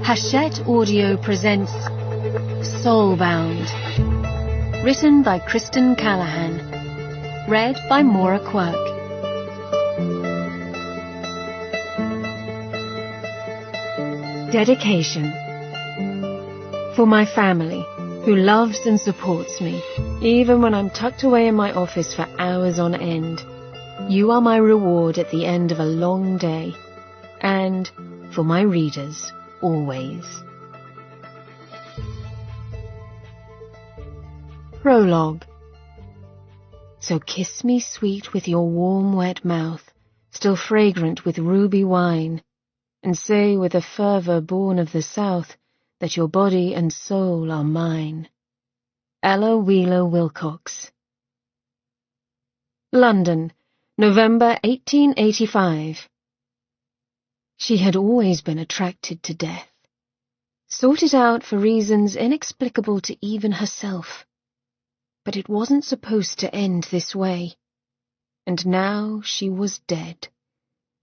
Hachette Audio presents Soulbound, written by Kristen Callihan, read by Maura Quirk. Dedication. For my family, who loves and supports me, even when I'm tucked away in my office for hours on end. You are my reward at the end of a long day, and for my readers, always. Prologue. So kiss me sweet with your warm wet mouth, still fragrant with ruby wine, and say with a fervour born of the south that your body and soul are mine. Ella Wheeler Wilcox. London, November 1885. She had always been attracted to death, sought it out for reasons inexplicable to even herself. But it wasn't supposed to end this way. And now she was dead.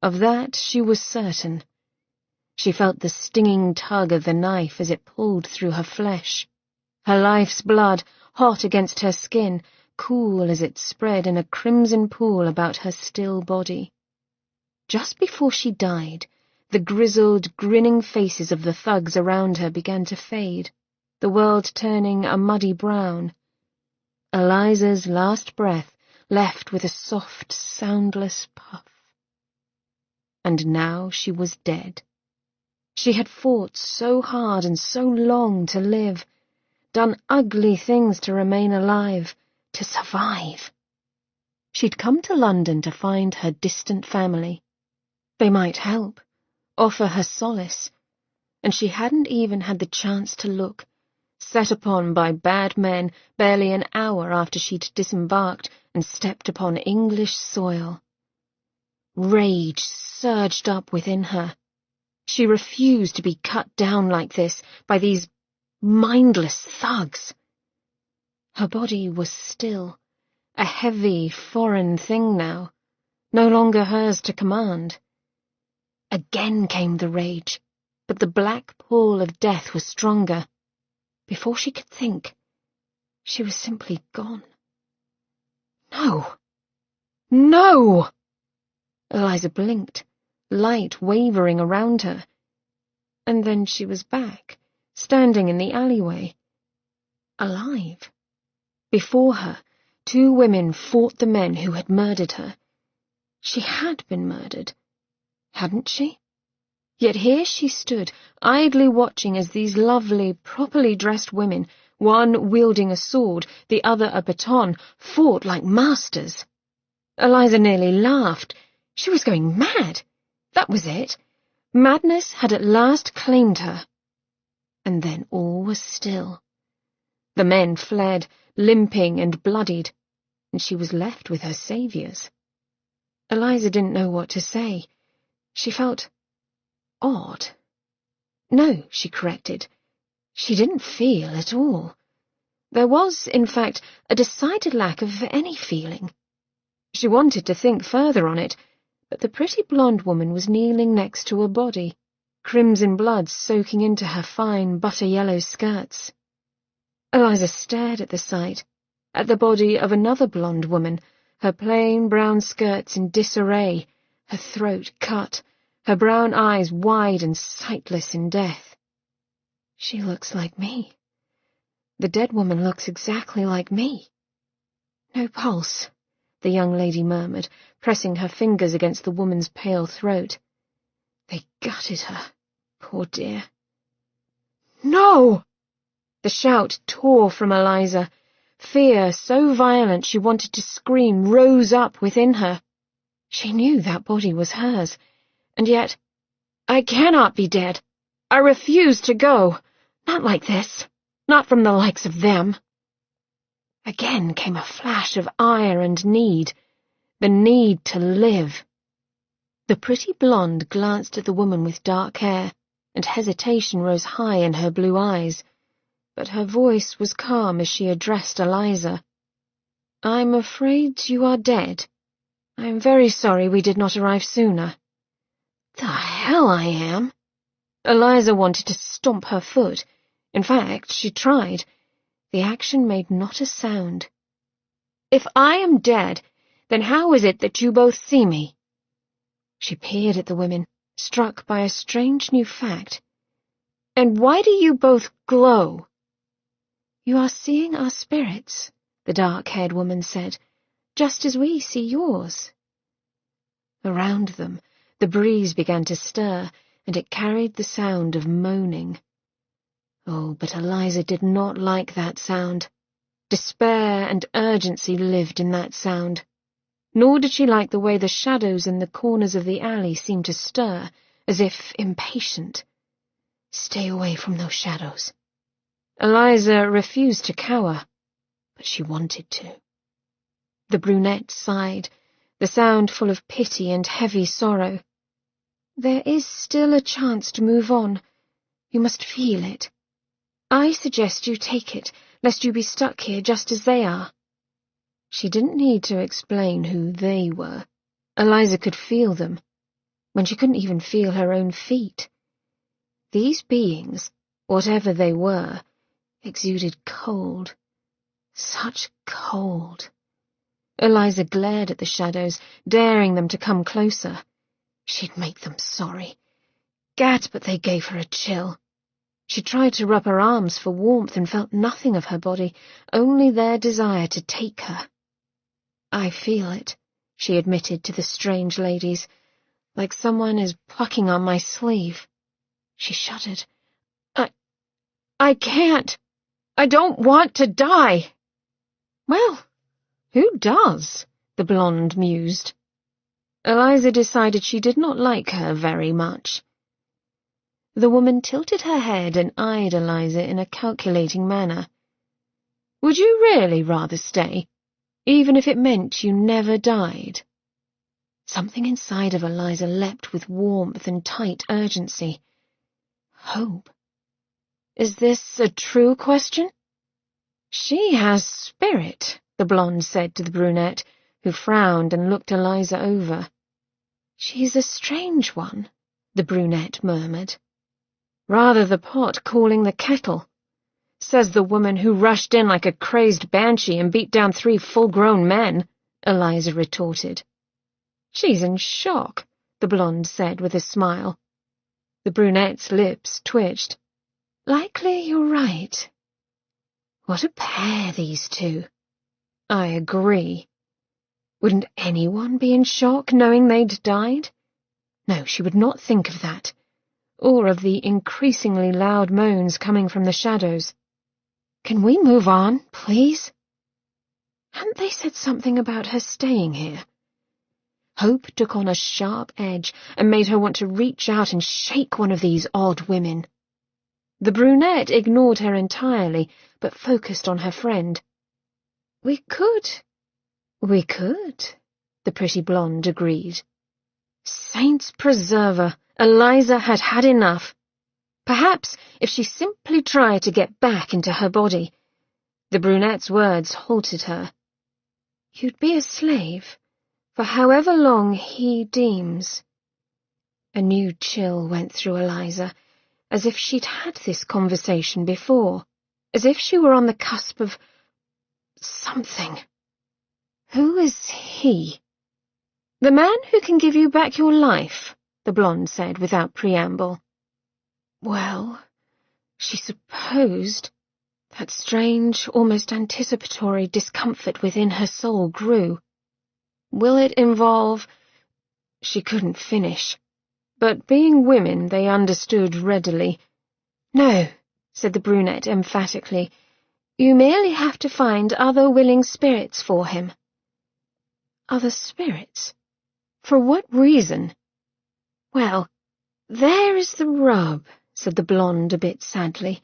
Of that she was certain. She felt the stinging tug of the knife as it pulled through her flesh. Her life's blood, hot against her skin, cool as it spread in a crimson pool about her still body. Just before she died, the grizzled, grinning faces of the thugs around her began to fade, the world turning a muddy brown. Eliza's last breath left with a soft, soundless puff. And now she was dead. She had fought so hard and so long to live, done ugly things to remain alive, to survive. She'd come to London to find her distant family. They might help, offer her solace, and she hadn't even had the chance to look, set upon by bad men barely an hour after she'd disembarked and stepped upon English soil. Rage surged up within her. She refused to be cut down like this by these mindless thugs. Her body was still, a heavy, foreign thing now, no longer hers to command. Again came the rage, but the black pull of death was stronger. Before she could think, she was simply gone. No! No! Eliza blinked, light wavering around her. And then she was back, standing in the alleyway. Alive. Before her, two women fought the men who had murdered her. She had been murdered, hadn't she? Yet here she stood, idly watching as these lovely, properly dressed women, one wielding a sword, the other a baton, fought like masters. Eliza nearly laughed. She was going mad. That was it. Madness had at last claimed her. And then all was still. The men fled, limping and bloodied, and she was left with her saviours. Eliza didn't know what to say. She felt odd. No, she corrected. She didn't feel at all. There was, in fact, a decided lack of any feeling. She wanted to think further on it, but the pretty blonde woman was kneeling next to a body, crimson blood soaking into her fine butter-yellow skirts. Eliza stared at the sight, at the body of another blonde woman, her plain brown skirts in disarray, her throat cut, her brown eyes wide and sightless in death. She looks like me. The dead woman looks exactly like me. No pulse, the young lady murmured, pressing her fingers against the woman's pale throat. They gutted her, poor dear. No! The shout tore from Eliza. Fear, so violent she wanted to scream, rose up within her. She knew that body was hers, and yet, I cannot be dead. I refuse to go. Not like this. Not from the likes of them. Again came a flash of ire and need. The need to live. The pretty blonde glanced at the woman with dark hair, and hesitation rose high in her blue eyes. But her voice was calm as she addressed Eliza. I'm afraid you are dead. I am very sorry we did not arrive sooner. The hell I am. Eliza wanted to stomp her foot. In fact, she tried. The action made not a sound. "If I am dead, then how is it that you both see me?" She peered at the women, struck by a strange new fact. "And why do you both glow?" "You are seeing our spirits," the dark-haired woman said, "just as we see yours." Around them, the breeze began to stir, and it carried the sound of moaning. Oh, but Eliza did not like that sound. Despair and urgency lived in that sound. Nor did she like the way the shadows in the corners of the alley seemed to stir, as if impatient. Stay away from those shadows. Eliza refused to cower, but she wanted to. The brunette sighed, the sound full of pity and heavy sorrow. "There is still a chance to move on. You must feel it. I suggest you take it, lest you be stuck here just as they are." She didn't need to explain who they were. Eliza could feel them, when she couldn't even feel her own feet. These beings, whatever they were, exuded cold. Such cold. Eliza glared at the shadows, daring them to come closer. She'd make them sorry. Gad, but they gave her a chill. She tried to rub her arms for warmth and felt nothing of her body, only their desire to take her. "I feel it," she admitted to the strange ladies, "like someone is plucking on my sleeve." She shuddered. I can't. I don't want to die." "Well, who does?" the blonde mused. Eliza decided she did not like her very much. The woman tilted her head and eyed Eliza in a calculating manner. "Would you really rather stay, even if it meant you never died?" Something inside of Eliza leapt with warmth and tight urgency. Hope. "Is this a true question?" "She has spirit," the blonde said to the brunette, who frowned and looked Eliza over. "She's a strange one," the brunette murmured. "Rather the pot calling the kettle," says the woman who rushed in like a crazed banshee and beat down 3 full-grown men, Eliza retorted. "She's in shock," the blonde said with a smile. The brunette's lips twitched. "Likely you're right. What a pair, these two." "I agree. Wouldn't anyone be in shock knowing they'd died?" No, she would not think of that, or of the increasingly loud moans coming from the shadows. "Can we move on, please?" Hadn't they said something about her staying here? Hope took on a sharp edge and made her want to reach out and shake one of these odd women. The brunette ignored her entirely, but focused on her friend. We could, the pretty blonde agreed. Saints preserve her, Eliza had had enough. Perhaps if she simply tried to get back into her body. The brunette's words halted her. "You'd be a slave, for however long he deems." A new chill went through Eliza, as if she'd had this conversation before, as if she were on the cusp of something. "Who is he?" "The man who can give you back your life," the blonde said without preamble. Well, she supposed. That strange, almost anticipatory discomfort within her soul grew. Will it involve... She couldn't finish. But being women, they understood readily. "No," said the brunette emphatically. "You merely have to find other willing spirits for him." "Other spirits? For what reason?" "Well, there is the rub," said the blonde a bit sadly.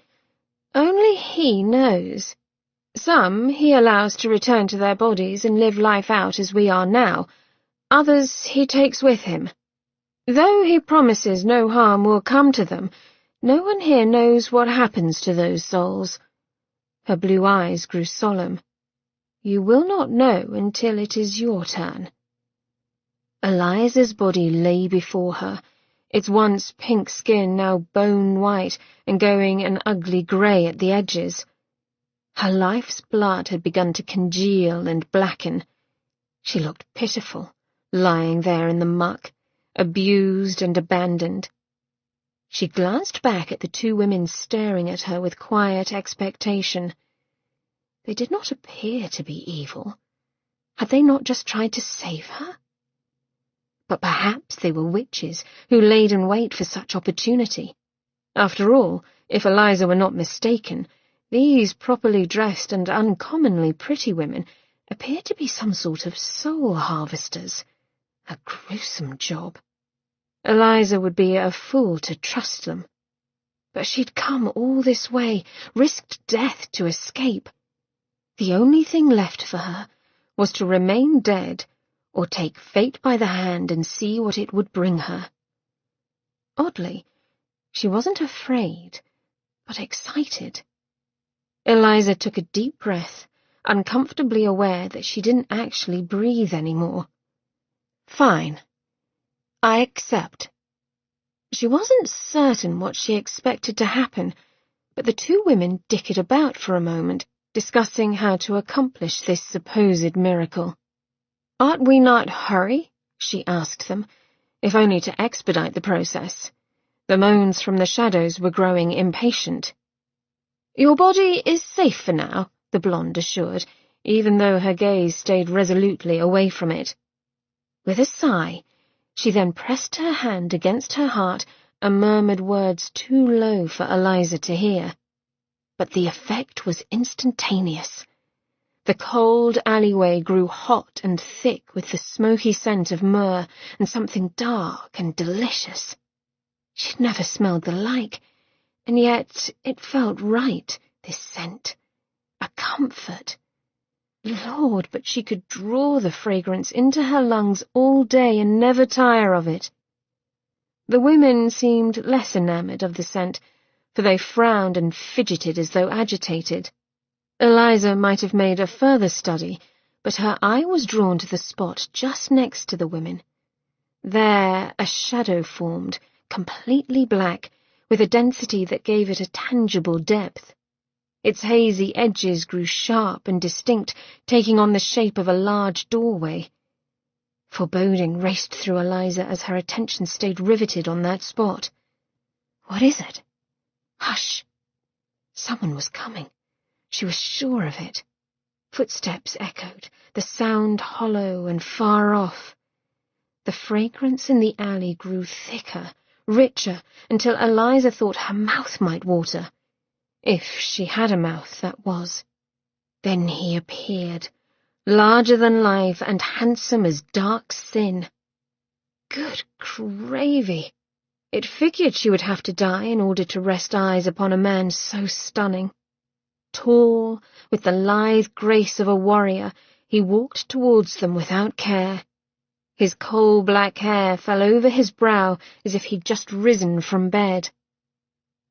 "Only he knows. Some he allows to return to their bodies and live life out as we are now. Others he takes with him. Though he promises no harm will come to them, no one here knows what happens to those souls." Her blue eyes grew solemn. "You will not know until it is your turn." Eliza's body lay before her, its once pink skin now bone-white and going an ugly grey at the edges. Her life's blood had begun to congeal and blacken. She looked pitiful, lying there in the muck, abused and abandoned. She glanced back at the two women staring at her with quiet expectation. They did not appear to be evil. Had they not just tried to save her? But perhaps they were witches who laid in wait for such opportunity. After all, if Eliza were not mistaken, these properly dressed and uncommonly pretty women appeared to be some sort of soul harvesters. A gruesome job. Eliza would be a fool to trust them. But she'd come all this way, risked death to escape. The only thing left for her was to remain dead or take fate by the hand and see what it would bring her. Oddly, she wasn't afraid, but excited. Eliza took a deep breath, uncomfortably aware that she didn't actually breathe anymore. Fine. I accept. She wasn't certain what she expected to happen, but the two women dickered about for a moment, discussing how to accomplish this supposed miracle. "Ought we not hurry?" she asked them, if only to expedite the process. The moans from the shadows were growing impatient. "Your body is safe for now," the blonde assured, even though her gaze stayed resolutely away from it. With a sigh, she then pressed her hand against her heart and murmured words too low for Eliza to hear. But the effect was instantaneous. The cold alleyway grew hot and thick with the smoky scent of myrrh and something dark and delicious. She'd never smelled the like, and yet it felt right, this scent. A comfort. Lord, but she could draw the fragrance into her lungs all day and never tire of it. The women seemed less enamoured of the scent, for they frowned and fidgeted as though agitated. Eliza might have made a further study, but her eye was drawn to the spot just next to the women. There a shadow formed, completely black, with a density that gave it a tangible depth. Its hazy edges grew sharp and distinct, taking on the shape of a large doorway. Foreboding raced through Eliza as her attention stayed riveted on that spot. What is it? Hush! Someone was coming. She was sure of it. Footsteps echoed, the sound hollow and far off. The fragrance in the alley grew thicker, richer, until Eliza thought her mouth might water. If she had a mouth, that was. Then he appeared, larger than life and handsome as dark sin. Good gravy! It figured she would have to die in order to rest eyes upon a man so stunning. Tall, with the lithe grace of a warrior, he walked towards them without care. His coal-black hair fell over his brow as if he'd just risen from bed.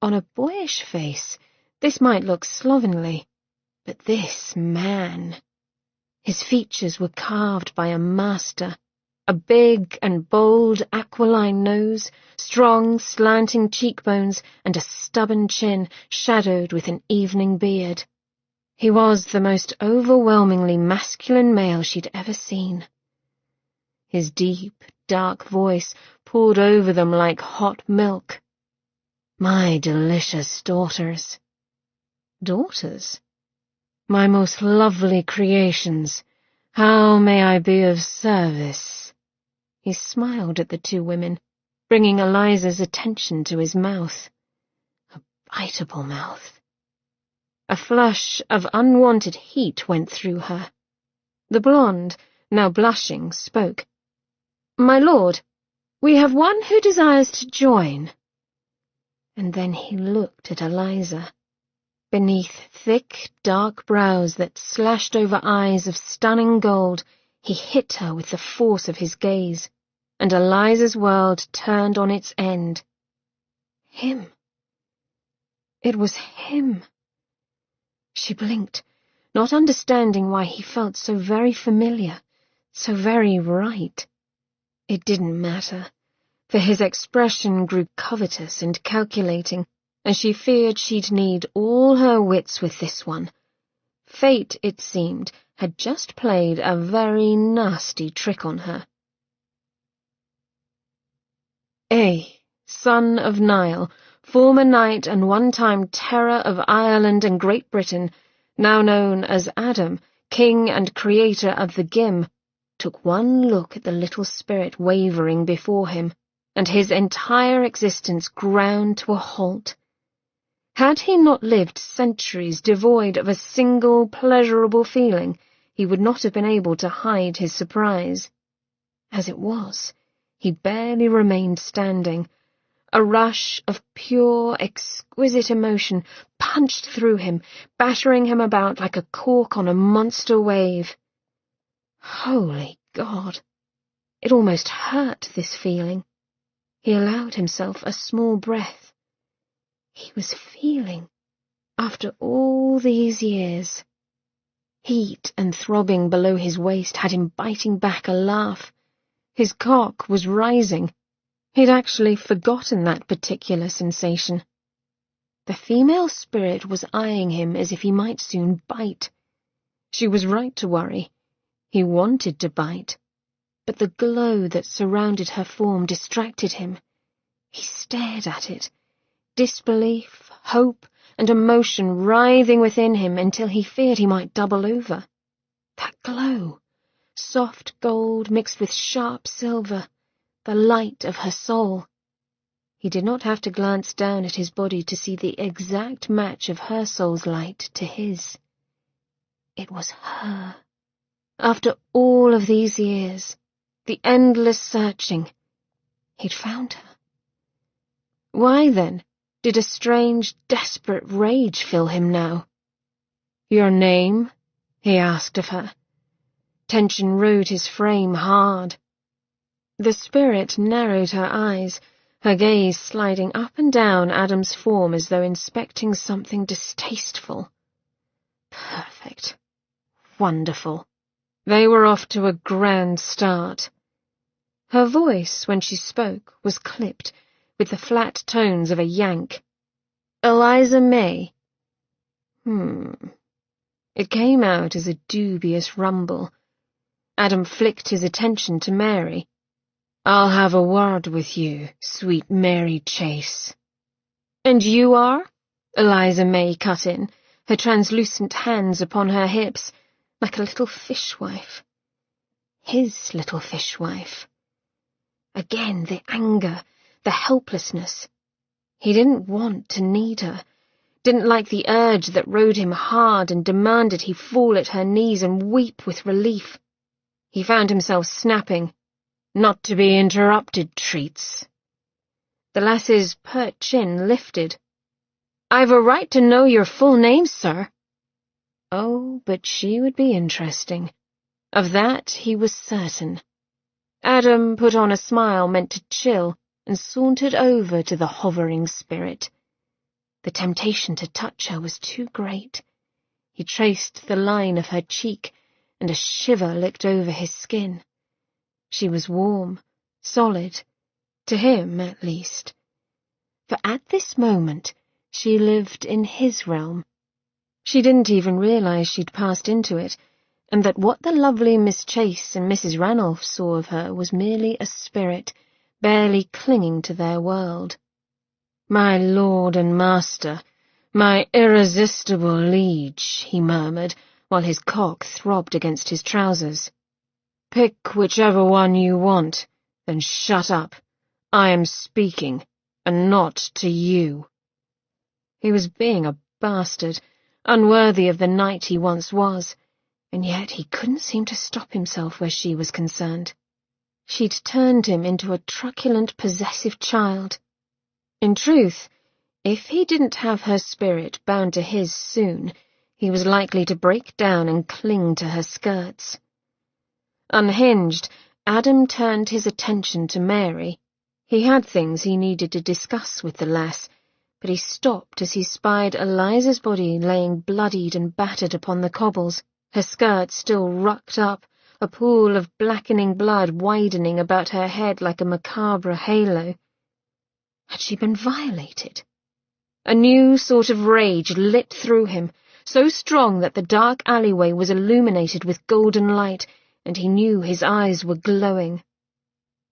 On a boyish face, this might look slovenly, but this man... His features were carved by a master. A big and bold aquiline nose, strong slanting cheekbones, and a stubborn chin shadowed with an evening beard. He was the most overwhelmingly masculine male she'd ever seen. His deep, dark voice poured over them like hot milk. "My delicious daughters." Daughters? "My most lovely creations, how may I be of service?" He smiled at the two women, bringing Eliza's attention to his mouth. A biteable mouth. A flush of unwanted heat went through her. The blonde, now blushing, spoke. "My lord, we have one who desires to join." And then he looked at Eliza. Beneath thick, dark brows that slashed over eyes of stunning gold, he hit her with the force of his gaze, and Eliza's world turned on its end. Him. It was him. She blinked, not understanding why he felt so very familiar, so very right. It didn't matter. for his expression grew covetous and calculating, and she feared she'd need all her wits with this one. Fate, it seemed, had just played a very nasty trick on her. Son of Niall, former knight and one-time terror of Ireland and Great Britain, now known as Adam, king and creator of the Gim, took one look at the little spirit wavering before him, and his entire existence ground to a halt. Had he not lived centuries devoid of a single pleasurable feeling, he would not have been able to hide his surprise. As it was, he barely remained standing. A rush of pure, exquisite emotion punched through him, battering him about like a cork on a monster wave. Holy God! It almost hurt, this feeling. He allowed himself a small breath. He was feeling, after all these years. Heat and throbbing below his waist had him biting back a laugh. His cock was rising. He'd actually forgotten that particular sensation. The female spirit was eyeing him as if he might soon bite. She was right to worry. He wanted to bite, but the glow that surrounded her form distracted him. He stared at it, disbelief, hope, and emotion writhing within him until he feared he might double over. That glow, soft gold mixed with sharp silver, the light of her soul. He did not have to glance down at his body to see the exact match of her soul's light to his. It was her. After all of these years, the endless searching, he'd found her. Why, then, did a strange, desperate rage fill him now? "Your name?" he asked of her. Tension rode his frame hard. The spirit narrowed her eyes, her gaze sliding up and down Adam's form as though inspecting something distasteful. Perfect. Wonderful. They were off to a grand start. Her voice, when she spoke, was clipped, with the flat tones of a Yank. "Eliza May." It came out as a dubious rumble. Adam flicked his attention to Mary. "I'll have a word with you, sweet Mary Chase." "And you are?" Eliza May cut in, her translucent hands upon her hips, like a little fishwife. His little fishwife. Again the anger, the helplessness. He didn't want to need her, didn't like the urge that rode him hard and demanded he fall at her knees and weep with relief. He found himself snapping. "Not to be interrupted, treats." The lass's pert chin lifted. "I've a right to know your full name, sir." Oh, but she would be interesting. Of that he was certain. Adam put on a smile meant to chill and sauntered over to the hovering spirit. The temptation to touch her was too great. He traced the line of her cheek, and a shiver licked over his skin. She was warm, solid, to him at least. For at this moment she lived in his realm. She didn't even realize she'd passed into it, and that what the lovely Miss Chase and Mrs. Ranulph saw of her was merely a spirit, barely clinging to their world. "My lord and master, my irresistible liege," he murmured, while his cock throbbed against his trousers. "Pick whichever one you want, then shut up. I am speaking, and not to you." He was being a bastard, unworthy of the knight he once was, and yet he couldn't seem to stop himself where she was concerned. She'd turned him into a truculent, possessive child. In truth, if he didn't have her spirit bound to his soon, he was likely to break down and cling to her skirts. Unhinged, Adam turned his attention to Mary. He had things he needed to discuss with the lass, but he stopped as he spied Eliza's body laying bloodied and battered upon the cobbles, her skirt still rucked up, a pool of blackening blood widening about her head like a macabre halo. Had she been violated? A new sort of rage lit through him, so strong that the dark alleyway was illuminated with golden light, and he knew his eyes were glowing.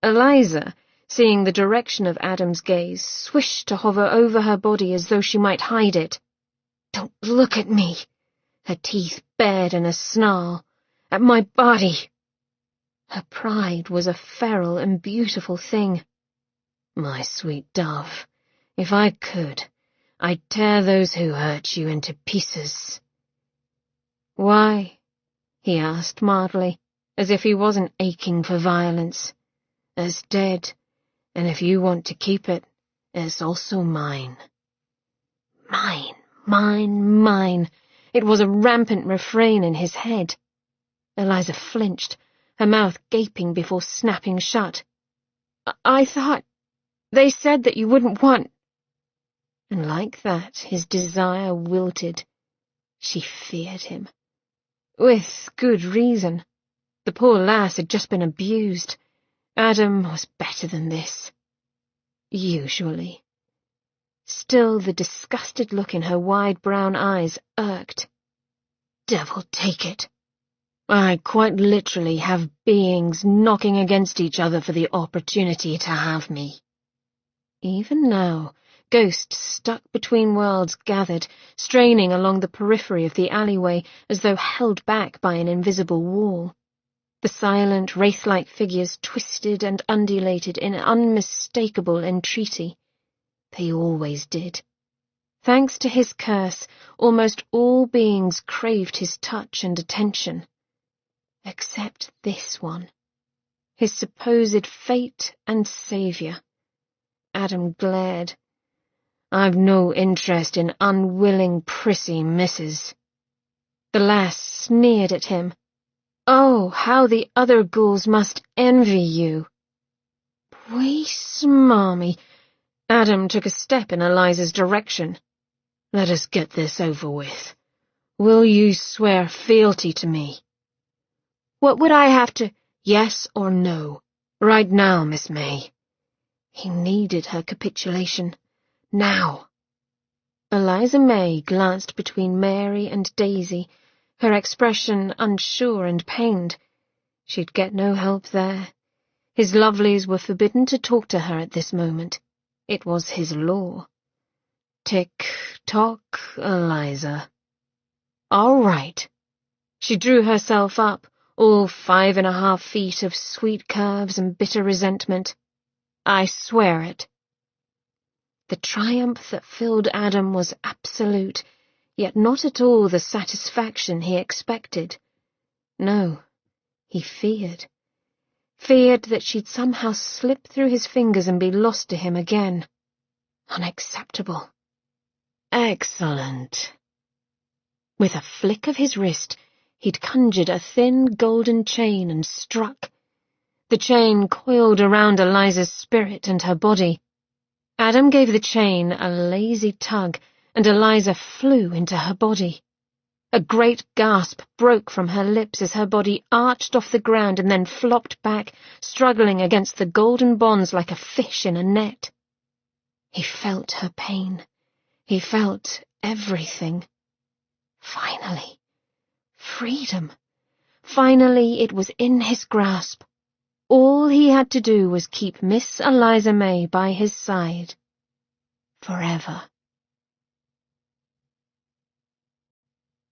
Eliza, seeing the direction of Adam's gaze, swished to hover over her body as though she might hide it. "Don't look at me," her teeth bared in a snarl. "At my body." Her pride was a feral and beautiful thing. "My sweet dove, if I could, I'd tear those who hurt you into pieces." "Why?" he asked mildly, as if he wasn't aching for violence. "It's dead, and if you want to keep it, it's also mine." Mine, mine, mine. It was a rampant refrain in his head. Eliza flinched, her mouth gaping before snapping shut. I thought they said that you wouldn't want—" And like that, his desire wilted. She feared him. With good reason. The poor lass had just been abused. Adam was better than this. Usually. Still, the disgusted look in her wide brown eyes irked. Devil take it. I quite literally have beings knocking against each other for the opportunity to have me. Even now, ghosts stuck between worlds gathered, straining along the periphery of the alleyway as though held back by an invisible wall. The silent, wraith-like figures twisted and undulated in unmistakable entreaty. They always did. Thanks to his curse, almost all beings craved his touch and attention. Except this one. His supposed fate and saviour. Adam glared. I've no interest in unwilling, prissy misses. The lass sneered at him. Oh, how the other ghouls must envy you. Wee smarmy. Adam took a step in Eliza's direction. Let us get this over with. Will you swear fealty to me? What would I have to— Yes or no? Right now, Miss May. He needed her capitulation. Now. Eliza May glanced between Mary and Daisy, her expression unsure and pained. She'd get no help there. His lovelies were forbidden to talk to her at this moment. It was his law. Tick-tock, Eliza. All right. She drew herself up, all 5.5 feet of sweet curves and bitter resentment. I swear it. The triumph that filled Adam was absolute, yet not at all the satisfaction he expected. No, he feared. Feared that she'd somehow slip through his fingers and be lost to him again. Unacceptable. Excellent. With a flick of his wrist, he'd conjured a thin golden chain and struck. The chain coiled around Eliza's spirit and her body. Adam gave the chain a lazy tug, and Eliza flew into her body. A great gasp broke from her lips as her body arched off the ground and then flopped back, struggling against the golden bonds like a fish in a net. He felt her pain. He felt everything. Finally. Freedom. Finally it was in his grasp. All he had to do was keep Miss Eliza May by his side. Forever.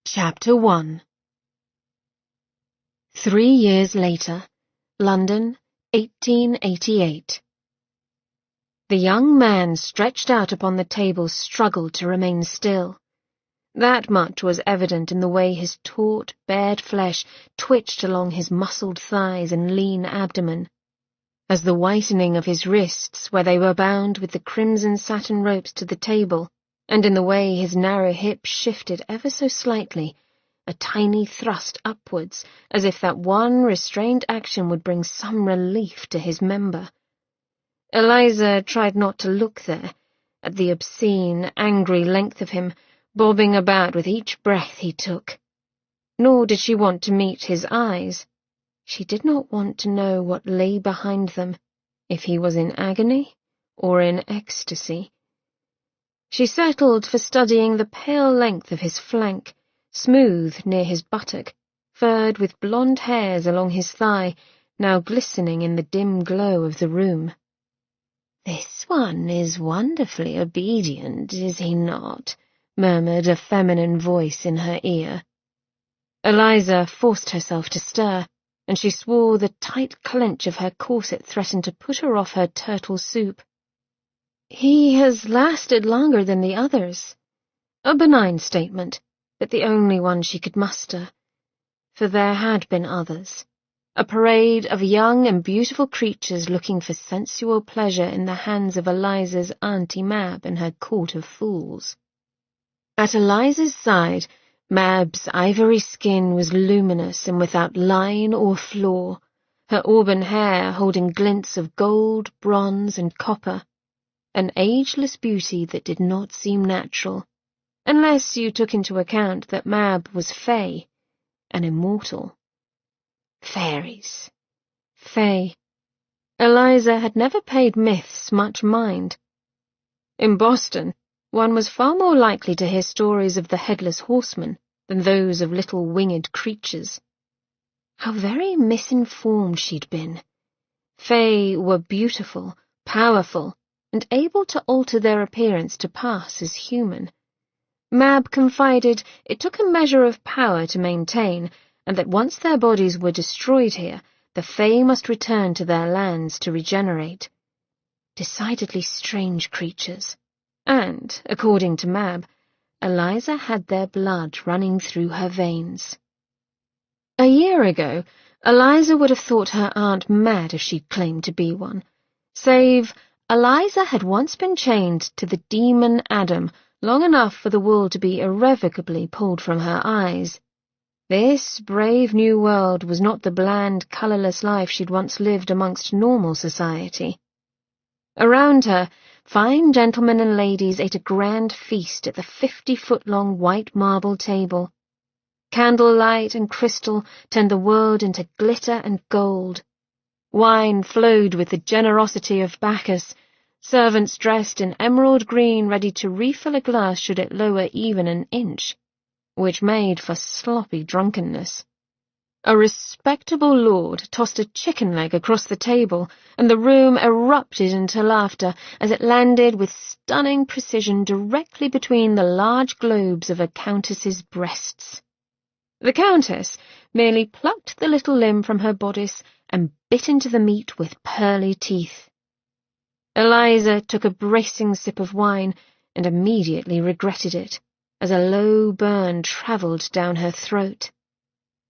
Chapter 1. 3 years later, London, 1888. The young man stretched out upon the table struggled to remain still. That much was evident in the way his taut, bared flesh twitched along his muscled thighs and lean abdomen. As the whitening of his wrists, where they were bound with the crimson satin ropes to the table, and in the way his narrow hips shifted ever so slightly, a tiny thrust upwards, as if that one restrained action would bring some relief to his member. Eliza tried not to look there, at the obscene, angry length of him, bobbing about with each breath he took. Nor did she want to meet his eyes. She did not want to know what lay behind them, if he was in agony or in ecstasy. She settled for studying the pale length of his flank, smooth near his buttock, furred with blonde hairs along his thigh, now glistening in the dim glow of the room. "This one is wonderfully obedient, is he not?" murmured a feminine voice in her ear. Eliza forced herself to stir, and she swore the tight clench of her corset threatened to put her off her turtle soup. "He has lasted longer than the others." A benign statement, but the only one she could muster. For there had been others. A parade of young and beautiful creatures looking for sensual pleasure in the hands of Eliza's Auntie Mab and her court of fools. At Eliza's side, Mab's ivory skin was luminous and without line or flaw, her auburn hair holding glints of gold, bronze, and copper, an ageless beauty that did not seem natural, unless you took into account that Mab was fey, and immortal. Fairies. Fae. Eliza had never paid myths much mind. In Boston, one was far more likely to hear stories of the Headless Horseman than those of little winged creatures. How very misinformed she'd been. Fae were beautiful, powerful, and able to alter their appearance to pass as human. Mab confided it took a measure of power to maintain, and that once their bodies were destroyed here, the Fae must return to their lands to regenerate. Decidedly strange creatures. And, according to Mab, Eliza had their blood running through her veins. A year ago, Eliza would have thought her aunt mad if she'd claimed to be one, save Eliza had once been chained to the demon Adam long enough for the wool to be irrevocably pulled from her eyes. This brave new world was not the bland, colourless life she'd once lived amongst normal society. Around her, fine gentlemen and ladies ate a grand feast at the 50-foot-long white marble table. Candlelight and crystal turned the world into glitter and gold. Wine flowed with the generosity of Bacchus, servants dressed in emerald green ready to refill a glass should it lower even an inch, which made for sloppy drunkenness. A respectable lord tossed a chicken leg across the table, and the room erupted into laughter as it landed with stunning precision directly between the large globes of a countess's breasts. The countess merely plucked the little limb from her bodice and bit into the meat with pearly teeth. Eliza took a bracing sip of wine and immediately regretted it, as a low burn travelled down her throat.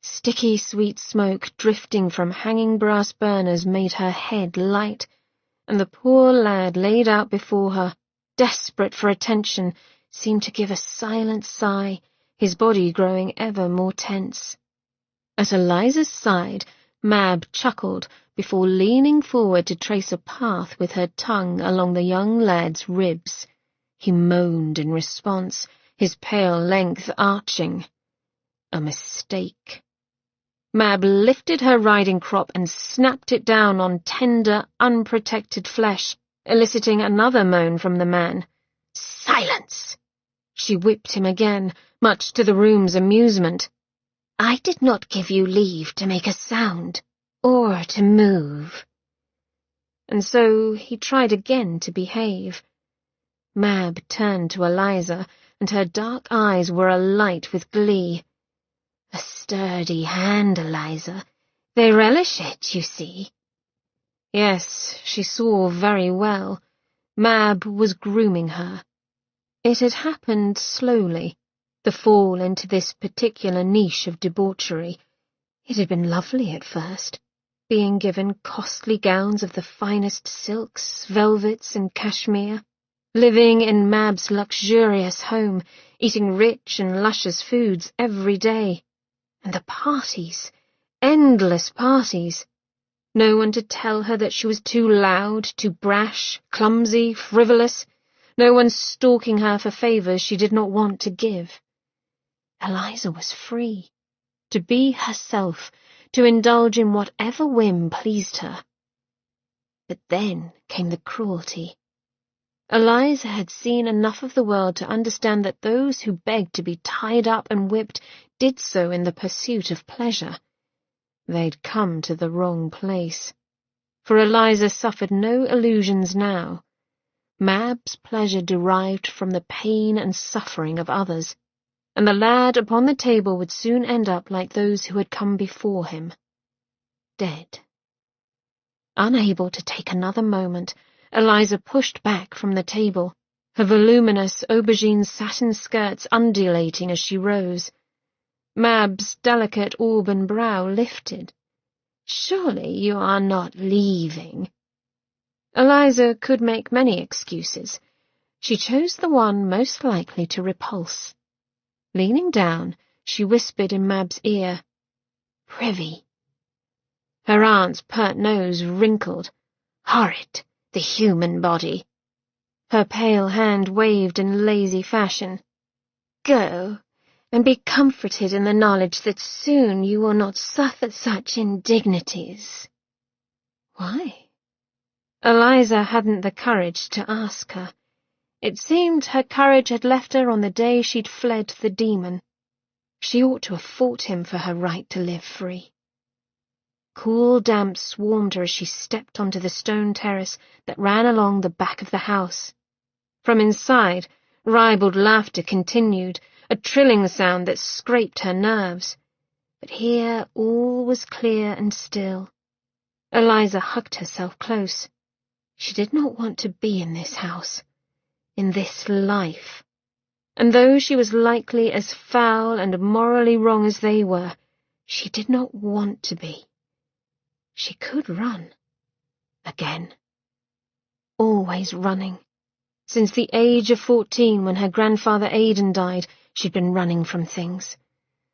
Sticky sweet smoke drifting from hanging brass burners made her head light, and the poor lad laid out before her, desperate for attention, seemed to give a silent sigh, his body growing ever more tense. At Eliza's side, Mab chuckled before leaning forward to trace a path with her tongue along the young lad's ribs. He moaned in response, his pale length arching. A mistake. Mab lifted her riding crop and snapped it down on tender, unprotected flesh, eliciting another moan from the man. "Silence!" She whipped him again, much to the room's amusement. "I did not give you leave to make a sound, or to move." And so he tried again to behave. Mab turned to Eliza, and her dark eyes were alight with glee. "A sturdy hand, Eliza. They relish it, you see." Yes, she saw very well. Mab was grooming her. It had happened slowly, the fall into this particular niche of debauchery. It had been lovely at first, being given costly gowns of the finest silks, velvets, and cashmere, living in Mab's luxurious home, eating rich and luscious foods every day. And the parties, endless parties. No one to tell her that she was too loud, too brash, clumsy, frivolous. No one stalking her for favours she did not want to give. Eliza was free, to be herself, to indulge in whatever whim pleased her. But then came the cruelty. Eliza had seen enough of the world to understand that those who begged to be tied up and whipped did so in the pursuit of pleasure. They'd come to the wrong place, for Eliza suffered no illusions now. Mab's pleasure derived from the pain and suffering of others, and the lad upon the table would soon end up like those who had come before him, dead. Unable to take another moment, Eliza pushed back from the table, her voluminous aubergine satin skirts undulating as she rose. Mab's delicate auburn brow lifted. "Surely you are not leaving?" Eliza could make many excuses. She chose the one most likely to repulse. Leaning down, she whispered in Mab's ear, "Privy." Her aunt's pert nose wrinkled. "Horrid, the human body." Her pale hand waved in lazy fashion. "Go, and be comforted in the knowledge that soon you will not suffer such indignities." Why? Eliza hadn't the courage to ask her. It seemed her courage had left her on the day she'd fled the demon. She ought to have fought him for her right to live free. Cool damp swarmed her as she stepped onto the stone terrace that ran along the back of the house. From inside, ribald laughter continued, a trilling sound that scraped her nerves. But here all was clear and still. Eliza hugged herself close. She did not want to be in this house, in this life. And though she was likely as foul and morally wrong as they were, she did not want to be. She could run. Again. Always running. Since the age of 14, when her grandfather Aidan died, she'd been running from things.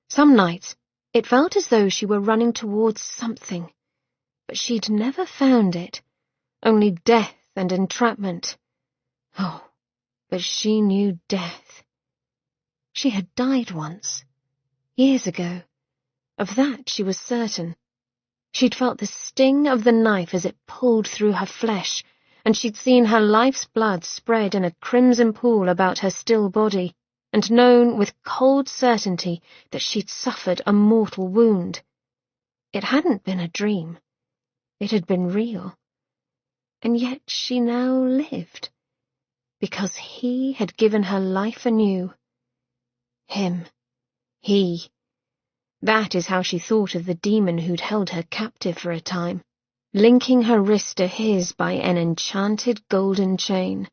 Some nights, it felt as though she were running towards something, but she'd never found it, only death and entrapment. Oh, but she knew death. She had died once, years ago. Of that she was certain. She'd felt the sting of the knife as it pulled through her flesh, and she'd seen her life's blood spread in a crimson pool about her still body, and known with cold certainty that she'd suffered a mortal wound. It hadn't been a dream. It had been real. And yet she now lived, because he had given her life anew. Him. He. That is how she thought of the demon who'd held her captive for a time, linking her wrist to his by an enchanted golden chain.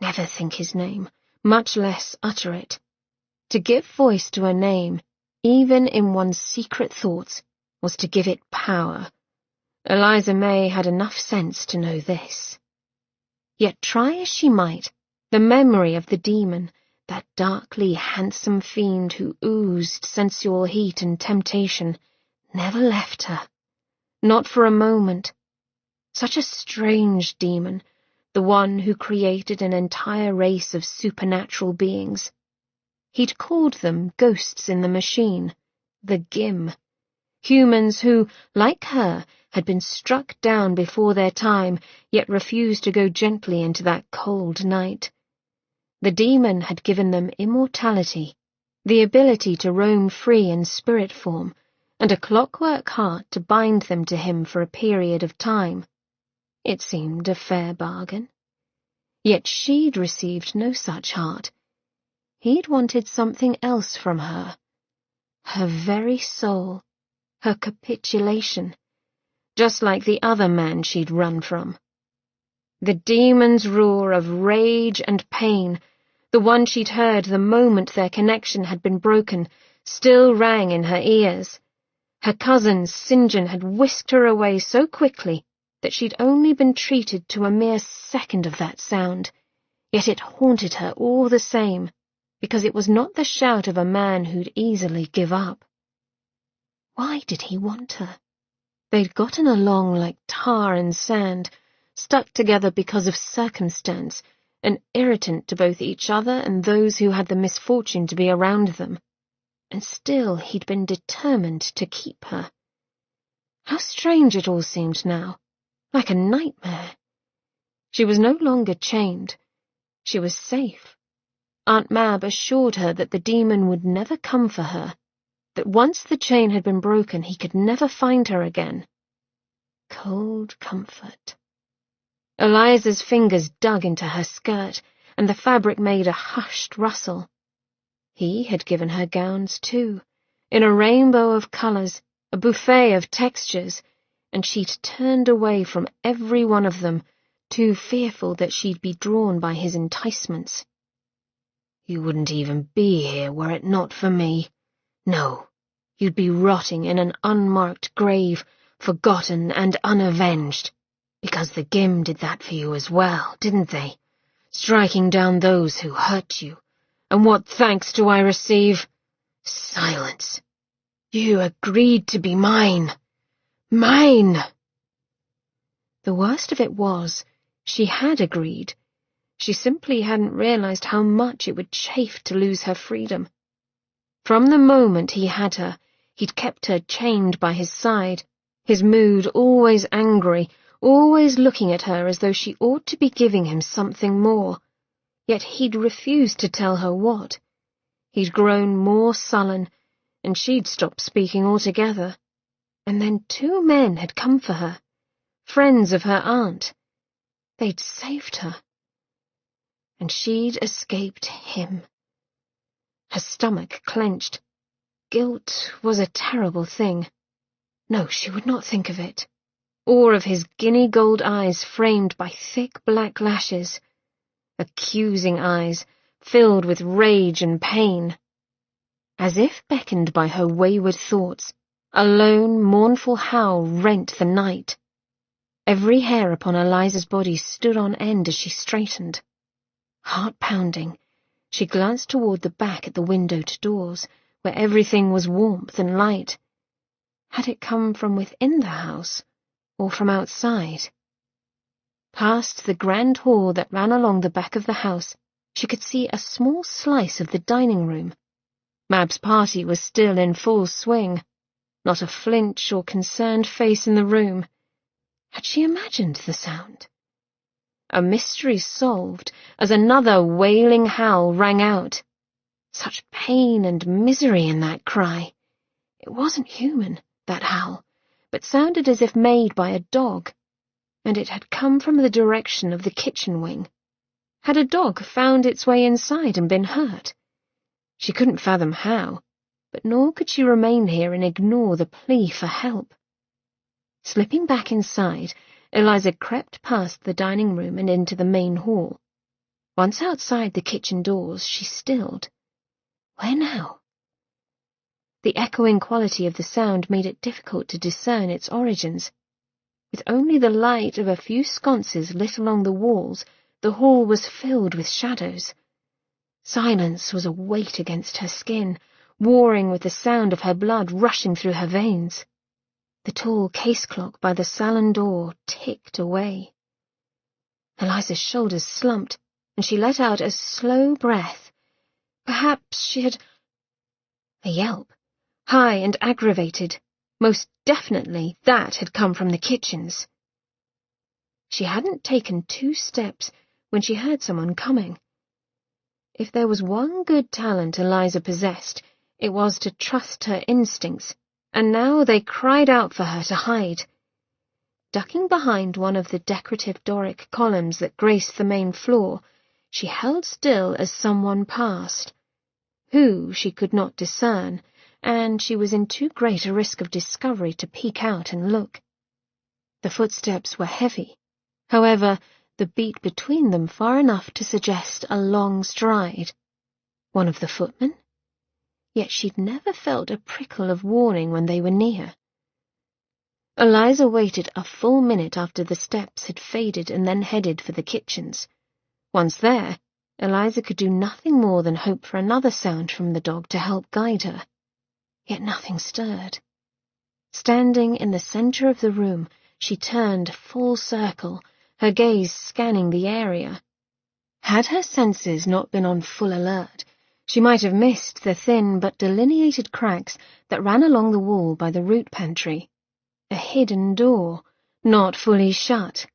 Never think his name, much less utter it. To give voice to a name, even in one's secret thoughts, was to give it power. Eliza May had enough sense to know this. Yet try as she might, the memory of the demon, that darkly handsome fiend who oozed sensual heat and temptation, never left her. Not for a moment. Such a strange demon, the one who created an entire race of supernatural beings. He'd called them ghosts in the machine, the Gim. Humans who, like her, had been struck down before their time, yet refused to go gently into that cold night. The demon had given them immortality, the ability to roam free in spirit form, and a clockwork heart to bind them to him for a period of time. It seemed a fair bargain. Yet she'd received no such heart. He'd wanted something else from her. Her very soul, her capitulation, just like the other man she'd run from. The demon's roar of rage and pain, the one she'd heard the moment their connection had been broken, still rang in her ears. Her cousin St. John had whisked her away so quickly that she'd only been treated to a mere second of that sound, yet it haunted her all the same, because it was not the shout of a man who'd easily give up. Why did he want her? They'd gotten along like tar and sand, stuck together because of circumstance, an irritant to both each other and those who had the misfortune to be around them. And still he'd been determined to keep her. How strange it all seemed now, like a nightmare. She was no longer chained. She was safe. Aunt Mab assured her that the demon would never come for her, that once the chain had been broken he could never find her again. Cold comfort. Eliza's fingers dug into her skirt, and the fabric made a hushed rustle. He had given her gowns too, in a rainbow of colours, a buffet of textures, and she'd turned away from every one of them, too fearful that she'd be drawn by his enticements. You wouldn't even be here were it not for me. No, you'd be rotting in an unmarked grave, forgotten and unavenged, because the Gim did that for you as well, didn't they? Striking down those who hurt you. And what thanks do I receive? Silence. You agreed to be mine. Mine! The worst of it was, she had agreed. She simply hadn't realized how much it would chafe to lose her freedom. From the moment he had her, he'd kept her chained by his side, his mood always angry, always looking at her as though she ought to be giving him something more. Yet he'd refused to tell her what. He'd grown more sullen, and she'd stopped speaking altogether. And then 2 men had come for her, friends of her aunt. They'd saved her. And she'd escaped him. Her stomach clenched. Guilt was a terrible thing. No, she would not think of it. Or of his guinea gold eyes framed by thick black lashes. Accusing eyes, filled with rage and pain. As if beckoned by her wayward thoughts, a lone, mournful howl rent the night. Every hair upon Eliza's body stood on end as she straightened. Heart pounding, she glanced toward the back at the window to doors, where everything was warmth and light. Had it come from within the house, or from outside? Past the grand hall that ran along the back of the house, she could see a small slice of the dining room. Mab's party was still in full swing. Not a flinch or concerned face in the room. Had she imagined the sound? A mystery solved as another wailing howl rang out. Such pain and misery in that cry. It wasn't human, that howl, but sounded as if made by a dog, and it had come from the direction of the kitchen wing. Had a dog found its way inside and been hurt? She couldn't fathom how, but nor could she remain here and ignore the plea for help. Slipping back inside, Eliza crept past the dining room and into the main hall. Once outside the kitchen doors, she stilled. Where now? The echoing quality of the sound made it difficult to discern its origins. With only the light of a few sconces lit along the walls, the hall was filled with shadows. Silence was a weight against her skin, warring with the sound of her blood rushing through her veins. The tall case clock by the salon door ticked away. Eliza's shoulders slumped, and she let out a slow breath. Perhaps she had... A yelp, high and aggravated. Most definitely that had come from the kitchens. She hadn't taken 2 steps when she heard someone coming. If there was one good talent Eliza possessed, it was to trust her instincts, and now they cried out for her to hide. Ducking behind one of the decorative Doric columns that graced the main floor, she held still as someone passed. Who, she could not discern, and she was in too great a risk of discovery to peek out and look. The footsteps were heavy. However, the beat between them far enough to suggest a long stride. One of the footmen? Yet she'd never felt a prickle of warning when they were near. Eliza waited a full minute after the steps had faded and then headed for the kitchens. Once there, Eliza could do nothing more than hope for another sound from the dog to help guide her. Yet nothing stirred. Standing in the center of the room, she turned full circle, her gaze scanning the area. Had her senses not been on full alert, she might have missed the thin but delineated cracks that ran along the wall by the root pantry. a hidden door, not fully shut.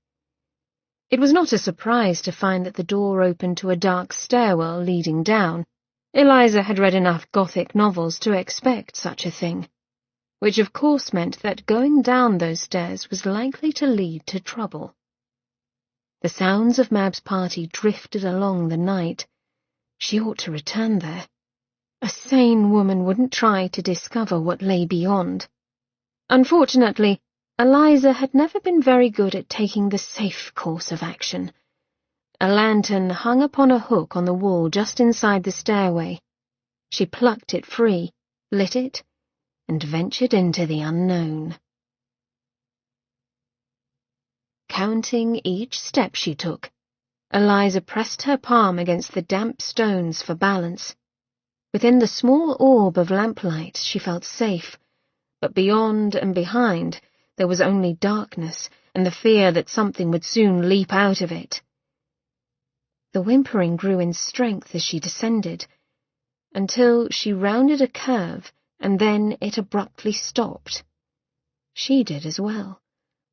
It was not a surprise to find that the door opened to a dark stairwell leading down. Eliza had read enough Gothic novels to expect such a thing, which of course meant that going down those stairs was likely to lead to trouble. The sounds of Mab's party drifted along the night. She ought to return there. A sane woman wouldn't try to discover what lay beyond. Unfortunately, Eliza had never been very good at taking the safe course of action. A lantern hung upon a hook on the wall just inside the stairway. She plucked it free, lit it, and ventured into the unknown. Counting each step she took, Eliza pressed her palm against the damp stones for balance. Within the small orb of lamplight she felt safe, but beyond and behind there was only darkness and the fear that something would soon leap out of it. The whimpering grew in strength as she descended, until she rounded a curve and then it abruptly stopped. She did as well,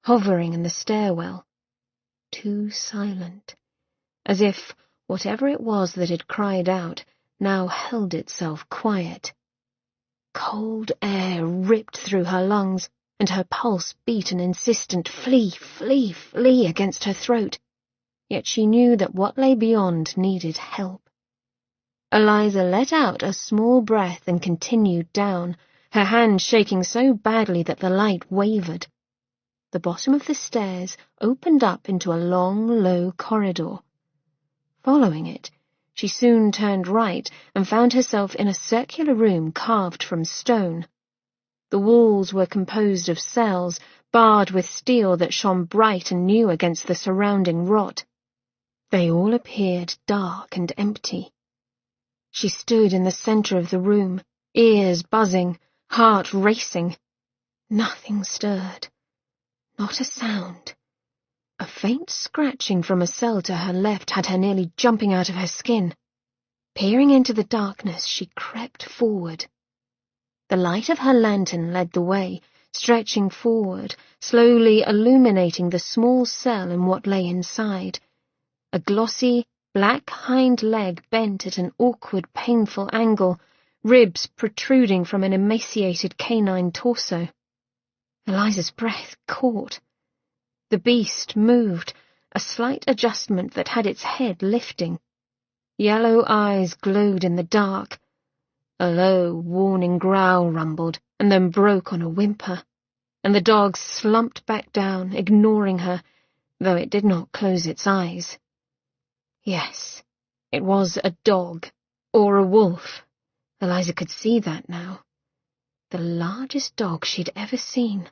hovering in the stairwell, too silent, as if whatever it was that had cried out now held itself quiet. Cold air ripped through her lungs, and her pulse beat an insistent flee, flee, flee against her throat, yet she knew that what lay beyond needed help. Eliza let out a small breath and continued down, her hand shaking so badly that the light wavered. The bottom of the stairs opened up into a long, low corridor. Following it, she soon turned right and found herself in a circular room carved from stone. The walls were composed of cells, barred with steel that shone bright and new against the surrounding rot. They all appeared dark and empty. She stood in the center of the room, ears buzzing, heart racing. Nothing stirred. Not a sound. A faint scratching from a cell to her left had her nearly jumping out of her skin. Peering into the darkness, she crept forward. The light of her lantern led the way, stretching forward, slowly illuminating the small cell and what lay inside. A glossy, black hind leg bent at an awkward, painful angle, ribs protruding from an emaciated canine torso. Eliza's breath caught. The beast moved, a slight adjustment that had its head lifting. Yellow eyes glowed in the dark. A low, warning growl rumbled, and then broke on a whimper, and the dog slumped back down, ignoring her, though it did not close its eyes. Yes, it was a dog, or a wolf. Eliza could see that now. The largest dog she'd ever seen.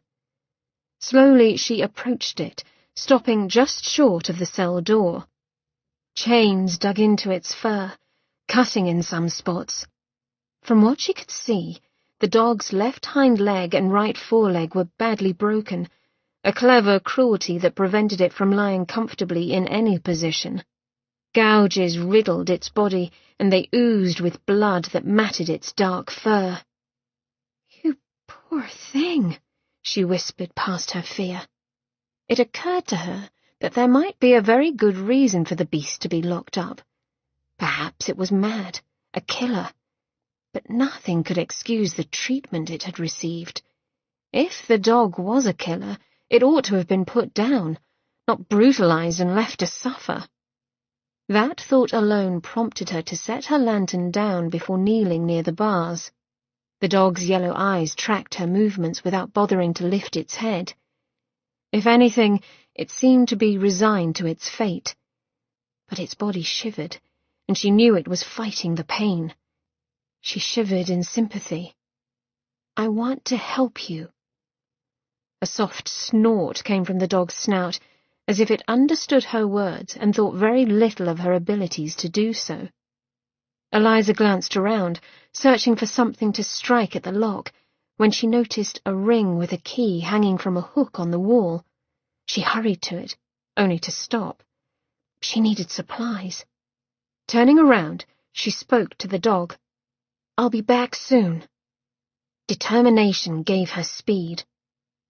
Slowly she approached it, stopping just short of the cell door. Chains dug into its fur, cutting in some spots. From what she could see, the dog's left hind leg and right foreleg were badly broken, a clever cruelty that prevented it from lying comfortably in any position. Gouges riddled its body, and they oozed with blood that matted its dark fur. "You poor thing," she whispered past her fear. It occurred to her that there might be a very good reason for the beast to be locked up. Perhaps it was mad, a killer. But nothing could excuse the treatment it had received. If the dog was a killer, it ought to have been put down, not brutalized and left to suffer. That thought alone prompted her to set her lantern down before kneeling near the bars. The dog's yellow eyes tracked her movements without bothering to lift its head. If anything, it seemed to be resigned to its fate. But its body shivered, and she knew it was fighting the pain. She shivered in sympathy. "I want to help you." A soft snort came from the dog's snout, as if it understood her words and thought very little of her abilities to do so. Eliza glanced around, searching for something to strike at the lock, when she noticed a ring with a key hanging from a hook on the wall. She hurried to it, only to stop. She needed supplies. Turning around, she spoke to the dog. "I'll be back soon." Determination gave her speed.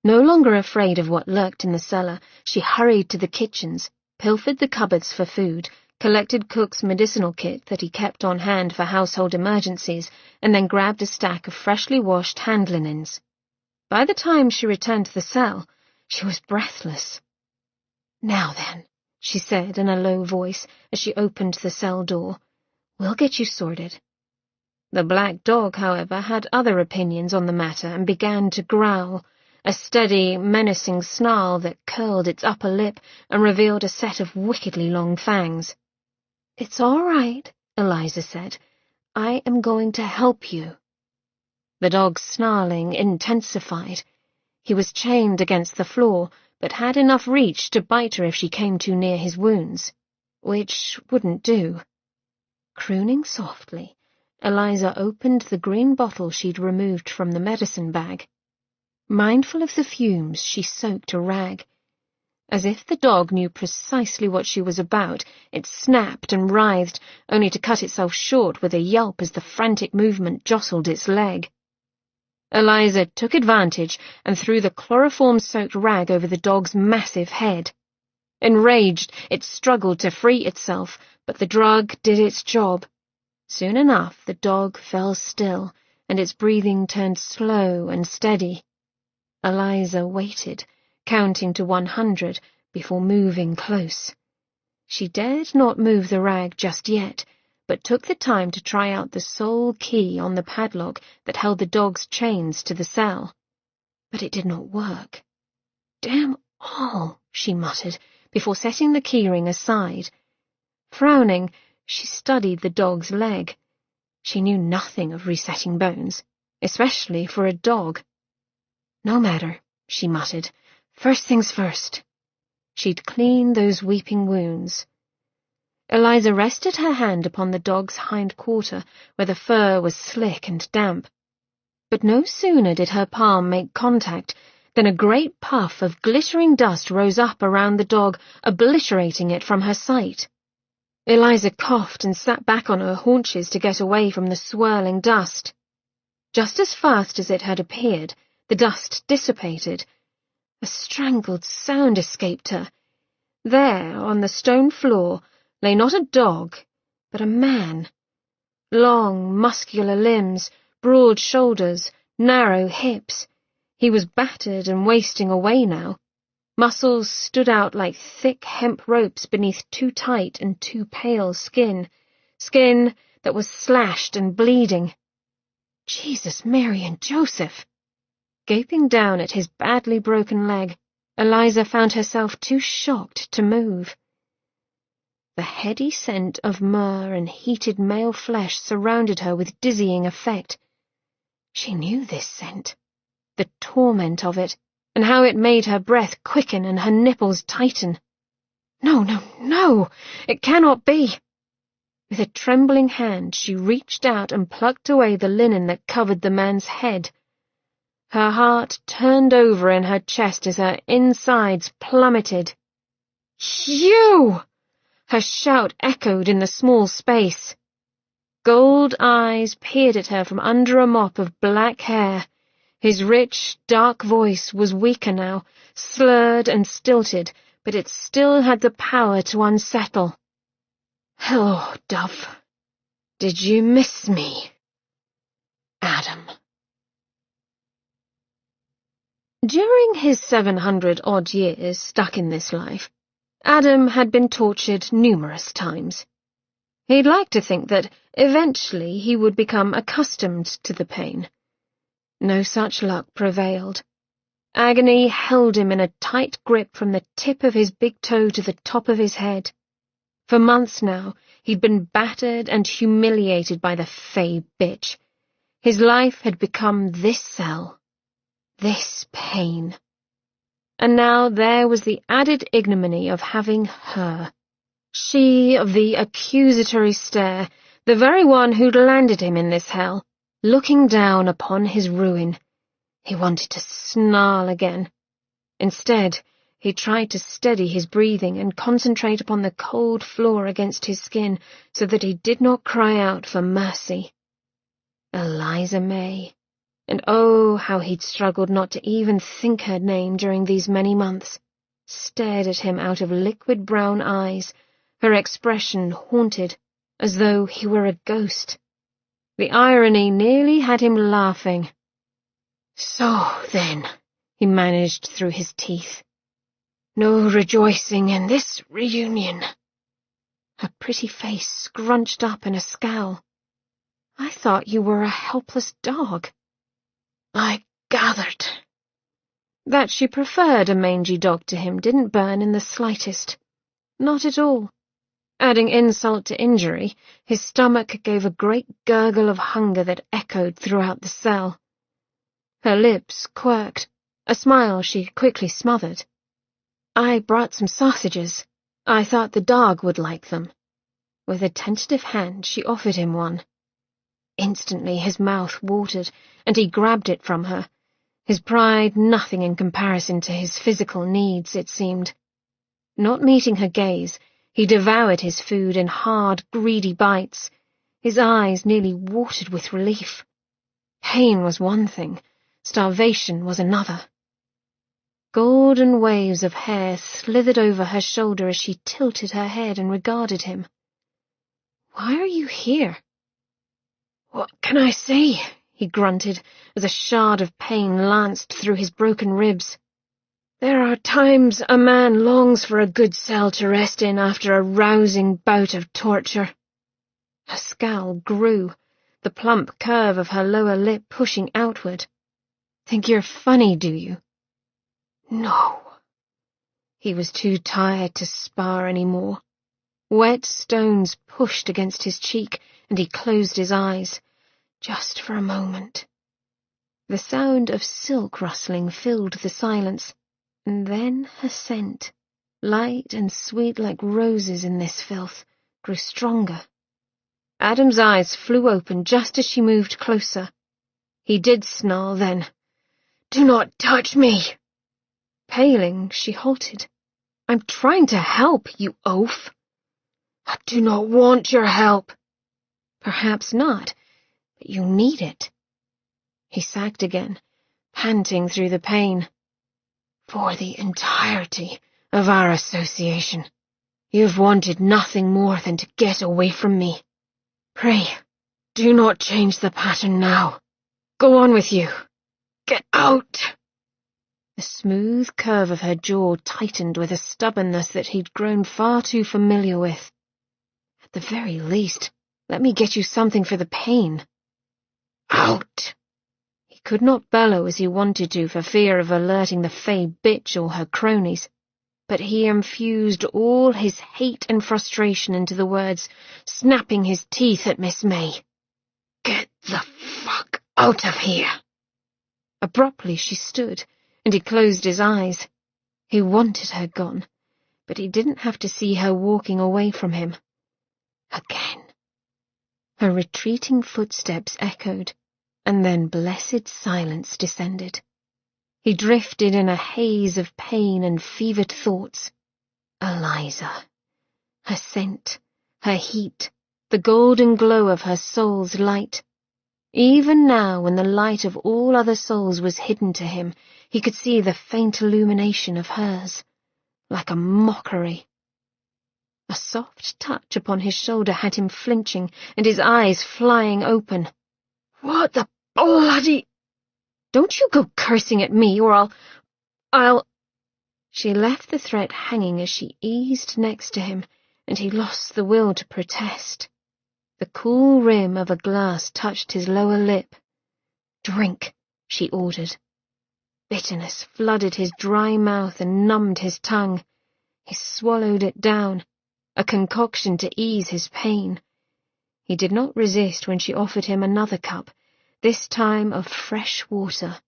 No longer afraid of what lurked in the cellar, she hurried to the kitchens, pilfered the cupboards for food, collected Cook's medicinal kit that he kept on hand for household emergencies, and then grabbed a stack of freshly washed hand linens. By the time she returned to the cell, she was breathless. "Now then," she said in a low voice as she opened the cell door, "we'll get you sorted." The black dog, however, had other opinions on the matter and began to growl, a steady, menacing snarl that curled its upper lip and revealed a set of wickedly long fangs. "It's all right," Eliza said. "I am going to help you." The dog's snarling intensified. He was chained against the floor, but had enough reach to bite her if she came too near his wounds, which wouldn't do. Crooning softly, Eliza opened the green bottle she'd removed from the medicine bag. Mindful of the fumes, she soaked a rag. As if the dog knew precisely what she was about, it snapped and writhed, only to cut itself short with a yelp as the frantic movement jostled its leg. Eliza took advantage and threw the chloroform-soaked rag over the dog's massive head. Enraged, it struggled to free itself, but the drug did its job. Soon enough, the dog fell still, and its breathing turned slow and steady. Eliza waited, counting to 100 before moving close. She dared not move the rag just yet, but took the time to try out the sole key on the padlock that held the dog's chains to the cell. But it did not work. "Damn all," she muttered, before setting the keyring aside. Frowning, she studied the dog's leg. She knew nothing of resetting bones, especially for a dog. "No matter," she muttered. "First things first." She'd clean those weeping wounds. Eliza rested her hand upon the dog's hind quarter, where the fur was slick and damp. But no sooner did her palm make contact than a great puff of glittering dust rose up around the dog, obliterating it from her sight. Eliza coughed and sat back on her haunches to get away from the swirling dust. Just as fast as it had appeared, the dust dissipated. A strangled sound escaped her. There, on the stone floor, lay not a dog, but a man. Long, muscular limbs, broad shoulders, narrow hips. He was battered and wasting away now. Muscles stood out like thick hemp ropes beneath too tight and too pale skin that was slashed and bleeding. Jesus, Mary, and Joseph! Gaping down at his badly broken leg, Eliza found herself too shocked to move. The heady scent of myrrh and heated male flesh surrounded her with dizzying effect. She knew this scent, the torment of it, and how it made her breath quicken and her nipples tighten. No, no, no! It cannot be! With a trembling hand, she reached out and plucked away the linen that covered the man's head. Her heart turned over in her chest as her insides plummeted. "You!" Her shout echoed in the small space. Gold eyes peered at her from under a mop of black hair. His rich, dark voice was weaker now, slurred and stilted, but it still had the power to unsettle. "Hello, Dove. Did you miss me? Adam." During his 700-odd years stuck in this life, Adam had been tortured numerous times. He'd like to think that eventually he would become accustomed to the pain. No such luck prevailed. Agony held him in a tight grip from the tip of his big toe to the top of his head. For months now, he'd been battered and humiliated by the fey bitch. His life had become this cell, this pain. And now there was the added ignominy of having her. She of the accusatory stare, the very one who'd landed him in this hell, looking down upon his ruin. He wanted to snarl again. Instead, he tried to steady his breathing and concentrate upon the cold floor against his skin so that he did not cry out for mercy. Eliza May. And oh, how he'd struggled not to even think her name during these many months, stared at him out of liquid brown eyes, her expression haunted, as though he were a ghost. The irony nearly had him laughing. "So, then," he managed through his teeth, "no rejoicing in this reunion." Her pretty face scrunched up in a scowl. "I thought you were a helpless dog." "I gathered." That she preferred a mangy dog to him didn't burn in the slightest. Not at all. Adding insult to injury, his stomach gave a great gurgle of hunger that echoed throughout the cell. Her lips quirked, a smile she quickly smothered. "I brought some sausages. I thought the dog would like them." With a tentative hand, she offered him one. Instantly his mouth watered, and he grabbed it from her, his pride nothing in comparison to his physical needs, it seemed. Not meeting her gaze, he devoured his food in hard, greedy bites, his eyes nearly watered with relief. Pain was one thing, starvation was another. Golden waves of hair slithered over her shoulder as she tilted her head and regarded him. "Why are you here?" "What can I say?" he grunted, as a shard of pain lanced through his broken ribs. "There are times a man longs for a good cell to rest in after a rousing bout of torture." Her scowl grew, the plump curve of her lower lip pushing outward. "Think you're funny, do you?" "No." He was too tired to spar any more. Wet stones pushed against his cheek, and he closed his eyes, just for a moment. The sound of silk rustling filled the silence, and then her scent, light and sweet like roses in this filth, grew stronger. Adam's eyes flew open just as she moved closer. He did snarl then. "Do not touch me!" Paling, she halted. "I'm trying to help, you oaf." "I do not want your help." "Perhaps not, but you need it." He sagged again, panting through the pain. "For the entirety of our association, you've wanted nothing more than to get away from me. Pray, do not change the pattern now. Go on with you. Get out." The smooth curve of her jaw tightened with a stubbornness that he'd grown far too familiar with. "At the very least, let me get you something for the pain." "Out!" He could not bellow as he wanted to for fear of alerting the fey bitch or her cronies, but he infused all his hate and frustration into the words, snapping his teeth at Miss May. "Get the fuck out of here!" Abruptly she stood, and he closed his eyes. He wanted her gone, but he didn't have to see her walking away from him. Again. Her retreating footsteps echoed, and then blessed silence descended. He drifted in a haze of pain and fevered thoughts. Eliza. Her scent, her heat, the golden glow of her soul's light. Even now, when the light of all other souls was hidden to him, he could see the faint illumination of hers, like a mockery. A soft touch upon his shoulder had him flinching, and his eyes flying open. "What the bloody—" "Don't you go cursing at me, or I'll—" She left the threat hanging as she eased next to him, and he lost the will to protest. The cool rim of a glass touched his lower lip. "Drink," she ordered. Bitterness flooded his dry mouth and numbed his tongue. He swallowed it down, a concoction to ease his pain. He did not resist when she offered him another cup, this time of fresh water.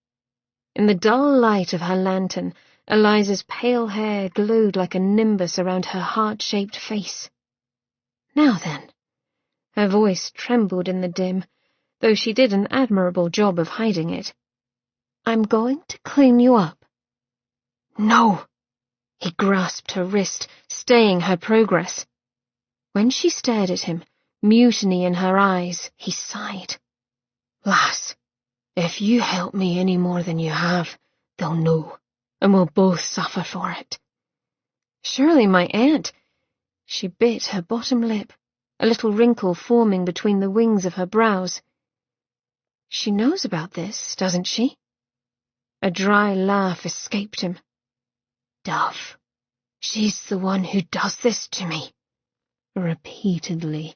In the dull light of her lantern, Eliza's pale hair glowed like a nimbus around her heart-shaped face. "Now then." Her voice trembled in the dim, though she did an admirable job of hiding it. "I'm going to clean you up." "No!" He grasped her wrist, staying her progress. When she stared at him, mutiny in her eyes, he sighed. "Lass, If you help me any more than you have, they'll know, and we'll both suffer for it. Surely my aunt... She bit her bottom lip, a little wrinkle forming between the wings of her brows. She knows about this, doesn't she? A dry laugh escaped him. Dove, she's the one who does this to me. Repeatedly.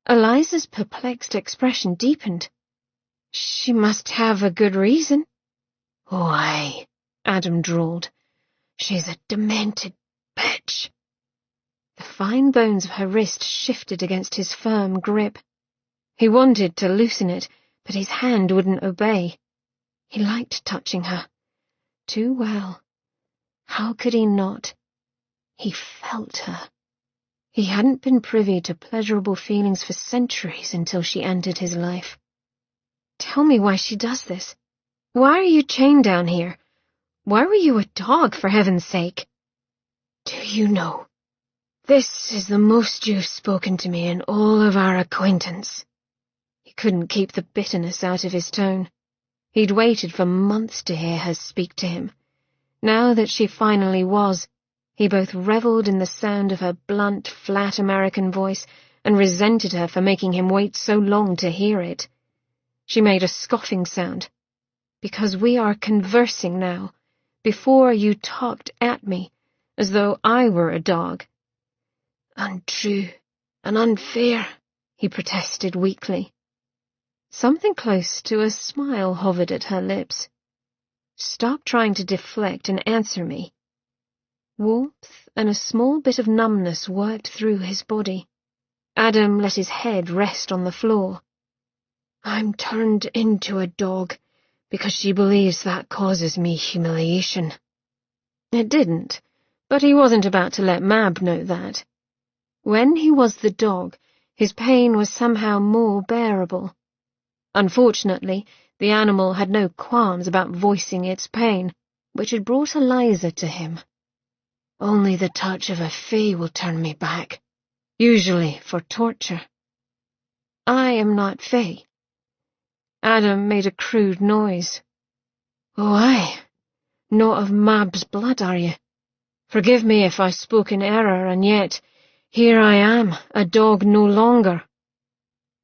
Eliza's perplexed expression deepened. She must have a good reason. Oh, aye, Adam drawled. She's a demented bitch. The fine bones of her wrist shifted against his firm grip. He wanted to loosen it, but his hand wouldn't obey. He liked touching her. Too well. How could he not? He felt her. He hadn't been privy to pleasurable feelings for centuries until she entered his life. Tell me why she does this. Why are you chained down here? Why were you a dog, for heaven's sake? Do you know? This is the most you've spoken to me in all of our acquaintance. He couldn't keep the bitterness out of his tone. He'd waited for months to hear her speak to him. Now that she finally was, he both revelled in the sound of her blunt, flat American voice and resented her for making him wait so long to hear it. She made a scoffing sound. Because we are conversing now. Before you talked at me, as though I were a dog. Untrue and unfair, he protested weakly. Something close to a smile hovered at her lips. Stop trying to deflect and answer me. Warmth and a small bit of numbness worked through his body. Adam let his head rest on the floor. I'm turned into a dog because she believes that causes me humiliation. It didn't, but he wasn't about to let Mab know that. When he was the dog, his pain was somehow more bearable. Unfortunately, the animal had no qualms about voicing its pain, which had brought Eliza to him. Only the touch of a fae will turn me back, usually for torture. I am not fae. Adam made a crude noise. Oh, aye. Not of Mab's blood, are you? Forgive me if I spoke in error, and yet, here I am, a dog no longer.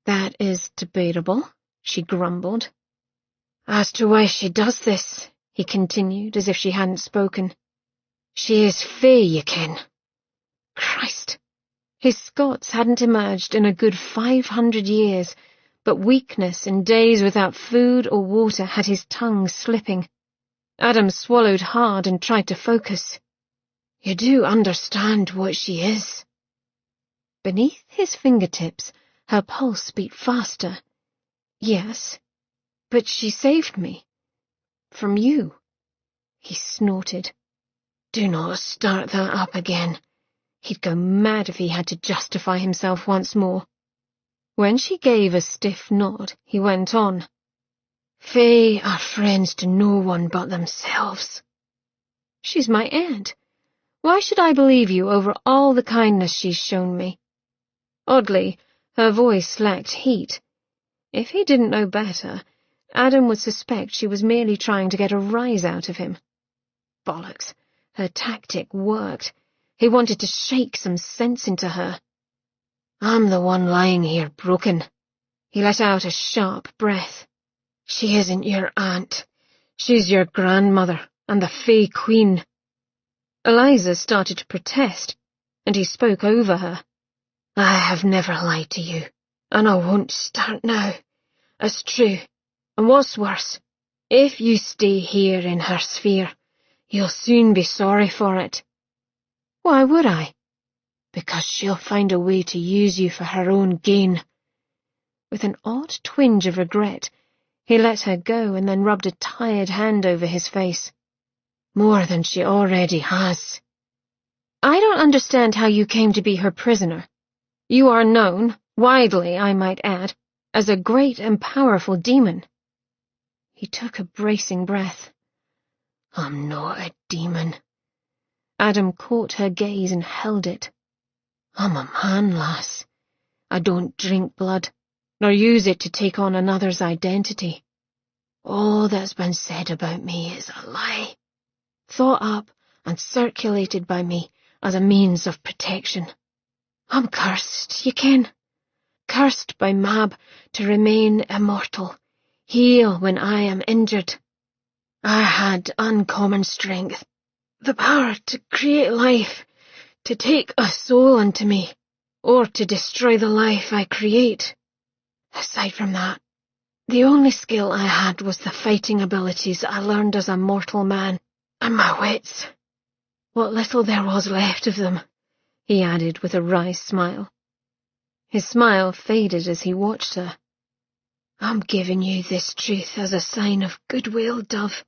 That is debatable, she grumbled. As to why she does this, he continued, as if she hadn't spoken. She is fae, you ken. Christ! His Scots hadn't emerged in a good 500 years, but weakness and days without food or water had his tongue slipping. Adam swallowed hard and tried to focus. You do understand what she is. Beneath his fingertips, her pulse beat faster. Yes, but she saved me. From you. He snorted. Do not start that up again. He'd go mad if he had to justify himself once more. When she gave a stiff nod, he went on. Fae are friends to no one but themselves. She's my aunt. Why should I believe you over all the kindness she's shown me? Oddly, her voice lacked heat. If he didn't know better, Adam would suspect she was merely trying to get a rise out of him. Bollocks. Her tactic worked. He wanted to shake some sense into her. I'm the one lying here broken. He let out a sharp breath. She isn't your aunt. She's your grandmother and the Fae Queen. Eliza started to protest, and he spoke over her. I have never lied to you, and I won't start now. It's true, and what's worse, if you stay here in her sphere, you'll soon be sorry for it. Why would I? Because she'll find a way to use you for her own gain. With an odd twinge of regret, he let her go and then rubbed a tired hand over his face. More than she already has. I don't understand how you came to be her prisoner. You are known, widely I might add, as a great and powerful demon. He took a bracing breath. I'm not a demon. Adam caught her gaze and held it. I'm a man, lass. I don't drink blood, nor use it to take on another's identity. All that's been said about me is a lie, thought up and circulated by me as a means of protection. I'm cursed, you ken. Cursed by Mab to remain immortal, heal when I am injured. I had uncommon strength, the power to create life, to take a soul into me, or to destroy the life I create. Aside from that, the only skill I had was the fighting abilities I learned as a mortal man, and my wits. What little there was left of them, he added with a wry smile. His smile faded as he watched her. I'm giving you this truth as a sign of goodwill, Dove.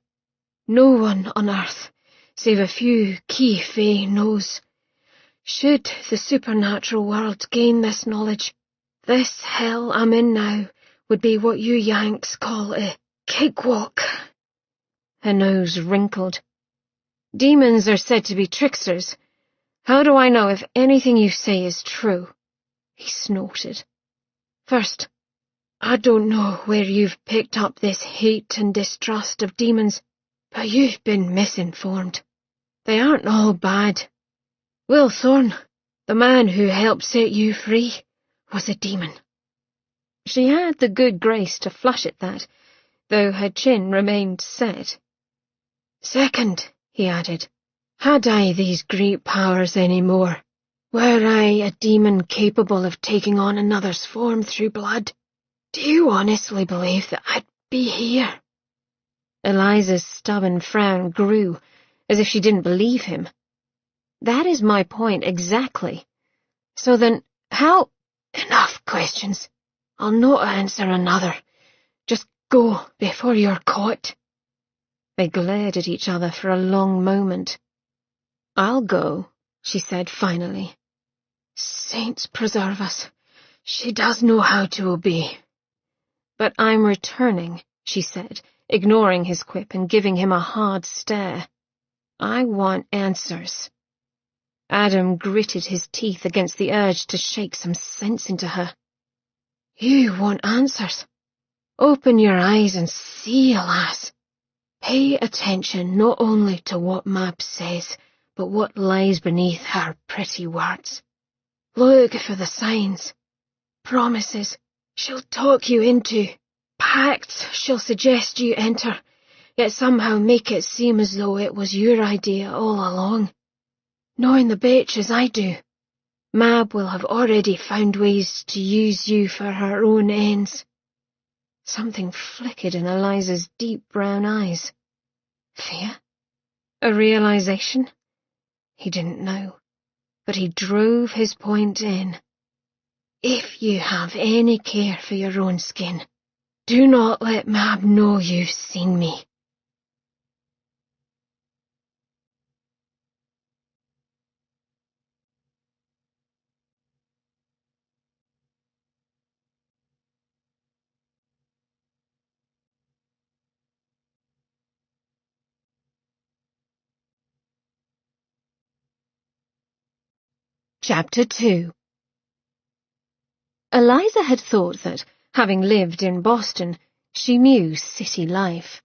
No one on earth, save a few key fae, knows. Should the supernatural world gain this knowledge, this hell I'm in now would be what you Yanks call a cakewalk. Her nose wrinkled. Demons are said to be tricksters. How do I know if anything you say is true? He snorted. First, I don't know where you've picked up this hate and distrust of demons, but you've been misinformed. They aren't all bad. Will Thorne, the man who helped set you free, was a demon. She had the good grace to flush at that, though her chin remained set. Second, he added, had I these great powers any more? Were I a demon capable of taking on another's form through blood? Do you honestly believe that I'd be here? Eliza's stubborn frown grew, as if she didn't believe him. That is my point exactly. So then, how— Enough questions. I'll not answer another. Just go before you're caught. They glared at each other for a long moment. I'll go, she said finally. Saints preserve us. She does know how to obey. But I'm returning, she said, ignoring his quip and giving him a hard stare. I want answers. Adam gritted his teeth against the urge to shake some sense into her. You want answers? Open your eyes and see, lass. Pay attention not only to what Mab says, but what lies beneath her pretty words. Look for the signs. Promises she'll talk you into. Pacts she'll suggest you enter, yet somehow make it seem as though it was your idea all along. Knowing the bitch as I do, Mab will have already found ways to use you for her own ends. Something flickered in Eliza's deep brown eyes. Fear? A realization? He didn't know, but he drove his point in. If you have any care for your own skin, do not let Mab know you've seen me. Chapter 2. Eliza had thought that, having lived in Boston, she knew city life.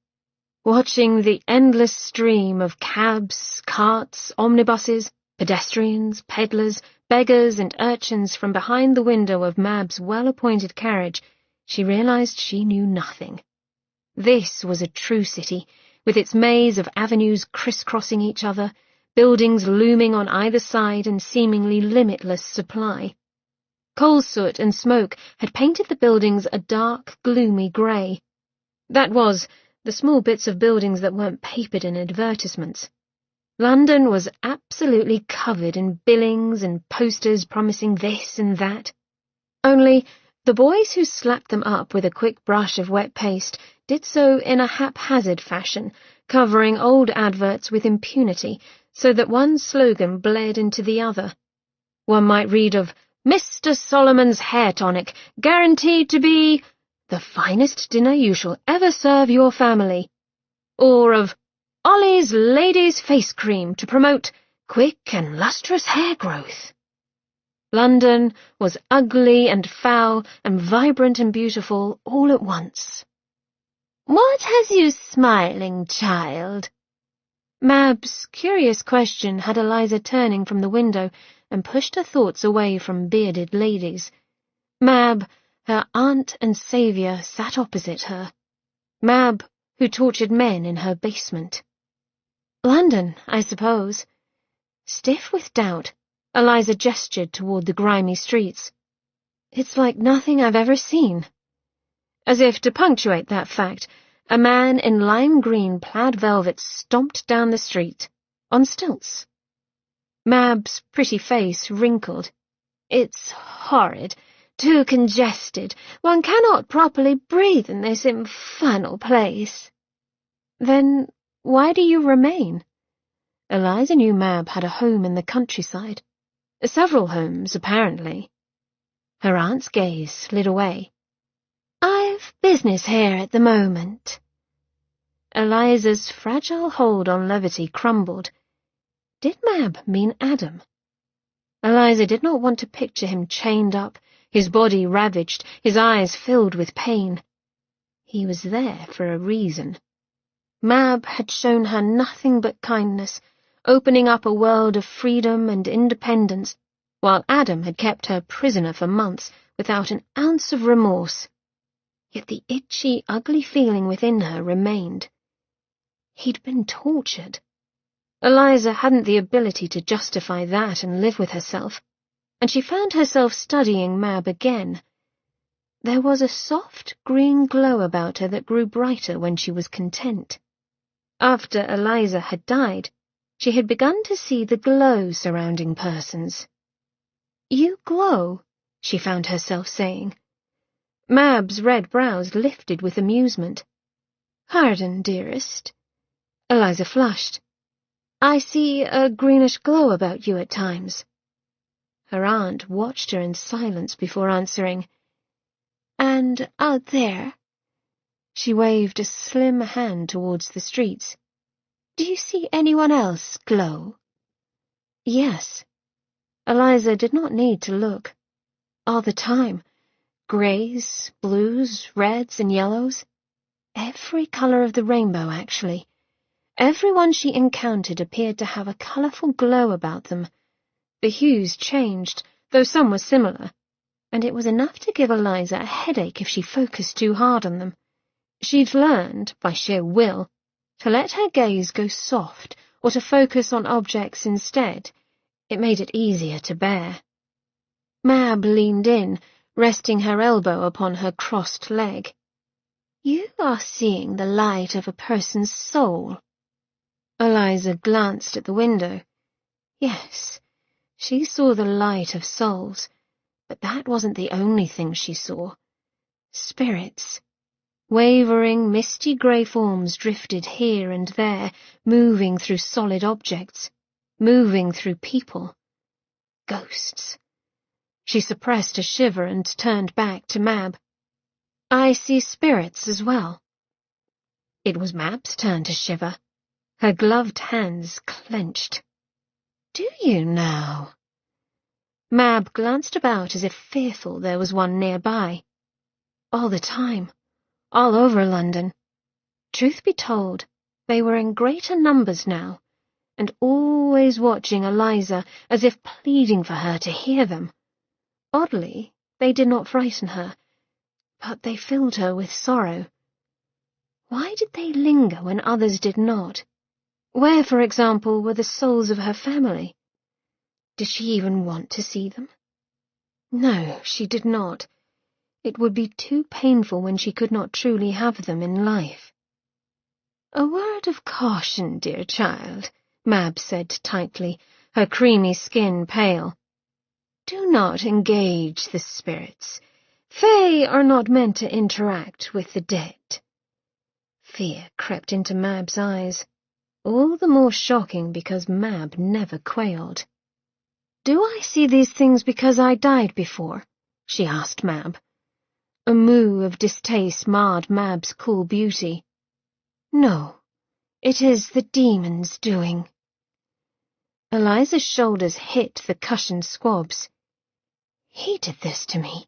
Watching the endless stream of cabs, carts, omnibuses, pedestrians, peddlers, beggars and urchins from behind the window of Mab's well-appointed carriage, she realized she knew nothing. This was a true city, with its maze of avenues crisscrossing each other, buildings looming on either side and seemingly limitless supply. Coal soot and smoke had painted the buildings a dark, gloomy grey. That was, the small bits of buildings that weren't papered in advertisements. London was absolutely covered in billings and posters promising this and that. Only, the boys who slapped them up with a quick brush of wet paste did so in a haphazard fashion, covering old adverts with impunity, so that one slogan bled into the other. One might read of Mr. Solomon's Hair Tonic, guaranteed to be the finest dinner you shall ever serve your family, or of Ollie's Ladies' Face Cream to promote quick and lustrous hair growth. London was ugly and foul and vibrant and beautiful all at once. What has you smiling, child? Mab's curious question had Eliza turning from the window and pushed her thoughts away from bearded ladies. Mab, her aunt and saviour, sat opposite her. Mab, who tortured men in her basement. London, I suppose. Stiff with doubt, Eliza gestured toward the grimy streets. It's like nothing I've ever seen. As if to punctuate that fact, a man in lime green plaid velvet stomped down the street, on stilts. Mab's pretty face wrinkled. It's horrid, too congested. One cannot properly breathe in this infernal place. Then why do you remain? Eliza knew Mab had a home in the countryside. Several homes, apparently. Her aunt's gaze slid away. I've business here at the moment. Eliza's fragile hold on levity crumbled. Did Mab mean Adam? Eliza did not want to picture him chained up, his body ravaged, his eyes filled with pain. He was there for a reason. Mab had shown her nothing but kindness, opening up a world of freedom and independence, while Adam had kept her prisoner for months without an ounce of remorse. Yet the itchy, ugly feeling within her remained. He'd been tortured. Eliza hadn't the ability to justify that and live with herself, and she found herself studying Mab again. There was a soft green glow about her that grew brighter when she was content. After Eliza had died, she had begun to see the glow surrounding persons. You glow, she found herself saying. Mab's red brows lifted with amusement. Pardon, dearest. Eliza flushed. I see a greenish glow about you at times. Her aunt watched her in silence before answering. And out there? She waved a slim hand towards the streets. Do you see anyone else glow? Yes. Eliza did not need to look. All the time. Greys, blues, reds, and yellows. Every colour of the rainbow, actually. Everyone she encountered appeared to have a colourful glow about them. The hues changed, though some were similar, and it was enough to give Eliza a headache if she focused too hard on them. She'd learned, by sheer will, to let her gaze go soft or to focus on objects instead. It made it easier to bear. Mab leaned in, resting her elbow upon her crossed leg. You are seeing the light of a person's soul. Eliza glanced at the window. Yes, she saw the light of souls, but that wasn't the only thing she saw. Spirits. Wavering, misty grey forms drifted here and there, moving through solid objects, moving through people. Ghosts. She suppressed a shiver and turned back to Mab. I see spirits as well. It was Mab's turn to shiver. Her gloved hands clenched. Do you now? Mab glanced about as if fearful there was one nearby. All the time. All over London. Truth be told, they were in greater numbers now, and always watching Eliza as if pleading for her to hear them. Oddly, they did not frighten her, but they filled her with sorrow. Why did they linger when others did not? Where, for example, were the souls of her family? Did she even want to see them? No, she did not. It would be too painful when she could not truly have them in life. A word of caution, dear child, Mab said tightly, her creamy skin pale. Do not engage the spirits. Fae are not meant to interact with the dead. Fear crept into Mab's eyes, all the more shocking because Mab never quailed. Do I see these things because I died before? She asked Mab. A moo of distaste marred Mab's cool beauty. No, it is the demon's doing. Eliza's shoulders hit the cushioned squabs. He did this to me.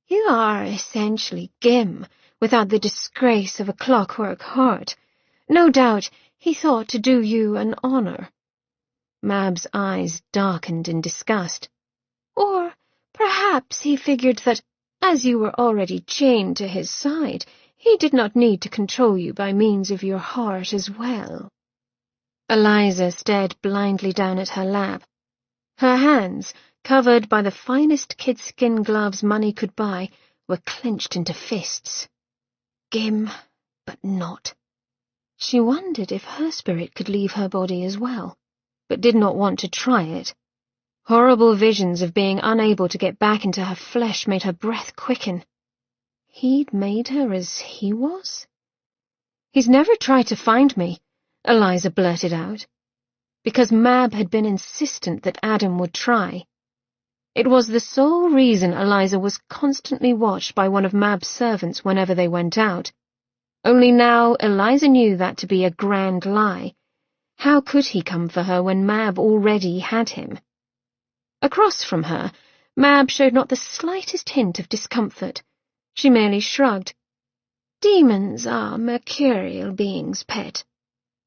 You are essentially Gim, without the disgrace of a clockwork heart. No doubt he thought to do you an honour." Mab's eyes darkened in disgust. "Or perhaps he figured that, as you were already chained to his side, he did not need to control you by means of your heart as well." Eliza stared blindly down at her lap. Her hands, covered by the finest kid-skin gloves money could buy, were clenched into fists. Gim, but not. She wondered if her spirit could leave her body as well, but did not want to try it. Horrible visions of being unable to get back into her flesh made her breath quicken. He'd made her as he was? "He's never tried to find me," Eliza blurted out, because Mab had been insistent that Adam would try. It was the sole reason Eliza was constantly watched by one of Mab's servants whenever they went out. Only now Eliza knew that to be a grand lie. How could he come for her when Mab already had him? Across from her, Mab showed not the slightest hint of discomfort. She merely shrugged. "Demons are mercurial beings, pet.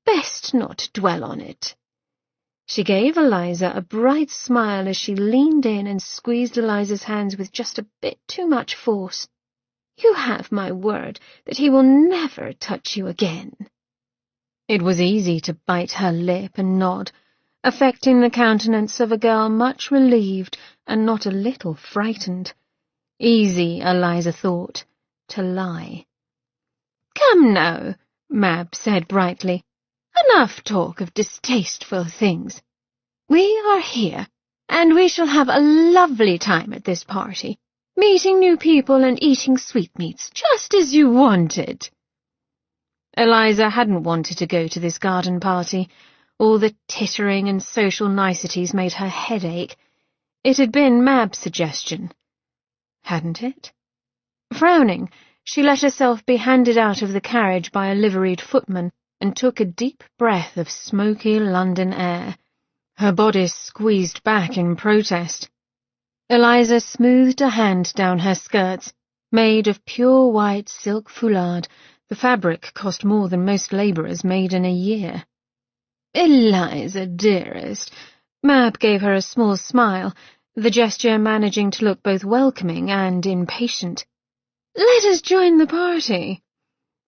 Best not dwell on it." She gave Eliza a bright smile as she leaned in and squeezed Eliza's hands with just a bit too much force. "You have my word that he will never touch you again." It was easy to bite her lip and nod, affecting the countenance of a girl much relieved and not a little frightened. Easy, Eliza thought, to lie. "Come now," Mab said brightly. "Enough talk of distasteful things. We are here, and we shall have a lovely time at this party, meeting new people and eating sweetmeats, just as you wanted." Eliza hadn't wanted to go to this garden party. All the tittering and social niceties made her head ache. It had been Mab's suggestion. Hadn't it? Frowning, she let herself be handed out of the carriage by a liveried footman and took a deep breath of smoky London air. Her bodice squeezed back in protest. Eliza smoothed a hand down her skirts, made of pure white silk foulard. The fabric cost more than most labourers made in a year. "Eliza, dearest," Mab gave her a small smile, the gesture managing to look both welcoming and impatient. "Let us join the party."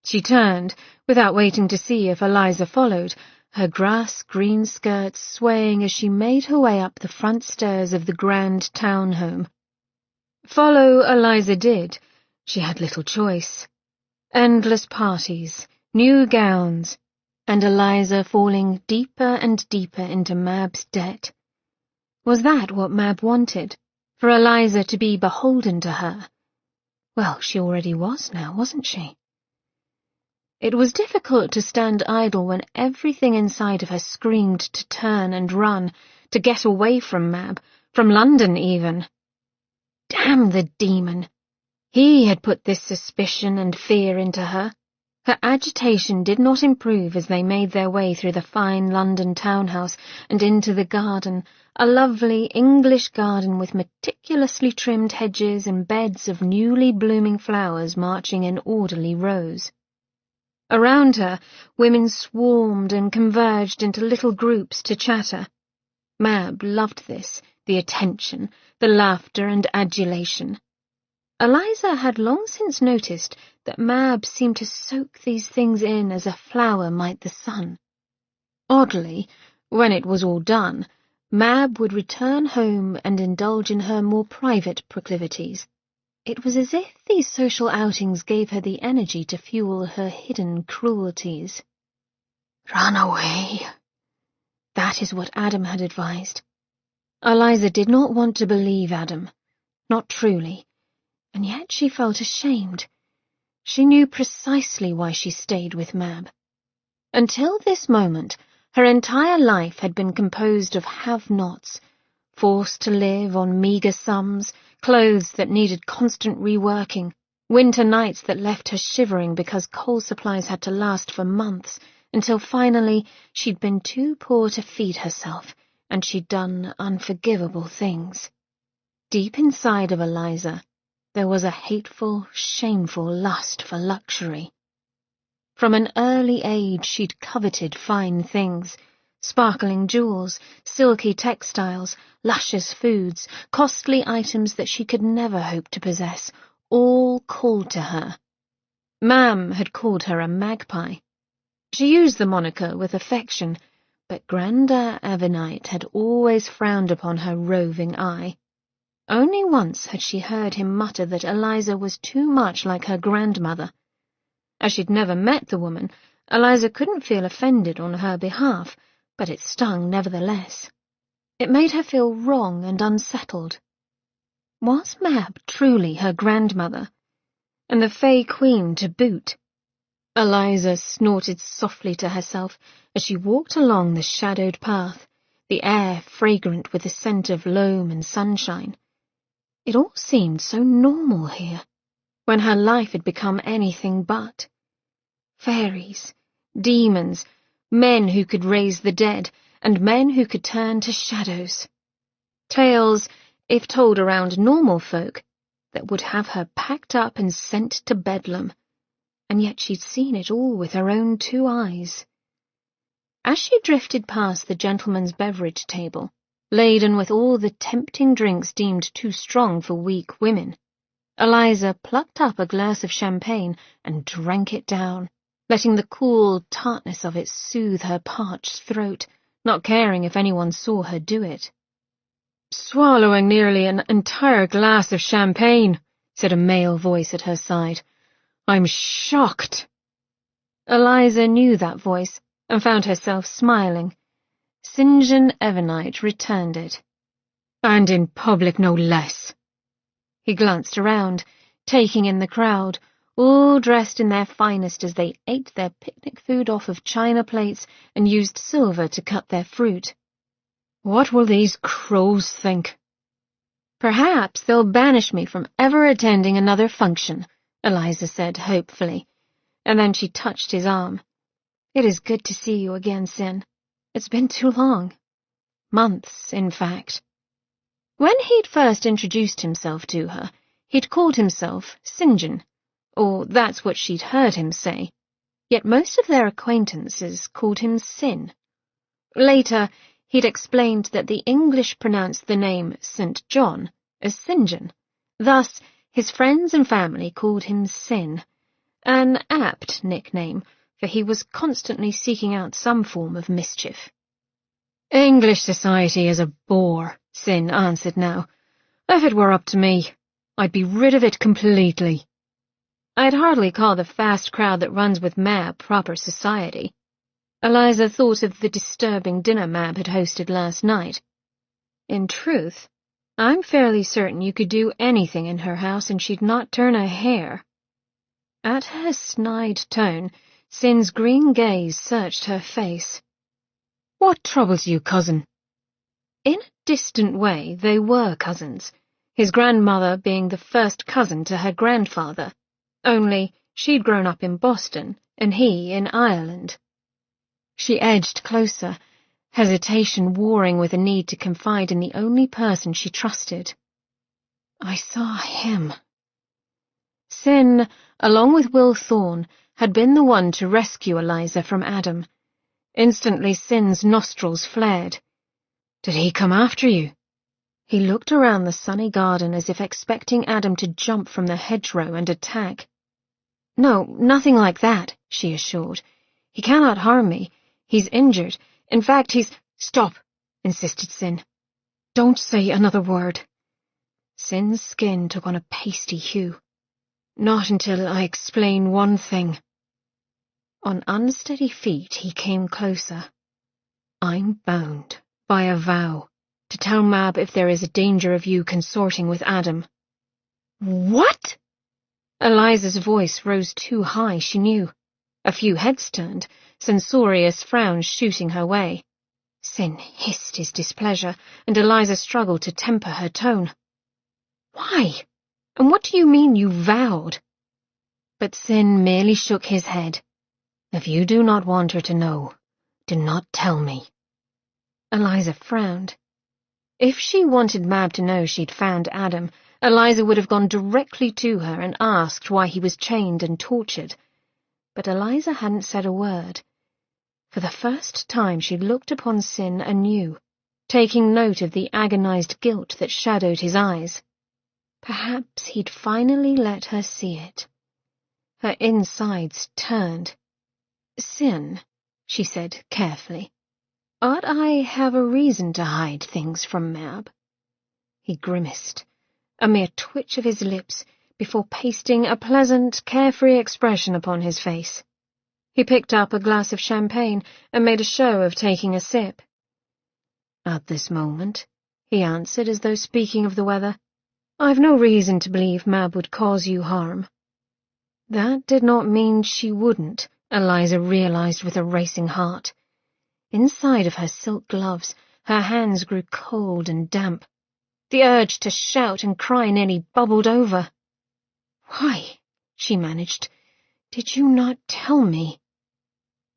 She turned, without waiting to see if Eliza followed, her grass-green skirts swaying as she made her way up the front stairs of the grand town home. Follow Eliza did. She had little choice. Endless parties, new gowns, and Eliza falling deeper and deeper into Mab's debt. Was that what Mab wanted? For Eliza to be beholden to her? Well, she already was now, wasn't she? It was difficult to stand idle when everything inside of her screamed to turn and run, to get away from Mab, from London even. Damn the demon! He had put this suspicion and fear into her. Her agitation did not improve as they made their way through the fine London townhouse and into the garden, a lovely English garden with meticulously trimmed hedges and beds of newly blooming flowers marching in orderly rows. Around her, women swarmed and converged into little groups to chatter. Mab loved this, the attention, the laughter and adulation. Eliza had long since noticed that Mab seemed to soak these things in as a flower might the sun. Oddly, when it was all done, Mab would return home and indulge in her more private proclivities. It was as if these social outings gave her the energy to fuel her hidden cruelties. "Run away." That is what Adam had advised. Eliza did not want to believe Adam, not truly, and yet she felt ashamed. She knew precisely why she stayed with Mab. Until this moment, her entire life had been composed of have-nots, forced to live on meagre sums, clothes that needed constant reworking, winter nights that left her shivering because coal supplies had to last for months, until finally she'd been too poor to feed herself, and she'd done unforgivable things. Deep inside of Eliza, there was a hateful, shameful lust for luxury. From an early age she'd coveted fine things, sparkling jewels, silky textiles, luscious foods, costly items that she could never hope to possess, all called to her. Mam had called her a magpie. She used the moniker with affection, but Grandad Avenite had always frowned upon her roving eye. Only once had she heard him mutter that Eliza was too much like her grandmother. As she'd never met the woman, Eliza couldn't feel offended on her behalf, but it stung nevertheless. It made her feel wrong and unsettled. Was Mab truly her grandmother? And the Fey Queen to boot? Eliza snorted softly to herself as she walked along the shadowed path, the air fragrant with the scent of loam and sunshine. It all seemed so normal here, when her life had become anything but. Fairies, demons, men who could raise the dead, and men who could turn to shadows. Tales, if told around normal folk, that would have her packed up and sent to Bedlam, and yet she'd seen it all with her own 2 eyes. As she drifted past the gentleman's beverage table, laden with all the tempting drinks deemed too strong for weak women, Eliza plucked up a glass of champagne and drank it down, letting the cool tartness of it soothe her parched throat, not caring if anyone saw her do it. "Swallowing nearly an entire glass of champagne," said a male voice at her side. "I'm shocked." Eliza knew that voice and found herself smiling. St. John Evanite returned it. "And in public no less." He glanced around, taking in the crowd, all dressed in their finest as they ate their picnic food off of china plates and used silver to cut their fruit. "What will these crows think?" "Perhaps they'll banish me from ever attending another function," Eliza said hopefully, and then she touched his arm. "It is good to see you again, Sin. It's been too long. Months, in fact." When he'd first introduced himself to her, he'd called himself St. John, or that's what she'd heard him say, yet most of their acquaintances called him Sin. Later, he'd explained that the English pronounced the name St. John as St. John, thus his friends and family called him Sin, an apt nickname, for he was constantly seeking out some form of mischief. "English society is a bore," Sin answered now. "If it were up to me, I'd be rid of it completely." "I'd hardly call the fast crowd that runs with Mab proper society." Eliza thought of the disturbing dinner Mab had hosted last night. "In truth, I'm fairly certain you could do anything in her house and she'd not turn a hair." At her snide tone, Sin's green gaze searched her face. "What troubles you, cousin?" In a distant way, they were cousins, his grandmother being the first cousin to her grandfather, only she'd grown up in Boston and he in Ireland. She edged closer, hesitation warring with a need to confide in the only person she trusted. "I saw him." Sin, along with Will Thorne, had been the one to rescue Eliza from Adam. Instantly Sin's nostrils flared. "Did he come after you?" He looked around the sunny garden as if expecting Adam to jump from the hedgerow and attack. "No, nothing like that," she assured. "He cannot harm me. He's injured. In fact, he's—" "Stop," insisted Sin. "Don't say another word." Sin's skin took on a pasty hue. "Not until I explain one thing." On unsteady feet, he came closer. "I'm bound by a vow to tell Mab if there is a danger of you consorting with Adam." "What?" Eliza's voice rose too high, she knew. A few heads turned, censorious frowns shooting her way. Sin hissed his displeasure, and Eliza struggled to temper her tone. "Why? And what do you mean you vowed?" But Sin merely shook his head. "If you do not want her to know, do not tell me." Eliza frowned. If she wanted Mab to know she'd found Adam, Eliza would have gone directly to her and asked why he was chained and tortured. But Eliza hadn't said a word. For the first time she'd looked upon Sin anew, taking note of the agonized guilt that shadowed his eyes. Perhaps he'd finally let her see it. Her insides turned. "Sin," she said carefully, "ought I have a reason to hide things from Mab?" He grimaced, a mere twitch of his lips before pasting a pleasant, carefree expression upon his face. He picked up a glass of champagne and made a show of taking a sip. "At this moment," he answered as though speaking of the weather, "I've no reason to believe Mab would cause you harm." That did not mean she wouldn't, Eliza realized with a racing heart. Inside of her silk gloves, her hands grew cold and damp. The urge to shout and cry nearly bubbled over. "Why," she managed, "did you not tell me?"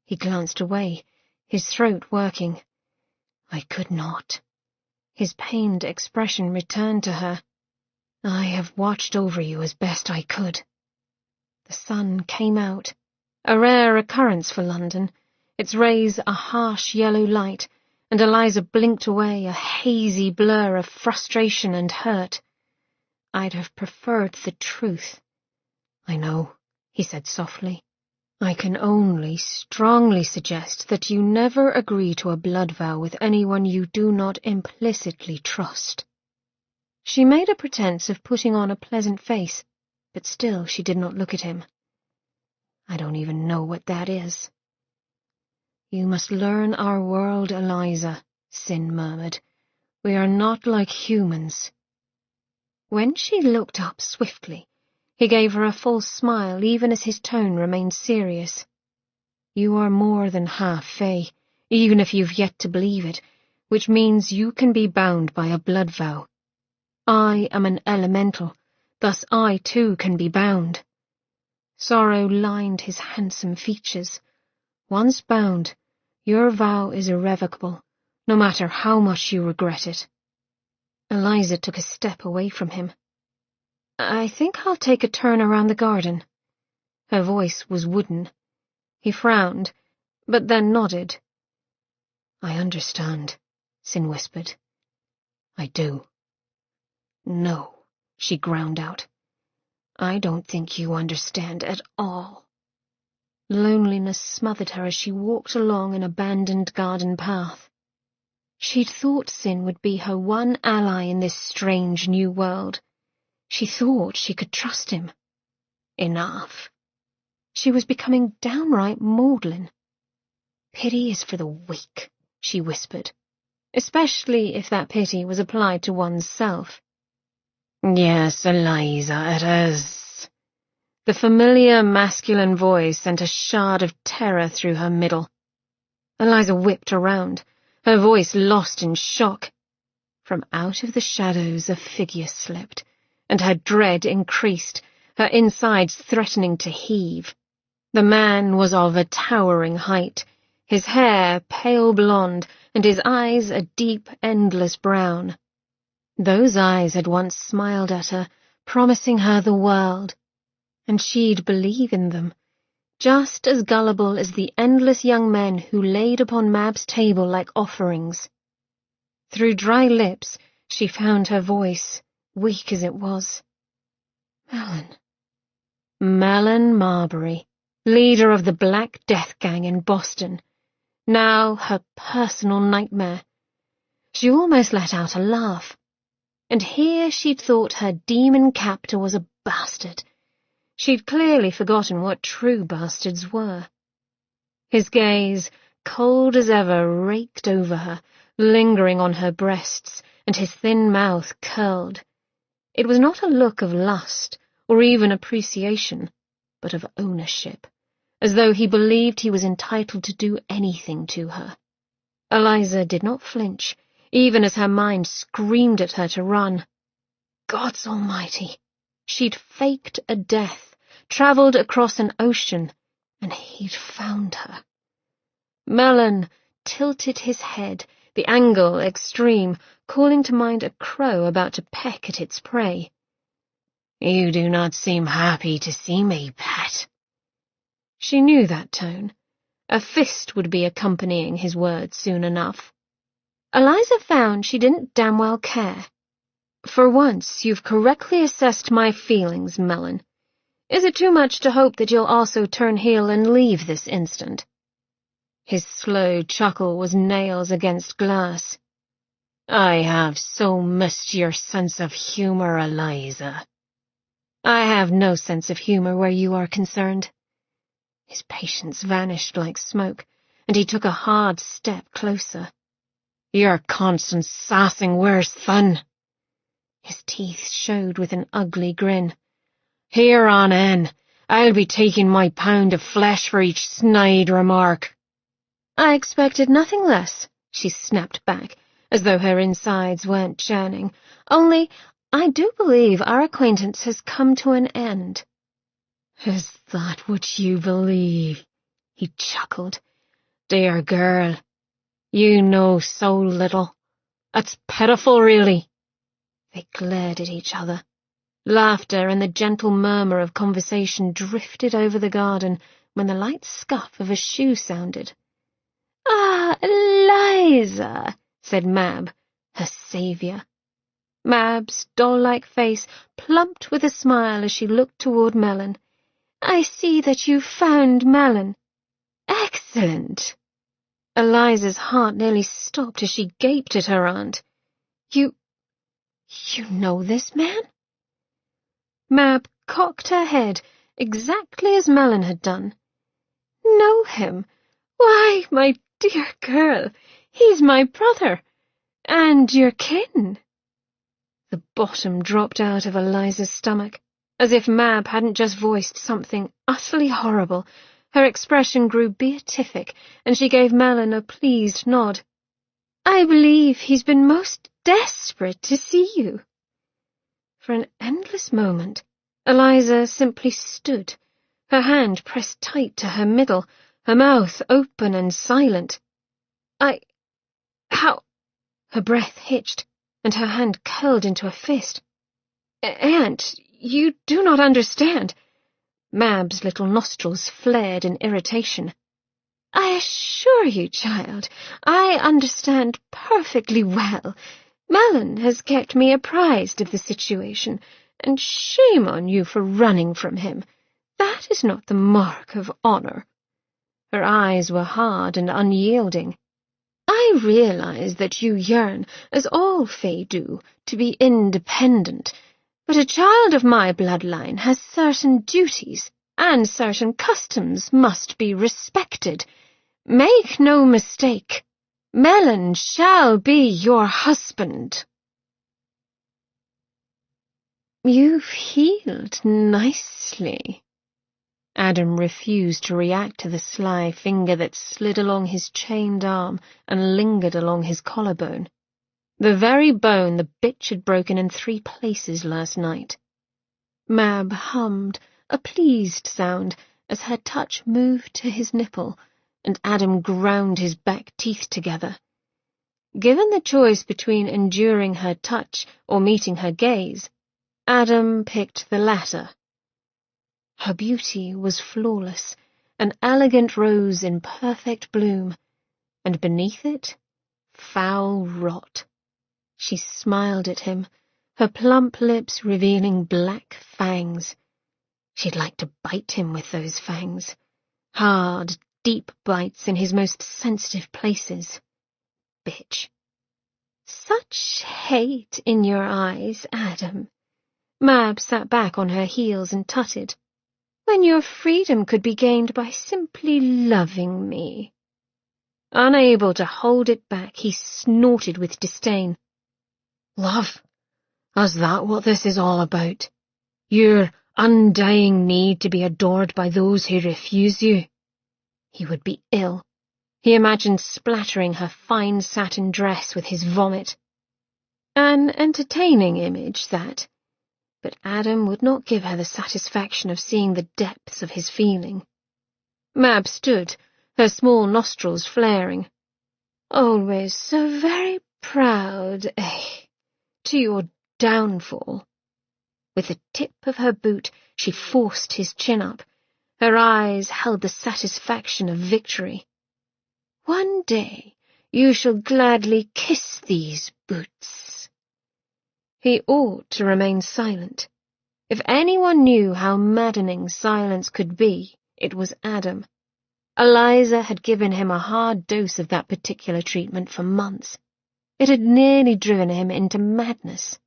He glanced away, his throat working. "I could not." His pained expression returned to her. "I have watched over you as best I could." The sun came out, a rare occurrence for London, its rays a harsh yellow light, and Eliza blinked away, a hazy blur of frustration and hurt. "I'd have preferred the truth." "I know," he said softly. "I can only strongly suggest that you never agree to a blood vow with anyone you do not implicitly trust." She made a pretense of putting on a pleasant face, but still she did not look at him. "I don't even know what that is." "You must learn our world, Eliza," Sin murmured. "We are not like humans." When she looked up swiftly, he gave her a false smile even as his tone remained serious. "You are more than half Fae, even if you've yet to believe it, which means you can be bound by a blood vow. I am an elemental, thus I too can be bound." Sorrow lined his handsome features. "Once bound, your vow is irrevocable, no matter how much you regret it." Eliza took a step away from him. "I think I'll take a turn around the garden." Her voice was wooden. He frowned, but then nodded. "I understand," Sin whispered. "I do." "No," she ground out. "I don't think you understand at all." Loneliness smothered her as she walked along an abandoned garden path. She'd thought Sin would be her one ally in this strange new world. She thought she could trust him. Enough. She was becoming downright maudlin. "Pity is for the weak," she whispered, especially if that pity was applied to one's self. "Yes, Eliza, it is." The familiar masculine voice sent a shard of terror through her middle. Eliza whipped around, her voice lost in shock. From out of the shadows a figure slipped, and her dread increased, her insides threatening to heave. The man was of a towering height, his hair pale blonde, and his eyes a deep, endless brown. Those eyes had once smiled at her, promising her the world, and she'd believe in them, just as gullible as the endless young men who laid upon Mab's table like offerings. Through dry lips she found her voice, weak as it was. "Melon." Melon Marbury, leader of the Black Death Gang in Boston, now her personal nightmare. She almost let out a laugh. And here she'd thought her demon captor was a bastard. She'd clearly forgotten what true bastards were. His gaze, cold as ever, raked over her, lingering on her breasts, and his thin mouth curled. It was not a look of lust, or even appreciation, but of ownership, as though he believed he was entitled to do anything to her. Eliza did not flinch, even as her mind screamed at her to run. Gods almighty! She'd faked a death, travelled across an ocean, and he'd found her. Melon tilted his head, the angle extreme, calling to mind a crow about to peck at its prey. You do not seem happy to see me, pet. She knew that tone. A fist would be accompanying his words soon enough. Eliza found she didn't damn well care. For once, you've correctly assessed my feelings, Melon. Is it too much to hope that you'll also turn heel and leave this instant? His slow chuckle was nails against glass. I have so missed your sense of humor, Eliza. I have no sense of humor where you are concerned. His patience vanished like smoke, and he took a hard step closer. Your constant sassing wears thin. His teeth showed with an ugly grin. Here on in, I'll be taking my pound of flesh for each snide remark. I expected nothing less, she snapped back, as though her insides weren't churning. Only, I do believe our acquaintance has come to an end. Is that what you believe? He chuckled. Dear girl, you know so little. It's pitiful, really. They glared at each other. Laughter and the gentle murmur of conversation drifted over the garden when the light scuff of a shoe sounded. Ah, Eliza, said Mab, her saviour. Mab's doll-like face plumped with a smile as she looked toward Melon. I see that you've found Melon. Excellent. Eliza's heart nearly stopped as she gaped at her aunt. You know this man? Mab cocked her head exactly as Melon had done. Know him? Why, my dear girl, he's my brother, and your kin. The bottom dropped out of Eliza's stomach, as if Mab hadn't just voiced something utterly horrible. Her expression grew beatific, and she gave Melon a pleased nod. I believe he's been most desperate to see you. For an endless moment, Eliza simply stood, her hand pressed tight to her middle, her mouth open and silent. How? Her breath hitched, and her hand curled into a fist. Aunt, you do not understand. Mab's little nostrils flared in irritation. I assure you, child, I understand perfectly well. Melon has kept me apprised of the situation, and shame on you for running from him. That is not the mark of honour. Her eyes were hard and unyielding. I realize that you yearn, as all Fae do, to be independent, but a child of my bloodline has certain duties, and certain customs must be respected. Make no mistake, Melon shall be your husband. You've healed nicely. Adam refused to react to the sly finger that slid along his chained arm and lingered along his collarbone. The very bone the bitch had broken in 3 places last night. Mab hummed, a pleased sound, as her touch moved to his nipple, and Adam ground his back teeth together. Given the choice between enduring her touch or meeting her gaze, Adam picked the latter. Her beauty was flawless, an elegant rose in perfect bloom, and beneath it, foul rot. She smiled at him, her plump lips revealing black fangs. She'd like to bite him with those fangs. Hard, deep bites in his most sensitive places. Bitch. Such hate in your eyes, Adam. Mab sat back on her heels and tutted. When your freedom could be gained by simply loving me. Unable to hold it back, he snorted with disdain. Love? Is that what this is all about? Your undying need to be adored by those who refuse you? He would be ill. He imagined splattering her fine satin dress with his vomit. An entertaining image, that. But Adam would not give her the satisfaction of seeing the depths of his feeling. Mab stood, her small nostrils flaring. Always so very proud, to your downfall. With the tip of her boot, she forced his chin up. Her eyes held the satisfaction of victory. "One day you shall gladly kiss these boots." He ought to remain silent. If anyone knew how maddening silence could be, it was Adam. Eliza had given him a hard dose of that particular treatment for months. It had nearly driven him into madness.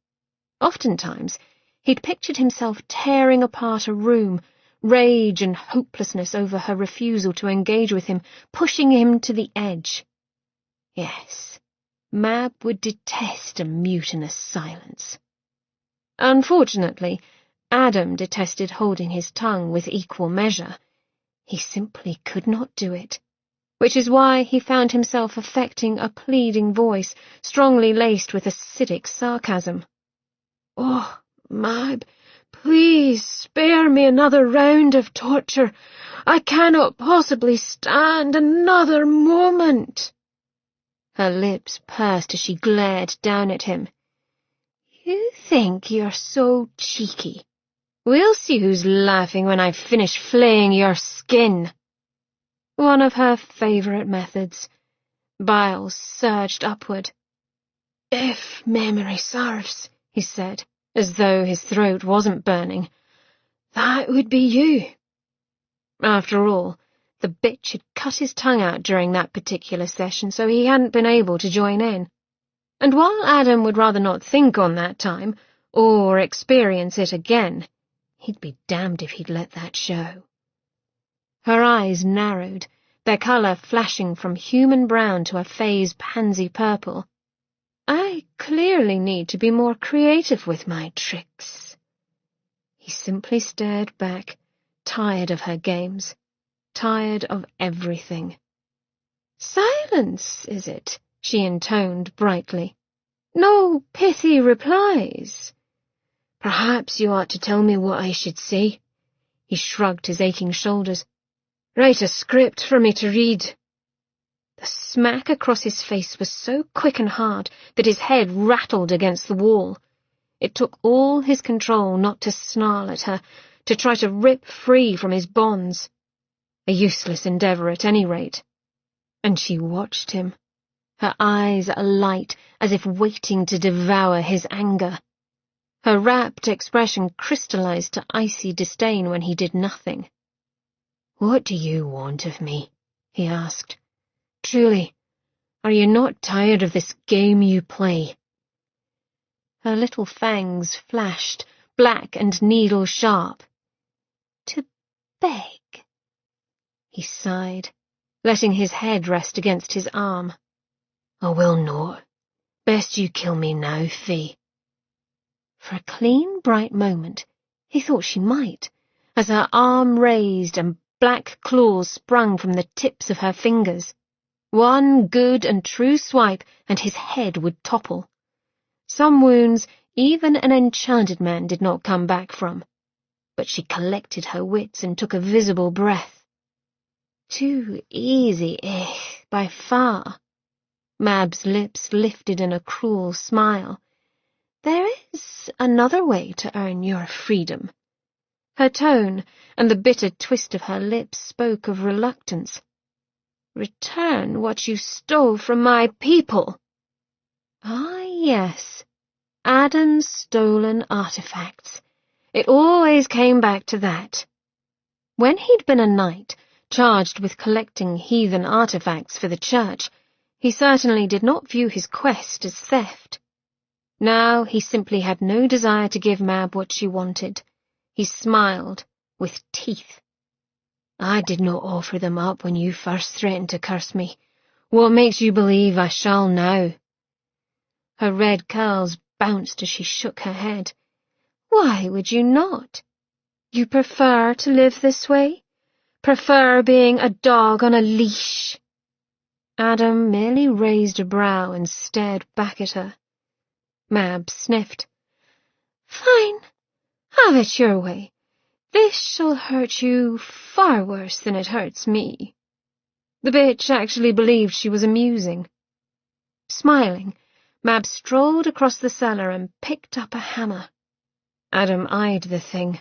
Oftentimes, he'd pictured himself tearing apart a room, rage and hopelessness over her refusal to engage with him, pushing him to the edge. Yes, Mab would detest a mutinous silence. Unfortunately, Adam detested holding his tongue with equal measure. He simply could not do it, which is why he found himself affecting a pleading voice, strongly laced with acidic sarcasm. "Oh, Mab, please spare me another round of torture. I cannot possibly stand another moment." Her lips pursed as she glared down at him. "You think you're so cheeky. We'll see who's laughing when I finish flaying your skin." One of her favourite methods. Bile surged upward. "If memory serves," he said, as though his throat wasn't burning, "that would be you." After all, the bitch had cut his tongue out during that particular session, so he hadn't been able to join in. And while Adam would rather not think on that time, or experience it again, he'd be damned if he'd let that show. Her eyes narrowed, their colour flashing from human brown to a phase pansy purple. "I clearly need to be more creative with my tricks." He simply stared back, tired of her games, tired of everything. "Silence, is it?" she intoned brightly. "No pithy replies? Perhaps you ought to tell me what I should say." He shrugged his aching shoulders. "Write a script for me to read." The smack across his face was so quick and hard that his head rattled against the wall. It took all his control not to snarl at her, to try to rip free from his bonds. A useless endeavour at any rate. And she watched him, her eyes alight as if waiting to devour his anger. Her rapt expression crystallized to icy disdain when he did nothing. "What do you want of me?" he asked. "Truly, are you not tired of this game you play?" Her little fangs flashed, black and needle-sharp. "To beg?" He sighed, letting his head rest against his arm. "I will not. Best you kill me now, Fee." For a clean, bright moment, he thought she might, as her arm raised and black claws sprung from the tips of her fingers. One good and true swipe, and his head would topple. Some wounds even an enchanted man did not come back from. But she collected her wits and took a visible breath. Too easy, by far. Mab's lips lifted in a cruel smile. "There is another way to earn your freedom." Her tone and the bitter twist of her lips spoke of reluctance. "Return what you stole from my people." Ah, yes. Adam's stolen artifacts. It always came back to that. When he'd been a knight, charged with collecting heathen artifacts for the church, he certainly did not view his quest as theft. Now he simply had no desire to give Mab what she wanted. He smiled, with teeth. "I did not offer them up when you first threatened to curse me. What makes you believe I shall now?" Her red curls bounced as she shook her head. "Why would you not? You prefer to live this way? Prefer being a dog on a leash?" Adam merely raised a brow and stared back at her. Mab sniffed. "Fine. Have it your way. This shall hurt you far worse than it hurts me." The bitch actually believed she was amusing. Smiling, Mab strolled across the cellar and picked up a hammer. Adam eyed the thing,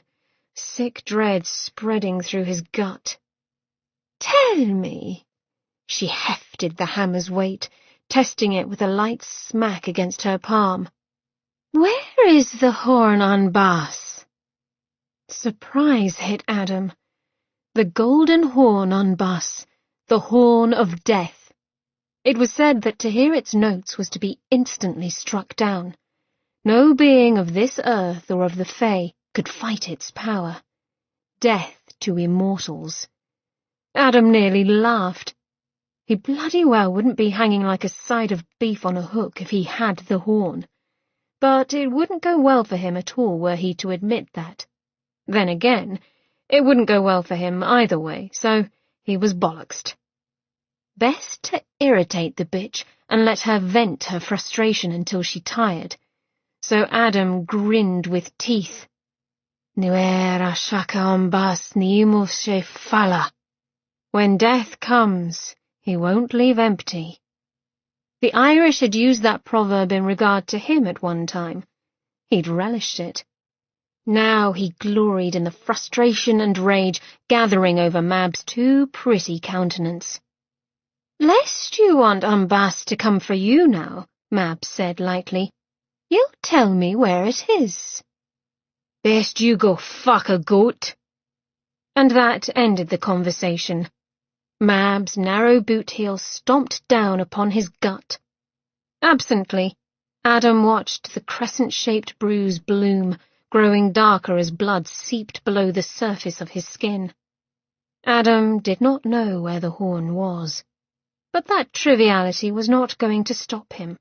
sick dread spreading through his gut. "Tell me." She hefted the hammer's weight, testing it with a light smack against her palm. "Where is the horn on Bass?" Surprise hit Adam. The golden horn on Bass, the horn of death. It was said that to hear its notes was to be instantly struck down. No being of this earth or of the Fae could fight its power. Death to immortals. Adam nearly laughed. He bloody well wouldn't be hanging like a side of beef on a hook if he had the horn. But it wouldn't go well for him at all were he to admit that. Then again, it wouldn't go well for him either way, so he was bollocksed. Best to irritate the bitch and let her vent her frustration until she tired. So Adam grinned with teeth. "Nuera shaka ombas niimos she fala." When death comes, he won't leave empty. The Irish had used that proverb in regard to him at one time. He'd relished it. Now he gloried in the frustration and rage gathering over Mab's too pretty countenance. "Lest you want Umbas to come for you now," Mab said lightly, "you'll tell me where it is." "Best you go fuck a goat." And that ended the conversation. Mab's narrow boot heel stomped down upon his gut. Absently, Adam watched the crescent-shaped bruise bloom, growing darker as blood seeped below the surface of his skin. Adam did not know where the horn was, but that triviality was not going to stop him.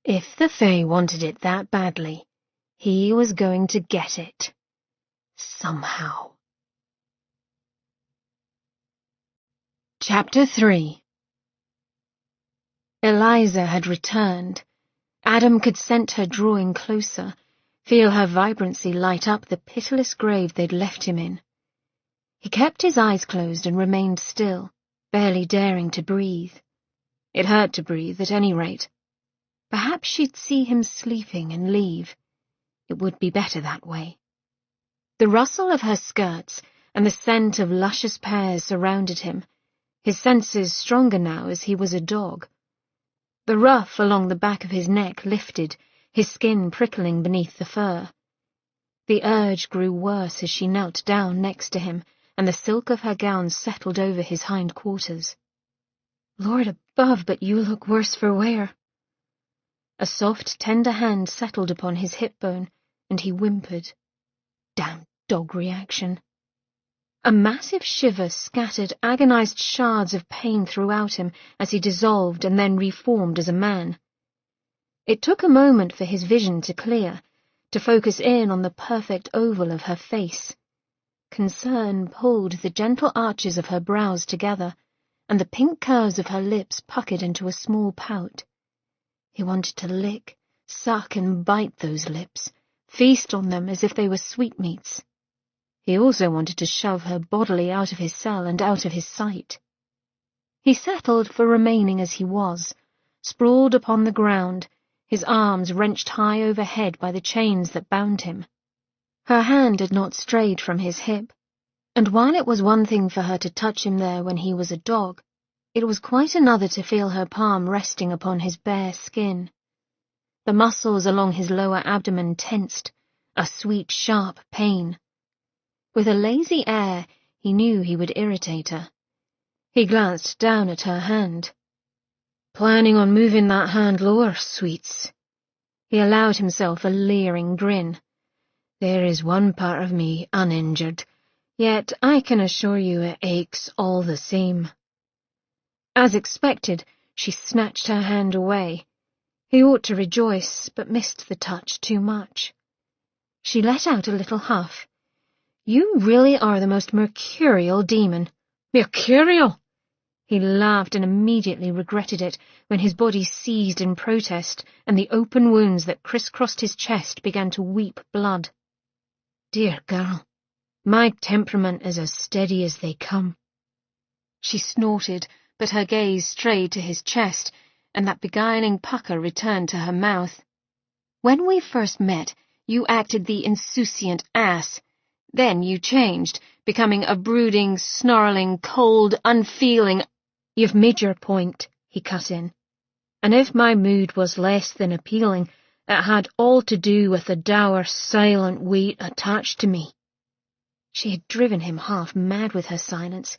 If the Fae wanted it that badly, he was going to get it. Somehow. Chapter 3. Eliza had returned. Adam could scent her drawing closer, feel her vibrancy light up the pitiless grave they'd left him in. He kept his eyes closed and remained still, barely daring to breathe. It hurt to breathe at any rate. Perhaps she'd see him sleeping and leave. It would be better that way. The rustle of her skirts and the scent of luscious pears surrounded him, his senses stronger now as he was a dog. The ruff along the back of his neck lifted, his skin prickling beneath the fur. The urge grew worse as she knelt down next to him, and the silk of her gown settled over his hind quarters. "Lord above, but you look worse for wear." A soft, tender hand settled upon his hip bone, and he whimpered. Damn dog reaction. A massive shiver scattered agonized shards of pain throughout him as he dissolved and then reformed as a man. It took a moment for his vision to clear, to focus in on the perfect oval of her face. Concern pulled the gentle arches of her brows together, and the pink curves of her lips puckered into a small pout. He wanted to lick, suck, and bite those lips, feast on them as if they were sweetmeats. He also wanted to shove her bodily out of his cell and out of his sight. He settled for remaining as he was, sprawled upon the ground, his arms wrenched high overhead by the chains that bound him. Her hand had not strayed from his hip, and while it was one thing for her to touch him there when he was a dog, it was quite another to feel her palm resting upon his bare skin. The muscles along his lower abdomen tensed, a sweet, sharp pain. With a lazy air, he knew he would irritate her. He glanced down at her hand. "Planning on moving that hand lower, sweets?" He allowed himself a leering grin. "There is one part of me uninjured, yet I can assure you it aches all the same." As expected, she snatched her hand away. He ought to rejoice, but missed the touch too much. She let out a little huff. "You really are the most mercurial demon." "Mercurial!" He laughed and immediately regretted it when his body seized in protest and the open wounds that crisscrossed his chest began to weep blood. "Dear girl, my temperament is as steady as they come." She snorted, but her gaze strayed to his chest, and that beguiling pucker returned to her mouth. "When we first met, you acted the insouciant ass. Then you changed, becoming a brooding, snarling, cold, unfeeling— You've made your point, he cut in. And if my mood was less than appealing, it had all to do with the dour, silent weight attached to me. She had driven him half mad with her silence.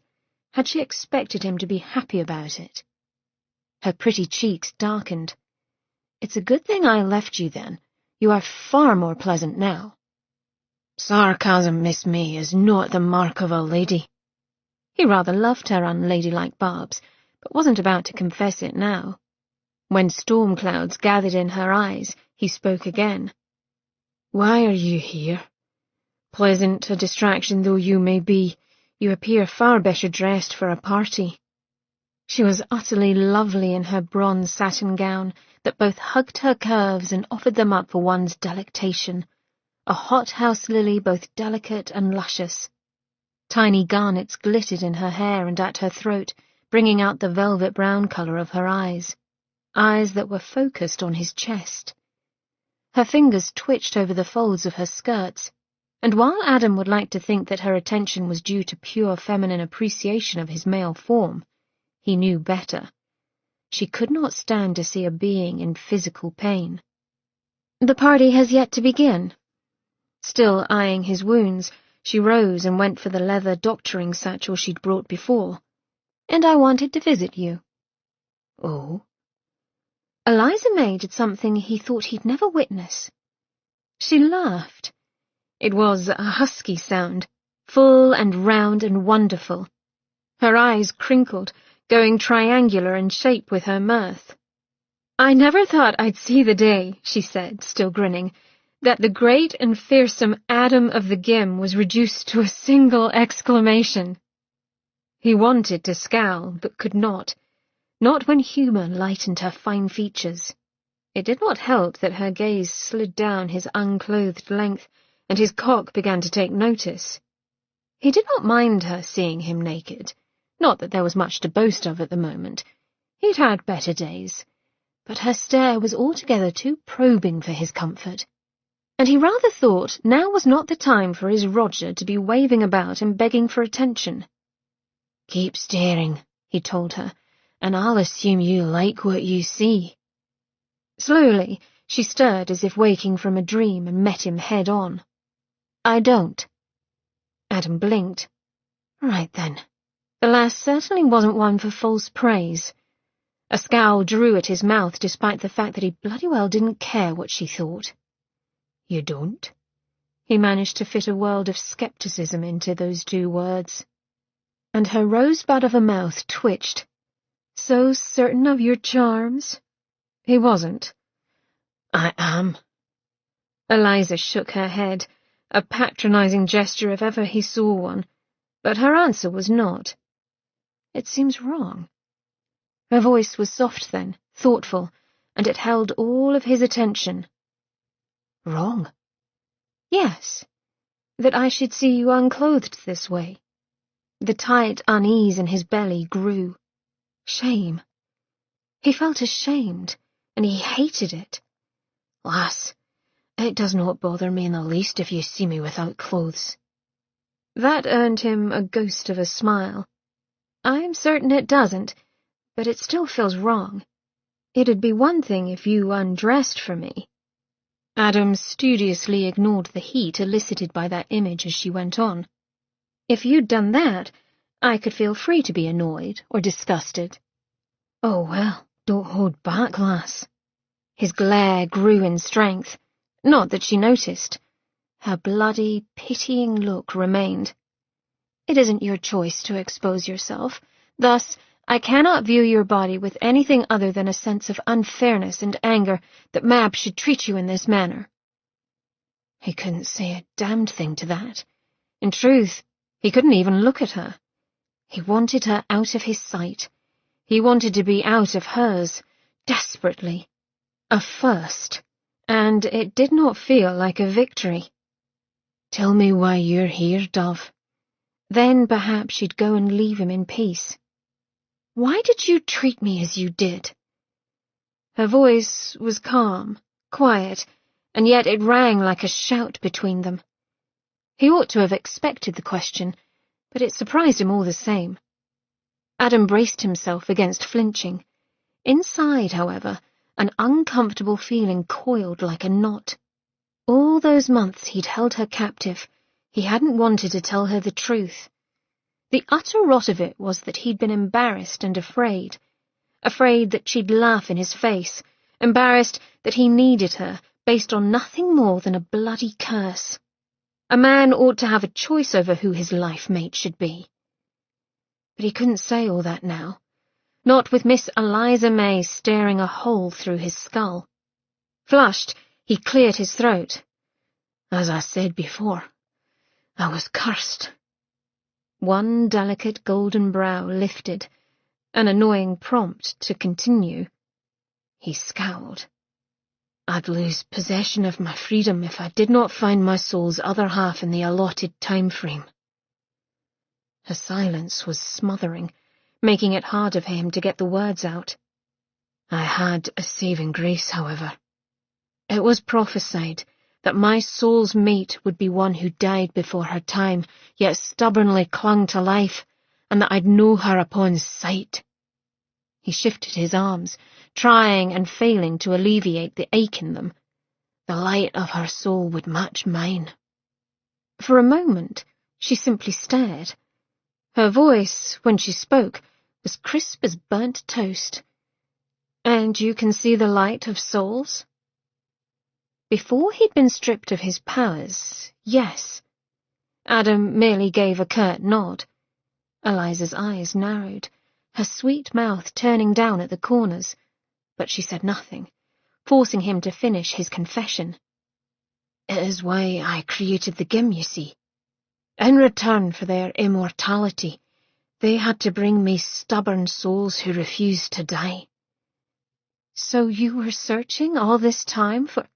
Had she expected him to be happy about it? Her pretty cheeks darkened. It's a good thing I left you then. You are far more pleasant now. Sarcasm, Miss May, is not the mark of a lady. He rather loved her unladylike barbs, but wasn't about to confess it now. When storm clouds gathered in her eyes, he spoke again. Why are you here? Pleasant a distraction though you may be, you appear far better dressed for a party. She was utterly lovely in her bronze satin gown that both hugged her curves and offered them up for one's delectation, a hothouse lily both delicate and luscious. Tiny garnets glittered in her hair and at her throat, bringing out the velvet brown colour of her eyes that were focused on his chest. Her fingers twitched over the folds of her skirts, and while Adam would like to think that her attention was due to pure feminine appreciation of his male form, he knew better. She could not stand to see a being in physical pain. The party has yet to begin. Still eyeing his wounds, she rose and went for the leather doctoring satchel she'd brought before. And I wanted to visit you. Oh? Eliza May did something he thought he'd never witness. She laughed. It was a husky sound, full and round and wonderful. Her eyes crinkled, going triangular in shape with her mirth. I never thought I'd see the day, she said, still grinning, that the great and fearsome Adam of the Gim was reduced to a single exclamation. He wanted to scowl, but could not when humour lightened her fine features. It did not help that her gaze slid down his unclothed length, and his cock began to take notice. He did not mind her seeing him naked, not that there was much to boast of at the moment. He'd had better days, but her stare was altogether too probing for his comfort, and he rather thought now was not the time for his Roger to be waving about and begging for attention. Keep staring, he told her, and I'll assume you like what you see. Slowly, she stirred as if waking from a dream and met him head on. I don't. Adam blinked. Right then. The lass certainly wasn't one for false praise. A scowl drew at his mouth despite the fact that he bloody well didn't care what she thought. You don't? He managed to fit a world of scepticism into those two words. And her rosebud of a mouth twitched. So certain of your charms? He wasn't. I am. Eliza shook her head, a patronizing gesture if ever he saw one, but her answer was not. It seems wrong. Her voice was soft then, thoughtful, and it held all of his attention. Wrong? Yes, that I should see you unclothed this way. The tight unease in his belly grew. Shame. He felt ashamed, and he hated it. Lass, it does not bother me in the least if you see me without clothes. That earned him a ghost of a smile. I'm certain it doesn't, but it still feels wrong. It'd be one thing if you undressed for me. Adam studiously ignored the heat elicited by that image as she went on. If you'd done that, I could feel free to be annoyed or disgusted. Oh, well, don't hold back, lass. His glare grew in strength, not that she noticed. Her bloody, pitying look remained. It isn't your choice to expose yourself, thus I cannot view your body with anything other than a sense of unfairness and anger that Mab should treat you in this manner. He couldn't say a damned thing to that. In truth, he couldn't even look at her. He wanted her out of his sight. He wanted to be out of hers, desperately. A first, and it did not feel like a victory. Tell me why you're here, Dove. Then perhaps she'd go and leave him in peace. Why did you treat me as you did? Her voice was calm, quiet, and yet it rang like a shout between them. He ought to have expected the question, but it surprised him all the same. Adam braced himself against flinching. Inside, however, an uncomfortable feeling coiled like a knot. All those months he'd held her captive, he hadn't wanted to tell her the truth. The utter rot of it was that he'd been embarrassed and afraid that she'd laugh in his face, embarrassed that he needed her based on nothing more than a bloody curse. A man ought to have a choice over who his life mate should be. But he couldn't say all that now, not with Miss Eliza May staring a hole through his skull. Flushed, he cleared his throat. As I said before, I was cursed. One delicate golden brow lifted, an annoying prompt to continue. He scowled. I'd lose possession of my freedom if I did not find my soul's other half in the allotted time frame. Her silence was smothering, making it harder for him to get the words out. I had a saving grace, however. It was prophesied that my soul's mate would be one who died before her time, yet stubbornly clung to life, and that I'd know her upon sight. He shifted his arms, trying and failing to alleviate the ache in them. The light of her soul would match mine. For a moment, she simply stared. Her voice, when she spoke, was crisp as burnt toast. And you can see the light of souls? Before he'd been stripped of his powers, yes. Adam merely gave a curt nod. Eliza's eyes narrowed, her sweet mouth turning down at the corners, but she said nothing, forcing him to finish his confession. It is why I created the Gim, you see. In return for their immortality, they had to bring me stubborn souls who refused to die. So you were searching all this time for...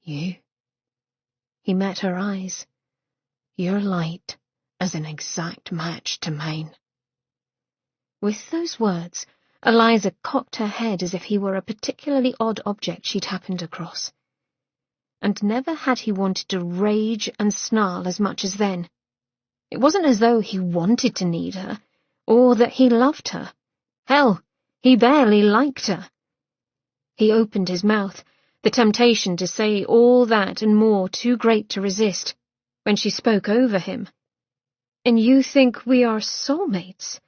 You? He met her eyes. Your light is an exact match to mine. With those words, Eliza cocked her head as if he were a particularly odd object she'd happened across. And never had he wanted to rage and snarl as much as then. It wasn't as though he wanted to need her, or that he loved her. Hell, he barely liked her. He opened his mouth, the temptation to say all that and more too great to resist, when she spoke over him. And you think we are soulmates?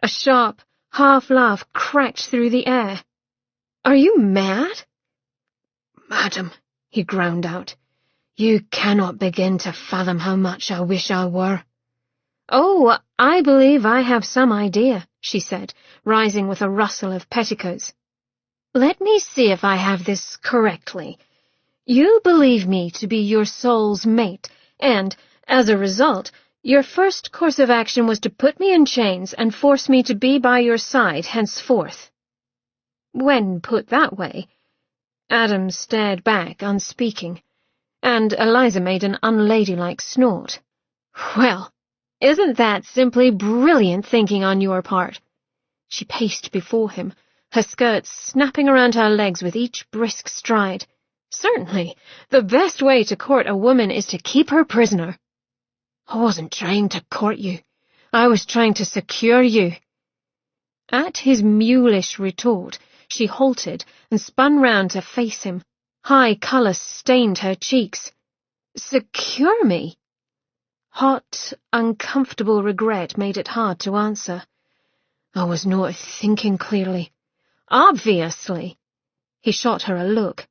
A sharp, half laugh cracked through the air. Are you mad? Madam, he ground out, you cannot begin to fathom how much I wish I were. Oh, I believe I have some idea, she said, rising with a rustle of petticoats. Let me see if I have this correctly. You believe me to be your soul's mate, and, as a result, your first course of action was to put me in chains and force me to be by your side henceforth. When put that way, Adam stared back, unspeaking, and Eliza made an unladylike snort. Well, isn't that simply brilliant thinking on your part? She paced before him, her skirts snapping around her legs with each brisk stride. Certainly, the best way to court a woman is to keep her prisoner. I wasn't trying to court you. I was trying to secure you. At his mulish retort, she halted and spun round to face him. High colour stained her cheeks. Secure me? Hot, uncomfortable regret made it hard to answer. I was not thinking clearly. Obviously. He shot her a look.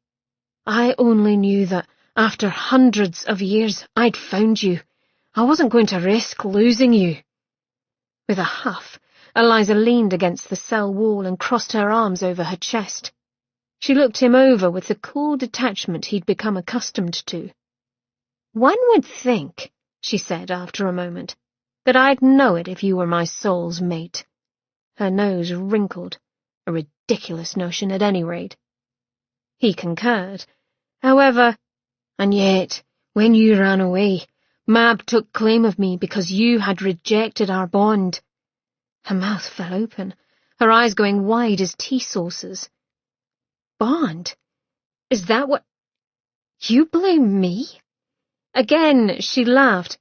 I only knew that, after hundreds of years, I'd found you. I wasn't going to risk losing you. With a huff, Eliza leaned against the cell wall and crossed her arms over her chest. She looked him over with the cool detachment he'd become accustomed to. One would think, she said after a moment, that I'd know it if you were my soul's mate. Her nose wrinkled. A ridiculous notion at any rate. He concurred. However, and yet, when you ran away, Mab took claim of me because you had rejected our bond. Her mouth fell open, her eyes going wide as tea saucers. Bond? Is that what... You blame me? Again she laughed.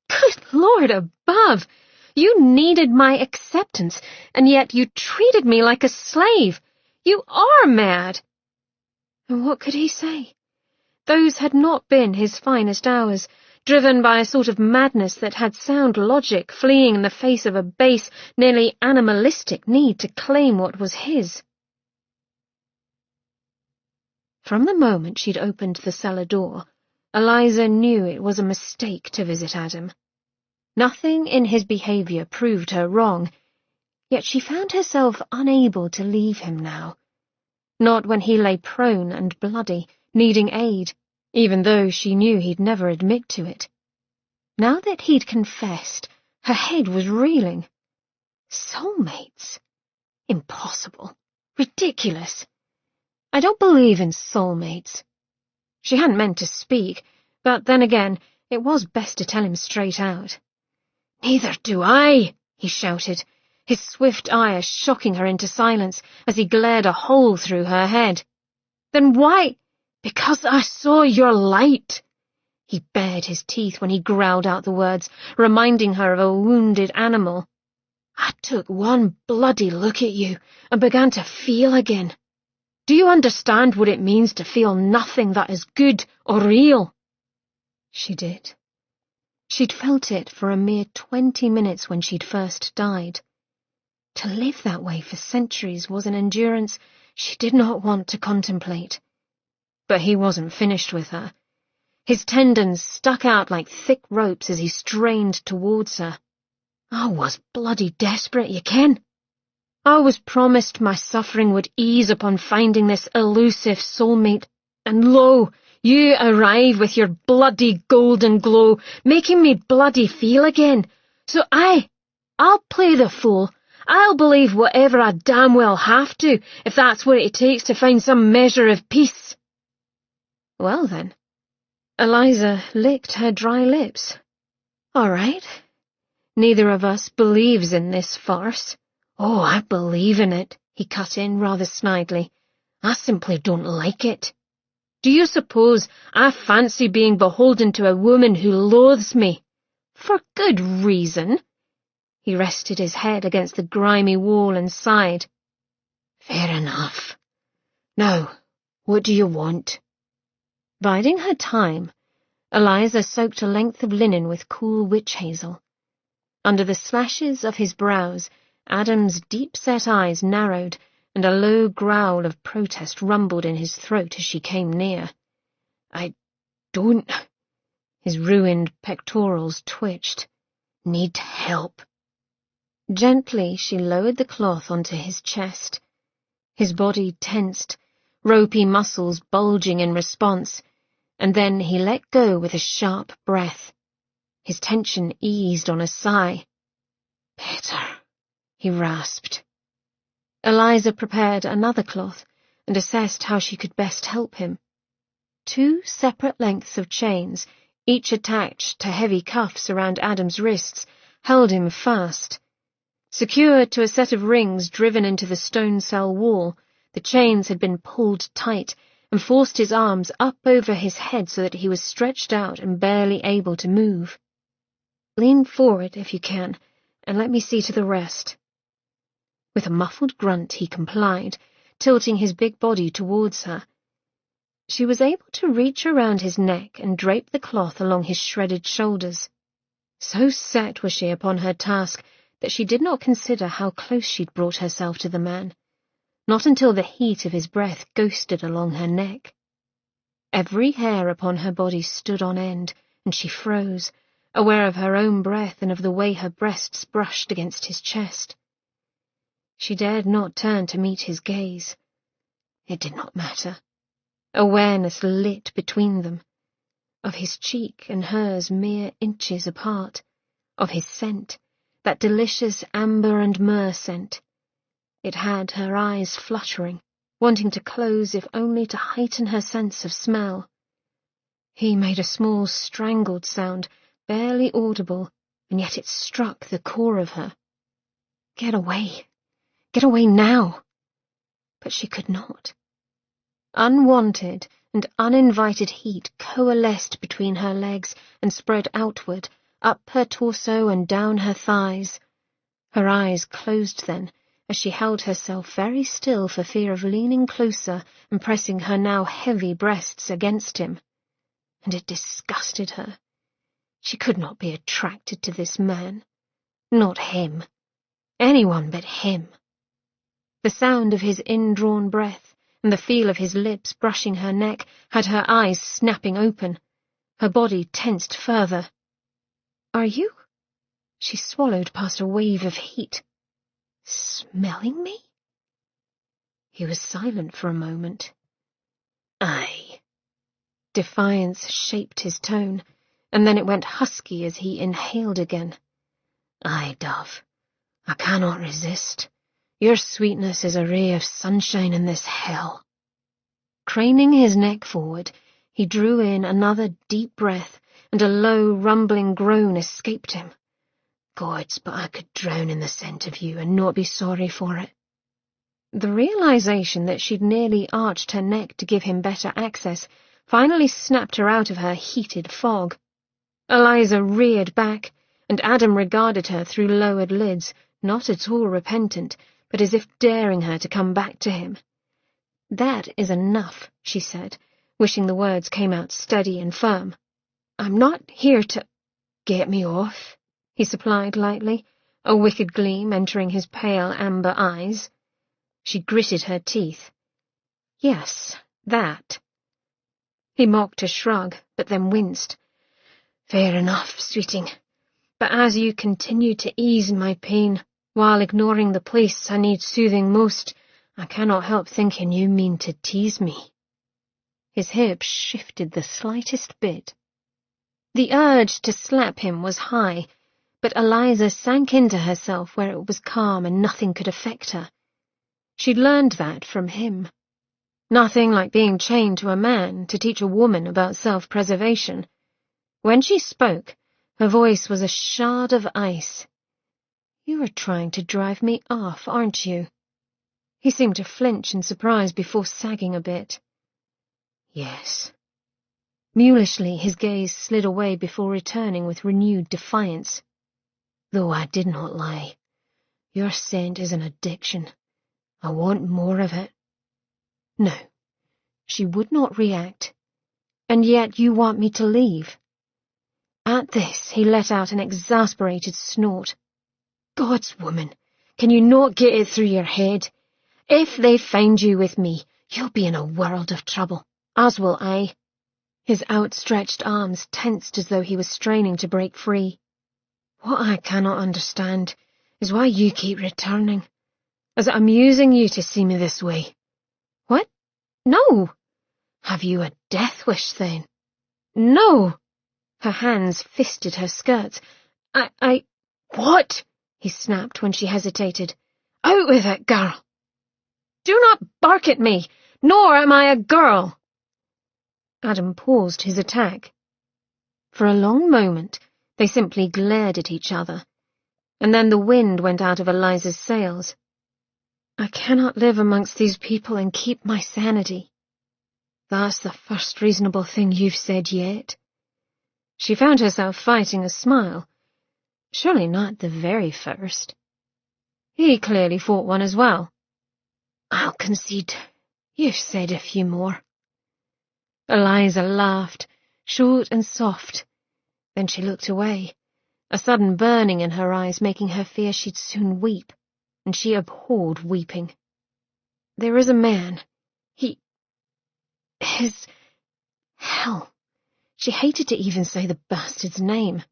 Good Lord above! You needed my acceptance, and yet you treated me like a slave. You are mad. And what could he say? Those had not been his finest hours, driven by a sort of madness that had sound logic fleeing in the face of a base, nearly animalistic need to claim what was his. From the moment she'd opened the cellar door, Eliza knew it was a mistake to visit Adam. Nothing in his behaviour proved her wrong, yet she found herself unable to leave him now. Not when he lay prone and bloody, needing aid, even though she knew he'd never admit to it. Now that he'd confessed, her head was reeling. Soulmates? Impossible. Ridiculous. I don't believe in soulmates. She hadn't meant to speak, but then again, it was best to tell him straight out. Neither do I, he shouted, his swift ire shocking her into silence as he glared a hole through her head. Then why? Because I saw your light. He bared his teeth when he growled out the words, reminding her of a wounded animal. I took one bloody look at you and began to feel again. Do you understand what it means to feel nothing that is good or real? She did. She'd felt it for a mere 20 minutes when she'd first died. To live that way for centuries was an endurance she did not want to contemplate. But he wasn't finished with her. His tendons stuck out like thick ropes as he strained towards her. I was bloody desperate, you ken. I was promised my suffering would ease upon finding this elusive soulmate, and lo, you arrive with your bloody golden glow, making me bloody feel again. So I'll play the fool. I'll believe whatever I damn well have to, if that's what it takes to find some measure of peace. Well then, Eliza licked her dry lips. All right. Neither of us believes in this farce. Oh, I believe in it, he cut in rather snidely. I simply don't like it. Do you suppose I fancy being beholden to a woman who loathes me? For good reason. He rested his head against the grimy wall and sighed. Fair enough. Now, what do you want? Biding her time, Eliza soaked a length of linen with cool witch hazel. Under the slashes of his brows, Adam's deep-set eyes narrowed, and a low growl of protest rumbled in his throat as she came near. I don't... His ruined pectorals twitched. Need help. Gently she lowered the cloth onto his chest. His body tensed, ropey muscles bulging in response, and then he let go with a sharp breath. His tension eased on a sigh. Better, he rasped. Eliza prepared another cloth and assessed how she could best help him. 2 separate lengths of chains, each attached to heavy cuffs around Adam's wrists, held him fast. Secured to a set of rings driven into the stone cell wall, the chains had been pulled tight and forced his arms up over his head so that he was stretched out and barely able to move. Lean forward if you can, and let me see to the rest. With a muffled grunt he complied, tilting his big body towards her. She was able to reach around his neck and drape the cloth along his shredded shoulders. So set was she upon her task that she did not consider how close she'd brought herself to the man, not until the heat of his breath ghosted along her neck. Every hair upon her body stood on end, and she froze, aware of her own breath and of the way her breasts brushed against his chest. She dared not turn to meet his gaze. It did not matter. Awareness lit between them, of his cheek and hers mere inches apart, of his scent, that delicious amber and myrrh scent. It had her eyes fluttering, wanting to close if only to heighten her sense of smell. He made a small strangled sound, barely audible, and yet it struck the core of her. Get away. Get away now. But she could not. Unwanted, and uninvited heat coalesced between her legs and spread outward, up her torso and down her thighs. Her eyes closed then, as she held herself very still for fear of leaning closer and pressing her now heavy breasts against him. And it disgusted her. She could not be attracted to this man. Not him. Anyone but him. The sound of his indrawn breath and the feel of his lips brushing her neck had her eyes snapping open. Her body tensed further. "Are you?" She swallowed past a wave of heat. "Smelling me?" He was silent for a moment. "Aye." Defiance shaped his tone, and then it went husky as he inhaled again. "Aye, Dove. I cannot resist. Your sweetness is a ray of sunshine in this hell." Craning his neck forward, he drew in another deep breath, and a low, rumbling groan escaped him. "Gods, but I could drown in the scent of you and not be sorry for it." The realization that she'd nearly arched her neck to give him better access finally snapped her out of her heated fog. Eliza reared back, and Adam regarded her through lowered lids, not at all repentant, but as if daring her to come back to him. "That is enough," she said, wishing the words came out steady and firm. "I'm not here to—" "Get me off," he supplied lightly, a wicked gleam entering his pale amber eyes. She gritted her teeth. "Yes, that." He mocked a shrug, but then winced. "Fair enough, sweeting. But as you continue to ease my pain, while ignoring the place I need soothing most, I cannot help thinking you mean to tease me." His hips shifted the slightest bit. The urge to slap him was high, but Eliza sank into herself where it was calm and nothing could affect her. She'd learned that from him. Nothing like being chained to a man to teach a woman about self-preservation. When she spoke, her voice was a shard of ice. "You are trying to drive me off, aren't you?" He seemed to flinch in surprise before sagging a bit. "Yes." Mulishly, his gaze slid away before returning with renewed defiance. "Though I did not lie. Your scent is an addiction. I want more of it." No, she would not react. "And yet you want me to leave." At this, he let out an exasperated snort. "God's woman, can you not get it through your head? If they find you with me, you'll be in a world of trouble, as will I." His outstretched arms tensed as though he was straining to break free. "What I cannot understand is why you keep returning. Is it amusing you to see me this way?" "What? No." "Have you a death wish, then?" "No." Her hands fisted her skirts. I... "What?" he snapped when she hesitated. "Out with it, girl." "Do not bark at me, nor am I a girl." Adam paused his attack. For a long moment, they simply glared at each other, and then the wind went out of Eliza's sails. "I cannot live amongst these people and keep my sanity." "That's the first reasonable thing you've said yet." She found herself fighting a smile. Surely not the very first. He clearly fought one as well. "I'll concede. You've said a few more." Eliza laughed, short and soft. Then she looked away, a sudden burning in her eyes making her fear she'd soon weep, and she abhorred weeping. "There is a man. Hell, she hated to even say the bastard's name.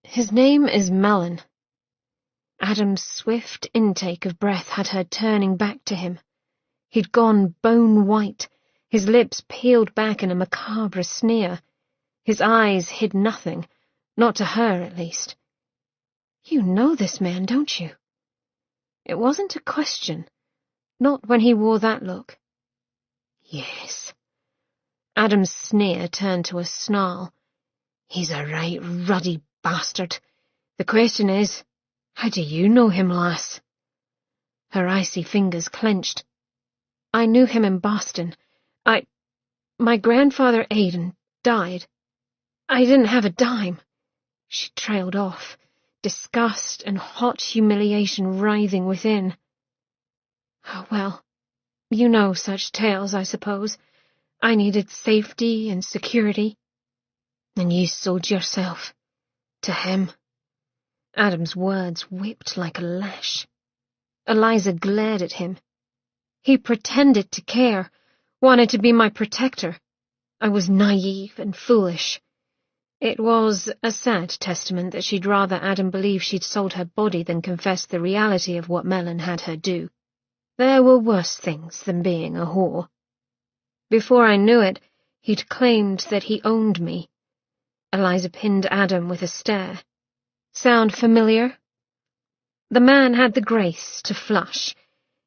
His name is Mellon." Adam's swift intake of breath had her turning back to him. He'd gone bone white, his lips peeled back in a macabre sneer. His eyes hid nothing, not to her at least. "You know this man, don't you?" It wasn't a question, not when he wore that look. "Yes." Adam's sneer turned to a snarl. "He's a right ruddy bastard. The question is, how do you know him, lass?" Her icy fingers clenched. "I knew him in Boston. My grandfather Aidan died. I didn't have a dime." She trailed off, disgust and hot humiliation writhing within. "Oh, well, you know such tales, I suppose. I needed safety and security. And you sold yourself. To him." Adam's words whipped like a lash. Eliza glared at him. "He pretended to care, wanted to be my protector. I was naive and foolish." It was a sad testament that she'd rather Adam believe she'd sold her body than confess the reality of what Mellon had her do. There were worse things than being a whore. Before I knew it, he'd claimed that he owned me. Eliza pinned Adam with a stare. "Sound familiar?" The man had the grace to flush.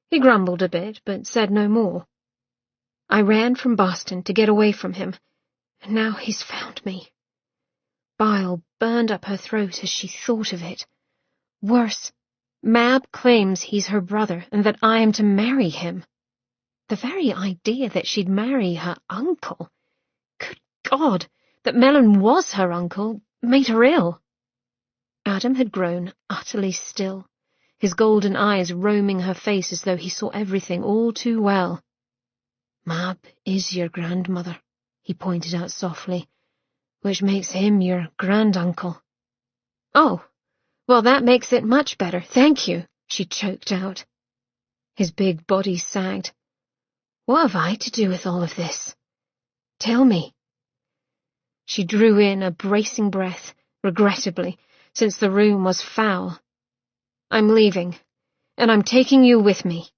He grumbled a bit, but said no more. "I ran from Boston to get away from him, and now he's found me." Bile burned up her throat as she thought of it. Worse, Mab claims he's her brother and that I am to marry him. The very idea that she'd marry her uncle. Good God, that Mellon was her uncle made her ill. Adam had grown utterly still, his golden eyes roaming her face as though he saw everything all too well. "Mab is your grandmother," he pointed out softly, "which makes him your granduncle." "Oh, well, that makes it much better, thank you," she choked out. His big body sagged. "What have I to do with all of this? Tell me." She drew in a bracing breath, regrettably, since the room was foul. "I'm leaving, and I'm taking you with me."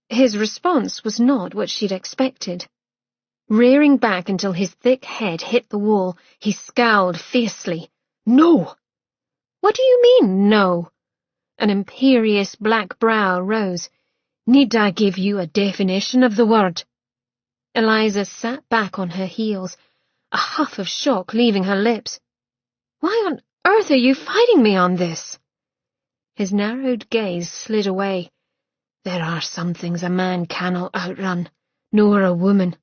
His response was not what she'd expected. Rearing back until his thick head hit the wall, he scowled fiercely. "No!" "What do you mean, no?" An imperious black brow rose. "Need I give you a definition of the word?" Eliza sat back on her heels, a huff of shock leaving her lips. "Why on earth are you fighting me on this?" His narrowed gaze slid away. "There are some things a man cannot outrun, nor a woman.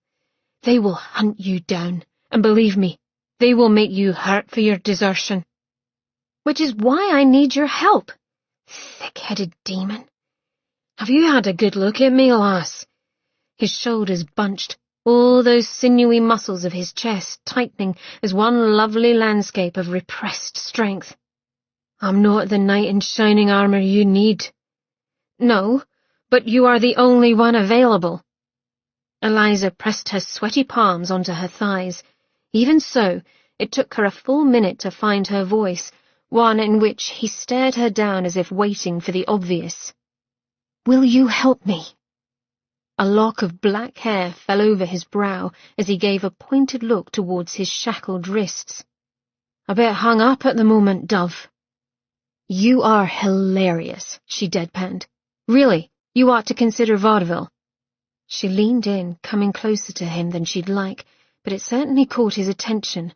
They will hunt you down, and believe me, they will make you hurt for your desertion. Which is why I need your help. Thick-headed demon. Have you had a good look at me, lass?" His shoulders bunched, all those sinewy muscles of his chest tightening as one lovely landscape of repressed strength. "I'm not the knight in shining armour you need." "No, but you are the only one available." Eliza pressed her sweaty palms onto her thighs. Even so, it took her a full minute to find her voice, one in which he stared her down as if waiting for the obvious. "Will you help me?" A lock of black hair fell over his brow as he gave a pointed look towards his shackled wrists. "A bit hung up at the moment, Dove." "You are hilarious," she deadpanned. "Really, you ought to consider vaudeville." She leaned in, coming closer to him than she'd like, but it certainly caught his attention.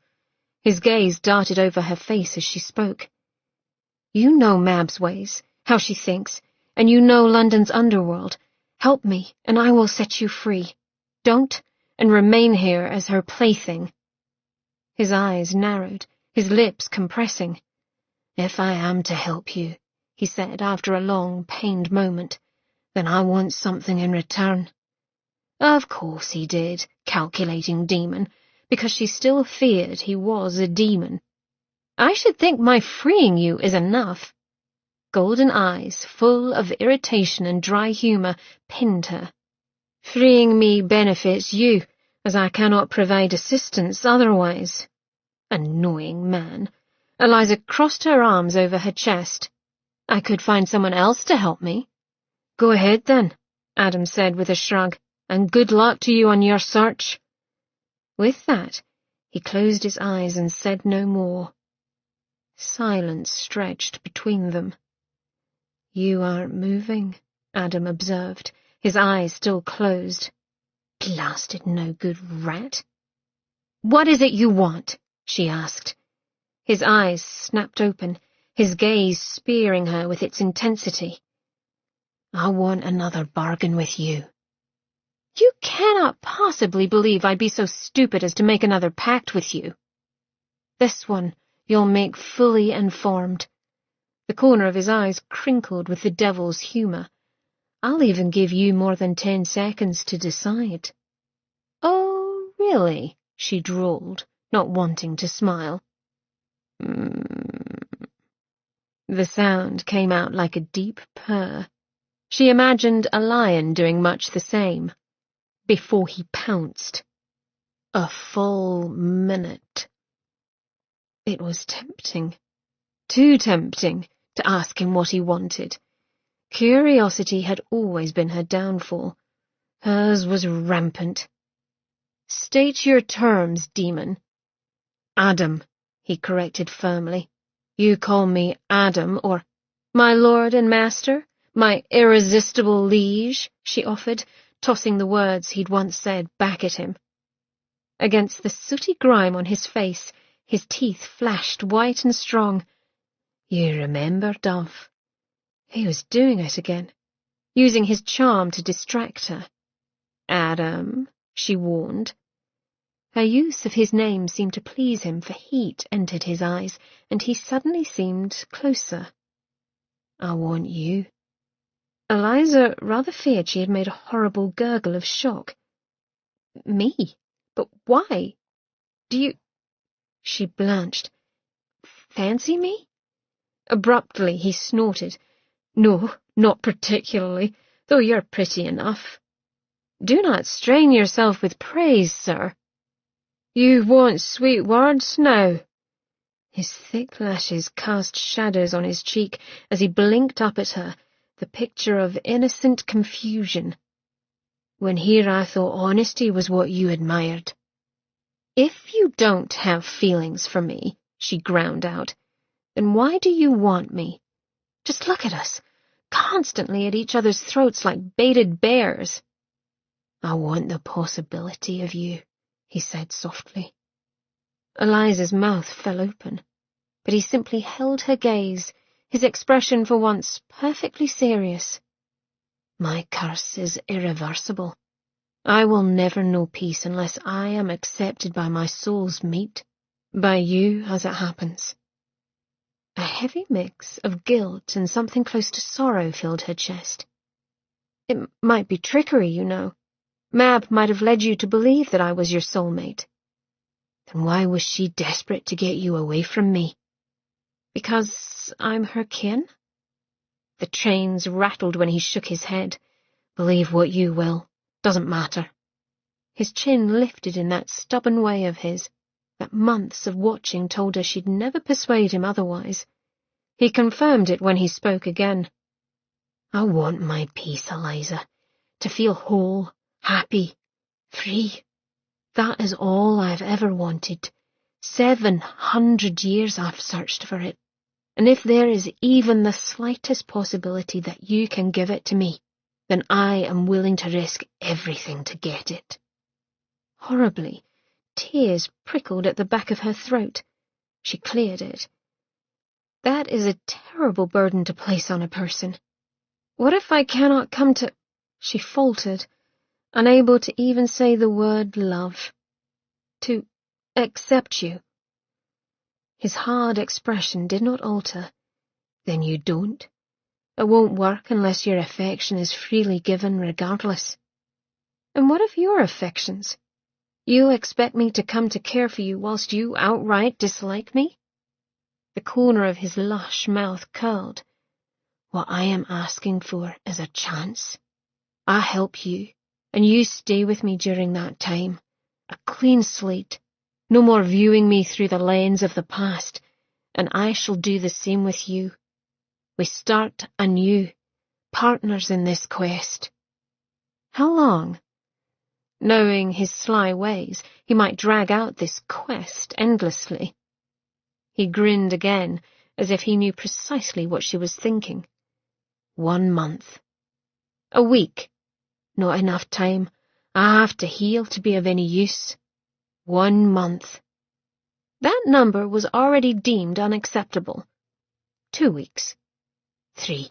His gaze darted over her face as she spoke. "You know Mab's ways, how she thinks, and you know London's underworld. Help me, and I will set you free. Don't, and remain here as her plaything." His eyes narrowed, his lips compressing. "If I am to help you," he said after a long, pained moment, "then I want something in return." Of course he did, calculating demon, because she still feared he was a demon. "I should think my freeing you is enough." Golden eyes, full of irritation and dry humour, pinned her. "Freeing me benefits you, as I cannot provide assistance otherwise." Annoying man. Eliza crossed her arms over her chest. "I could find someone else to help me." "Go ahead, then," Adam said with a shrug, "and good luck to you on your search." With that, he closed his eyes and said no more. Silence stretched between them. "You aren't moving," Adam observed, his eyes still closed. Blasted no-good rat. "What is it you want?" she asked. His eyes snapped open, his gaze spearing her with its intensity. "I want another bargain with you." You cannot possibly believe I'd be so stupid as to make another pact with you. This one you'll make fully informed. The corner of his eyes crinkled with the devil's humour. I'll even give you more than 10 seconds to decide. Oh, really? She drawled, not wanting to smile. The sound came out like a deep purr. She imagined a lion doing much the same. Before he pounced. A full minute. It was tempting. Too tempting to ask him what he wanted. Curiosity had always been her downfall. Hers was rampant. State your terms, demon. Adam, he corrected firmly. You call me Adam, or my lord and master, my irresistible liege, she offered, tossing the words he'd once said back at him. Against the sooty grime on his face, his teeth flashed white and strong. You remember, Dove? He was doing it again, using his charm to distract her. Adam, she warned. Her use of his name seemed to please him, for heat entered his eyes, and he suddenly seemed closer. I want you. Eliza rather feared she had made a horrible gurgle of shock. Me? But why? Do you... She blanched. Fancy me? Abruptly he snorted. No, not particularly, though you're pretty enough. Do not strain yourself with praise, sir. You want sweet words now? His thick lashes cast shadows on his cheek as he blinked up at her, the picture of innocent confusion. When here I thought honesty was what you admired. If you don't have feelings for me, she ground out, then why do you want me? Just look at us, constantly at each other's throats like baited bears. I want the possibility of you, he said softly. Eliza's mouth fell open, but he simply held her gaze, his expression for once perfectly serious. My curse is irreversible. I will never know peace unless I am accepted by my soul's mate, by you as it happens. A heavy mix of guilt and something close to sorrow filled her chest. It might be trickery, you know. Mab might have led you to believe that I was your soulmate. Then why was she desperate to get you away from me? Because I'm her kin? The chains rattled when he shook his head. Believe what you will. Doesn't matter. His chin lifted in that stubborn way of his, that months of watching told her she'd never persuade him otherwise. He confirmed it when he spoke again. I want my peace, Eliza. To feel whole, happy, free. That is all I've ever wanted. 700 years I've searched for it. And if there is even the slightest possibility that you can give it to me, then I am willing to risk everything to get it. Horribly, tears prickled at the back of her throat. She cleared it. That is a terrible burden to place on a person. What if I cannot come to... She faltered, unable to even say the word love. To accept you. His hard expression did not alter. Then you don't. It won't work unless your affection is freely given regardless. And what of your affections? You expect me to come to care for you whilst you outright dislike me? The corner of his lush mouth curled. What I am asking for is a chance. I help you, and you stay with me during that time. A clean slate. No more viewing me through the lens of the past, and I shall do the same with you. We start anew, partners in this quest. How long? Knowing his sly ways, he might drag out this quest endlessly. He grinned again, as if he knew precisely what she was thinking. 1 month. A week. Not enough time. I have to heal to be of any use. 1 month. That number was already deemed unacceptable. 2 weeks. 3.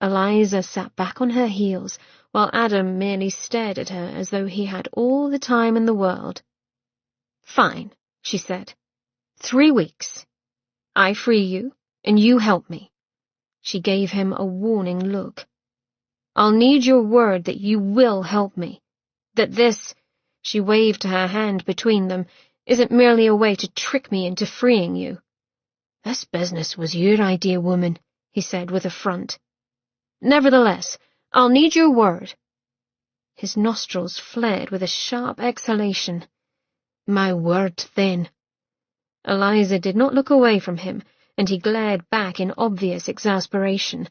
Eliza sat back on her heels, while Adam merely stared at her as though he had all the time in the world. "Fine," she said. 3 weeks. I free you, and you help me. She gave him a warning look. "I'll need your word that you will help me. That this," she waved her hand between them, "isn't merely a way to trick me into freeing you." "This business was your idea, woman," he said with a front. "Nevertheless, I'll need your word." His nostrils flared with a sharp exhalation. "My word, then." Eliza did not look away from him, and he glared back in obvious exasperation.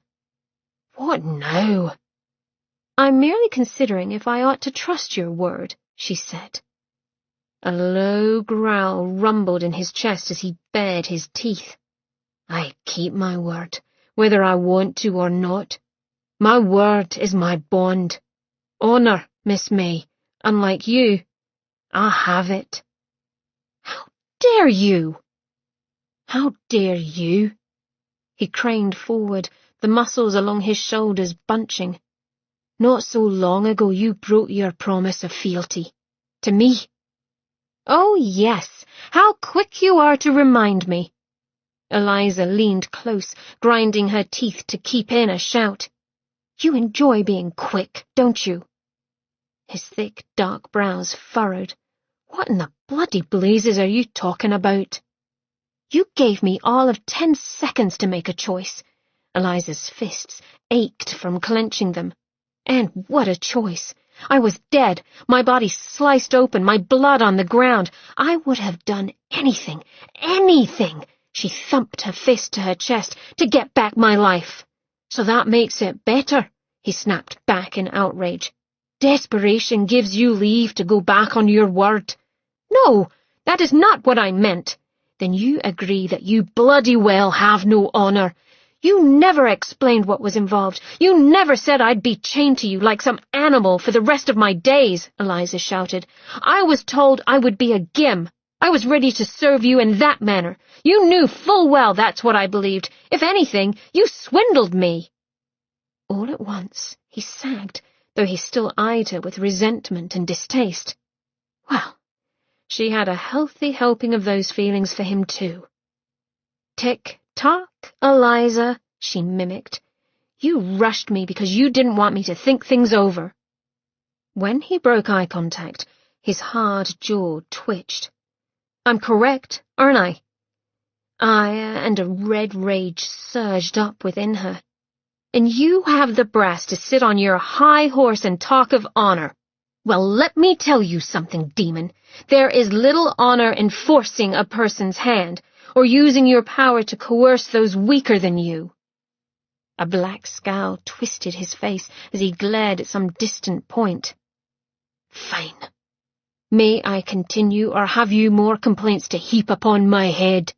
"What now?" "I'm merely considering if I ought to trust your word," she said. A low growl rumbled in his chest as he bared his teeth. "I keep my word, whether I want to or not. My word is my bond. Honour, Miss May, unlike you. I have it." "How dare you?" "How dare you?" He craned forward, the muscles along his shoulders bunching. "Not so long ago you broke your promise of fealty. To me." "Oh, yes, how quick you are to remind me." Eliza leaned close, grinding her teeth to keep in a shout. "You enjoy being quick, don't you?" His thick, dark brows furrowed. "What in the bloody blazes are you talking about?" "You gave me all of 10 seconds to make a choice." Eliza's fists ached from clenching them. And what a choice! I was dead, my body sliced open, my blood on the ground. I would have done anything, anything, she thumped her fist to her chest, to get back my life. "So that makes it better," he snapped back in outrage. "Desperation gives you leave to go back on your word." "No, that is not what I meant." "Then you agree that you bloody well have no honour. You never explained what was involved. You never said I'd be chained to you like some animal for the rest of my days," Eliza shouted. "I was told I would be a gim. I was ready to serve you in that manner. You knew full well that's what I believed. If anything, you swindled me." All at once, he sagged, though he still eyed her with resentment and distaste. Well, she had a healthy helping of those feelings for him too. "Tick-tock, Eliza," she mimicked. "You rushed me because you didn't want me to think things over." When he broke eye contact, his hard jaw twitched. "I'm correct, aren't I?" Ire and a red rage surged up within her. "And you have the brass to sit on your high horse and talk of honour. Well, let me tell you something, demon. There is little honour in forcing a person's hand, or using your power to coerce those weaker than you." A black scowl twisted his face as he glared at some distant point. "Fine. May I continue, or have you more complaints to heap upon my head?"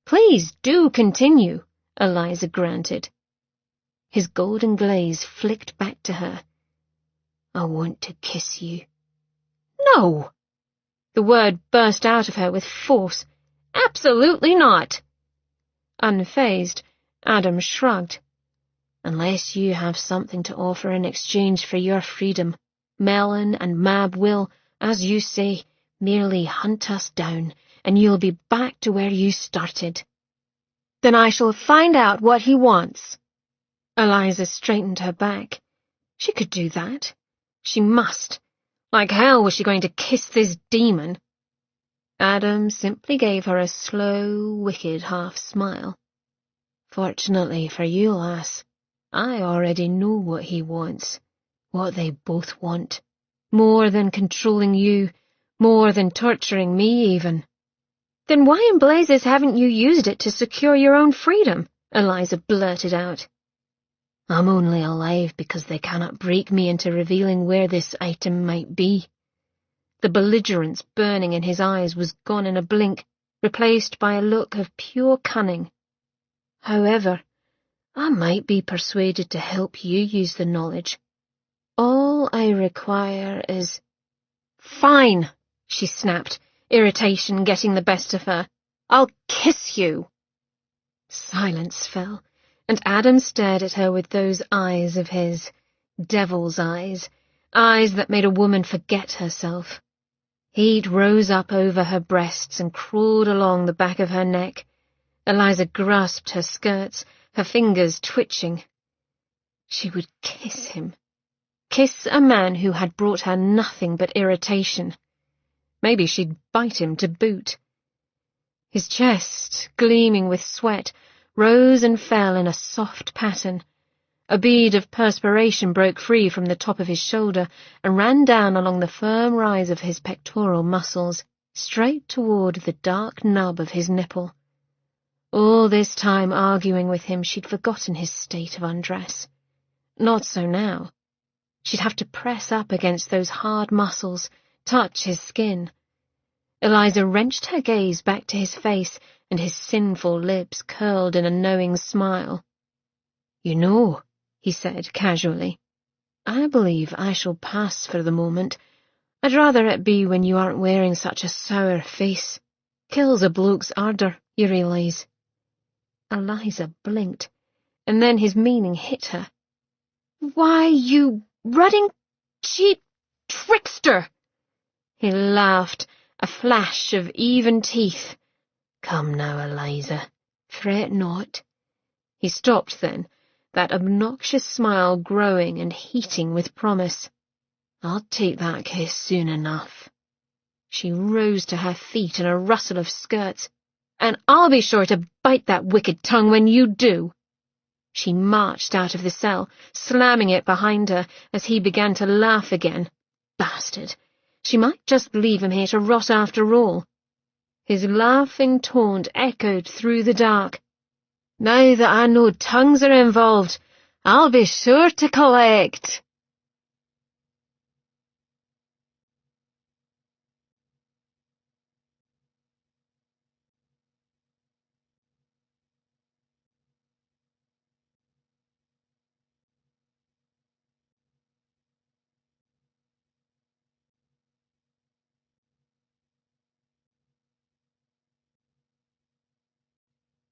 "Please do continue," Eliza granted. His golden glaze flicked back to her. "I want to kiss you." "No!" The word burst out of her with force. "Absolutely not." Unfazed, Adam shrugged. "Unless you have something to offer in exchange for your freedom, Melon and Mab will, as you say, merely hunt us down, and you'll be back to where you started." "Then I shall find out what he wants." Eliza straightened her back. She could do that. She must. Like hell was she going to kiss this demon. Adam simply gave her a slow, wicked half-smile. "Fortunately for you, lass, I already know what he wants, what they both want. More than controlling you, more than torturing me even." "Then why in blazes haven't you used it to secure your own freedom?" Eliza blurted out. "I'm only alive because they cannot break me into revealing where this item might be." The belligerence burning in his eyes was gone in a blink, replaced by a look of pure cunning. "However, I might be persuaded to help you use the knowledge. All I require is—" "Fine," she snapped, irritation getting the best of her. "I'll kiss you." Silence fell, and Adam stared at her with those eyes of his, devil's eyes that made a woman forget herself. Heat rose up over her breasts and crawled along the back of her neck. Eliza grasped her skirts, her fingers twitching. She would kiss him. Kiss a man who had brought her nothing but irritation. Maybe she'd bite him to boot. His chest, gleaming with sweat, rose and fell in a soft pattern. A bead of perspiration broke free from the top of his shoulder and ran down along the firm rise of his pectoral muscles, straight toward the dark nub of his nipple. All this time arguing with him, she'd forgotten his state of undress. Not so now. She'd have to press up against those hard muscles, touch his skin. Eliza wrenched her gaze back to his face, and his sinful lips curled in a knowing smile. "You know," he said casually, "I believe I shall pass for the moment. I'd rather it be when you aren't wearing such a sour face. Kills a bloke's ardour, you realise." Eliza blinked, and then his meaning hit her. "Why, you rutting, cheap trickster!" He laughed, a flash of even teeth. "Come now, Eliza, fret not." He stopped then, that obnoxious smile growing and heating with promise. "I'll take that kiss soon enough." She rose to her feet in a rustle of skirts. "And I'll be sure to bite that wicked tongue when you do." She marched out of the cell, slamming it behind her as he began to laugh again. Bastard! She might just leave him here to rot after all. His laughing taunt echoed through the dark. "Now that I know tongues are involved, I'll be sure to collect."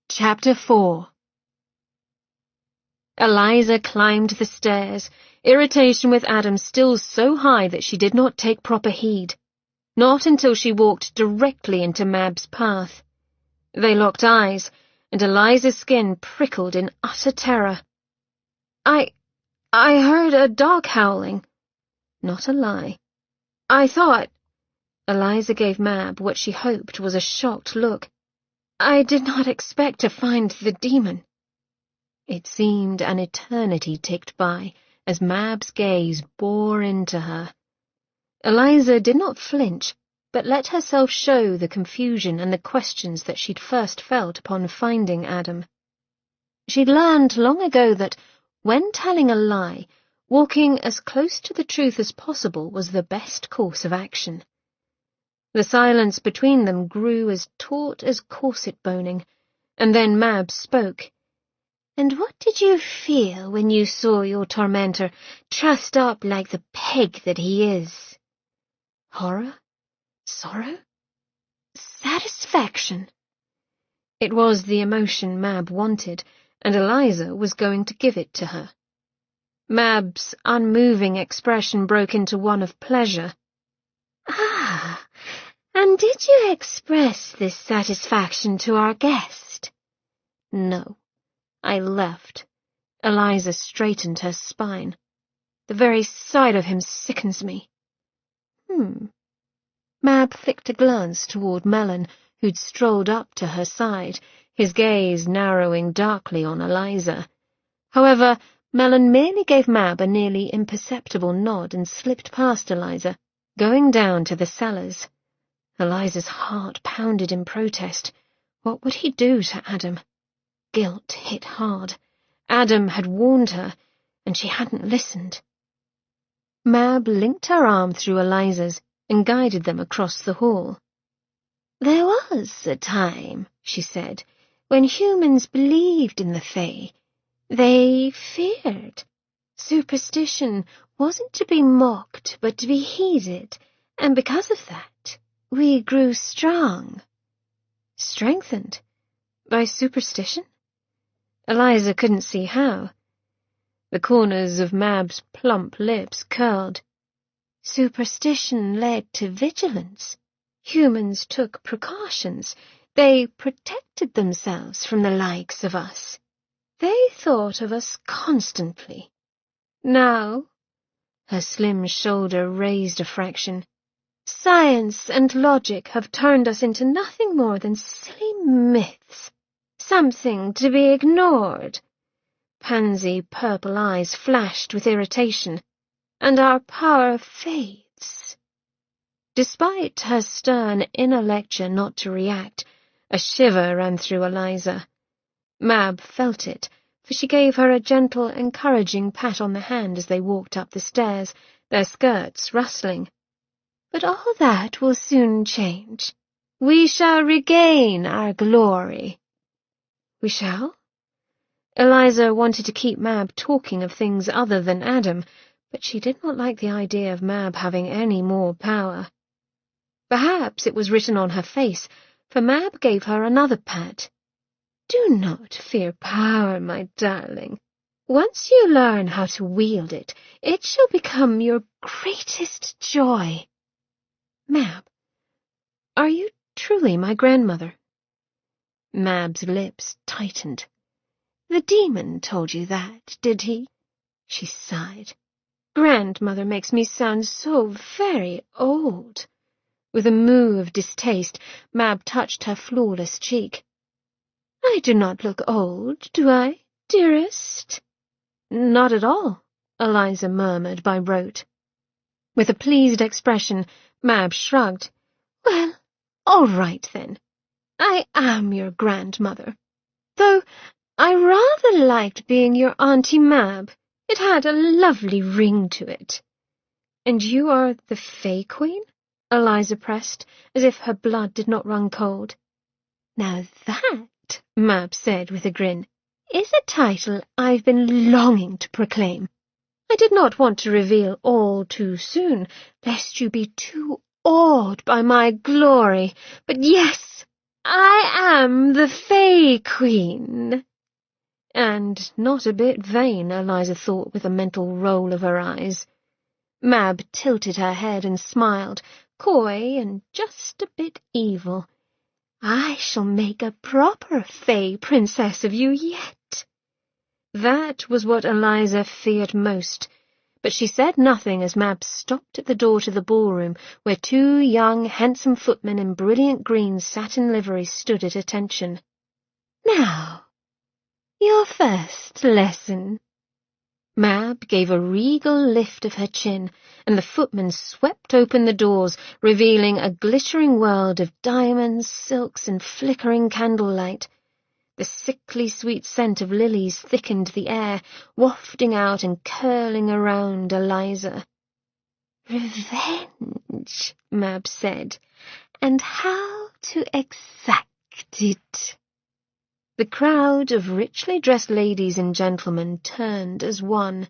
Chapter 4. Eliza climbed the stairs, irritation with Adam still so high that she did not take proper heed. Not until she walked directly into Mab's path. They locked eyes, and Eliza's skin prickled in utter terror. I heard a dog howling." Not a lie. "I thought—" Eliza gave Mab what she hoped was a shocked look. "I did not expect to find the demon." It seemed an eternity ticked by as Mab's gaze bore into her. Eliza did not flinch, but let herself show the confusion and the questions that she'd first felt upon finding Adam. She'd learned long ago that, when telling a lie, walking as close to the truth as possible was the best course of action. The silence between them grew as taut as corset-boning, and then Mab spoke. "And what did you feel when you saw your tormentor trussed up like the pig that he is?" Horror? Sorrow? Satisfaction? It was the emotion Mab wanted, and Eliza was going to give it to her. Mab's unmoving expression broke into one of pleasure. "Ah, and did you express this satisfaction to our guest?" "No. I left." Eliza straightened her spine. "The very sight of him sickens me." Mab flicked a glance toward Mellon, who'd strolled up to her side, his gaze narrowing darkly on Eliza. However, Mellon merely gave Mab a nearly imperceptible nod and slipped past Eliza, going down to the cellars. Eliza's heart pounded in protest. What would he do to Adam? Guilt hit hard. Adam had warned her, and she hadn't listened. Mab linked her arm through Eliza's and guided them across the hall. "There was a time," she said, "when humans believed in the Fae. They feared. Superstition wasn't to be mocked, but to be heeded, and because of that, we grew strong." Strengthened? By superstition? Eliza couldn't see how. The corners of Mab's plump lips curled. Superstition led to vigilance. Humans took precautions. They protected themselves from the likes of us. They thought of us constantly. Now, her slim shoulder raised a fraction, science and logic have turned us into nothing more than silly myths, something to be ignored. Pansy purple eyes flashed with irritation, and our power fades. Despite her stern inner lecture not to react, a shiver ran through Eliza. Mab felt it, for she gave her a gentle, encouraging pat on the hand as they walked up the stairs, their skirts rustling. But all that will soon change. We shall regain our glory. We shall? Eliza wanted to keep Mab talking of things other than Adam, but she did not like the idea of Mab having any more power. Perhaps it was written on her face, for Mab gave her another pat. Do not fear power, my darling. Once you learn how to wield it, it shall become your greatest joy. Mab, are you truly my grandmother? Mab's lips tightened. The demon told you that, did he? She sighed. Grandmother makes me sound so very old. With a moo of distaste, Mab touched her flawless cheek. I do not look old, do I, dearest? Not at all, Eliza murmured by rote. With a pleased expression, Mab shrugged. Well, all right then. I am your grandmother. Though I rather liked being your Auntie Mab. It had a lovely ring to it. And you are the Fay Queen? Eliza pressed, as if her blood did not run cold. Now that, Mab said with a grin, is a title I've been longing to proclaim. I did not want to reveal all too soon, lest you be too awed by my glory, but yes, I am the Fay Queen. And not a bit vain, Eliza thought with a mental roll of her eyes. Mab tilted her head and smiled, coy and just a bit evil. I shall make a proper Fay princess of you yet. That was what Eliza feared most, but she said nothing as Mab stopped at the door to the ballroom, where two young, handsome footmen in brilliant green satin liveries stood at attention. Now, your first lesson. Mab gave a regal lift of her chin, and the footman swept open the doors, revealing a glittering world of diamonds, silks, and flickering candlelight. The sickly sweet scent of lilies thickened the air, wafting out and curling around Eliza. Revenge, Mab said, and how to exact it. The crowd of richly dressed ladies and gentlemen turned as one,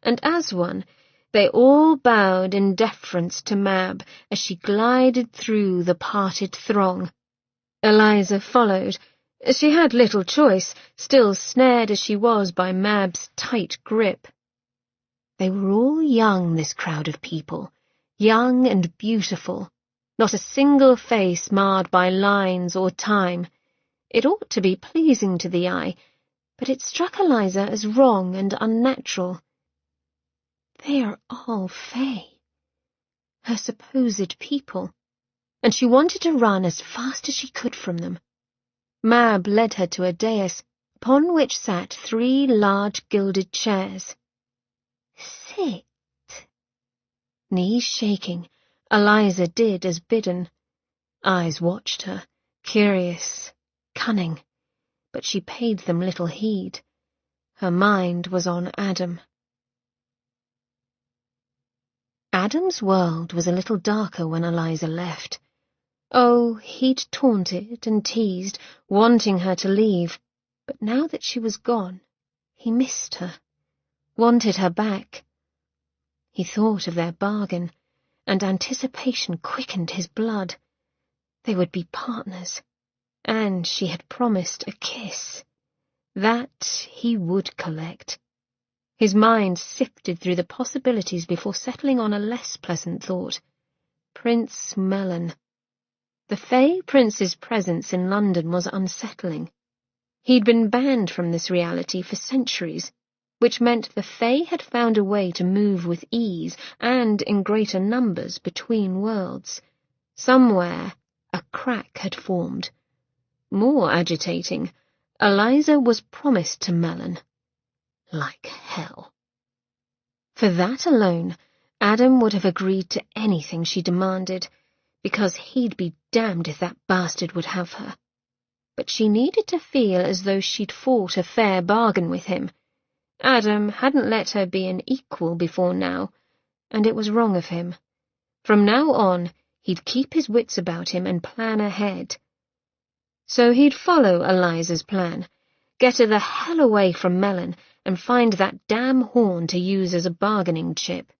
and as one they all bowed in deference to Mab as she glided through the parted throng. Eliza followed. She had little choice, still snared as she was by Mab's tight grip. They were all young, this crowd of people, young and beautiful, not a single face marred by lines or time. It ought to be pleasing to the eye, but it struck Eliza as wrong and unnatural. They are all Fay, her supposed people, and she wanted to run as fast as she could from them. Mab led her to a dais, upon which sat 3 large gilded chairs. Sit. Knees shaking, Eliza did as bidden. Eyes watched her, curious, cunning, but she paid them little heed. Her mind was on Adam. Adam's world was a little darker when Eliza left. Oh, he'd taunted and teased, wanting her to leave, but now that she was gone, he missed her, wanted her back. He thought of their bargain, and anticipation quickened his blood. They would be partners, and she had promised a kiss. That he would collect. His mind sifted through the possibilities before settling on a less pleasant thought. Prince Melon. The Fey Prince's presence in London was unsettling. He'd been banned from this reality for centuries, which meant the Fey had found a way to move with ease and in greater numbers between worlds. Somewhere, a crack had formed. More agitating, Eliza was promised to Melon. Like hell. For that alone, Adam would have agreed to anything she demanded, because he'd be damned if that bastard would have her. But she needed to feel as though she'd fought a fair bargain with him. Adam hadn't let her be an equal before now, and it was wrong of him. From now on, he'd keep his wits about him and plan ahead. So he'd follow Eliza's plan, get her the hell away from Melon, and find that damn horn to use as a bargaining chip.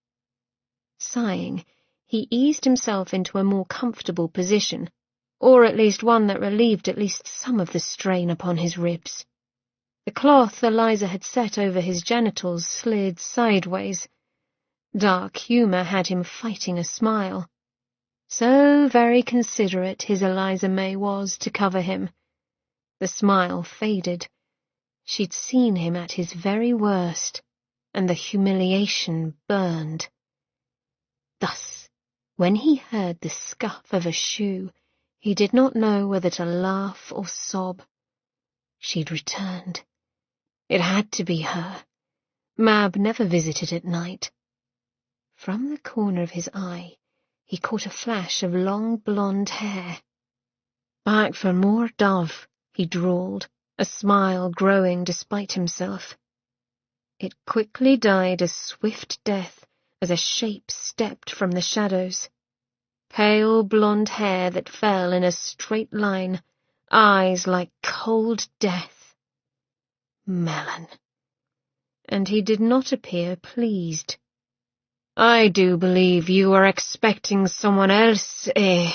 Sighing, he eased himself into a more comfortable position, or at least one that relieved at least some of the strain upon his ribs. The cloth Eliza had set over his genitals slid sideways. Dark humour had him fighting a smile. So very considerate his Eliza May was to cover him. The smile faded. She'd seen him at his very worst, and the humiliation burned. Thus, when he heard the scuff of a shoe, he did not know whether to laugh or sob. She'd returned. It had to be her. Mab never visited at night. From the corner of his eye, he caught a flash of long blonde hair. "Back for more dove," he drawled, a smile growing despite himself. It quickly died a swift death as a shape stepped from the shadows. Pale blonde hair that fell in a straight line, eyes like cold death. Melon. And he did not appear pleased. "I do believe you were expecting someone else, eh?"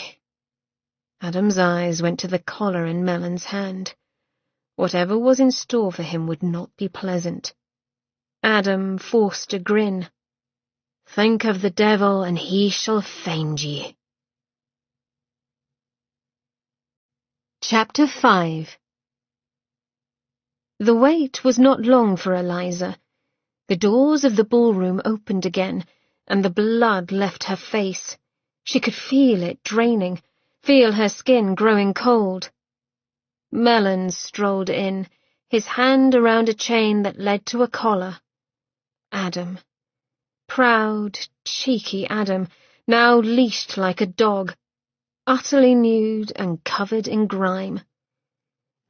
Adam's eyes went to the collar in Melon's hand. Whatever was in store for him would not be pleasant. Adam forced a grin. "Think of the devil, and he shall find ye." Chapter 5. The wait was not long for Eliza. The doors of the ballroom opened again, and the blood left her face. She could feel it draining, feel her skin growing cold. Melon strolled in, his hand around a chain that led to a collar. Adam. Proud, cheeky Adam, now leashed like a dog, utterly nude and covered in grime.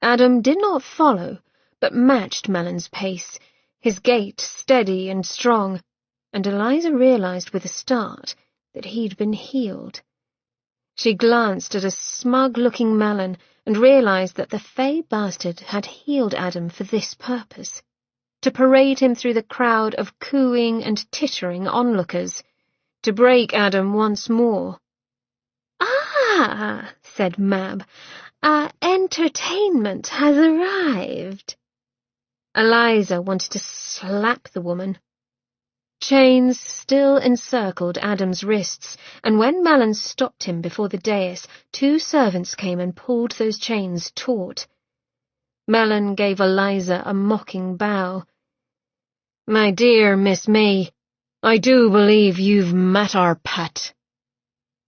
Adam did not follow, but matched Melon's pace, his gait steady and strong, and Eliza realized with a start that he'd been healed. She glanced at a smug-looking Melon and realized that the fey bastard had healed Adam for this purpose, to parade him through the crowd of cooing and tittering onlookers, to break Adam once more. "Ah," said Mab, "entertainment has arrived." Eliza wanted to slap the woman. Chains still encircled Adam's wrists, and when Melon stopped him before the dais, 2 servants came and pulled those chains taut. Melon gave Eliza a mocking bow. "My dear Miss May, I do believe you've met our pet."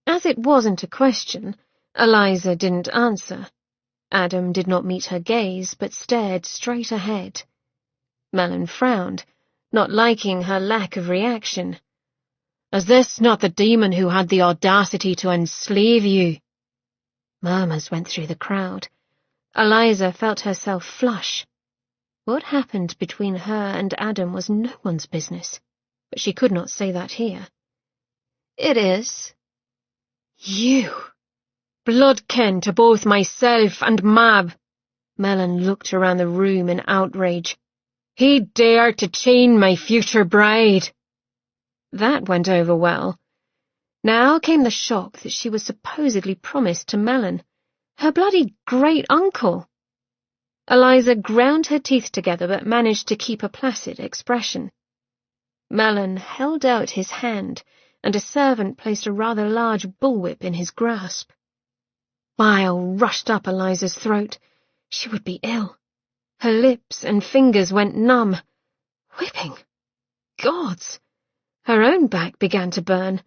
As it wasn't a question, Eliza didn't answer. Adam did not meet her gaze, but stared straight ahead. Melon frowned, not liking her lack of reaction. "Is this not the demon who had the audacity to enslave you?" Murmurs went through the crowd. Eliza felt herself flush. What happened between her and Adam was no one's business, but she could not say that here. "It is." "You! Bloodkin to both myself and Mab." Melon looked around the room in outrage. "He dared to chain my future bride." That went over well. Now came the shock that she was supposedly promised to Melon, her bloody great-uncle. Eliza ground her teeth together but managed to keep a placid expression. Mellon held out his hand, and a servant placed a rather large bullwhip in his grasp. Bile rushed up Eliza's throat. She would be ill. Her lips and fingers went numb. Whipping! Gods! Her own back began to burn.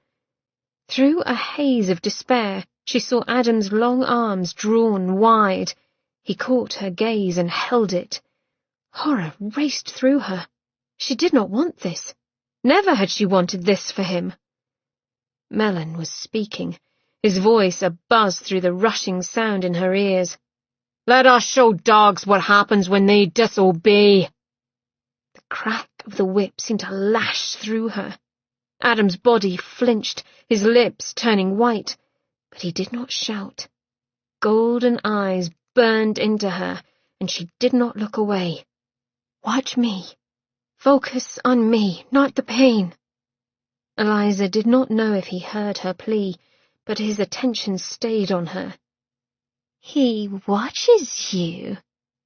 Through a haze of despair, she saw Adam's long arms drawn wide. He caught her gaze and held it. Horror raced through her. She did not want this. Never had she wanted this for him. Mellon was speaking, his voice a-buzz through the rushing sound in her ears. "Let us show dogs what happens when they disobey." The crack of the whip seemed to lash through her. Adam's body flinched, his lips turning white, but he did not shout. Golden eyes burned into her, and she did not look away. "Watch me. Focus on me, not the pain." Eliza did not know if he heard her plea, but his attention stayed on her. "He watches you,"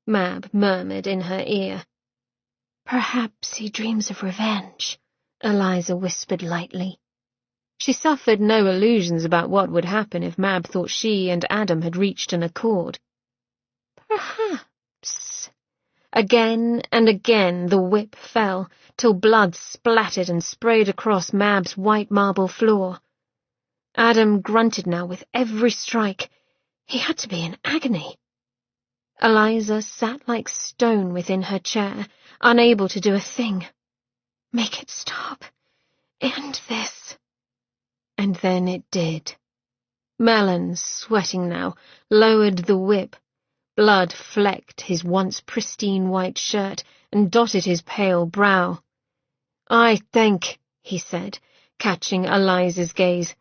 Mab murmured in her ear. "Perhaps he dreams of revenge," Eliza whispered lightly. She suffered no illusions about what would happen if Mab thought she and Adam had reached an accord. "Perhaps." Again and again the whip fell, till blood splattered and sprayed across Mab's white marble floor. Adam grunted now with every strike. He had to be in agony. Eliza sat like stone within her chair, unable to do a thing. Make it stop. End this. And then it did. Mellon, sweating now, lowered the whip. Blood flecked his once pristine white shirt and dotted his pale brow. "I think," he said, catching Eliza's gaze,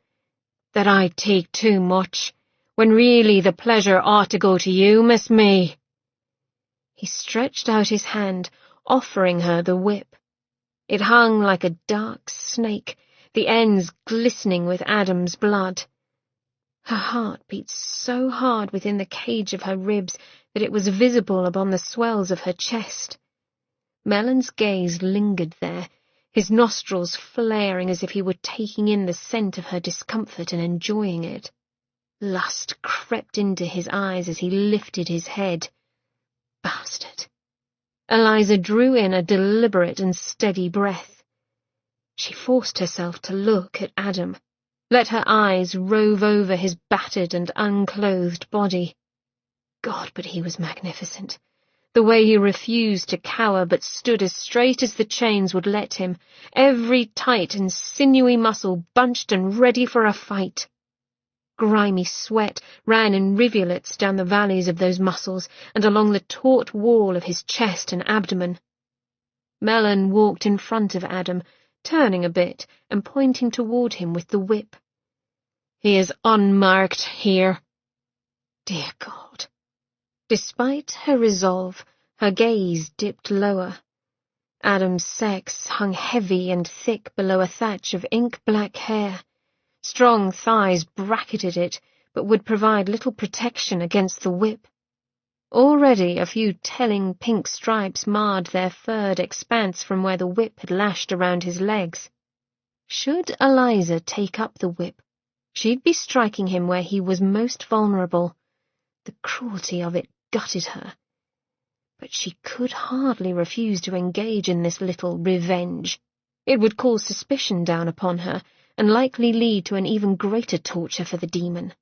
"that I take too much, when really the pleasure ought to go to you, Miss May." He stretched out his hand, offering her the whip. It hung like a dark snake, the ends glistening with Adam's blood. Her heart beat so hard within the cage of her ribs that it was visible upon the swells of her chest. Mellon's gaze lingered there, his nostrils flaring as if he were taking in the scent of her discomfort and enjoying it. Lust crept into his eyes as he lifted his head. Bastard. Eliza drew in a deliberate and steady breath. She forced herself to look at Adam, let her eyes rove over his battered and unclothed body. God, but he was magnificent. The way he refused to cower but stood as straight as the chains would let him, every tight and sinewy muscle bunched and ready for a fight. Grimy sweat ran in rivulets down the valleys of those muscles and along the taut wall of his chest and abdomen. Mellon walked in front of Adam, turning a bit and pointing toward him with the whip. "He is unmarked here." Dear God. Despite her resolve, her gaze dipped lower. Adam's sex hung heavy and thick below a thatch of ink-black hair. Strong thighs bracketed it, but would provide little protection against the whip. Already a few telling pink stripes marred their furred expanse from where the whip had lashed around his legs. Should Eliza take up the whip, she'd be striking him where he was most vulnerable. The cruelty of it gutted her. But she could hardly refuse to engage in this little revenge. It would call suspicion down upon her, and likely lead to an even greater torture for the demon.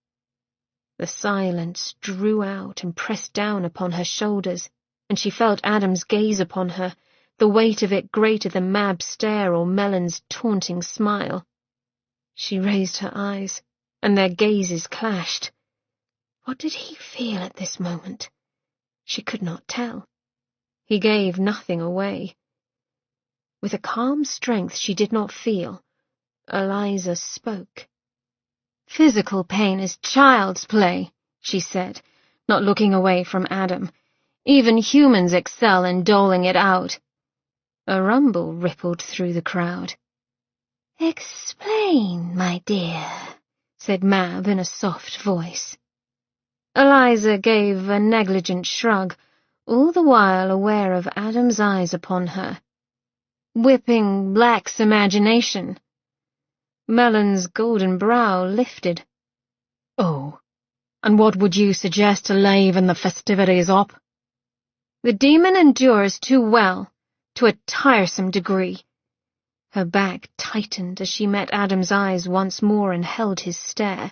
The silence drew out and pressed down upon her shoulders, and she felt Adam's gaze upon her, the weight of it greater than Mab's stare or Mellon's taunting smile. She raised her eyes, and their gazes clashed. What did he feel at this moment? She could not tell. He gave nothing away. With a calm strength she did not feel, Eliza spoke. "Physical pain is child's play," she said, not looking away from Adam. "Even humans excel in doling it out." A rumble rippled through the crowd. "Explain, my dear," said Mab in a soft voice. Eliza gave a negligent shrug, all the while aware of Adam's eyes upon her, whipping Black's imagination. Melon's golden brow lifted. "Oh, and what would you suggest to liven the festivities up?" The demon endures too well, to a tiresome degree. Her back tightened as she met Adam's eyes once more and held his stare.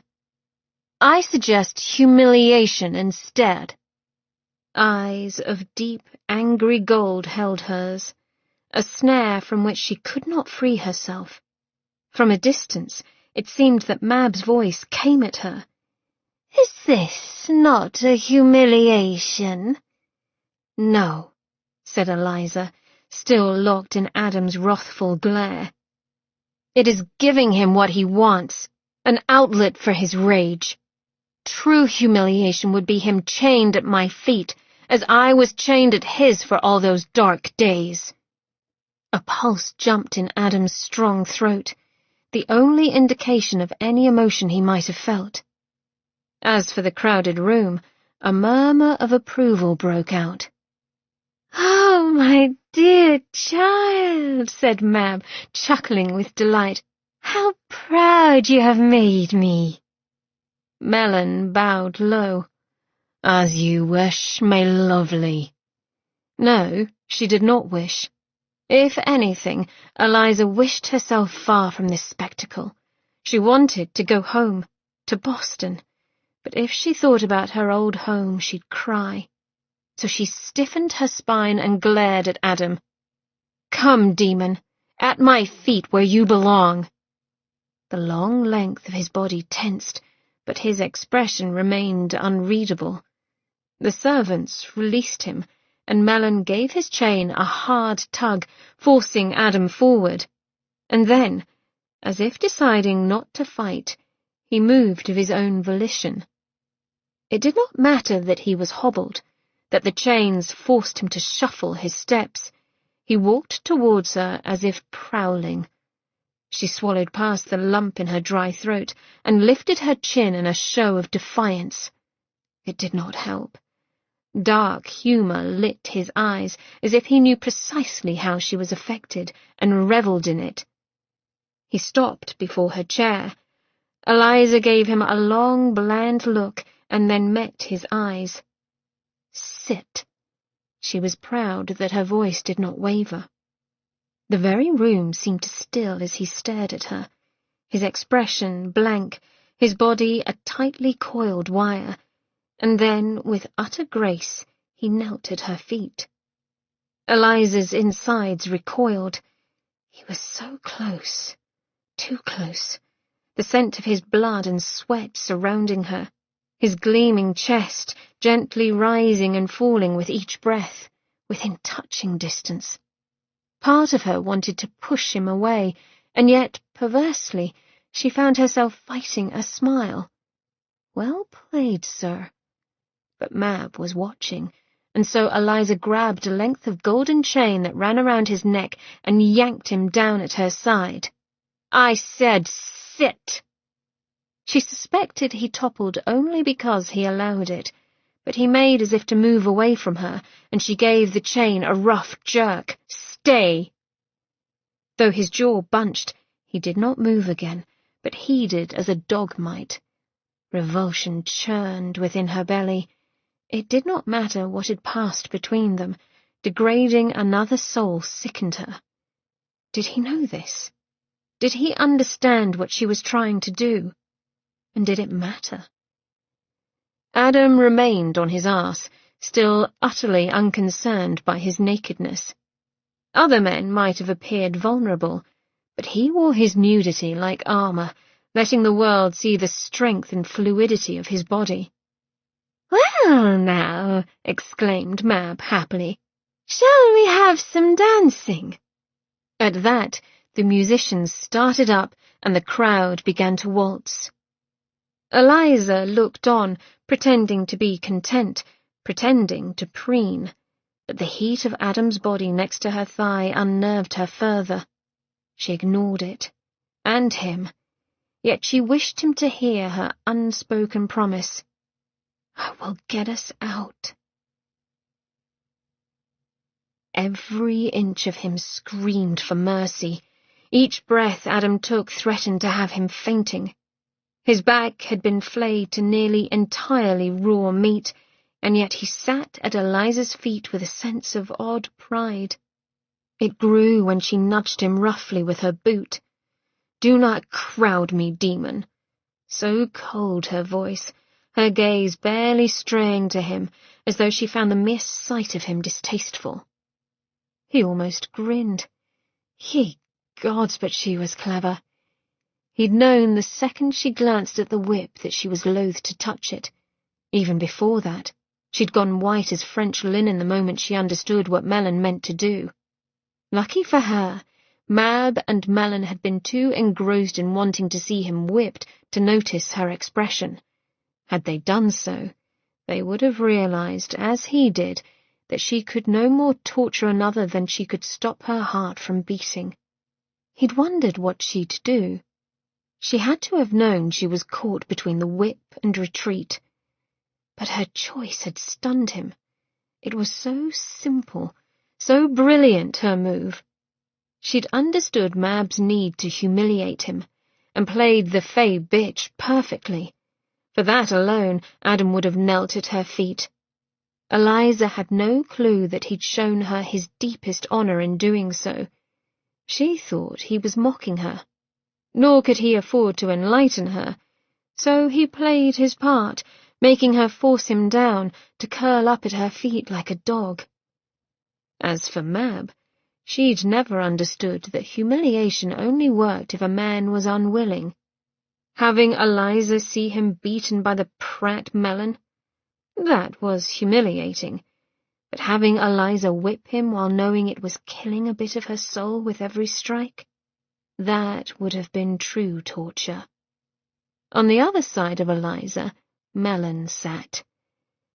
"I suggest humiliation instead." Eyes of deep, angry gold held hers, a snare from which she could not free herself. From a distance, it seemed that Mab's voice came at her. "Is this not a humiliation?" "No," said Eliza, still locked in Adam's wrathful glare. "It is giving him what he wants, an outlet for his rage. True humiliation would be him chained at my feet, as I was chained at his for all those dark days." A pulse jumped in Adam's strong throat, the only indication of any emotion he might have felt. As for the crowded room, a murmur of approval broke out. "Oh, my dear child," said Mab, chuckling with delight. "How proud you have made me." Melon bowed low. "As you wish, my lovely." No, she did not wish. If anything, Eliza wished herself far from this spectacle. She wanted to go home, to Boston. But if she thought about her old home, she'd cry. So she stiffened her spine and glared at Adam. "Come, demon, at my feet where you belong." The long length of his body tensed, but his expression remained unreadable. The servants released him, and Melon gave his chain a hard tug, forcing Adam forward. And then, as if deciding not to fight, he moved of his own volition. It did not matter that he was hobbled, that the chains forced him to shuffle his steps. He walked towards her as if prowling. She swallowed past the lump in her dry throat and lifted her chin in a show of defiance. It did not help. Dark humour lit his eyes, as if he knew precisely how she was affected, and revelled in it. He stopped before her chair. Eliza gave him a long, bland look, and then met his eyes. "Sit." She was proud that her voice did not waver. The very room seemed to still as he stared at her, his expression blank, his body a tightly coiled wire, and then, with utter grace, he knelt at her feet. Eliza's insides recoiled. He was so close, too close, the scent of his blood and sweat surrounding her, his gleaming chest gently rising and falling with each breath, within touching distance. Part of her wanted to push him away, and yet, perversely, she found herself fighting a smile. "Well played, sir." But Mab was watching, and so Eliza grabbed a length of golden chain that ran around his neck and yanked him down at her side. "I said sit!" She suspected he toppled only because he allowed it, but he made as if to move away from her, and she gave the chain a rough jerk. "Stay!" Though his jaw bunched, he did not move again, but heeded as a dog might. Revulsion churned within her belly. It did not matter what had passed between them. Degrading another soul sickened her. Did he know this? Did he understand what she was trying to do? And did it matter? Adam remained on his arse, still utterly unconcerned by his nakedness. Other men might have appeared vulnerable, but he wore his nudity like armour, letting the world see the strength and fluidity of his body. "Well, now," exclaimed Mab happily, "shall we have some dancing?" At that, the musicians started up, and the crowd began to waltz. Eliza looked on, pretending to be content, pretending to preen, but the heat of Adam's body next to her thigh unnerved her further. She ignored it, and him, yet she wished him to hear her unspoken promise. "I will get us out." Every inch of him screamed for mercy. Each breath Adam took threatened to have him fainting. His back had been flayed to nearly entirely raw meat, and yet he sat at Eliza's feet with a sense of odd pride. It grew when she nudged him roughly with her boot. "Do not crowd me, demon." So cold her voice, her gaze barely straying to him, as though she found the mere sight of him distasteful. He almost grinned. Ye gods, but she was clever. He'd known the second she glanced at the whip that she was loath to touch it. Even before that, she'd gone white as French linen the moment she understood what Mellon meant to do. Lucky for her, Mab and Mellon had been too engrossed in wanting to see him whipped to notice her expression. Had they done so, they would have realized, as he did, that she could no more torture another than she could stop her heart from beating. He'd wondered what she'd do. She had to have known she was caught between the whip and retreat. But her choice had stunned him. It was so simple, so brilliant, her move. She'd understood Mab's need to humiliate him, and played the fey bitch perfectly. For that alone, Adam would have knelt at her feet. Eliza had no clue that he'd shown her his deepest honor in doing so. She thought he was mocking her. Nor could he afford to enlighten her, so he played his part, making her force him down to curl up at her feet like a dog. As for Mab, she'd never understood that humiliation only worked if a man was unwilling. Having Eliza see him beaten by the prat Mellon, that was humiliating, but having Eliza whip him while knowing it was killing a bit of her soul with every strike, that would have been true torture. On the other side of Eliza, Mellon sat.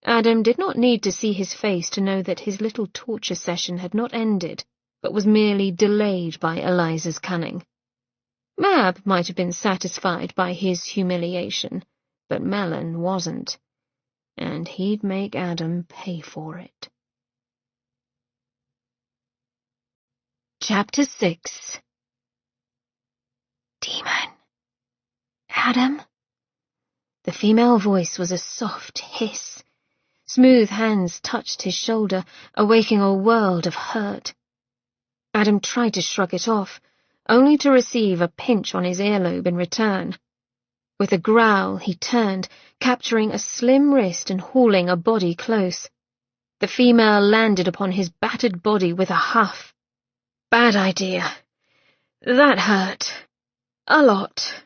Adam did not need to see his face to know that his little torture session had not ended, but was merely delayed by Eliza's cunning. Mab might have been satisfied by his humiliation, but Mellon wasn't, and he'd make Adam pay for it. Chapter 6. Demon. Adam? The female voice was a soft hiss. Smooth hands touched his shoulder, awaking a world of hurt. Adam tried to shrug it off, only to receive a pinch on his earlobe in return. With a growl, he turned, capturing a slim wrist and hauling a body close. The female landed upon his battered body with a huff. "Bad idea. That hurt. A lot."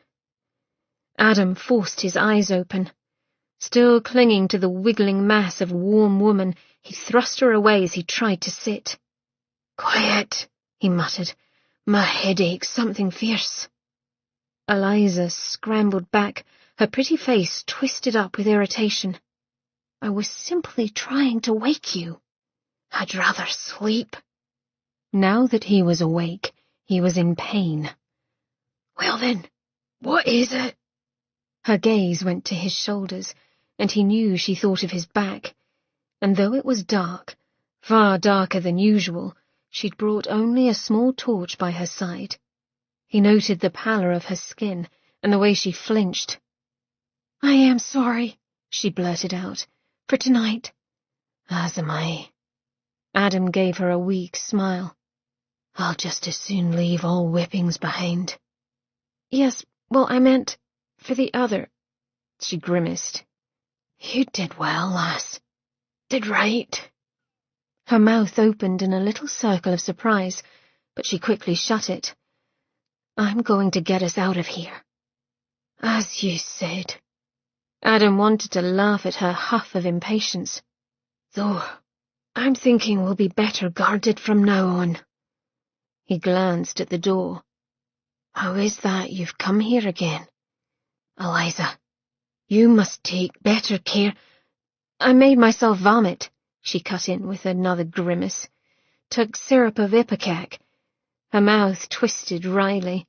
Adam forced his eyes open. Still clinging to the wiggling mass of warm woman, he thrust her away as he tried to sit. "Quiet," he muttered. "My head aches something fierce." Eliza scrambled back, her pretty face twisted up with irritation. "I was simply trying to wake you." "I'd rather sleep." Now that he was awake, he was in pain. "Well then, what is it?" Her gaze went to his shoulders, and he knew she thought of his back. And though it was dark, far darker than usual, she'd brought only a small torch by her side. He noted the pallor of her skin and the way she flinched. "I am sorry," she blurted out, "for tonight." "As am I." Adam gave her a weak smile. "I'll just as soon leave all whippings behind." "Yes, well, I meant for the other," she grimaced. "You did well, lass. Did right." Her mouth opened in a little circle of surprise, but she quickly shut it. "I'm going to get us out of here." "As you said." Adam wanted to laugh at her huff of impatience. "Though, I'm thinking we'll be better guarded from now on." He glanced at the door. "How is that you've come here again? Eliza, you must take better care." "I made myself vomit," she cut in with another grimace. "Took syrup of ipecac." Her mouth twisted wryly.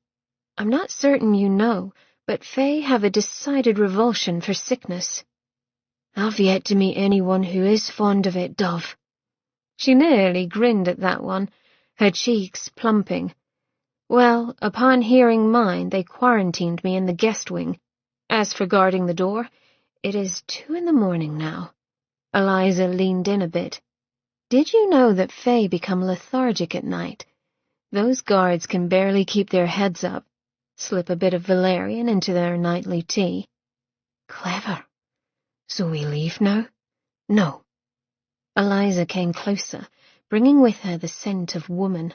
"I'm not certain you know, but Fae have a decided revulsion for sickness." "I've yet to meet anyone who is fond of it, Dove." She nearly grinned at that one, her cheeks plumping. Well, upon hearing mine, they quarantined me in the guest wing. As for guarding the door, it is 2 a.m. now. Eliza leaned in a bit. Did you know that Fae become lethargic at night? Those guards can barely keep their heads up, slip a bit of valerian into their nightly tea. Clever. So we leave now? No. Eliza came closer, bringing with her the scent of woman.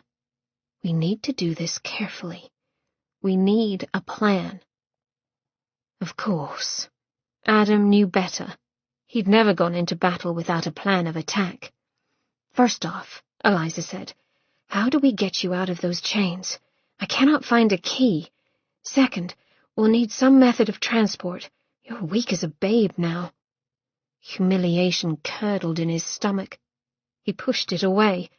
We need to do this carefully. We need a plan. Of course. Adam knew better. He'd never gone into battle without a plan of attack. First off, Eliza said, how do we get you out of those chains? I cannot find a key. Second, we'll need some method of transport. You're weak as a babe now. Humiliation curdled in his stomach. He pushed it away.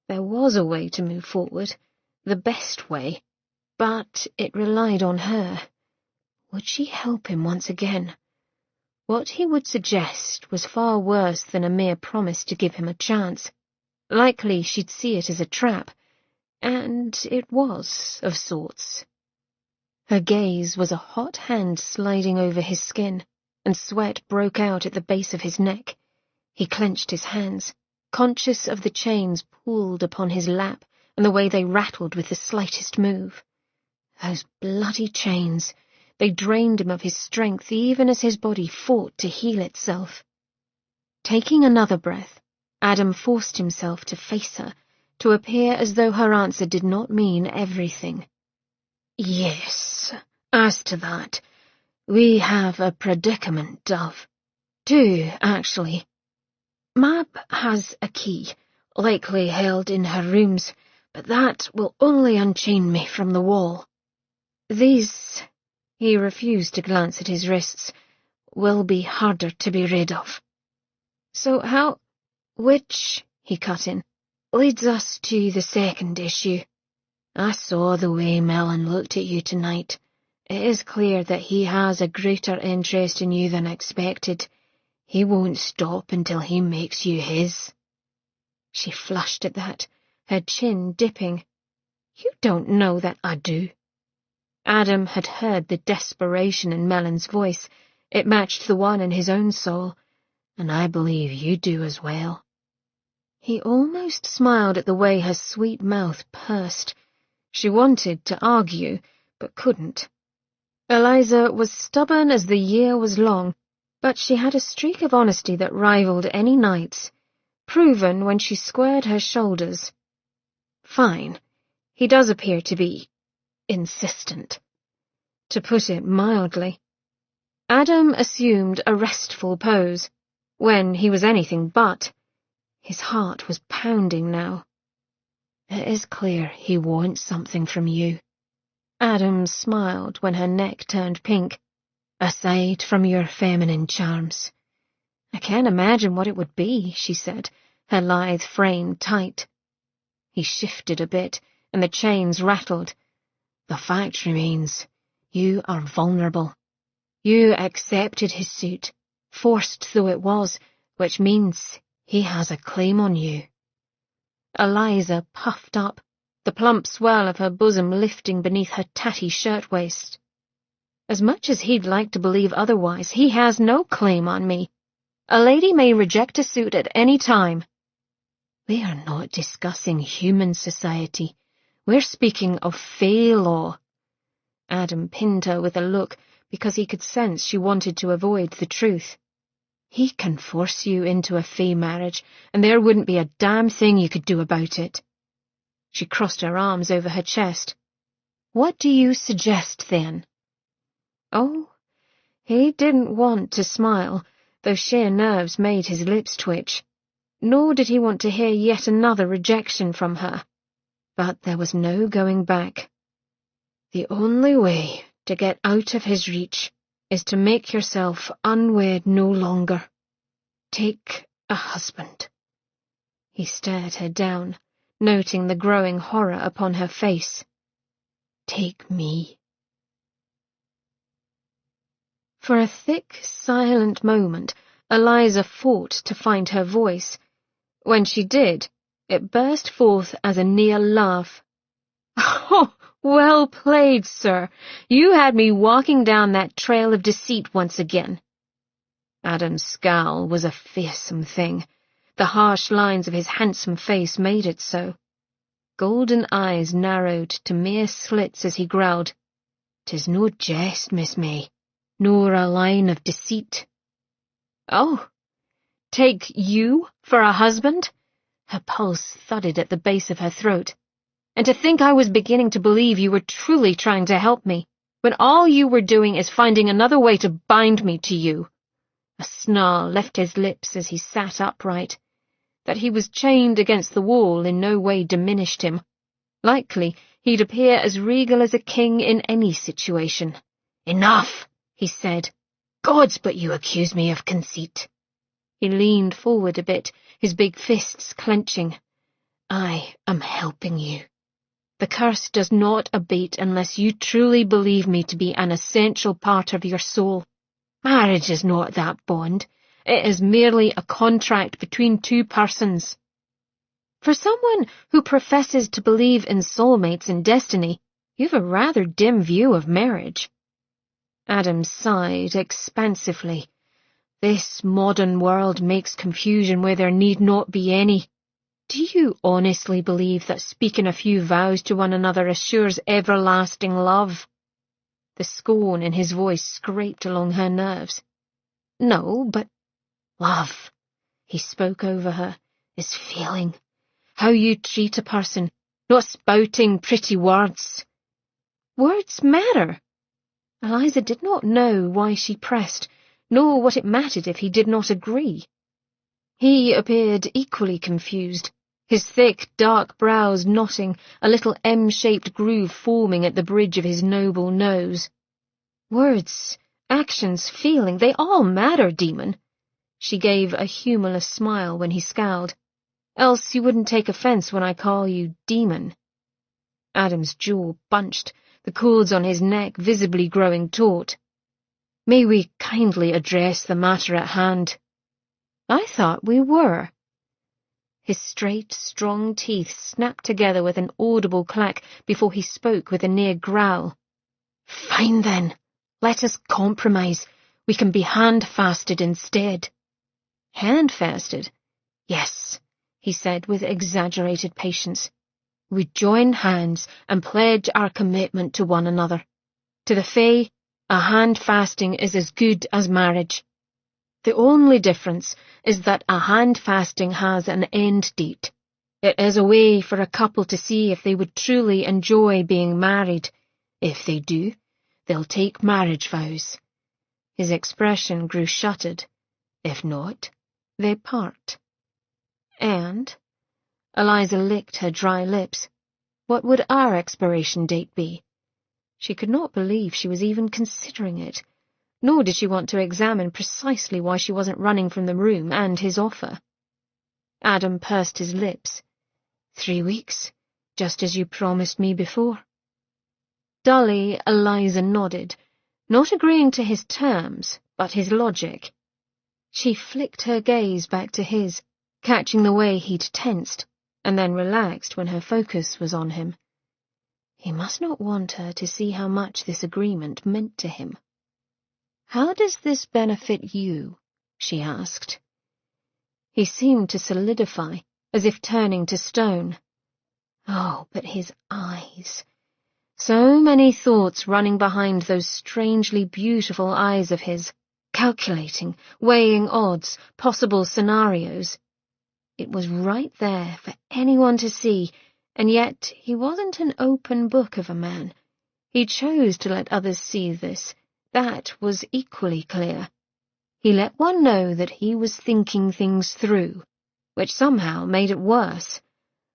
There was a way to move forward, the best way, but it relied on her. Would she help him once again? What he would suggest was far worse than a mere promise to give him a chance. Likely she'd see it as a trap, and it was, of sorts. Her gaze was a hot hand sliding over his skin, and sweat broke out at the base of his neck. He clenched his hands, conscious of the chains pulled upon his lap and the way they rattled with the slightest move. Those bloody chains! They drained him of his strength even as his body fought to heal itself. Taking another breath, Adam forced himself to face her, to appear as though her answer did not mean everything. Yes, as to that, we have a predicament, Dove. 2, actually. Mab has a key, likely held in her rooms, but that will only unchain me from the wall. These, he refused to glance at his wrists, will be harder to be rid of. So how, which, he cut in, leads us to the second issue. I saw the way Melon looked at you tonight. It is clear that he has a greater interest in you than expected. He won't stop until he makes you his. She flushed at that, her chin dipping. You don't know that I do. Adam had heard the desperation in Melon's voice. It matched the one in his own soul, and I believe you do as well. He almost smiled at the way her sweet mouth pursed. She wanted to argue, but couldn't. Eliza was stubborn as the year was long, but she had a streak of honesty that rivaled any knight's, proven when she squared her shoulders. Fine. He does appear to be insistent. To put it mildly. Adam assumed a restful pose, when he was anything but. His heart was pounding now. It is clear he wants something from you. Adam smiled when her neck turned pink. Aside from your feminine charms. I can't imagine what it would be, she said, her lithe frame tight. He shifted a bit, and the chains rattled. The fact remains, you are vulnerable. You accepted his suit, forced though it was, which means he has a claim on you. Eliza puffed up, the plump swell of her bosom lifting beneath her tatty shirtwaist. As much as he'd like to believe otherwise, he has no claim on me. A lady may reject a suit at any time. We are not discussing human society. We're speaking of Fae law. Adam pinned her with a look because he could sense she wanted to avoid the truth. He can force you into a Fae marriage, and there wouldn't be a damn thing you could do about it. She crossed her arms over her chest. What do you suggest, then? Oh, he didn't want to smile, though sheer nerves made his lips twitch. Nor did he want to hear yet another rejection from her. But there was no going back. The only way to get out of his reach is to make yourself unwed no longer. Take a husband. He stared her down, noting the growing horror upon her face. Take me. For a thick, silent moment, Eliza fought to find her voice. When she did, it burst forth as a near laugh. "Oh, well played, sir. You had me walking down that trail of deceit once again." Adam's scowl was a fearsome thing. The harsh lines of his handsome face made it so. Golden eyes narrowed to mere slits as he growled, "'Tis no jest, Miss May, nor a line of deceit." "Oh, take you for a husband?" Her pulse thudded at the base of her throat. "And to think I was beginning to believe you were truly trying to help me, when all you were doing is finding another way to bind me to you." A snarl left his lips as he sat upright. That he was chained against the wall in no way diminished him. Likely he'd appear as regal as a king in any situation. "Enough," he said. "Gods, but you accuse me of conceit." He leaned forward a bit, his big fists clenching. "I am helping you. The curse does not abate unless you truly believe me to be an essential part of your soul. Marriage is not that bond. It is merely a contract between two persons." "For someone who professes to believe in soulmates and destiny, you've a rather dim view of marriage." Adam sighed expansively. "This modern world makes confusion where there need not be any. Do you honestly believe that speaking a few vows to one another assures everlasting love?" The scorn in his voice scraped along her nerves. "No, but love," he spoke over her, "is feeling. How you treat a person, not spouting pretty words." Words matter. Eliza did not know why she pressed, nor what it mattered if he did not agree. He appeared equally confused, his thick, dark brows knotting, a little M-shaped groove forming at the bridge of his noble nose. "Words, actions, feeling, they all matter, demon." She gave a humorless smile when he scowled. "Else you wouldn't take offense when I call you demon." Adam's jaw bunched, the cords on his neck visibly growing taut. "May we kindly address the matter at hand?" "I thought we were." His straight, strong teeth snapped together with an audible clack before he spoke with a near growl. "Fine then. Let us compromise. We can be hand-fasted instead." "Hand-fasted?" "Yes," he said with exaggerated patience. "We join hands and pledge our commitment to one another. To the Fae, a hand-fasting is as good as marriage. The only difference is that a hand-fasting has an end date. It is a way for a couple to see if they would truly enjoy being married. If they do, they'll take marriage vows." His expression grew shuttered. "If not, they part." "And?" Eliza licked her dry lips. "What would our expiration date be?" She could not believe she was even considering it, nor did she want to examine precisely why she wasn't running from the room and his offer. Adam pursed his lips. 3 weeks, just as you promised me before." Dully, Eliza nodded, not agreeing to his terms, but his logic. She flicked her gaze back to his, catching the way he'd tensed, and then relaxed when her focus was on him. He must not want her to see how much this agreement meant to him. "How does this benefit you?" she asked. He seemed to solidify, as if turning to stone. Oh, but his eyes! So many thoughts running behind those strangely beautiful eyes of his, calculating, weighing odds, possible scenarios. It was right there for anyone to see, and yet he wasn't an open book of a man. He chose to let others see this. That was equally clear. He let one know that he was thinking things through, which somehow made it worse,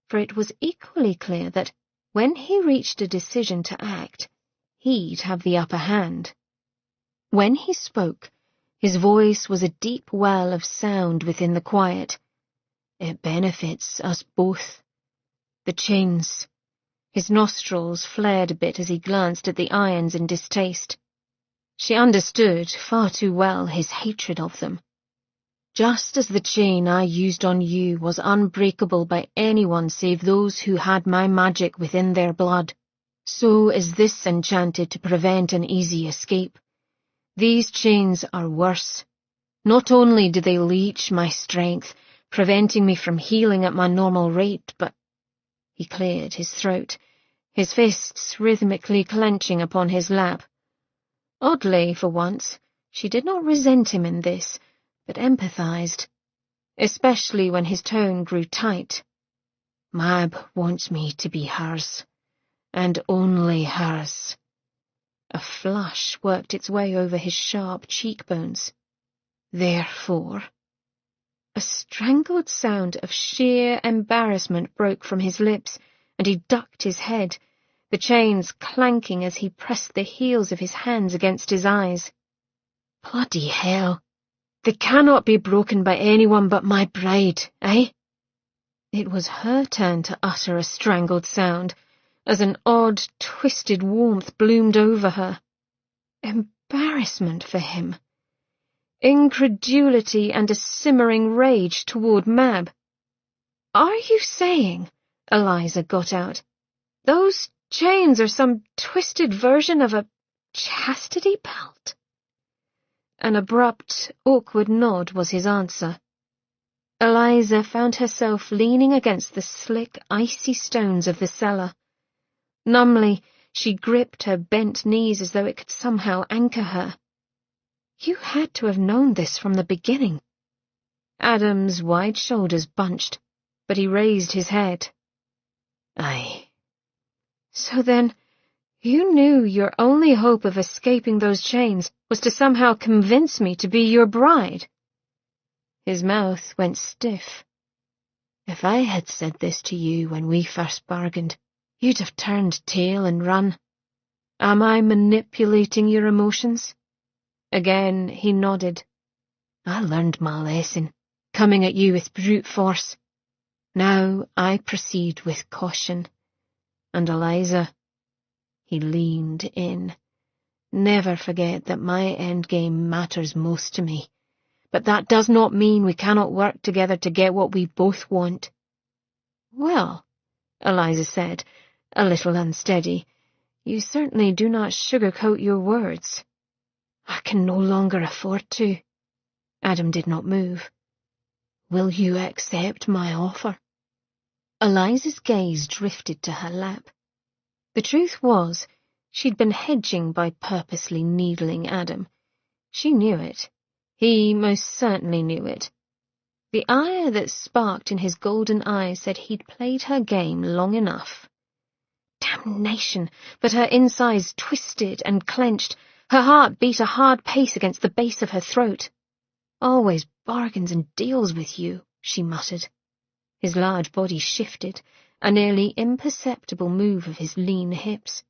for it was equally clear that when he reached a decision to act, he'd have the upper hand. When he spoke, his voice was a deep well of sound within the quiet. "It benefits us both. The chains." His nostrils flared a bit as he glanced at the irons in distaste. She understood far too well his hatred of them. Just as the chain I used on you was unbreakable by anyone save those who had my magic within their blood, so is this enchanted to prevent an easy escape. These chains are worse. Not only do they leech my strength, preventing me from healing at my normal rate, but—" He cleared his throat, his fists rhythmically clenching upon his lap. Oddly, for once, she did not resent him in this, but empathized, especially when his tone grew tight. "Mab wants me to be hers, and only hers." A flush worked its way over his sharp cheekbones. "Therefore—" A strangled sound of sheer embarrassment broke from his lips, and he ducked his head, the chains clanking as he pressed the heels of his hands against his eyes. "Bloody hell! They cannot be broken by anyone but my bride, eh?" It was her turn to utter a strangled sound, as an odd, twisted warmth bloomed over her. Embarrassment for him. Incredulity and a simmering rage toward Mab. "Are you saying," Eliza got out, "those chains are some twisted version of a chastity belt?" An abrupt, awkward nod was his answer. Eliza found herself leaning against the slick, icy stones of the cellar. Numbly, she gripped her bent knees as though it could somehow anchor her. "You had to have known this from the beginning." Adam's wide shoulders bunched, but he raised his head. "Aye." "So then, you knew your only hope of escaping those chains was to somehow convince me to be your bride?" His mouth went stiff. "If I had said this to you when we first bargained, you'd have turned tail and run. Am I manipulating your emotions?" Again he nodded. "I learned my lesson, coming at you with brute force. Now I proceed with caution. And Eliza—" He leaned in. "Never forget that my endgame matters most to me, but that does not mean we cannot work together to get what we both want." "Well," Eliza said, a little unsteady, "you certainly do not sugarcoat your words." "I can no longer afford to." Adam did not move. "Will you accept my offer?" Eliza's gaze drifted to her lap. The truth was, she'd been hedging by purposely needling Adam. She knew it. He most certainly knew it. The ire that sparked in his golden eyes said he'd played her game long enough. Damnation! But her insides twisted and clenched. Her heart beat a hard pace against the base of her throat. "Always bargains and deals with you," she muttered. His large body shifted, a nearly imperceptible move of his lean hips.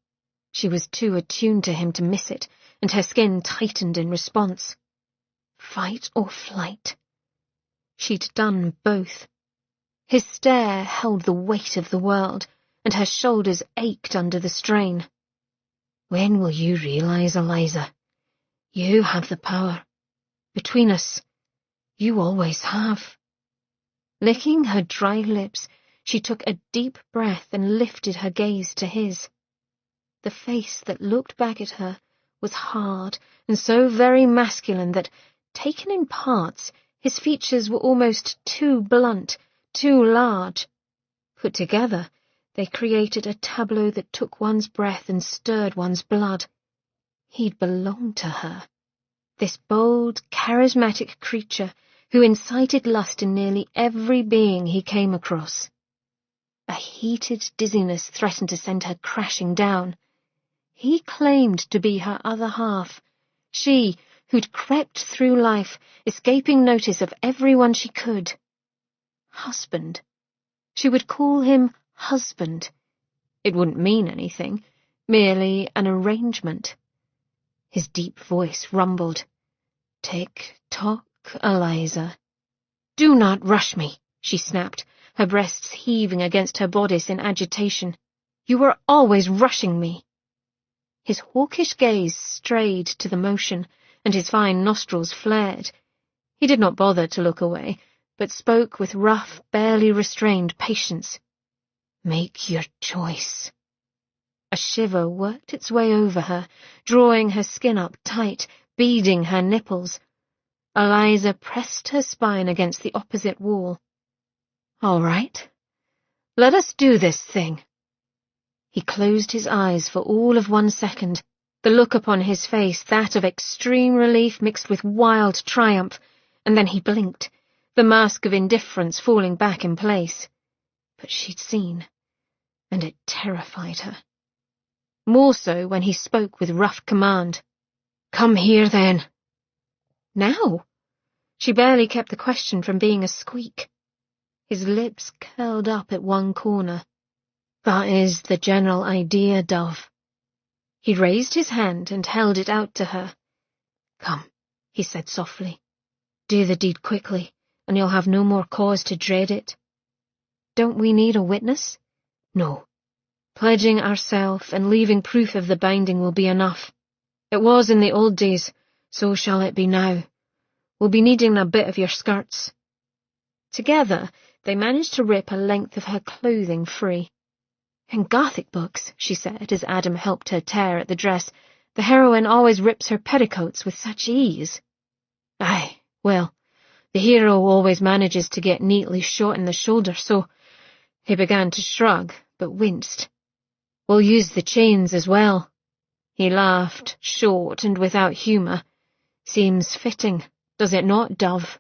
She was too attuned to him to miss it, and her skin tightened in response. Fight or flight? She'd done both. His stare held the weight of the world, and her shoulders ached under the strain. "When will you realize, Eliza? You have the power. Between us, you always have." Licking her dry lips, she took a deep breath and lifted her gaze to his. The face that looked back at her was hard and so very masculine that, taken in parts, his features were almost too blunt, too large. Put together, they created a tableau that took one's breath and stirred one's blood. He'd belonged to her. This bold, charismatic creature who incited lust in nearly every being he came across. A heated dizziness threatened to send her crashing down. He claimed to be her other half, she who'd crept through life, escaping notice of everyone she could. Husband. She would call him husband. It wouldn't mean anything, merely an arrangement. His deep voice rumbled. "Tick-tock, Eliza." "Do not rush me," she snapped, her breasts heaving against her bodice in agitation. "You are always rushing me." His hawkish gaze strayed to the motion, and his fine nostrils flared. He did not bother to look away, but spoke with rough, barely restrained patience. "Make your choice." A shiver worked its way over her, drawing her skin up tight, beading her nipples. Eliza pressed her spine against the opposite wall. "All right. Let us do this thing." He closed his eyes for all of 1 second, the look upon his face that of extreme relief mixed with wild triumph, and then he blinked, the mask of indifference falling back in place. But she'd seen, and it terrified her. More so when he spoke with rough command. "Come here, then." Now? She barely kept the question from being a squeak. His lips curled up at one corner. "That is the general idea, Dove." He raised his hand and held it out to her. "Come," he said softly. "Do the deed quickly, and you'll have no more cause to dread it." "Don't we need a witness?" "No. Pledging ourselves and leaving proof of the binding will be enough. It was in the old days, so shall it be now. We'll be needing a bit of your skirts." Together, they managed to rip a length of her clothing free. "In Gothic books," she said as Adam helped her tear at the dress, "the heroine always rips her petticoats with such ease." "Aye, well, the hero always manages to get neatly shot in the shoulder, so—" He began to shrug, but winced. "We'll use the chains as well." He laughed, short and without humour. "Seems fitting, does it not, Dove?"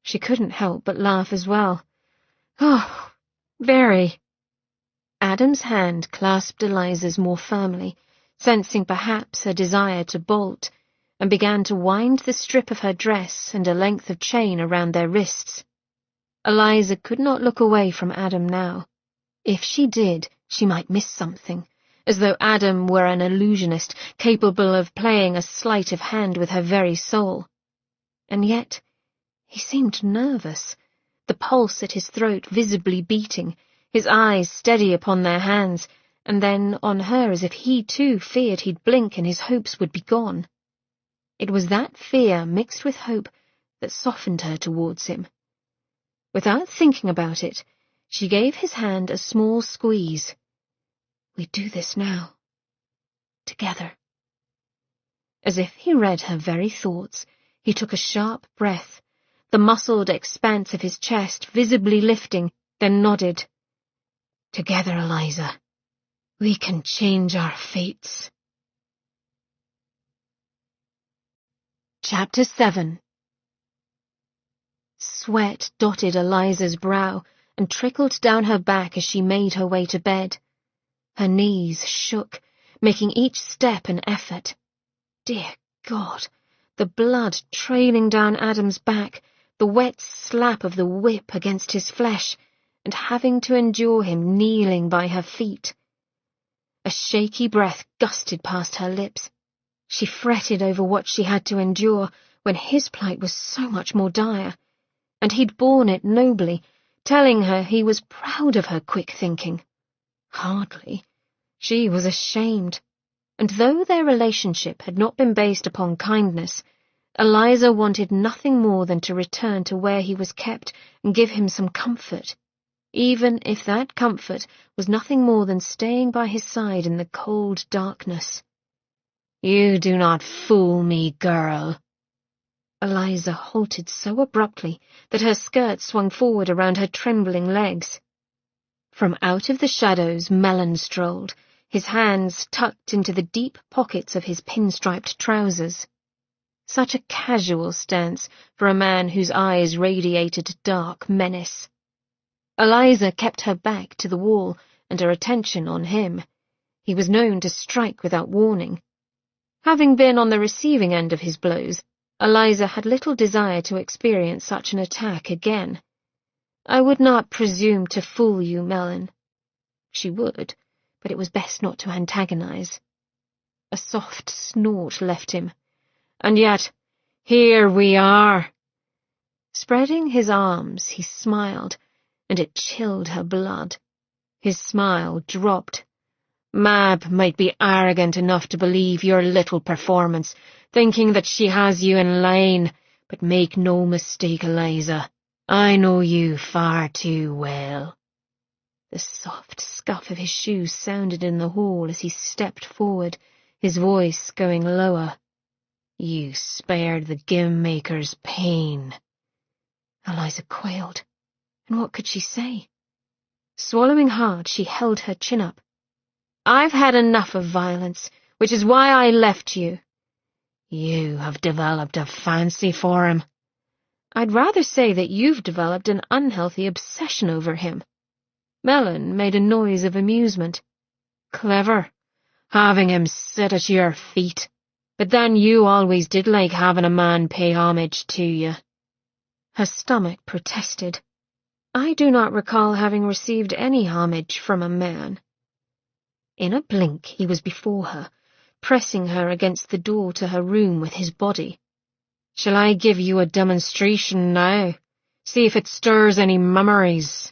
She couldn't help but laugh as well. "Oh, very." Adam's hand clasped Eliza's more firmly, sensing perhaps her desire to bolt, and began to wind the strip of her dress and a length of chain around their wrists. Eliza could not look away from Adam now. If she did, she might miss something, as though Adam were an illusionist capable of playing a sleight of hand with her very soul. And yet, he seemed nervous, the pulse at his throat visibly beating, his eyes steady upon their hands, and then on her as if he too feared he'd blink and his hopes would be gone. It was that fear mixed with hope that softened her towards him. Without thinking about it, she gave his hand a small squeeze. "We do this now. Together." As if he read her very thoughts, he took a sharp breath, the muscled expanse of his chest visibly lifting, then nodded. "Together, Eliza. We can change our fates." Chapter 7. Sweat dotted Eliza's brow and trickled down her back as she made her way to bed. Her knees shook, making each step an effort. Dear God, the blood trailing down Adam's back, the wet slap of the whip against his flesh, and having to endure him kneeling by her feet. A shaky breath gusted past her lips. She fretted over what she had to endure when his plight was so much more dire, and he'd borne it nobly, telling her he was proud of her quick thinking. Hardly. She was ashamed, and though their relationship had not been based upon kindness, Eliza wanted nothing more than to return to where he was kept and give him some comfort, even if that comfort was nothing more than staying by his side in the cold darkness. "You do not fool me, girl." Eliza halted so abruptly that her skirt swung forward around her trembling legs. From out of the shadows Mellon strolled, his hands tucked into the deep pockets of his pinstriped trousers. Such a casual stance for a man whose eyes radiated dark menace. Eliza kept her back to the wall and her attention on him. He was known to strike without warning. Having been on the receiving end of his blows, Eliza had little desire to experience such an attack again. "I would not presume to fool you, Mellon." She would, but it was best not to antagonize. A soft snort left him. "And yet, here we are." Spreading his arms, he smiled, and it chilled her blood. His smile dropped. "Mab might be arrogant enough to believe your little performance, thinking that she has you in line, But make no mistake, Eliza, I know you far too well. The soft scuff of his shoes sounded in the hall as he stepped forward, his voice going lower. You spared the game-maker's pain. Eliza quailed, and what could she say? Swallowing hard, she held her chin up. I've had enough of violence, which is why I left you. You have developed a fancy for him. I'd rather say that you've developed an unhealthy obsession over him. Mellon made a noise of amusement. Clever, having him sit at your feet. But then you always did like having a man pay homage to you. Her stomach protested. I do not recall having received any homage from a man. In a blink he was before her, pressing her against the door to her room with his body. Shall I give you a demonstration now? See if it stirs any memories.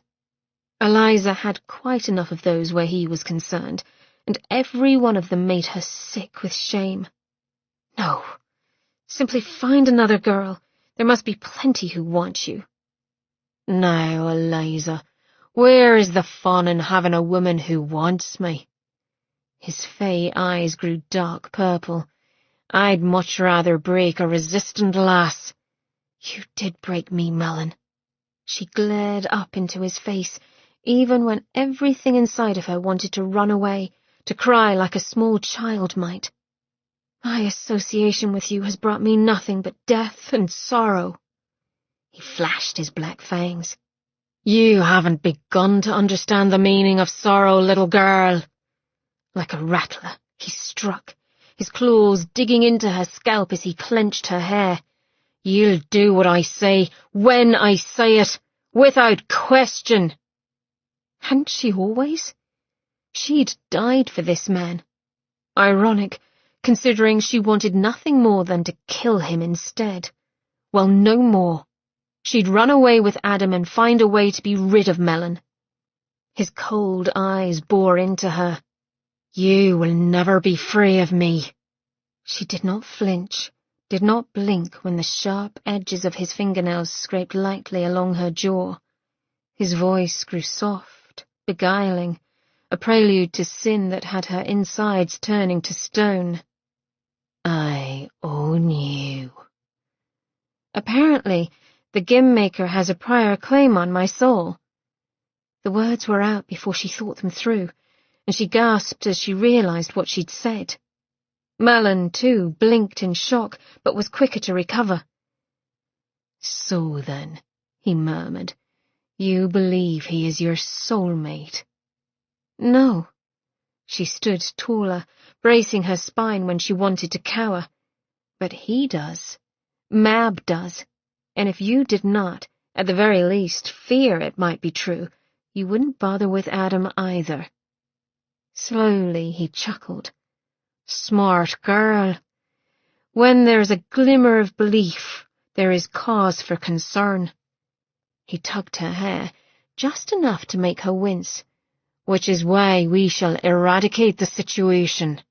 Eliza had quite enough of those where he was concerned, and every one of them made her sick with shame. No, simply find another girl. There must be plenty who want you. Now, Eliza, where is the fun in having a woman who wants me? His fey eyes grew dark purple. I'd much rather break a resistant lass. You did break me, Mellon. She glared up into his face, even when everything inside of her wanted to run away, to cry like a small child might. My association with you has brought me nothing but death and sorrow. He flashed his black fangs. You haven't begun to understand the meaning of sorrow, little girl. Like a rattler, he struck, his claws digging into her scalp as he clenched her hair. You'll do what I say, when I say it, without question. Hadn't she always? She'd died for this man. Ironic, considering she wanted nothing more than to kill him instead. Well, no more. She'd run away with Adam and find a way to be rid of Mellon. His cold eyes bore into her. You will never be free of me. She did not flinch, did not blink when the sharp edges of his fingernails scraped lightly along her jaw. His voice grew soft, beguiling, a prelude to sin that had her insides turning to stone. I own you. Apparently, the game-maker has a prior claim on my soul. The words were out before she thought them through, and she gasped as she realized what she'd said. Mellon, too, blinked in shock, but was quicker to recover. So then, he murmured, you believe he is your soulmate? No. She stood taller, bracing her spine when she wanted to cower. But he does. Mab does. And if you did not, at the very least, fear it might be true, you wouldn't bother with Adam either. Slowly he chuckled. Smart girl. When there's a glimmer of belief, there is cause for concern. He tugged her hair, just enough to make her wince, which is why we shall eradicate the situation.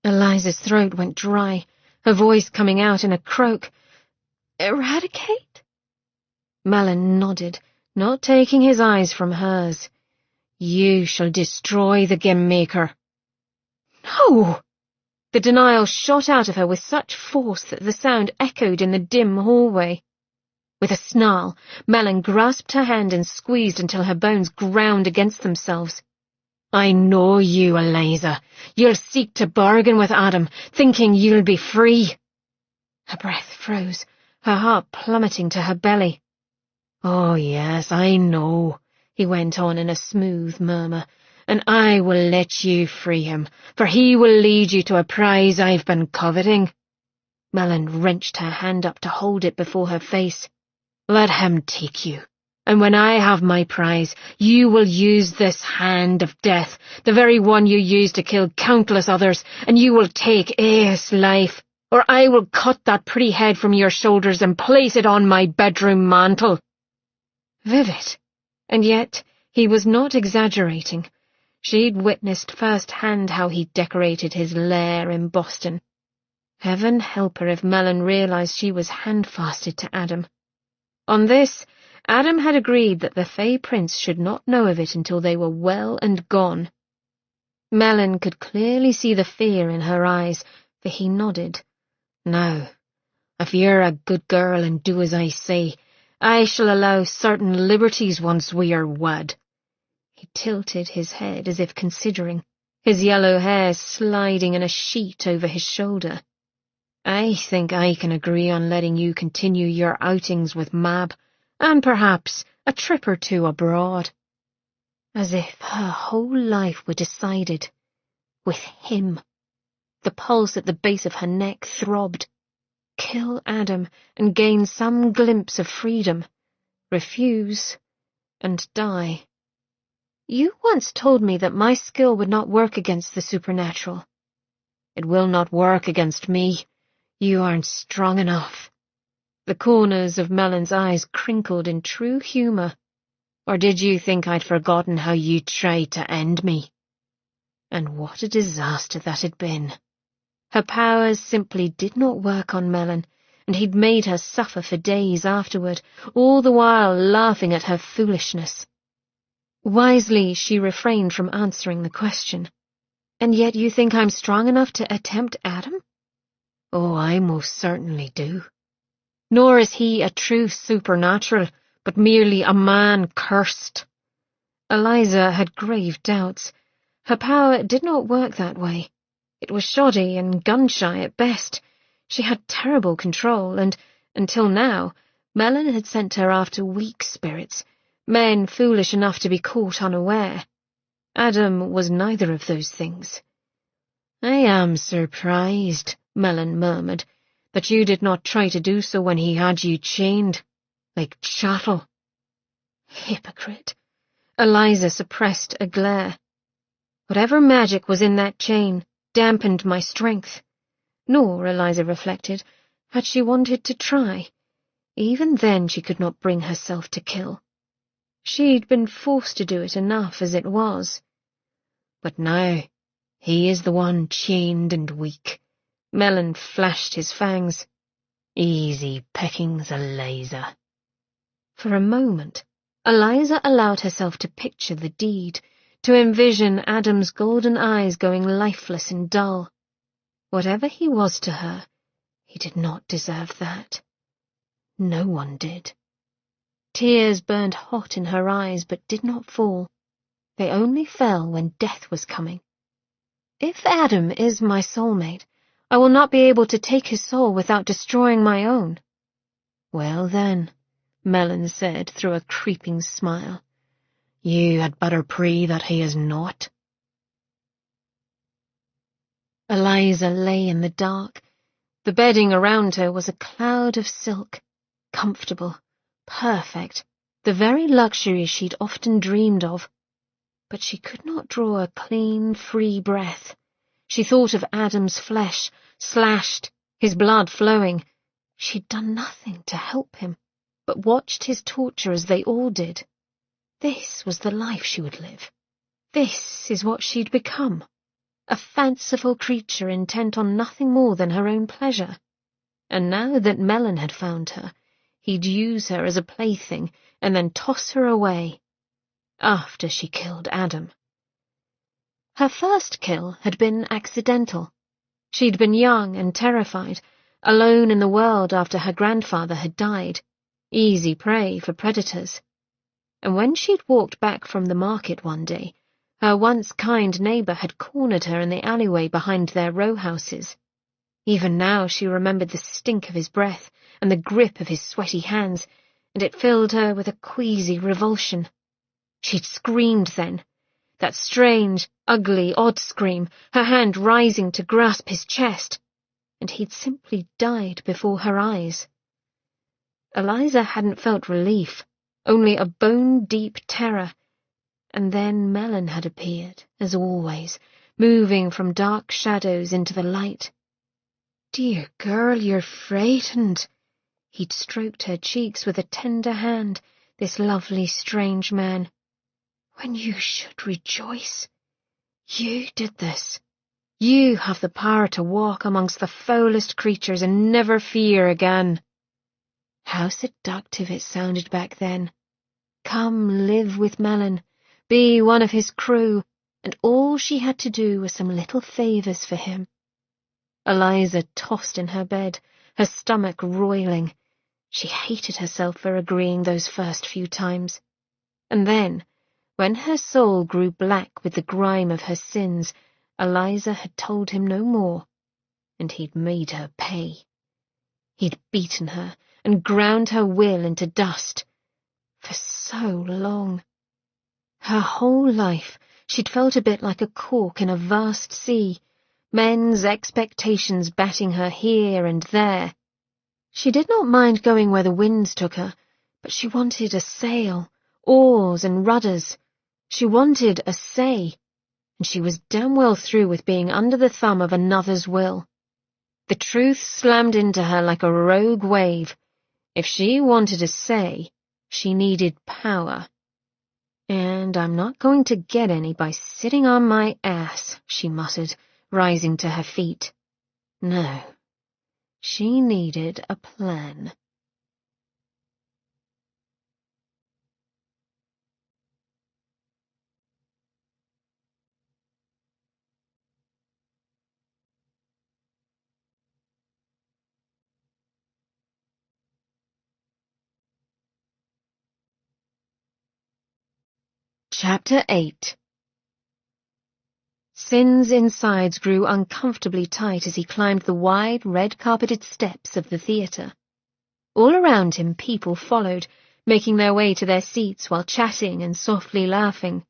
Eliza's throat went dry, her voice coming out in a croak. Eradicate? Mellon nodded, not taking his eyes from hers. You shall destroy the game-maker. No! The denial shot out of her with such force that the sound echoed in the dim hallway. With a snarl, Mellon grasped her hand and squeezed until her bones ground against themselves. I know you, Eliza. You'll seek to bargain with Adam, thinking you'll be free. Her breath froze, her heart plummeting to her belly. Oh, yes, I know, he went on in a smooth murmur, and I will let you free him, for he will lead you to a prize I've been coveting. Mellon wrenched her hand up to hold it before her face. Let him take you, and when I have my prize, you will use this hand of death, the very one you used to kill countless others, and you will take A's life, or I will cut that pretty head from your shoulders and place it on my bedroom mantel. Vivid, and yet he was not exaggerating. She'd witnessed firsthand how he decorated his lair in Boston. Heaven help her if Mellon realized she was handfasted to Adam. On this, Adam had agreed that the Fey Prince should not know of it until they were well and gone. Mellon could clearly see the fear in her eyes, for he nodded. "Now, if you're a good girl and do as I say, I shall allow certain liberties once we are wed." He tilted his head as if considering, his yellow hair sliding in a sheet over his shoulder. "I think I can agree on letting you continue your outings with Mab, and perhaps a trip or two abroad." As if her whole life were decided with him. The pulse at the base of her neck throbbed. Kill Adam and gain some glimpse of freedom. Refuse and die. "You once told me that my skill would not work against the supernatural." "It will not work against me. You aren't strong enough." The corners of Mellon's eyes crinkled in true humor. "Or did you think I'd forgotten how you tried to end me?" And what a disaster that had been. Her powers simply did not work on Mellon, and he'd made her suffer for days afterward, all the while laughing at her foolishness. Wisely, she refrained from answering the question. "And yet you think I'm strong enough to attempt Adam?" "Oh, I most certainly do. Nor is he a true supernatural, but merely a man cursed." Eliza had grave doubts. Her power did not work that way. It was shoddy and gun-shy at best. She had terrible control, and, until now, Mellon had sent her after weak spirits, men foolish enough to be caught unaware. Adam was neither of those things. "I am surprised," Mellon murmured, "that you did not try to do so when he had you chained, like chattel." Hypocrite. Eliza suppressed a glare. Whatever magic was in that chain dampened my strength. Nor, Eliza reflected, had she wanted to try. Even then she could not bring herself to kill. She'd been forced to do it enough as it was. But now, he is the one chained and weak. Mellon flashed his fangs. "Easy pickings, Eliza." For a moment, Eliza allowed herself to picture the deed, to envision Adam's golden eyes going lifeless and dull. Whatever he was to her, he did not deserve that. No one did. Tears burned hot in her eyes but did not fall. They only fell when death was coming. If Adam is my soulmate, I will not be able to take his soul without destroying my own. Well then, Mellon said through a creeping smile, you had better pray that he is not. Eliza lay in the dark. The bedding around her was a cloud of silk, comfortable, perfect, the very luxury she'd often dreamed of. But she could not draw a clean, free breath. She thought of Adam's flesh, slashed, his blood flowing. She'd done nothing to help him, but watched his torture as they all did. This was the life she would live. This is what she'd become. A fanciful creature intent on nothing more than her own pleasure. And now that Mellon had found her, he'd use her as a plaything and then toss her away. After she killed Adam. Her first kill had been accidental. She'd been young and terrified, alone in the world after her grandfather had died, easy prey for predators. And when she'd walked back from the market one day, her once kind neighbour had cornered her in the alleyway behind their row houses. Even now she remembered the stink of his breath and the grip of his sweaty hands, and it filled her with a queasy revulsion. She'd screamed then, that strange, ugly, odd scream, her hand rising to grasp his chest, and he'd simply died before her eyes. Eliza hadn't felt relief, only a bone-deep terror, and then Mellon had appeared, as always, moving from dark shadows into the light. "Dear girl, you're frightened." He'd stroked her cheeks with a tender hand, this lovely, strange man. "When you should rejoice. You did this. You have the power to walk amongst the foulest creatures and never fear again." How seductive it sounded back then. Come live with Melon, be one of his crew, and all she had to do was some little favours for him. Eliza tossed in her bed, her stomach roiling. She hated herself for agreeing those first few times. And then, when her soul grew black with the grime of her sins, Eliza had told him no more, and he'd made her pay. He'd beaten her and ground her will into dust. For so long. Her whole life she'd felt a bit like a cork in a vast sea, men's expectations batting her here and there. She did not mind going where the winds took her, but she wanted a sail, oars and rudders. She wanted a say, and she was damn well through with being under the thumb of another's will. The truth slammed into her like a rogue wave. If she wanted a say, she needed power. "And I'm not going to get any by sitting on my ass," she muttered, rising to her feet. No, she needed a plan. Chapter 8. Sin's insides grew uncomfortably tight as he climbed the wide, red-carpeted steps of the theatre. All around him people followed, making their way to their seats while chatting and softly laughing.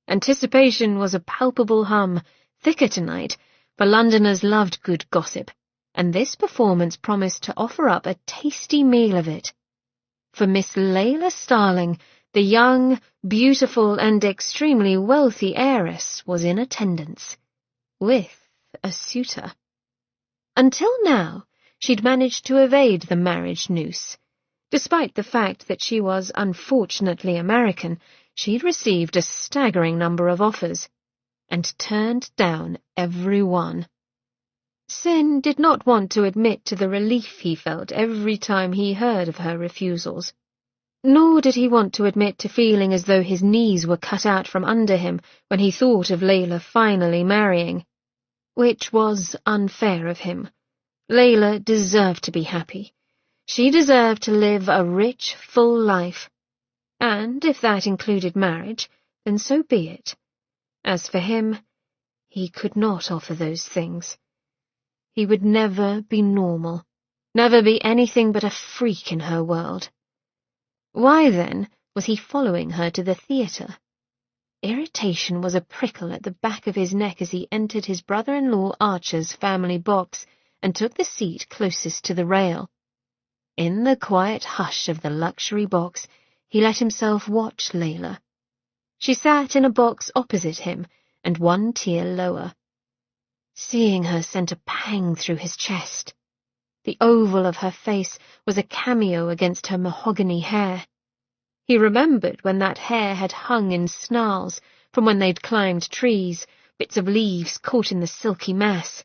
Anticipation was a palpable hum, thicker tonight, for Londoners loved good gossip, and this performance promised to offer up a tasty meal of it. For Miss Layla Starling, the young, beautiful, and extremely wealthy heiress, was in attendance, with a suitor. Until now, she'd managed to evade the marriage noose. Despite the fact that she was unfortunately American, she'd received a staggering number of offers, and turned down every one. Sin did not want to admit to the relief he felt every time he heard of her refusals. Nor did he want to admit to feeling as though his knees were cut out from under him when he thought of Layla finally marrying. Which was unfair of him. Layla deserved to be happy. She deserved to live a rich, full life. And if that included marriage, then so be it. As for him, he could not offer those things. He would never be normal, never be anything but a freak in her world. Why, then, was he following her to the theatre? Irritation was a prickle at the back of his neck as he entered his brother-in-law Archer's family box and took the seat closest to the rail. In the quiet hush of the luxury box, he let himself watch Layla. She sat in a box opposite him, and one tier lower. Seeing her sent a pang through his chest. The oval of her face was a cameo against her mahogany hair. He remembered when that hair had hung in snarls from when they'd climbed trees, bits of leaves caught in the silky mass.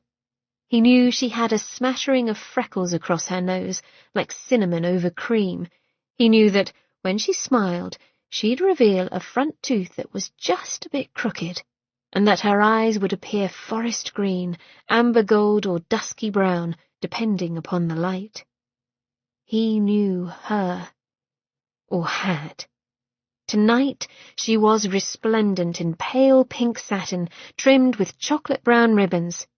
He knew she had a smattering of freckles across her nose, like cinnamon over cream. He knew that, when she smiled, she'd reveal a front tooth that was just a bit crooked, and that her eyes would appear forest green, amber gold, or dusky brown, depending upon the light. He knew her. Or had. Tonight she was resplendent in pale pink satin, trimmed with chocolate-brown ribbons.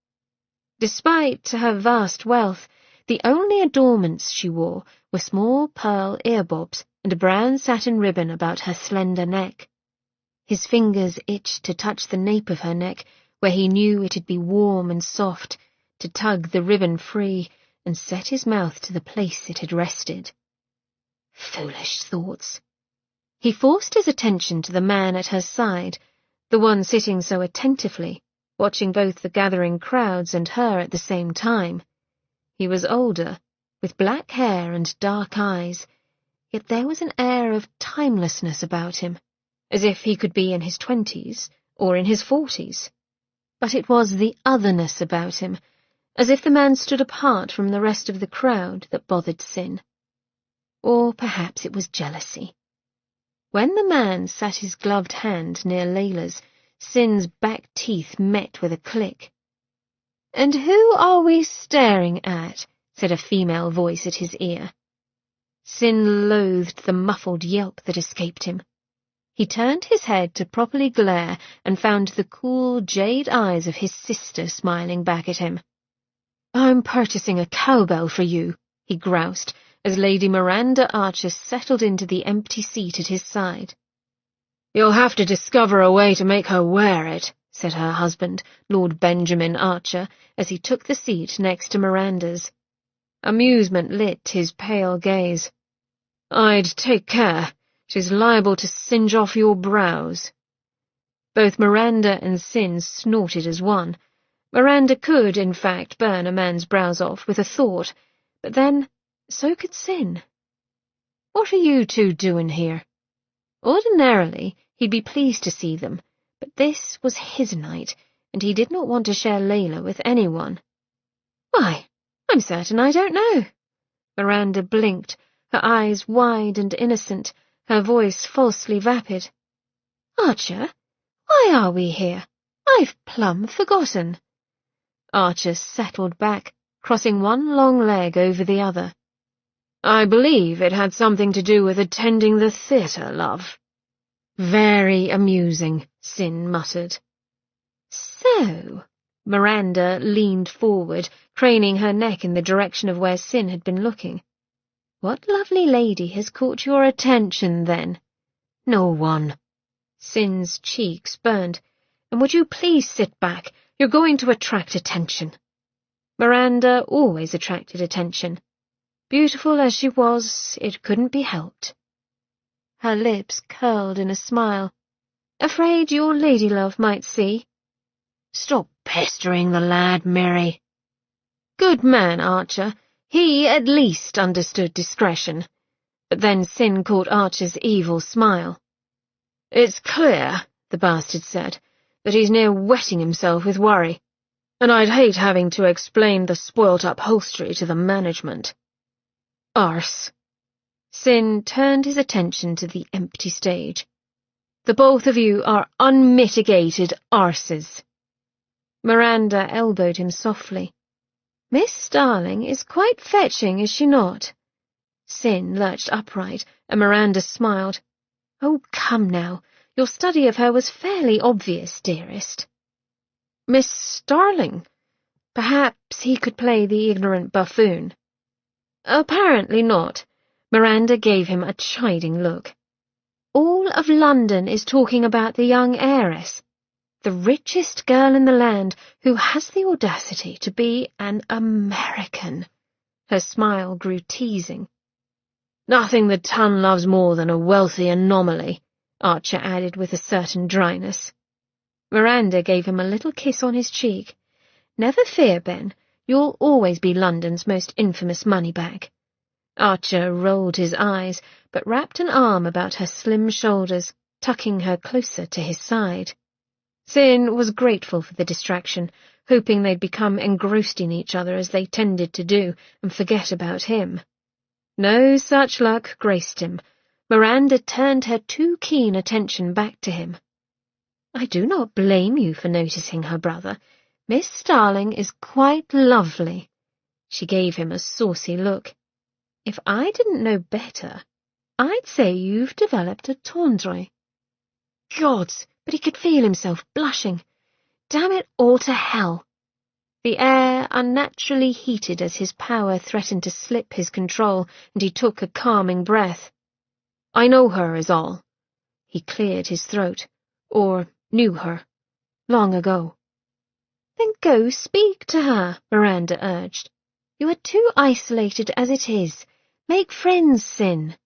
Despite her vast wealth, the only adornments she wore were small pearl earbobs and a brown satin ribbon about her slender neck. His fingers itched to touch the nape of her neck, where he knew it'd be warm and soft, to tug the ribbon free and set his mouth to the place it had rested. Foolish thoughts. He forced his attention to the man at her side, the one sitting so attentively, watching both the gathering crowds and her at the same time. He was older, with black hair and dark eyes, yet there was an air of timelessness about him, as if he could be in his 20s or in his 40s. But it was the otherness about him, as if the man stood apart from the rest of the crowd, that bothered Sin. Or perhaps it was jealousy. When the man sat his gloved hand near Layla's, Sin's back teeth met with a click. "And who are we staring at?" said a female voice at his ear. Sin loathed the muffled yelp that escaped him. He turned his head to properly glare and found the cool jade eyes of his sister smiling back at him. "I'm purchasing a cowbell for you," he groused, as Lady Miranda Archer settled into the empty seat at his side. "You'll have to discover a way to make her wear it," said her husband, Lord Benjamin Archer, as he took the seat next to Miranda's. Amusement lit his pale gaze. "I'd take care. She's liable to singe off your brows." Both Miranda and Sin snorted as one. Miranda could, in fact, burn a man's brows off with a thought, but then, so could Sin. "What are you two doing here?" Ordinarily, he'd be pleased to see them, but this was his night, and he did not want to share Layla with anyone. "Why, I'm certain I don't know." Miranda blinked, her eyes wide and innocent, her voice falsely vapid. "Archer, why are we here? I've plumb forgotten." Archer settled back, crossing one long leg over the other. "I believe it had something to do with attending the theatre, love." "Very amusing," Sin muttered. "So," Miranda leaned forward, craning her neck in the direction of where Sin had been looking. "What lovely lady has caught your attention, then?" "No one." Sin's cheeks burned. "And would you please sit back? You're going to attract attention." Miranda always attracted attention. Beautiful as she was, it couldn't be helped. Her lips curled in a smile. "Afraid your ladylove might see." "Stop pestering the lad, Mary." Good man, Archer. He at least understood discretion. But then Sin caught Archer's evil smile. "It's clear," the bastard said, "that he's near wetting himself with worry, and I'd hate having to explain the spoilt upholstery to the management." "Arse." Sin turned his attention to the empty stage. "The both of you are unmitigated arses." Miranda elbowed him softly. "Miss Starling is quite fetching, is she not?" Sin lurched upright, and Miranda smiled. "Oh, come now. Your study of her was fairly obvious, dearest." "Miss Starling?" Perhaps he could play the ignorant buffoon. "Apparently not." Miranda gave him a chiding look. "All of London is talking about the young heiress. The richest girl in the land who has the audacity to be an American." Her smile grew teasing. "Nothing the ton loves more than a wealthy anomaly," Archer added with a certain dryness. Miranda gave him a little kiss on his cheek. "Never fear, Ben. You'll always be London's most infamous moneybag." Archer rolled his eyes, but wrapped an arm about her slim shoulders, tucking her closer to his side. Sin was grateful for the distraction, hoping they'd become engrossed in each other as they tended to do, and forget about him. No such luck graced him. Miranda turned her too keen attention back to him. "I do not blame you for noticing her, brother. Miss Starling is quite lovely." She gave him a saucy look. "If I didn't know better, I'd say you've developed a tendre." Gods, but he could feel himself blushing. Damn it all to hell. The air unnaturally heated as his power threatened to slip his control, and he took a calming breath. "I know her is all." He cleared his throat. "Or knew her. Long ago." "Then go speak to her," Miranda urged. "You are too isolated as it is. Make friends, Sin."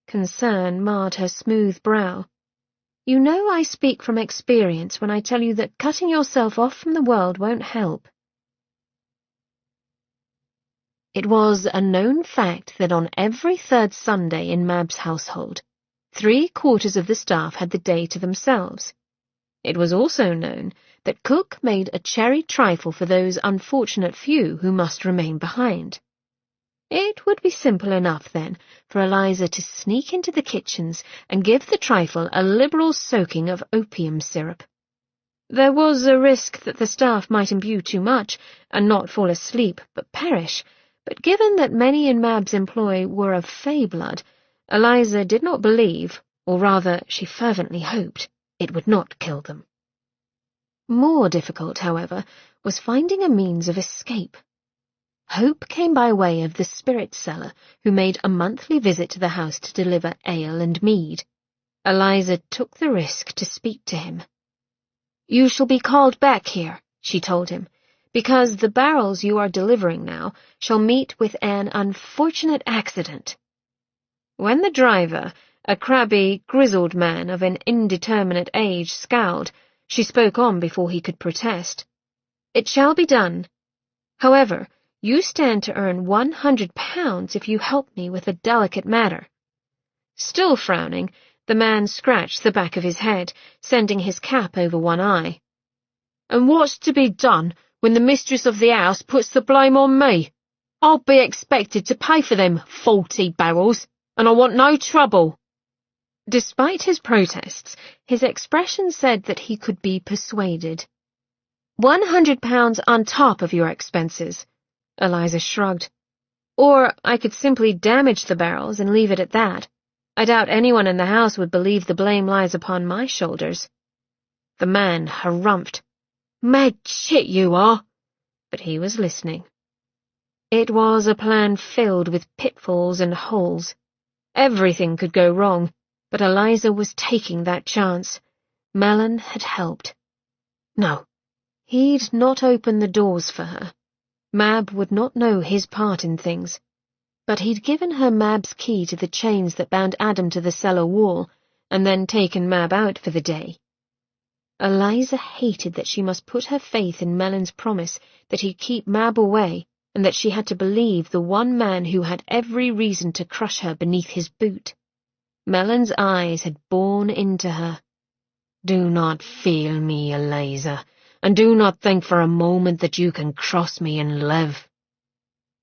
Concern marred her smooth brow. "You know I speak from experience when I tell you that cutting yourself off from the world won't help." It was a known fact that on every third Sunday in Mab's household, 3/4 of the staff had the day to themselves. It was also known that cook made a cherry trifle for those unfortunate few who must remain behind. It would be simple enough, then, for Eliza to sneak into the kitchens and give the trifle a liberal soaking of opium syrup. There was a risk that the staff might imbue too much and not fall asleep but perish, but given that many in Mab's employ were of Fey blood, Eliza did not believe, or rather she fervently hoped, it would not kill them. More difficult, however, was finding a means of escape. Hope came by way of the spirit seller, who made a monthly visit to the house to deliver ale and mead. Eliza took the risk to speak to him. "You shall be called back here," she told him, "because the barrels you are delivering now shall meet with an unfortunate accident." When the driver, a crabby, grizzled man of an indeterminate age, scowled, she spoke on before he could protest. "It shall be done. However, you stand to earn £100 if you help me with a delicate matter." Still frowning, the man scratched the back of his head, sending his cap over one eye. "And what's to be done when the mistress of the house puts the blame on me? I'll be expected to pay for them 40 barrels, and I want no trouble." Despite his protests, his expression said that he could be persuaded. £100 on top of your expenses," Eliza shrugged. "Or I could simply damage the barrels and leave it at that. I doubt anyone in the house would believe the blame lies upon my shoulders." The man harumphed. "Mad chit you are!" But he was listening. It was a plan filled with pitfalls and holes. Everything could go wrong, but Eliza was taking that chance. Mellon had helped. No, he'd not open the doors for her. Mab would not know his part in things. But he'd given her Mab's key to the chains that bound Adam to the cellar wall, and then taken Mab out for the day. Eliza hated that she must put her faith in Mellon's promise that he'd keep Mab away, and that she had to believe the one man who had every reason to crush her beneath his boot. Mellon's eyes had borne into her. "Do not feel me, Eliza, and do not think for a moment that you can cross me and live."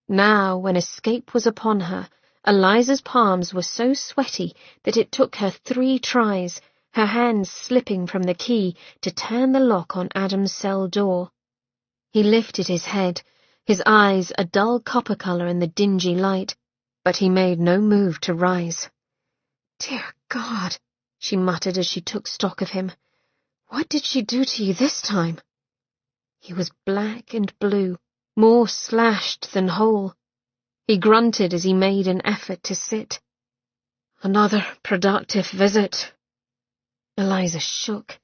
Now, when escape was upon her, Eliza's palms were so sweaty that it took her 3 tries, her hands slipping from the key, to turn the lock on Adam's cell door. He lifted his head, his eyes a dull copper colour in the dingy light, but he made no move to rise. "Dear God," she muttered as she took stock of him. "What did she do to you this time?" He was black and blue, more slashed than whole. He grunted as he made an effort to sit. "Another productive visit." Eliza shook,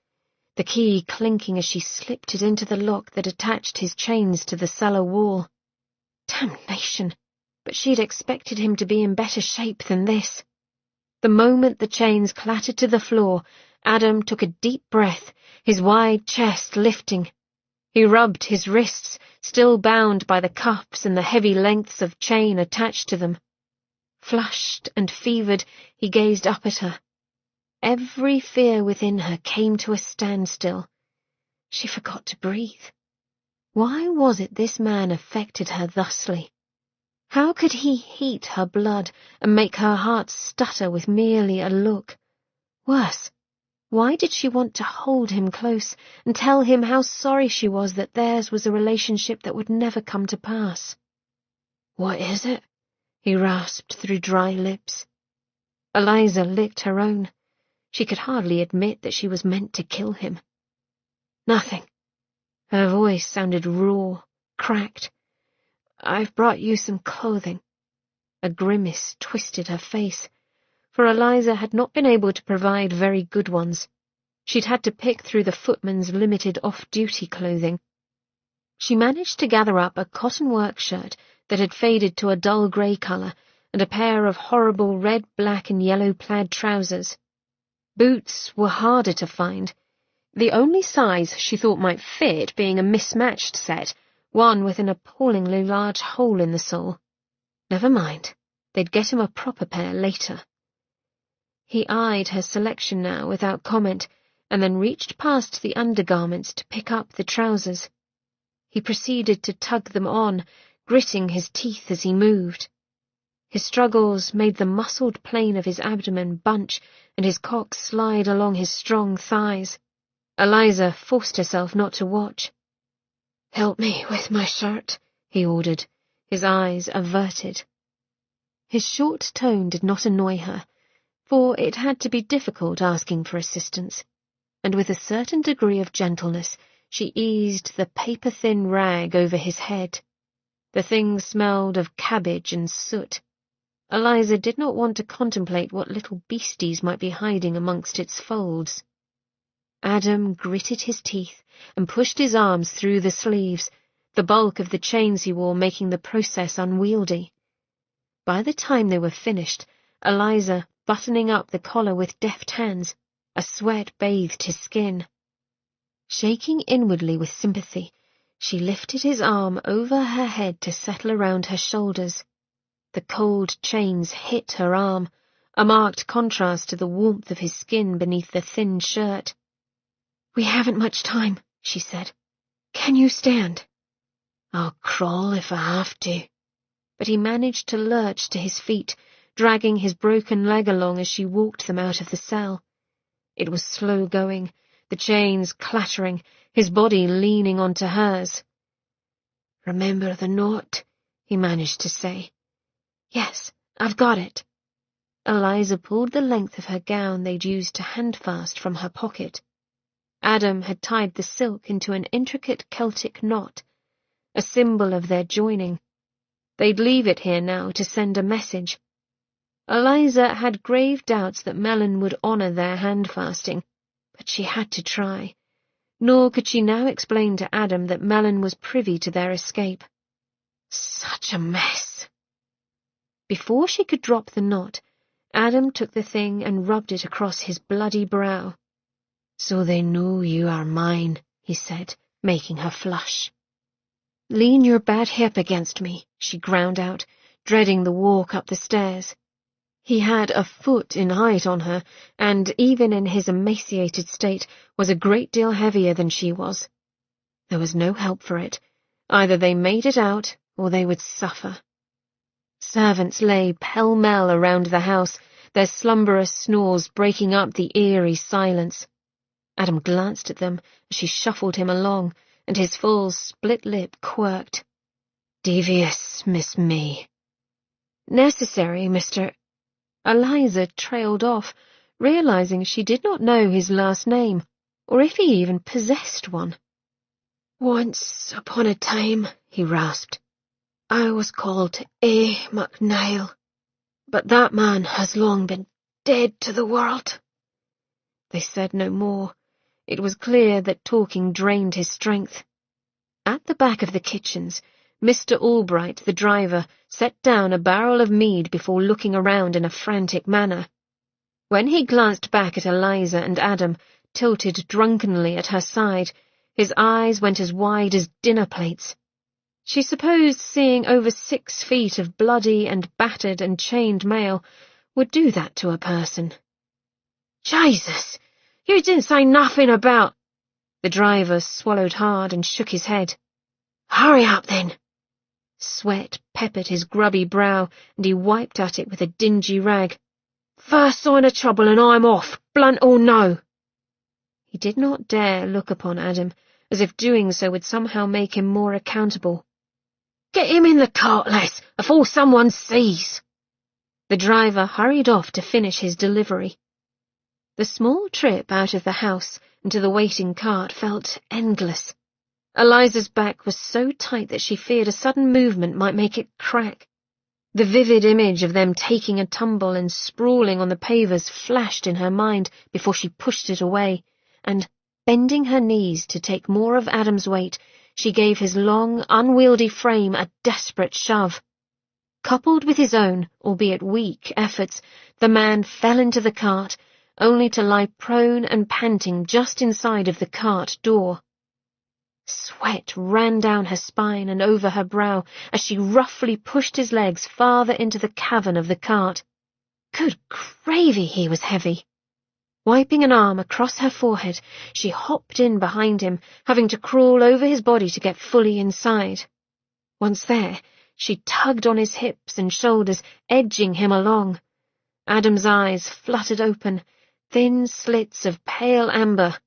the key clinking as she slipped it into the lock that attached his chains to the cellar wall. Damnation! But she'd expected him to be in better shape than this. The moment the chains clattered to the floor, Adam took a deep breath, his wide chest lifting. He rubbed his wrists, still bound by the cuffs and the heavy lengths of chain attached to them. Flushed and fevered, he gazed up at her. Every fear within her came to a standstill. She forgot to breathe. Why was it this man affected her thusly? How could he heat her blood and make her heart stutter with merely a look? Worse, why did she want to hold him close and tell him how sorry she was that theirs was a relationship that would never come to pass? "What is it?" he rasped through dry lips. Eliza licked her own. She could hardly admit that she was meant to kill him. "Nothing." Her voice sounded raw, cracked. "I've brought you some clothing." A grimace twisted her face, for Eliza had not been able to provide very good ones. She'd had to pick through the footman's limited off-duty clothing. She managed to gather up a cotton work shirt that had faded to a dull grey colour and a pair of horrible red, black and yellow plaid trousers. Boots were harder to find, the only size she thought might fit being a mismatched set, one with an appallingly large hole in the sole. Never mind, they'd get him a proper pair later. He eyed her selection now without comment, and then reached past the undergarments to pick up the trousers. He proceeded to tug them on, gritting his teeth as he moved. His struggles made the muscled plane of his abdomen bunch and his cock slide along his strong thighs. Eliza forced herself not to watch. "Help me with my shirt," he ordered, his eyes averted. His short tone did not annoy her, for it had to be difficult asking for assistance, and with a certain degree of gentleness she eased the paper-thin rag over his head. The thing smelled of cabbage and soot. Eliza did not want to contemplate what little beasties might be hiding amongst its folds. Adam gritted his teeth and pushed his arms through the sleeves, the bulk of the chains he wore making the process unwieldy. By the time they were finished, Eliza, buttoning up the collar with deft hands, a sweat bathed his skin. Shaking inwardly with sympathy, she lifted his arm over her head to settle around her shoulders. The cold chains hit her arm, a marked contrast to the warmth of his skin beneath the thin shirt. "We haven't much time," she said. "Can you stand?" "I'll crawl if I have to." But he managed to lurch to his feet, dragging his broken leg along as she walked them out of the cell. It was slow going, the chains clattering, his body leaning onto hers. "Remember the knot?" he managed to say. "Yes, I've got it." Eliza pulled the length of her gown they'd used to handfast from her pocket. Adam had tied the silk into an intricate Celtic knot, a symbol of their joining. They'd leave it here now to send a message. Eliza had grave doubts that Mellon would honour their handfasting, but she had to try. Nor could she now explain to Adam that Mellon was privy to their escape. Such a mess. Before she could drop the knot, Adam took the thing and rubbed it across his bloody brow. "So they know you are mine," he said, making her flush. "Lean your bad hip against me," she ground out, dreading the walk up the stairs. He had a foot in height on her, and, even in his emaciated state, was a great deal heavier than she was. There was no help for it. Either they made it out, or they would suffer. Servants lay pell-mell around the house, their slumberous snores breaking up the eerie silence. Adam glanced at them as she shuffled him along, and his full split lip quirked. "Devious, Miss May." "Necessary, Mr." Eliza trailed off, realizing she did not know his last name, or if he even possessed one. "Once upon a time," he rasped, "I was called A. MacNeil, but that man has long been dead to the world." They said no more. It was clear that talking drained his strength. At the back of the kitchens, Mr. Albright, the driver, set down a barrel of mead before looking around in a frantic manner. When he glanced back at Eliza and Adam, tilted drunkenly at her side, his eyes went as wide as dinner plates. She supposed seeing over 6 feet of bloody and battered and chained mail would do that to a person. "Jesus! You didn't say nothing about—" The driver swallowed hard and shook his head. "Hurry up, then." Sweat peppered his grubby brow, and he wiped at it with a dingy rag. "First sign of trouble and I'm off, blunt or no." He did not dare look upon Adam, as if doing so would somehow make him more accountable. "Get him in the cart, lass, afore someone sees." The driver hurried off to finish his delivery. The small trip out of the house and to the waiting cart felt endless. Eliza's back was so tight that she feared a sudden movement might make it crack. The vivid image of them taking a tumble and sprawling on the pavers flashed in her mind before she pushed it away, and, bending her knees to take more of Adam's weight, she gave his long, unwieldy frame a desperate shove. Coupled with his own, albeit weak, efforts, the man fell into the cart, only to lie prone and panting just inside of the cart door. Sweat ran down her spine and over her brow as she roughly pushed his legs farther into the cavern of the cart. Good gravy, he was heavy. Wiping an arm across her forehead, she hopped in behind him, having to crawl over his body to get fully inside. Once there, she tugged on his hips and shoulders, edging him along. Adam's eyes fluttered open, thin slits of pale amber.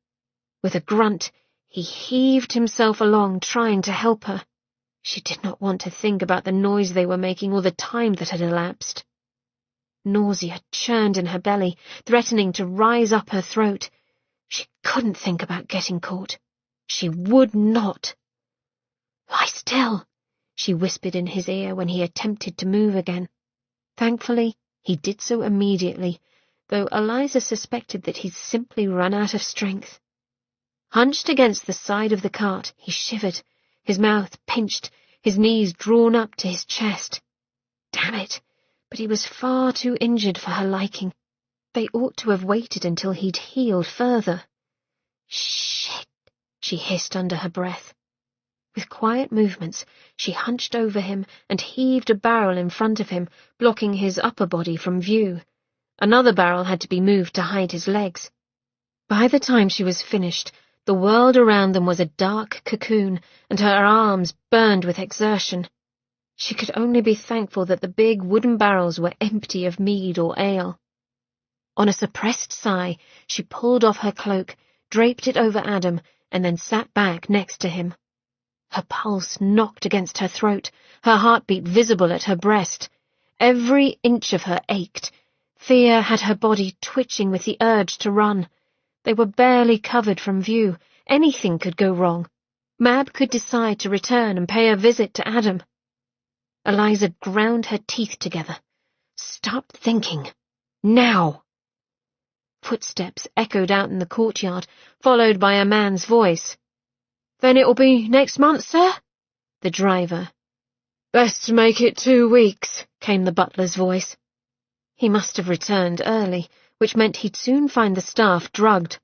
With a grunt, he heaved himself along, trying to help her. She did not want to think about the noise they were making or the time that had elapsed. Nausea churned in her belly, threatening to rise up her throat. She couldn't think about getting caught. She would not. "Lie still," she whispered in his ear when he attempted to move again. Thankfully, he did so immediately, though Eliza suspected that he'd simply run out of strength. Hunched against the side of the cart, he shivered, his mouth pinched, his knees drawn up to his chest. Damn it, but he was far too injured for her liking. They ought to have waited until he'd healed further. "Shit," she hissed under her breath. With quiet movements, she hunched over him and heaved a barrel in front of him, blocking his upper body from view. Another barrel had to be moved to hide his legs. By the time she was finished, the world around them was a dark cocoon, and her arms burned with exertion. She could only be thankful that the big wooden barrels were empty of mead or ale. On a suppressed sigh, she pulled off her cloak, draped it over Adam, and then sat back next to him. Her pulse knocked against her throat, her heartbeat visible at her breast. Every inch of her ached. Fear had her body twitching with the urge to run. They were barely covered from view. Anything could go wrong. Mab could decide to return and pay a visit to Adam. Eliza ground her teeth together. Stop thinking. Now! Footsteps echoed out in the courtyard, followed by a man's voice. "Then it'll be next month, sir?" The driver. "Best make it 2 weeks," came the butler's voice. He must have returned early, which meant he'd soon find the staff drugged.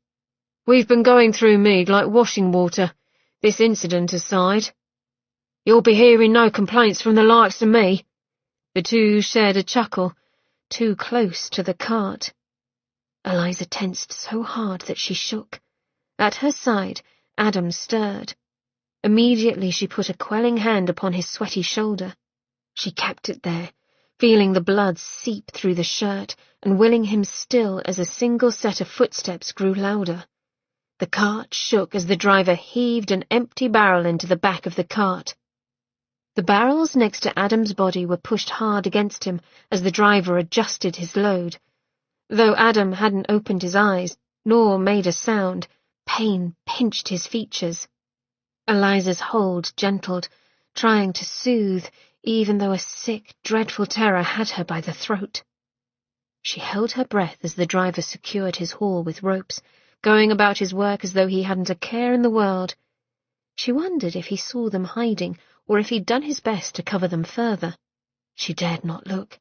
"We've been going through mead like washing water, this incident aside. You'll be hearing no complaints from the likes of me." The two shared a chuckle, too close to the cart. Eliza tensed so hard that she shook. At her side, Adam stirred. Immediately she put a quelling hand upon his sweaty shoulder. She kept it there, feeling the blood seep through the shirt and willing him still as a single set of footsteps grew louder. The cart shook as the driver heaved an empty barrel into the back of the cart. The barrels next to Adam's body were pushed hard against him as the driver adjusted his load. Though Adam hadn't opened his eyes, nor made a sound, pain pinched his features. Eliza's hold gentled, trying to soothe, even though a sick, dreadful terror had her by the throat. She held her breath as the driver secured his haul with ropes, going about his work as though he hadn't a care in the world. She wondered if he saw them hiding, or if he'd done his best to cover them further. She dared not look.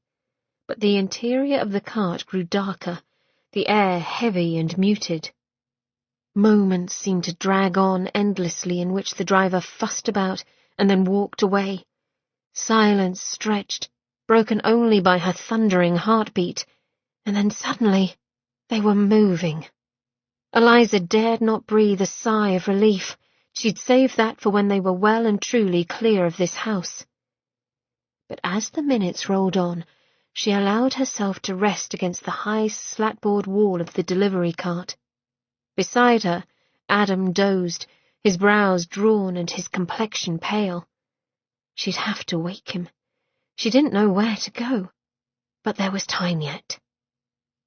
But the interior of the cart grew darker, the air heavy and muted. Moments seemed to drag on endlessly in which the driver fussed about and then walked away. Silence stretched, broken only by her thundering heartbeat, and then suddenly they were moving. Eliza dared not breathe a sigh of relief. She'd save that for when they were well and truly clear of this house. But as the minutes rolled on, she allowed herself to rest against the high slatboard wall of the delivery cart. Beside her, Adam dozed, his brows drawn and his complexion pale. She'd have to wake him. She didn't know where to go, but there was time yet.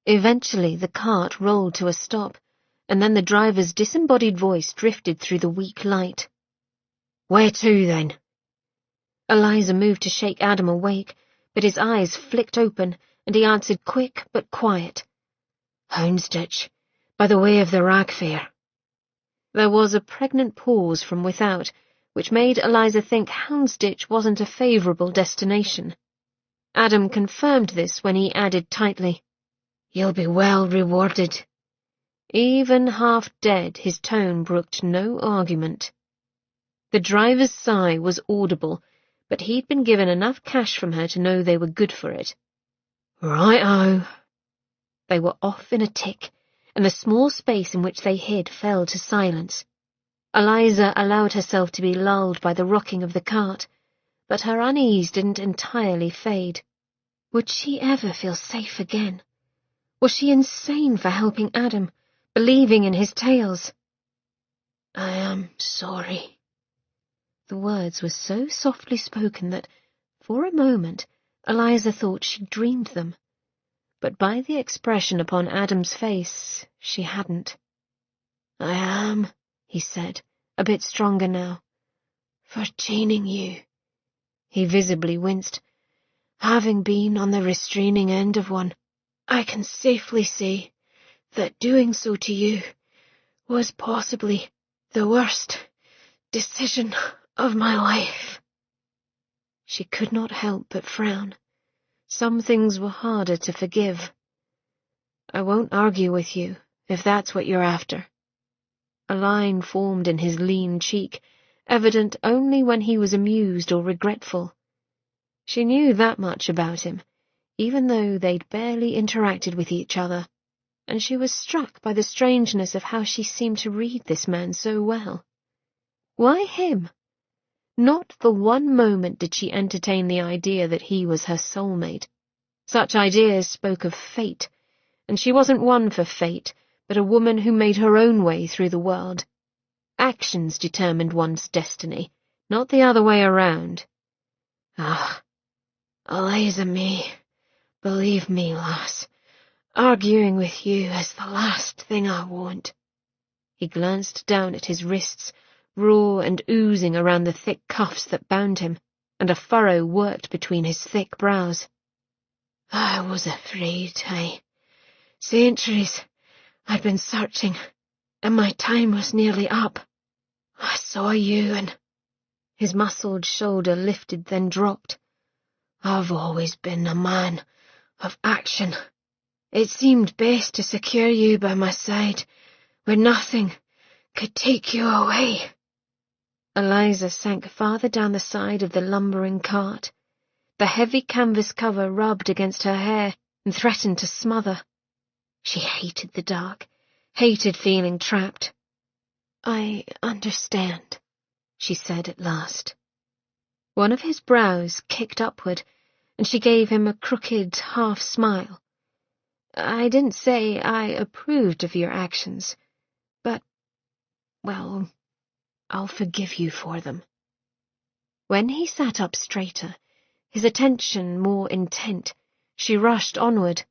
Eventually the cart rolled to a stop, and then the driver's disembodied voice drifted through the weak light. "Where to, then?" Eliza moved to shake Adam awake, but his eyes flicked open, and he answered quick but quiet. "Houndsditch, by the way of the Ragfair." There was a pregnant pause from without, which made Eliza think Houndsditch wasn't a favourable destination. Adam confirmed this when he added tightly, "You'll be well rewarded." Even half dead, his tone brooked no argument. The driver's sigh was audible, but he'd been given enough cash from her to know they were good for it. "Right-o." They were off in a tick, and the small space in which they hid fell to silence. Eliza allowed herself to be lulled by the rocking of the cart, but her unease didn't entirely fade. Would she ever feel safe again? Was she insane for helping Adam, believing in his tales? "I am sorry." The words were so softly spoken that, for a moment, Eliza thought she dreamed them. But by the expression upon Adam's face, she hadn't. "I am," he said, a bit stronger now, "for chaining you." He visibly winced. "Having been on the restraining end of one, I can safely say that doing so to you was possibly the worst decision of my life." She could not help but frown. Some things were harder to forgive. "I won't argue with you, if that's what you're after." A line formed in his lean cheek, evident only when he was amused or regretful. She knew that much about him, even though they'd barely interacted with each other, and she was struck by the strangeness of how she seemed to read this man so well. Why him? Not for one moment did she entertain the idea that he was her soulmate. Such ideas spoke of fate, and she wasn't one for fate, but a woman who made her own way through the world. Actions determined one's destiny, not the other way around. "Ah, Eliza May, believe me, lass, arguing with you is the last thing I want." He glanced down at his wrists, raw and oozing around the thick cuffs that bound him, and a furrow worked between his thick brows. "I was afraid, centuries I'd been searching, and my time was nearly up. I saw you and—" His muscled shoulder lifted then dropped. "I've always been a man of action. It seemed best to secure you by my side, where nothing could take you away." Eliza sank farther down the side of the lumbering cart. The heavy canvas cover rubbed against her hair and threatened to smother. She hated the dark, hated feeling trapped. "I understand," she said at last. One of his brows kicked upward, and she gave him a crooked half-smile. "I didn't say I approved of your actions, but, well, I'll forgive you for them." When he sat up straighter, his attention more intent, she rushed onward.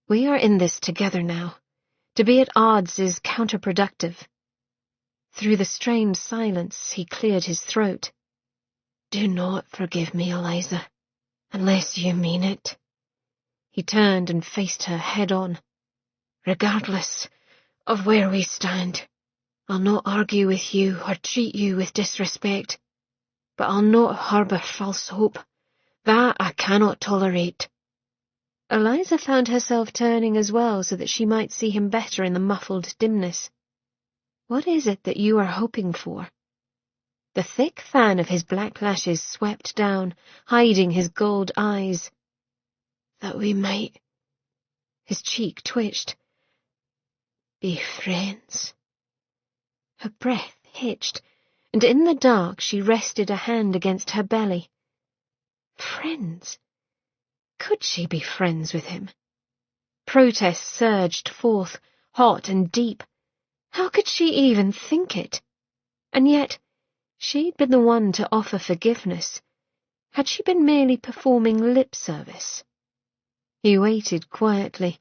"We are in this together now. To be at odds is counterproductive." Through the strained silence, he cleared his throat. "Do not forgive me, Eliza, unless you mean it." He turned and faced her head-on. "Regardless of where we stand, I'll not argue with you or treat you with disrespect, but I'll not harbour false hope. That I cannot tolerate." Eliza found herself turning as well so that she might see him better in the muffled dimness. "What is it that you are hoping for?" The thick fan of his black lashes swept down, hiding his gold eyes. "That we might—" His cheek twitched. "Be friends." Her breath hitched, and in the dark she rested a hand against her belly. Friends? Could she be friends with him? Protest surged forth, hot and deep. How could she even think it? And yet, she'd been the one to offer forgiveness. Had she been merely performing lip service? He waited quietly,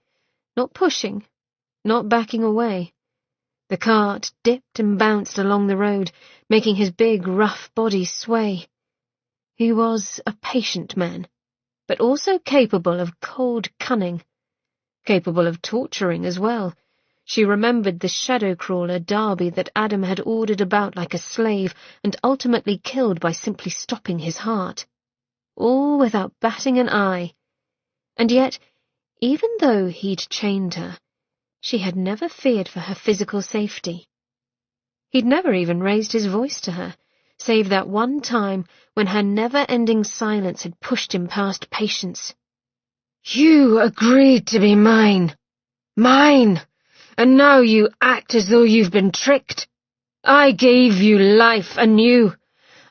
not pushing, not backing away. The cart dipped and bounced along the road, making his big, rough body sway. He was a patient man, but also capable of cold cunning. Capable of torturing as well. She remembered the shadow-crawler Darby that Adam had ordered about like a slave and ultimately killed by simply stopping his heart. All without batting an eye. And yet, even though he'd chained her, she had never feared for her physical safety. He'd never even raised his voice to her, save that one time when her never-ending silence had pushed him past patience. "You agreed to be mine. Mine! And now you act as though you've been tricked. I gave you life anew.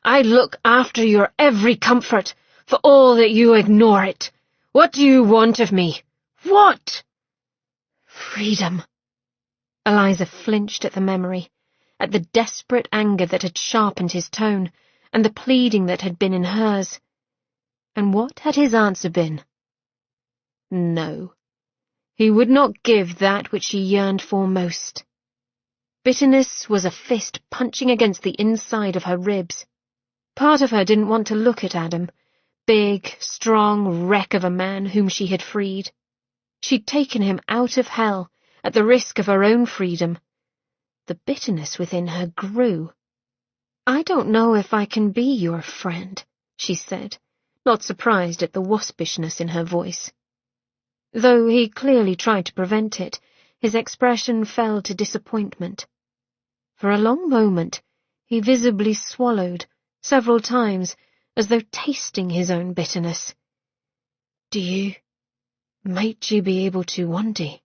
I look after your every comfort, for all that you ignore it. What do you want of me? What? Freedom. Eliza flinched at the memory, at the desperate anger that had sharpened his tone, and the pleading that had been in hers. And what had his answer been? No. He would not give that which she yearned for most. Bitterness was a fist punching against the inside of her ribs. Part of her didn't want to look at Adam, big, strong wreck of a man whom she had freed. She'd taken him out of hell, at the risk of her own freedom. The bitterness within her grew. I don't know if I can be your friend, she said, not surprised at the waspishness in her voice. Though he clearly tried to prevent it, his expression fell to disappointment. For a long moment, he visibly swallowed, several times, as though tasting his own bitterness. Might you be able to one day,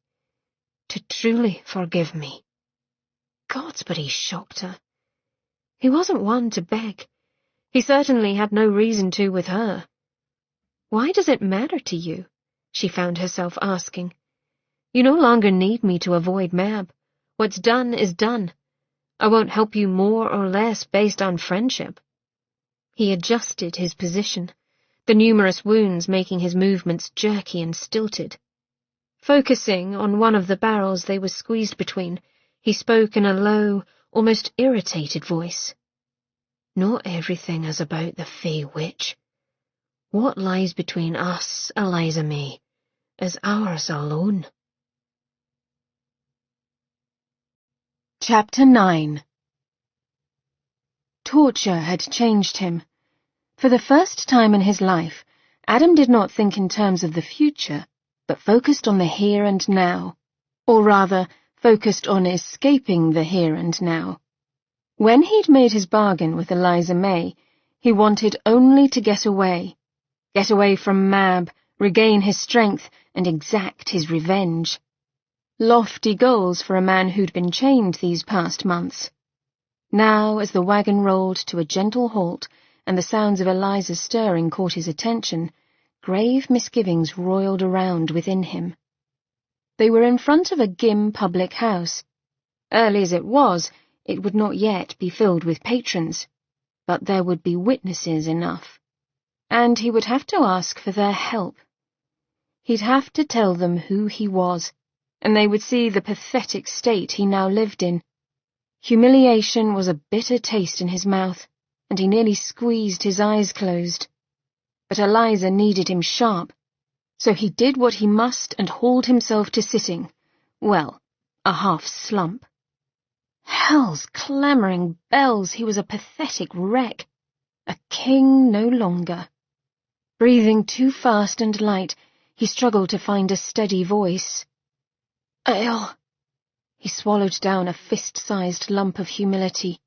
to truly forgive me? Gods, but he shocked her. He wasn't one to beg. He certainly had no reason to with her. Why does it matter to you? She found herself asking. You no longer need me to avoid Mab. What's done is done. I won't help you more or less based on friendship. He adjusted his position, the numerous wounds making his movements jerky and stilted. Focusing on one of the barrels they were squeezed between, he spoke in a low, almost irritated voice. Not everything is about the Fey Witch. What lies between us, Eliza May, is ours alone. Chapter 9. Torture had changed him. For the first time in his life, Adam did not think in terms of the future, but focused on the here and now, or rather, focused on escaping the here and now. When he'd made his bargain with Eliza May, he wanted only to get away from Mab, regain his strength, and exact his revenge. Lofty goals for a man who'd been chained these past months. Now, as the wagon rolled to a gentle halt, and the sounds of Eliza's stirring caught his attention, grave misgivings roiled around within him. They were in front of a gim public house. Early as it was, it would not yet be filled with patrons, but there would be witnesses enough. And he would have to ask for their help. He'd have to tell them who he was, and they would see the pathetic state he now lived in. Humiliation was a bitter taste in his mouth, and he nearly squeezed his eyes closed. But Eliza needed him sharp, so he did what he must and hauled himself to sitting, well, a half slump. Hell's clamouring bells, he was a pathetic wreck, a king no longer. Breathing too fast and light, he struggled to find a steady voice. He swallowed down a fist-sized lump of humility.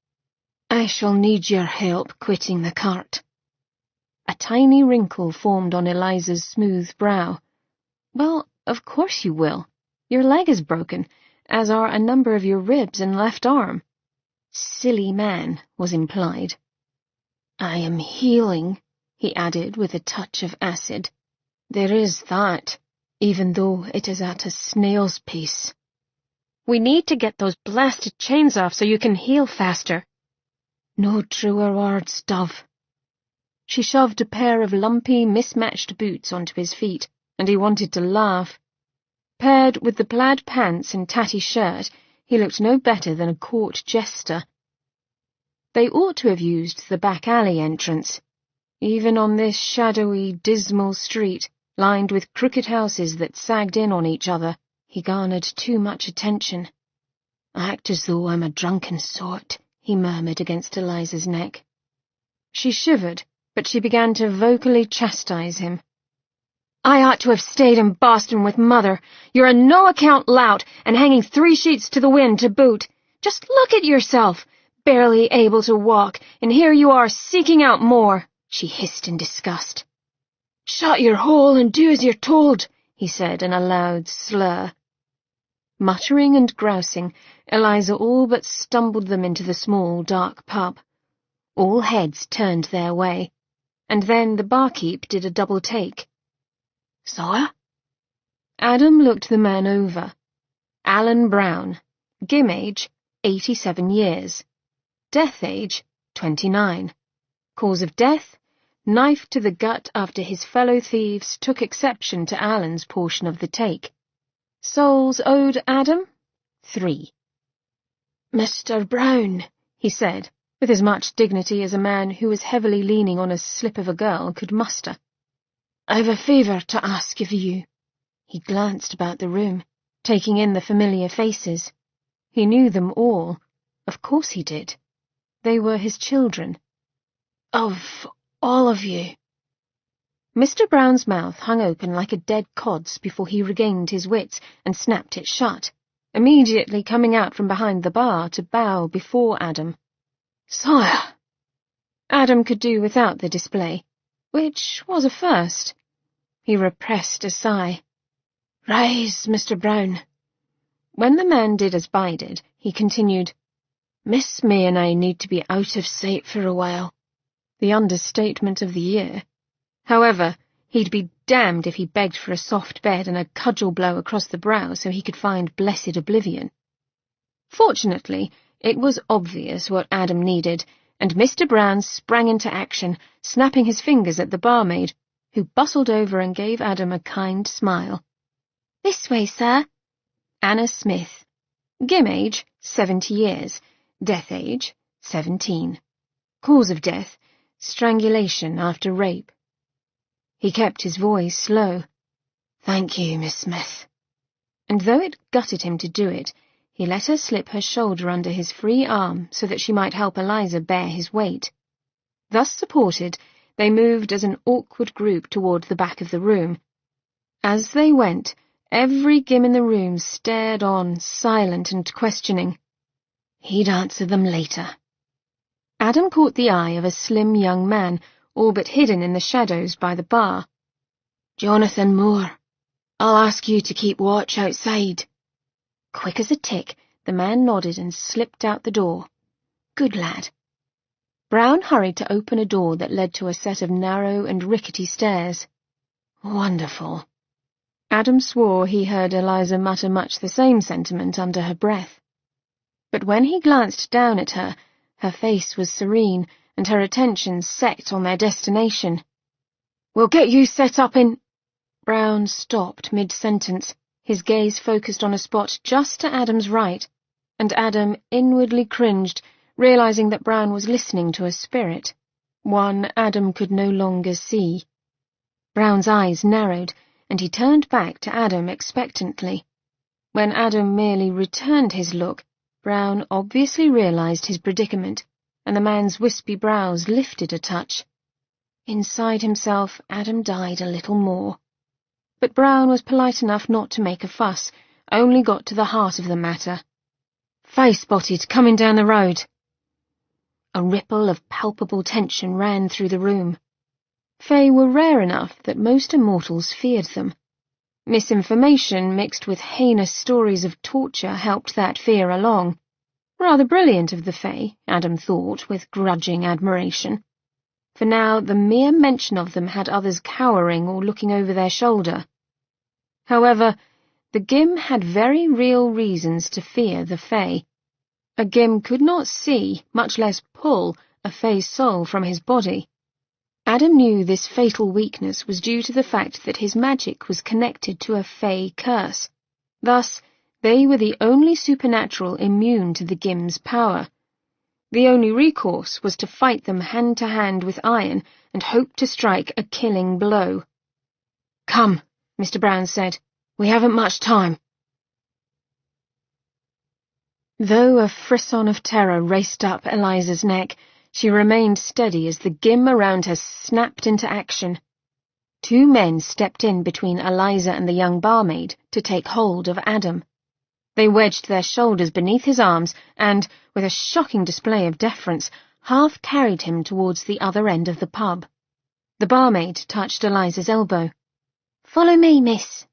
I shall need your help quitting the cart. A tiny wrinkle formed on Eliza's smooth brow. Well, of course you will. Your leg is broken, as are a number of your ribs and left arm. Silly man, was implied. I am healing, he added with a touch of acid. There is that, even though it is at a snail's pace. We need to get those blasted chains off so you can heal faster. No truer words, Dove. She shoved a pair of lumpy, mismatched boots onto his feet, and he wanted to laugh. Paired with the plaid pants and tatty shirt, he looked no better than a court jester. They ought to have used the back alley entrance. Even on this shadowy, dismal street, lined with crooked houses that sagged in on each other, he garnered too much attention. Act as though I'm a drunken sort, he murmured against Eliza's neck. She shivered, but she began to vocally chastise him. I ought to have stayed in Boston with Mother. You're a no-account lout, and hanging 3 sheets to the wind to boot. Just look at yourself, barely able to walk, and here you are seeking out more, she hissed in disgust. Shut your hole and do as you're told, he said in a loud slur. Muttering and grousing, Eliza all but stumbled them into the small, dark pub. All heads turned their way, and then the barkeep did a double take. "Sire?" Adam looked the man over. Alan Brown, Gim age, 87 years. Death age, 29. Cause of death, knife to the gut after his fellow thieves took exception to Alan's portion of the take. Souls owed Adam, 3. "Mr. Brown," he said, with as much dignity as a man who was heavily leaning on a slip of a girl could muster. "I've a favour to ask of you." He glanced about the room, taking in the familiar faces. He knew them all. Of course he did. They were his children. "Of all of you." Mr. Brown's mouth hung open like a dead cod's before he regained his wits and snapped it shut, immediately coming out from behind the bar to bow before Adam. "Sire!" Adam could do without the display, which was a first. He repressed a sigh. "Rise, Mr. Brown." When the man did as bided, he continued, "Miss May and I need to be out of sight for a while." The understatement of the year. However, he'd be damned if he begged for a soft bed and a cudgel blow across the brow so he could find blessed oblivion. Fortunately, it was obvious what Adam needed, and Mr. Brown sprang into action, snapping his fingers at the barmaid, who bustled over and gave Adam a kind smile. "This way, sir." Anna Smith. Gim age, 70 years. Death age, 17. Cause of death, strangulation after rape. He kept his voice low. "Thank you, Miss Smith." And though it gutted him to do it, he let her slip her shoulder under his free arm so that she might help Eliza bear his weight. Thus supported, they moved as an awkward group toward the back of the room. As they went, every Gim in the room stared on, silent and questioning. He'd answer them later. Adam caught the eye of a slim young man, all but hidden in the shadows by the bar. "Jonathan Moore. I'll ask you to keep watch outside." Quick as a tick, the man nodded and slipped out the door. Good lad. Brown hurried to open a door that led to a set of narrow and rickety stairs. Wonderful. Adam swore he heard Eliza mutter much the same sentiment under her breath. But when he glanced down at her, her face was serene, and her attention set on their destination. "We'll get you set up in—" Brown stopped mid-sentence, his gaze focused on a spot just to Adam's right, and Adam inwardly cringed, realizing that Brown was listening to a spirit, one Adam could no longer see. Brown's eyes narrowed, and he turned back to Adam expectantly. When Adam merely returned his look, Brown obviously realized his predicament, and the man's wispy brows lifted a touch. Inside himself, Adam died a little more. But Brown was polite enough not to make a fuss, only got to the heart of the matter. "Faye spotted coming down the road." A ripple of palpable tension ran through the room. Fae were rare enough that most immortals feared them. Misinformation mixed with heinous stories of torture helped that fear along. Rather brilliant of the Fae, Adam thought with grudging admiration. For now the mere mention of them had others cowering or looking over their shoulder. However, the Gim had very real reasons to fear the Fae. A Gim could not see, much less pull, a Fae's soul from his body. Adam knew this fatal weakness was due to the fact that his magic was connected to a Fae curse. Thus, they were the only supernatural immune to the Gim's power. The only recourse was to fight them hand-to-hand with iron and hope to strike a killing blow. "Come," Mr. Brown said. "We haven't much time." Though a frisson of terror raced up Eliza's neck, she remained steady as the Gim around her snapped into action. Two men stepped in between Eliza and the young barmaid to take hold of Adam. They wedged their shoulders beneath his arms and, with a shocking display of deference, half-carried him towards the other end of the pub. The barmaid touched Eliza's elbow. "Follow me, miss."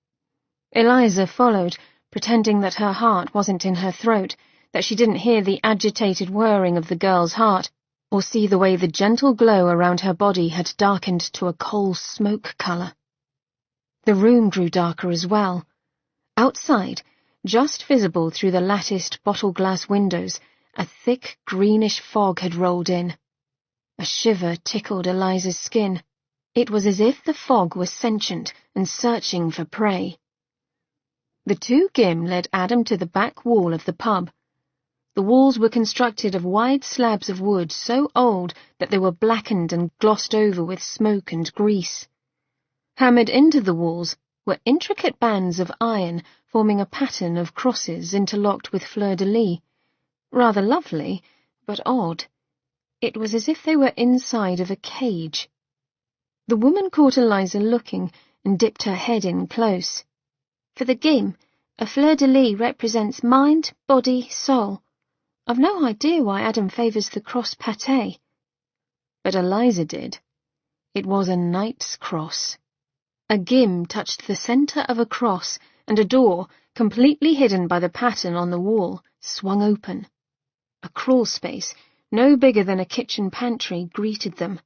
Eliza followed, pretending that her heart wasn't in her throat, that she didn't hear the agitated whirring of the girl's heart, or see the way the gentle glow around her body had darkened to a coal smoke colour. The room grew darker as well. Outside, just visible through the latticed bottle-glass windows, a thick greenish fog had rolled in. A shiver tickled Eliza's skin. It was as if the fog was sentient and searching for prey. The two Gim led Adam to the back wall of the pub. The walls were constructed of wide slabs of wood so old that they were blackened and glossed over with smoke and grease. Hammered into the walls were intricate bands of iron forming a pattern of crosses interlocked with fleur-de-lis. Rather lovely, but odd. It was as if they were inside of a cage. The woman caught Eliza looking and dipped her head in close. For the Gim, a fleur-de-lis represents mind, body, soul. I've no idea why Adam favours the cross pâté. But Eliza did. It was a knight's cross. A Gim touched the centre of a cross, and a door, completely hidden by the pattern on the wall, swung open. A crawl space, no bigger than a kitchen pantry, greeted them.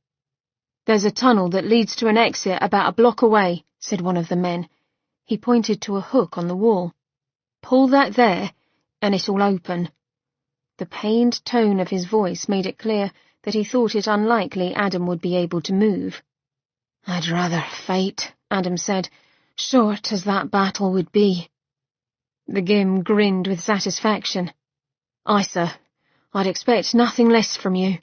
"There's a tunnel that leads to an exit about a block away," said one of the men. He pointed to a hook on the wall. "Pull that there, and it'll open." The pained tone of his voice made it clear that he thought it unlikely Adam would be able to move. "I'd rather fight," Adam said, "short as that battle would be." The Gim grinned with satisfaction. "Aye, sir, I'd expect nothing less from you."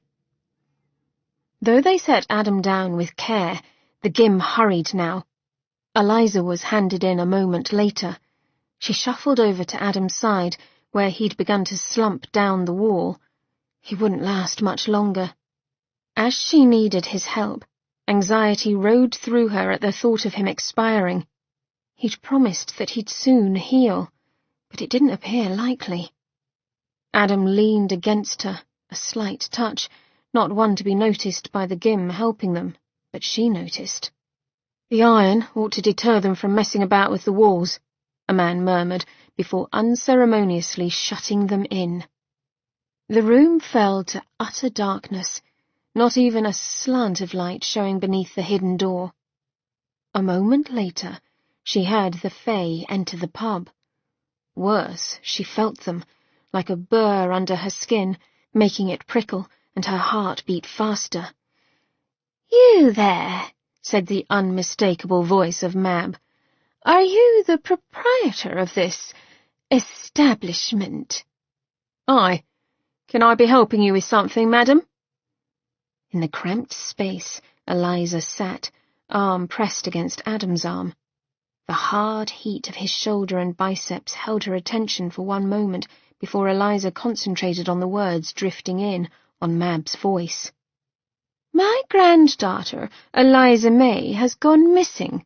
Though they set Adam down with care, the Gim hurried now. Eliza was handed in a moment later. She shuffled over to Adam's side, where he'd begun to slump down the wall. He wouldn't last much longer. As she needed his help, anxiety rode through her at the thought of him expiring. He'd promised that he'd soon heal, but it didn't appear likely. Adam leaned against her, a slight touch, not one to be noticed by the Gim helping them, but she noticed. "The iron ought to deter them from messing about with the walls," a man murmured, before unceremoniously shutting them in. The room fell to utter darkness, not even a slant of light showing beneath the hidden door. A moment later, she heard the Fae enter the pub. Worse, she felt them, like a burr under her skin, making it prickle, and her heart beat faster. "You there," said the unmistakable voice of Mab. "Are you the proprietor of this establishment?" "Aye. Can I be helping you with something, madam?" In the cramped space, Eliza sat, arm pressed against Adam's arm. The hard heat of his shoulder and biceps held her attention for one moment before Eliza concentrated on the words drifting in, on Mab's voice. "My granddaughter, Eliza May, has gone missing.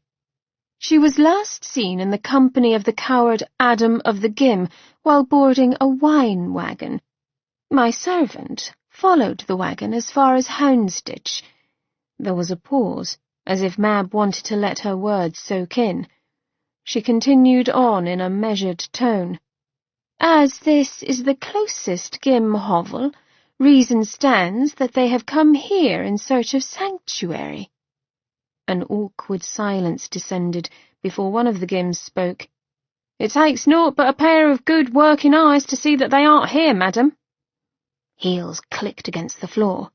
She was last seen in the company of the coward Adam of the Gim while boarding a wine wagon. My servant followed the wagon as far as Houndsditch." There was a pause, as if Mab wanted to let her words soak in. She continued on in a measured tone. "As this is the closest Gim hovel, reason stands that they have come here in search of sanctuary." An awkward silence descended before one of the Gims spoke. "It takes naught but a pair of good working eyes to see that they aren't here, madam." Heels clicked against the floor.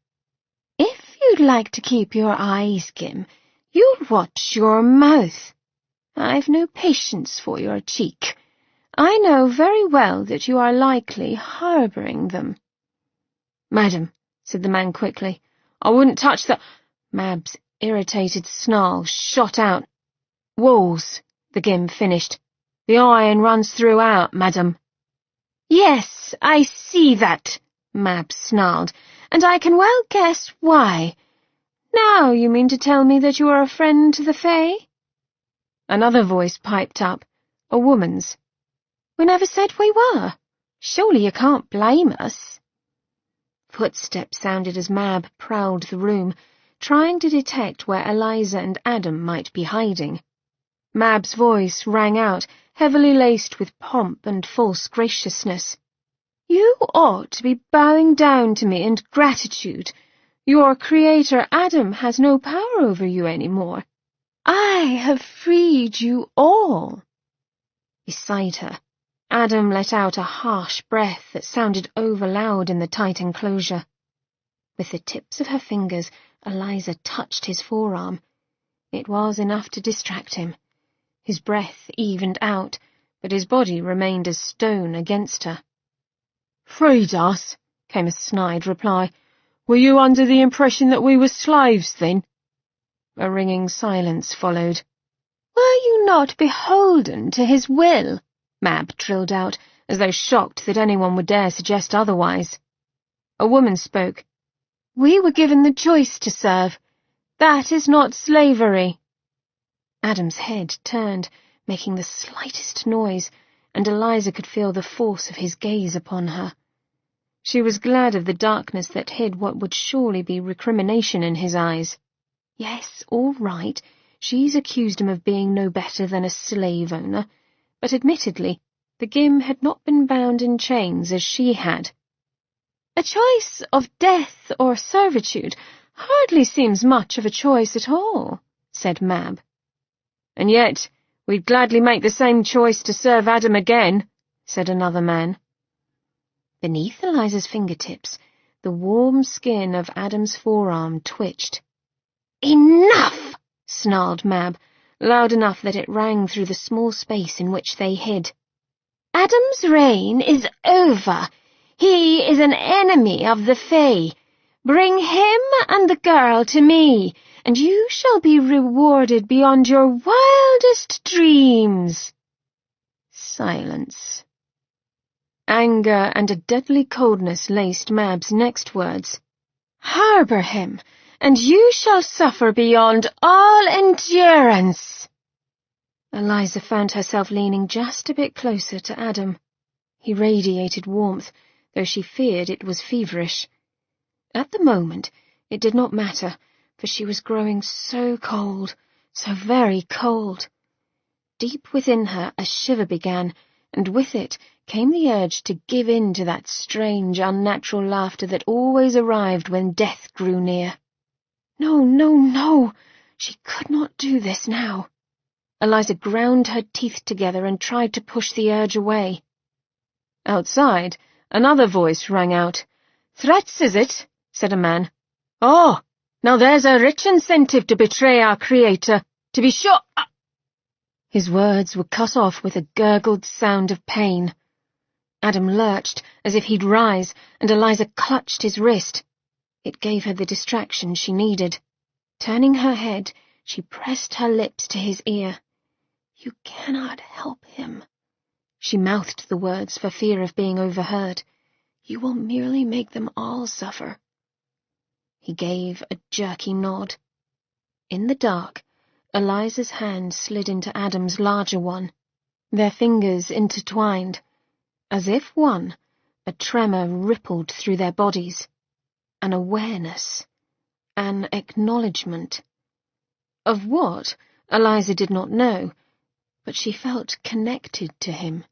"If you'd like to keep your eyes, Gim, you'll watch your mouth. I've no patience for your cheek. I know very well that you are likely harbouring them." "Madam," said the man quickly, "I wouldn't touch the—" Mab's irritated snarl shot out. "Walls," the Gim finished. "The iron runs throughout, madam." "Yes, I see that," Mab snarled, "and I can well guess why. Now you mean to tell me that you are a friend to the Fae?" Another voice piped up, a woman's. "We never said we were. Surely you can't blame us." Footsteps sounded as Mab prowled the room, trying to detect where Eliza and Adam might be hiding. Mab's voice rang out, heavily laced with pomp and false graciousness. "You ought to be bowing down to me in gratitude. Your creator Adam has no power over you any more. I have freed you all." Beside her, Adam let out a harsh breath that sounded over-loud in the tight enclosure. With the tips of her fingers, Eliza touched his forearm. It was enough to distract him. His breath evened out, but his body remained as stone against her. "Freed us," came a snide reply. "Were you under the impression that we were slaves, then?" A ringing silence followed. "Were you not beholden to his will?" Mab trilled out, as though shocked that anyone would dare suggest otherwise. A woman spoke. "We were given the choice to serve. That is not slavery." Adam's head turned, making the slightest noise, and Eliza could feel the force of his gaze upon her. She was glad of the darkness that hid what would surely be recrimination in his eyes. Yes, all right, she's accused him of being no better than a slave owner, but admittedly, the Gim had not been bound in chains as she had. "A choice of death or servitude hardly seems much of a choice at all," said Mab. "And yet, we'd gladly make the same choice to serve Adam again," said another man. Beneath Eliza's fingertips, the warm skin of Adam's forearm twitched. "Enough!" snarled Mab, loud enough that it rang through the small space in which they hid. "Adam's reign is over. He is an enemy of the Fae. Bring him and the girl to me, and you shall be rewarded beyond your wildest dreams." Silence. Anger and a deadly coldness laced Mab's next words. "Harbour him, and you shall suffer beyond all endurance." Eliza found herself leaning just a bit closer to Adam. He radiated warmth, though she feared it was feverish. At the moment, it did not matter, for she was growing so cold, so very cold. Deep within her a shiver began, and with it came the urge to give in to that strange, unnatural laughter that always arrived when death grew near. No, no, no! She could not do this now. Eliza ground her teeth together and tried to push the urge away. Outside, another voice rang out. "Threats, is it?" said a man. "Oh, now there's a rich incentive to betray our creator, to be sure—" His words were cut off with a gurgled sound of pain. Adam lurched, as if he'd rise, and Eliza clutched his wrist. It gave her the distraction she needed. Turning her head, she pressed her lips to his ear. "You cannot help him." She mouthed the words for fear of being overheard. "You will merely make them all suffer." He gave a jerky nod. In the dark, Eliza's hand slid into Adam's larger one. Their fingers intertwined. As if one, a tremor rippled through their bodies. An awareness. An acknowledgement. Of what, Eliza did not know, but she felt connected to him.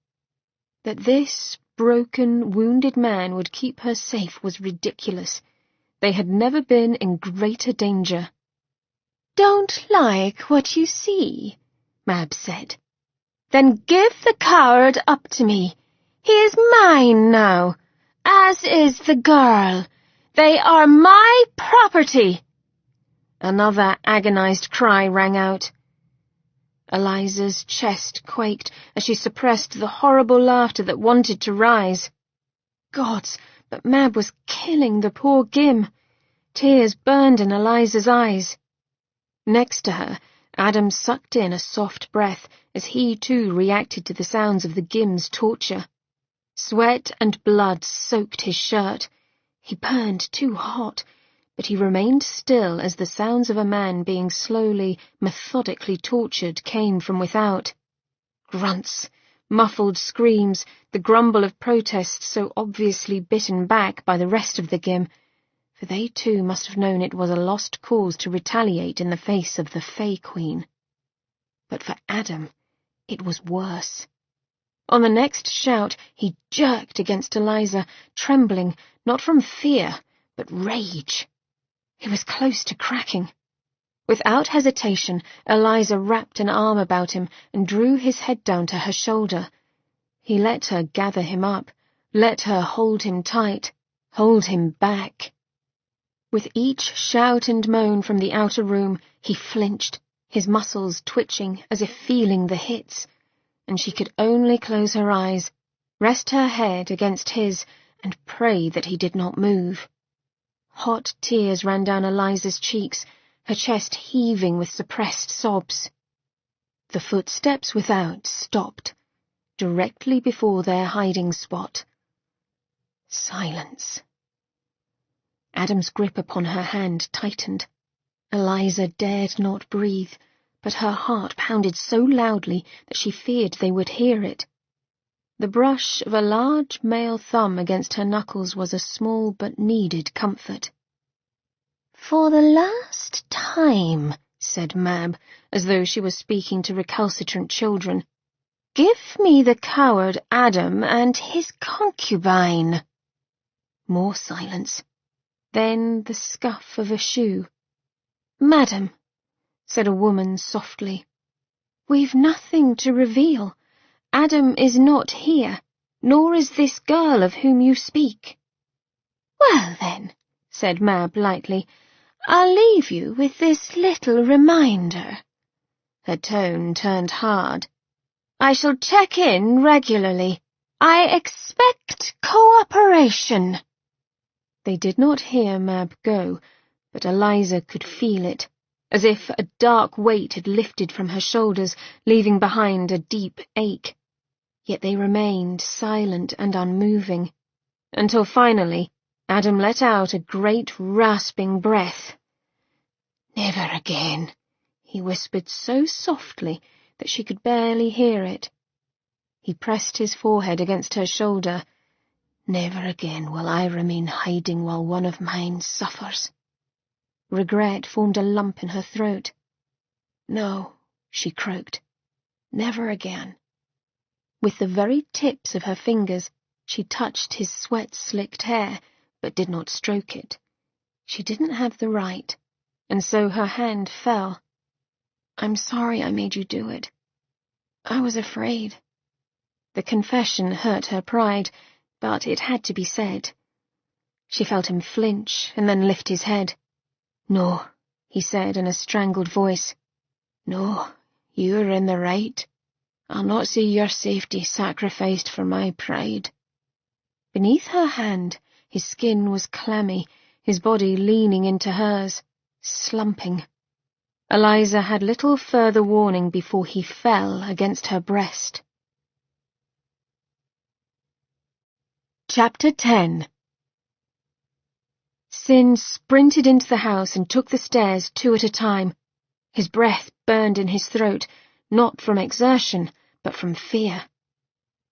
That this broken, wounded man would keep her safe was ridiculous. They had never been in greater danger. "Don't like what you see," Mab said. "Then give the coward up to me. He is mine now, as is the girl. They are my property." Another agonized cry rang out. Eliza's chest quaked as she suppressed the horrible laughter that wanted to rise. Gods, but Mab was killing the poor Gim. Tears burned in Eliza's eyes. Next to her, Adam sucked in a soft breath as he too reacted to the sounds of the Gim's torture. Sweat and blood soaked his shirt. He burned too hot, but he remained still as the sounds of a man being slowly, methodically tortured came from without. Grunts, muffled screams, the grumble of protest so obviously bitten back by the rest of the Gim, for they too must have known it was a lost cause to retaliate in the face of the Fae Queen. But for Adam, it was worse. On the next shout, he jerked against Eliza, trembling, not from fear, but rage. He was close to cracking. Without hesitation, Eliza wrapped an arm about him and drew his head down to her shoulder. He let her gather him up, let her hold him tight, hold him back. With each shout and moan from the outer room, he flinched, his muscles twitching as if feeling the hits, and she could only close her eyes, rest her head against his, and pray that he did not move. Hot tears ran down Eliza's cheeks, her chest heaving with suppressed sobs. The footsteps without stopped, directly before their hiding spot. Silence. Adam's grip upon her hand tightened. Eliza dared not breathe, but her heart pounded so loudly that she feared they would hear it. The brush of a large male thumb against her knuckles was a small but needed comfort. "For the last time," said Mab, as though she was speaking to recalcitrant children, "give me the coward Adam and his concubine." More silence. Then the scuff of a shoe. "Madam," said a woman softly, "we've nothing to reveal. Adam is not here, nor is this girl of whom you speak." "Well, then," said Mab lightly, "I'll leave you with this little reminder." Her tone turned hard. "I shall check in regularly. I expect cooperation." They did not hear Mab go, but Eliza could feel it, as if a dark weight had lifted from her shoulders, leaving behind a deep ache. Yet they remained silent and unmoving, until finally Adam let out a great rasping breath. "Never again," he whispered so softly that she could barely hear it. He pressed his forehead against her shoulder. "Never again will I remain hiding while one of mine suffers." Regret formed a lump in her throat. "No," she croaked. "Never again." With the very tips of her fingers, she touched his sweat-slicked hair, but did not stroke it. She didn't have the right, and so her hand fell. "I'm sorry I made you do it. I was afraid." The confession hurt her pride, but it had to be said. She felt him flinch and then lift his head. "No," he said in a strangled voice. "No, you're in the right. I'll not see your safety sacrificed for my pride." Beneath her hand, his skin was clammy, his body leaning into hers, slumping. Eliza had little further warning before he fell against her breast. Chapter 10. Sin sprinted into the house and took the stairs 2 at a time. His breath burned in his throat, not from exertion, but from fear.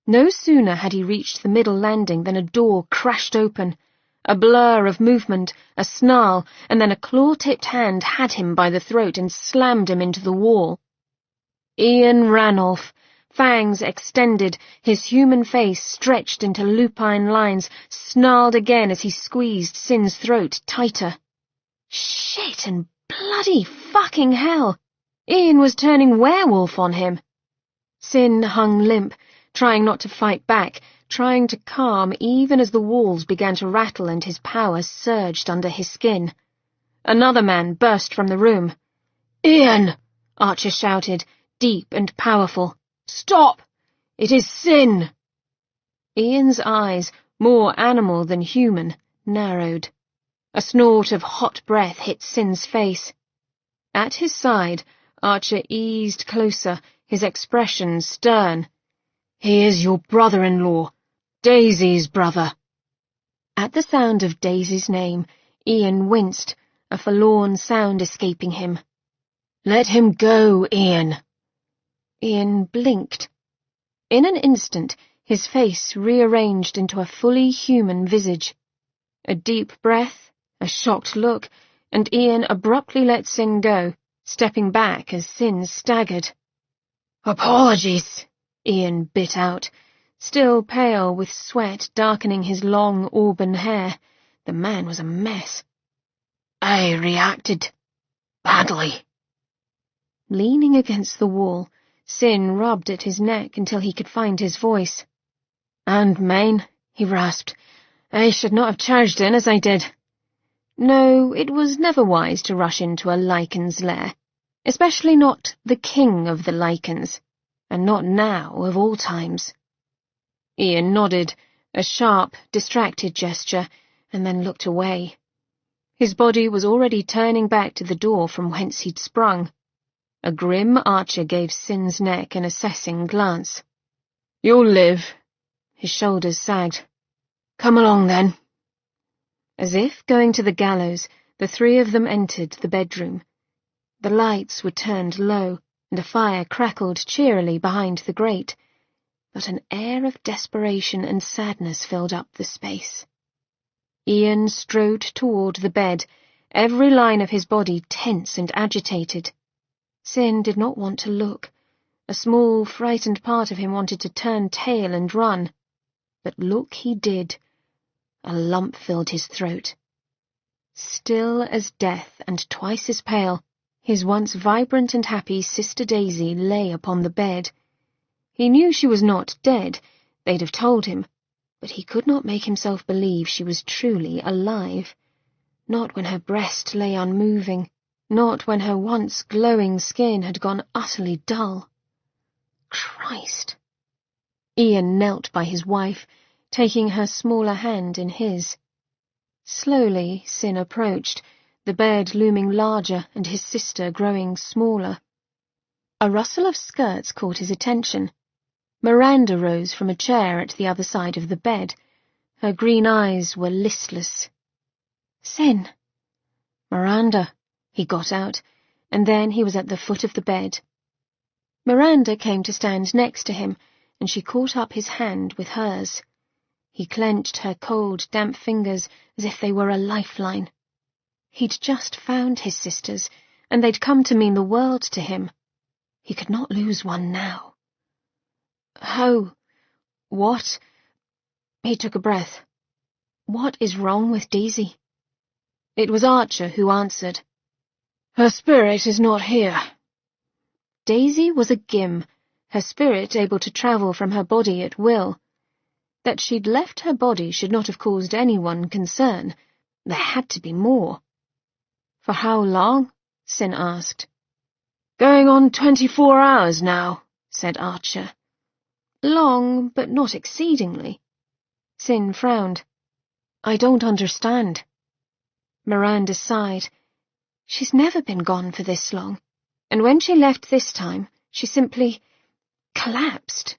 No sooner had he reached the middle landing than a door crashed open. A blur of movement, a snarl, and then a claw-tipped hand had him by the throat and slammed him into the wall. Ian Ranulph, fangs extended, his human face stretched into lupine lines, snarled again as he squeezed Sin's throat tighter. Shit and bloody fucking hell! Ian was turning werewolf on him. Sin hung limp, trying not to fight back, trying to calm even as the walls began to rattle and his power surged under his skin. Another man burst from the room. "Ian!" Archer shouted, deep and powerful. "Stop! It is Sin!" Ian's eyes, more animal than human, narrowed. A snort of hot breath hit Sin's face. At his side, Archer eased closer, his expression stern. "He is your brother-in-law, Daisy's brother." At the sound of Daisy's name, Ian winced, a forlorn sound escaping him. "Let him go, Ian." Ian blinked. In an instant, his face rearranged into a fully human visage. A deep breath, a shocked look, and Ian abruptly let Sin go, stepping back as Sin staggered. "Apologies," Ian bit out, still pale with sweat darkening his long auburn hair. The man was a mess. "I reacted badly." Leaning against the wall, Sin rubbed at his neck until he could find his voice. "And mine," he rasped. "I should not have charged in as I did." No, it was never wise to rush into a lichen's lair, especially not the king of the lichens, and not now of all times. Ian nodded, a sharp, distracted gesture, and then looked away. His body was already turning back to the door from whence he'd sprung. A grim archer gave Sin's neck an assessing glance. "You'll live." His shoulders sagged. "Come along, then." As if going to the gallows, the three of them entered the bedroom. The lights were turned low, and a fire crackled cheerily behind the grate, but an air of desperation and sadness filled up the space. Ian strode toward the bed, every line of his body tense and agitated. Sin did not want to look. A small, frightened part of him wanted to turn tail and run. But look he did. A lump filled his throat. Still as death and twice as pale, his once vibrant and happy sister Daisy lay upon the bed. He knew she was not dead, they'd have told him, but he could not make himself believe she was truly alive. Not when her breast lay unmoving, not when her once glowing skin had gone utterly dull. Christ! Ian knelt by his wife, taking her smaller hand in his. Slowly Sin approached, the bed looming larger and his sister growing smaller. A rustle of skirts caught his attention. Miranda rose from a chair at the other side of the bed. Her green eyes were listless. "Sin." "Miranda," he got out, and then he was at the foot of the bed. Miranda came to stand next to him, and she caught up his hand with hers. He clenched her cold, damp fingers as if they were a lifeline. He'd just found his sisters, and they'd come to mean the world to him. He could not lose one now. "How? What?" He took a breath. "What is wrong with Daisy?" It was Archer who answered. "Her spirit is not here." Daisy was a Gim, her spirit able to travel from her body at will. That she'd left her body should not have caused anyone concern. There had to be more. "For how long?" Sin asked. "Going on 24 hours now," said Archer. "Long, but not exceedingly." Sin frowned. "I don't understand." Miranda sighed. "She's never been gone for this long, and when she left this time, she simply collapsed."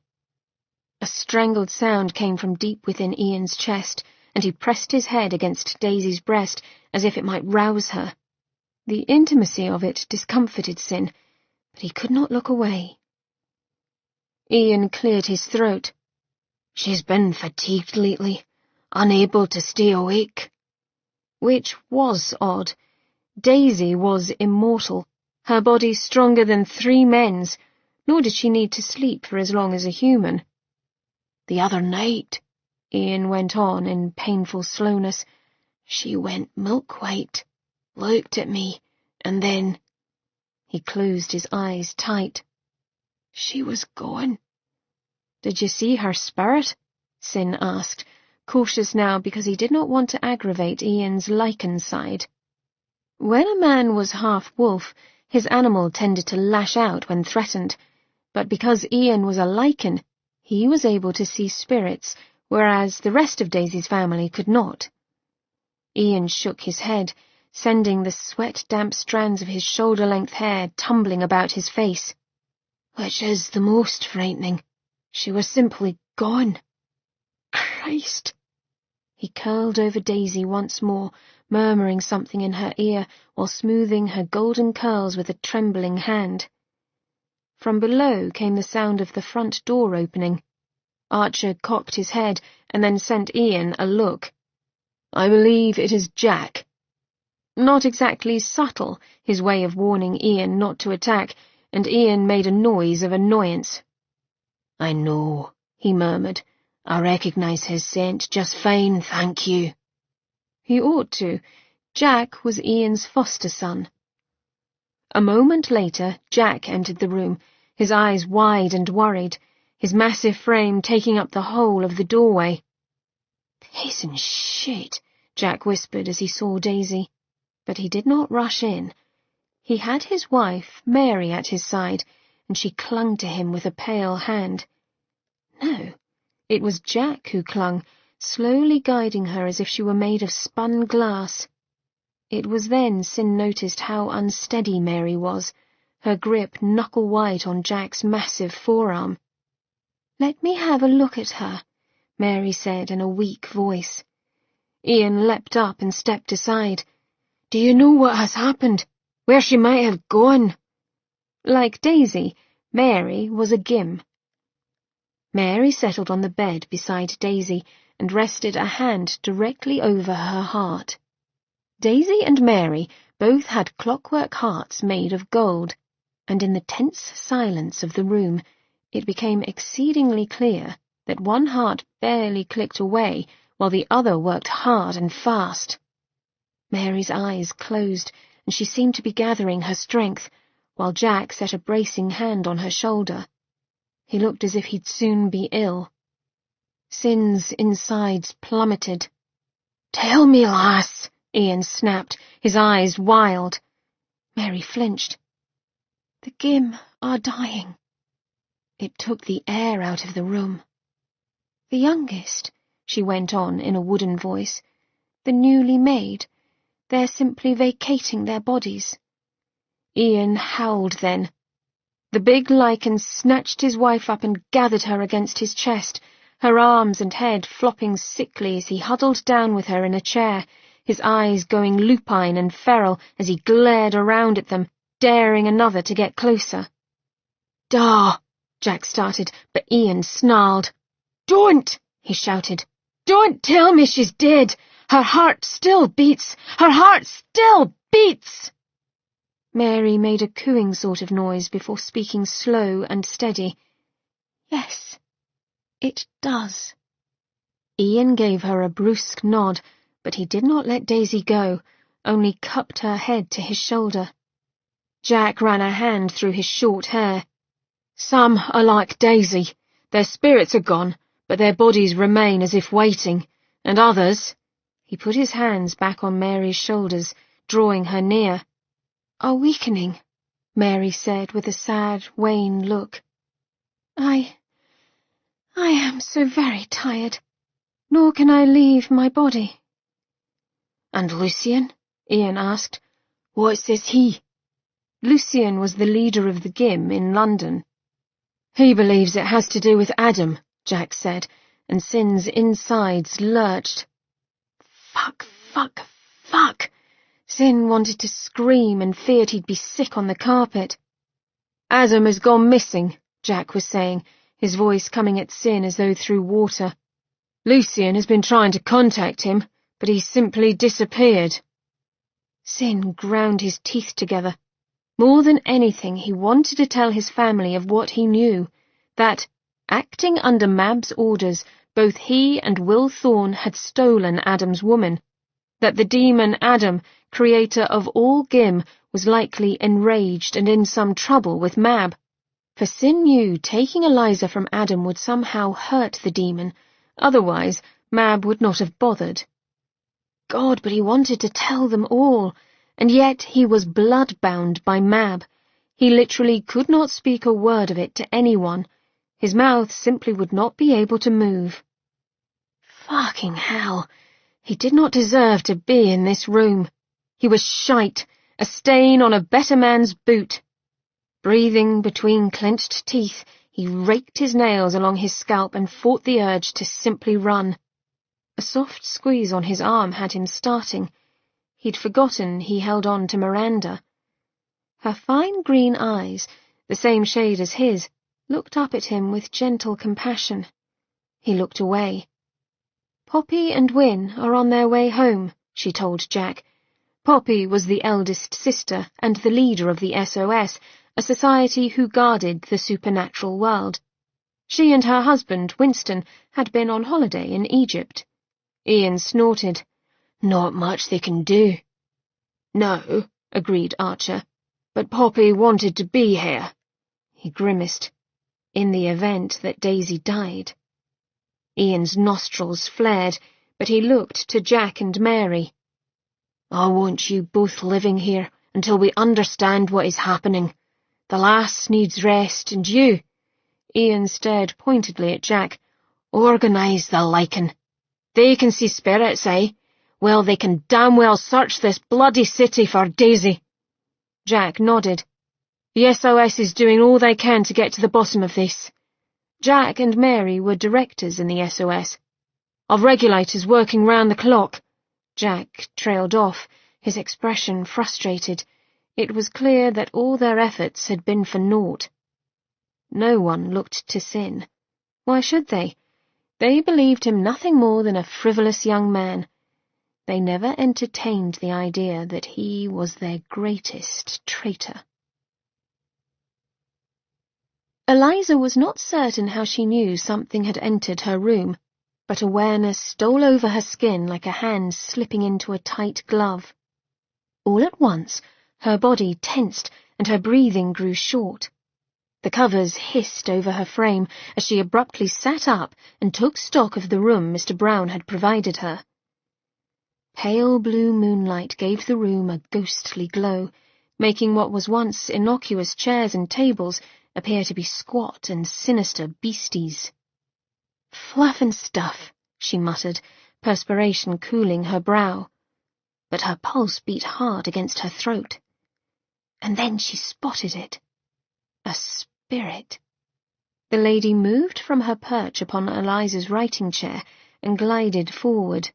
A strangled sound came from deep within Ian's chest, and he pressed his head against Daisy's breast as if it might rouse her. The intimacy of it discomforted Sin, but he could not look away. Ian cleared his throat. "She's been fatigued lately, unable to stay awake." Which was odd. Daisy was immortal, her body stronger than 3 men's, nor did she need to sleep for as long as a human. "The other night," Ian went on in painful slowness, "she went milk-white, looked at me, and then—" He closed his eyes tight. "She was gone." "Did you see her spirit?" Sin asked, cautious now because he did not want to aggravate Ian's lichen side. When a man was half-wolf, his animal tended to lash out when threatened, but because Ian was a lichen, he was able to see spirits, whereas the rest of Daisy's family could not. Ian shook his head, sending the sweat-damp strands of his shoulder-length hair tumbling about his face. "Which is the most frightening? She was simply gone." "Christ!" He curled over Daisy once more, murmuring something in her ear while smoothing her golden curls with a trembling hand. From below came the sound of the front door opening. Archer cocked his head and then sent Ian a look. "I believe it is Jack." Not exactly subtle, his way of warning Ian not to attack, and Ian made a noise of annoyance. "I know," he murmured. "I recognise his scent just fine, thank you." He ought to. Jack was Ian's foster son. A moment later, Jack entered the room, his eyes wide and worried, his massive frame taking up the whole of the doorway. "Piss and shit," Jack whispered as he saw Daisy. But he did not rush in. He had his wife, Mary, at his side, and she clung to him with a pale hand. No, it was Jack who clung, slowly guiding her as if she were made of spun glass. It was then Sin noticed how unsteady Mary was, her grip knuckle-white on Jack's massive forearm. "Let me have a look at her," Mary said in a weak voice. Ian leapt up and stepped aside. "Do you know what has happened? Where she might have gone?" Like Daisy, Mary was a Gim. Mary settled on the bed beside Daisy and rested a hand directly over her heart. Daisy and Mary both had clockwork hearts made of gold, and in the tense silence of the room it became exceedingly clear that one heart barely clicked away while the other worked hard and fast. Mary's eyes closed, and she seemed to be gathering her strength, while Jack set a bracing hand on her shoulder. He looked as if he'd soon be ill. Sin's insides plummeted. "Tell me, lass," Ian snapped, his eyes wild. Mary flinched. "The Gim are dying." It took the air out of the room. "The youngest," she went on in a wooden voice, "the newly made, they're simply vacating their bodies." Ian howled then. The big lichen snatched his wife up and gathered her against his chest, her arms and head flopping sickly as he huddled down with her in a chair, his eyes going lupine and feral as he glared around at them, daring another to get closer. "Duh!" Jack started, but Ian snarled. "Don't!" he shouted. "Don't tell me she's dead! Her heart still beats! Her heart still beats!" Mary made a cooing sort of noise before speaking slow and steady. "Yes, it does." Ian gave her a brusque nod, but he did not let Daisy go, only cupped her head to his shoulder. Jack ran a hand through his short hair. "Some are like Daisy. Their spirits are gone, but their bodies remain as if waiting, and others—" He put his hands back on Mary's shoulders, drawing her near. "Are weakening," Mary said with a sad, wan look. I am so very tired, nor can I leave my body." "And Lucien?" Ian asked. "What says he?" Lucien was the leader of the Gim in London. "He believes it has to do with Adam," Jack said, and Sin's insides lurched. Fuck, fuck, fuck! Sin wanted to scream and feared he'd be sick on the carpet. "Adam has gone missing," Jack was saying, his voice coming at Sin as though through water. "Lucien has been trying to contact him, but he's simply disappeared." Sin ground his teeth together. More than anything, he wanted to tell his family of what he knew, that, acting under Mab's orders, both he and Will Thorne had stolen Adam's woman, that the demon Adam, creator of all Gim, was likely enraged and in some trouble with Mab. For Sin knew taking Eliza from Adam would somehow hurt the demon, otherwise Mab would not have bothered. God, but he wanted to tell them all, and yet he was blood-bound by Mab. He literally could not speak a word of it to anyone. His mouth simply would not be able to move. Fucking hell! He did not deserve to be in this room. He was shite, a stain on a better man's boot. Breathing between clenched teeth, he raked his nails along his scalp and fought the urge to simply run. A soft squeeze on his arm had him starting. He'd forgotten he held on to Miranda. Her fine green eyes, the same shade as his, looked up at him with gentle compassion. He looked away. "Poppy and Wyn are on their way home," she told Jack. Poppy was the eldest sister and the leader of the SOS, a society who guarded the supernatural world. She and her husband, Winston, had been on holiday in Egypt. Ian snorted. Not much they can do. No, agreed Archer, but Poppy wanted to be here. He grimaced. In the event that Daisy died. Ian's nostrils flared, but he looked to Jack and Mary. I want you both living here until we understand what is happening. The lass needs rest, and you, Ian stared pointedly at Jack, organise the lichen. They can see spirits, eh? Well, they can damn well search this bloody city for Daisy. Jack nodded. The SOS is doing all they can to get to the bottom of this. Jack and Mary were directors in the SOS. Of regulators working round the clock. Jack trailed off, his expression frustrated. It was clear that all their efforts had been for naught. No one looked to Sin. Why should they? They believed him nothing more than a frivolous young man. They never entertained the idea that he was their greatest traitor. Eliza was not certain how she knew something had entered her room, but awareness stole over her skin like a hand slipping into a tight glove. All at once, her body tensed and her breathing grew short. The covers hissed over her frame as she abruptly sat up and took stock of the room Mr. Brown had provided her. Pale blue moonlight gave the room a ghostly glow, making what was once innocuous chairs and tables appear to be squat and sinister beasties. Fluff and stuff, she muttered, perspiration cooling her brow. But her pulse beat hard against her throat. And then she spotted it. A spirit. The lady moved from her perch upon Eliza's writing chair and glided forward.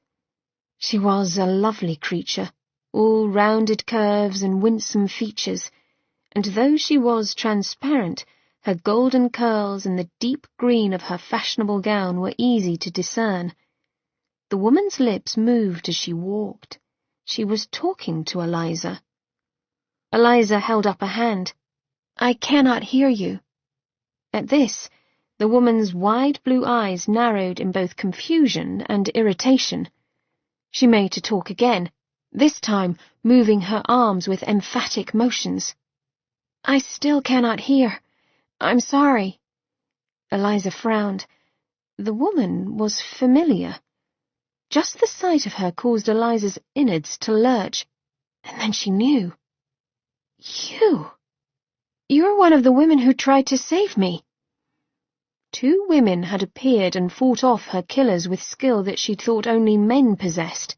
She was a lovely creature, all rounded curves and winsome features, and though she was transparent, her golden curls and the deep green of her fashionable gown were easy to discern. The woman's lips moved as she walked. She was talking to Eliza. Eliza held up a hand. I cannot hear you. At this, the woman's wide blue eyes narrowed in both confusion and irritation. She made to talk again, this time moving her arms with emphatic motions. I still cannot hear. I'm sorry. Eliza frowned. The woman was familiar. Just the sight of her caused Eliza's innards to lurch, and then she knew. You're one of the women who tried to save me. 2 women had appeared and fought off her killers with skill that she'd thought only men possessed.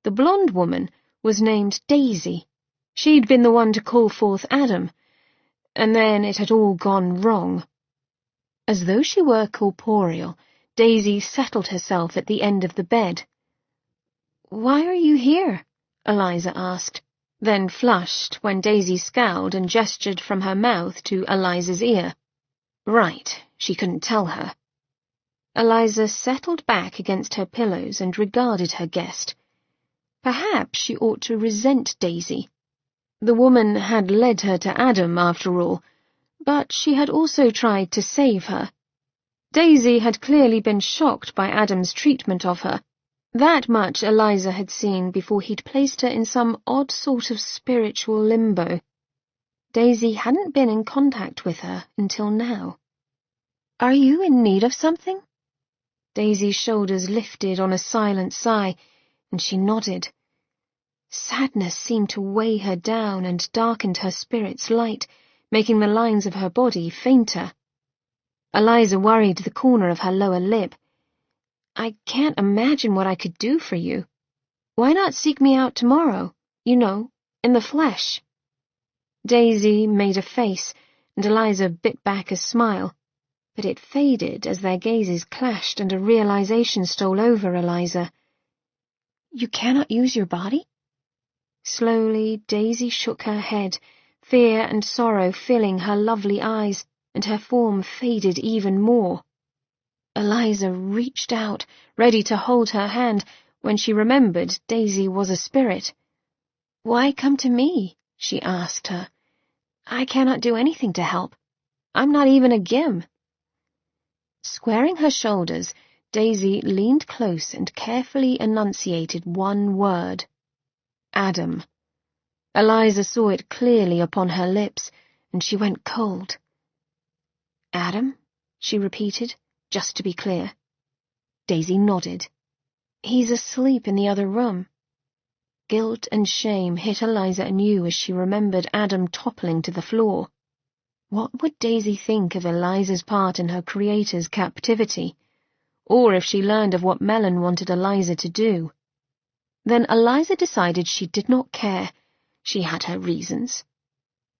The blonde woman was named Daisy. She'd been the one to call forth Adam, and then it had all gone wrong. As though she were corporeal, Daisy settled herself at the end of the bed. Why are you here? Eliza asked, then flushed when Daisy scowled and gestured from her mouth to Eliza's ear. Right, she couldn't tell her. Eliza settled back against her pillows and regarded her guest. Perhaps she ought to resent Daisy. The woman had led her to Adam, after all, but she had also tried to save her. Daisy had clearly been shocked by Adam's treatment of her. That much Eliza had seen before he'd placed her in some odd sort of spiritual limbo. Daisy hadn't been in contact with her until now. Are you in need of something? Daisy's shoulders lifted on a silent sigh, and she nodded. Sadness seemed to weigh her down and darkened her spirit's light, making the lines of her body fainter. Eliza worried the corner of her lower lip. I can't imagine what I could do for you. Why not seek me out tomorrow, in the flesh? Daisy made a face, and Eliza bit back a smile, but it faded as their gazes clashed and a realization stole over Eliza. You cannot use your body? Slowly, Daisy shook her head, fear and sorrow filling her lovely eyes, and her form faded even more. Eliza reached out, ready to hold her hand, when she remembered Daisy was a spirit. Why come to me? She asked her. I cannot do anything to help. I'm not even a Gim. Squaring her shoulders, Daisy leaned close and carefully enunciated one word. Adam. Eliza saw it clearly upon her lips, and she went cold. Adam? She repeated, just to be clear. Daisy nodded. He's asleep in the other room. Guilt and shame hit Eliza anew as she remembered Adam toppling to the floor. What would Daisy think of Eliza's part in her creator's captivity? Or if she learned of what Mellon wanted Eliza to do? Then Eliza decided she did not care. She had her reasons.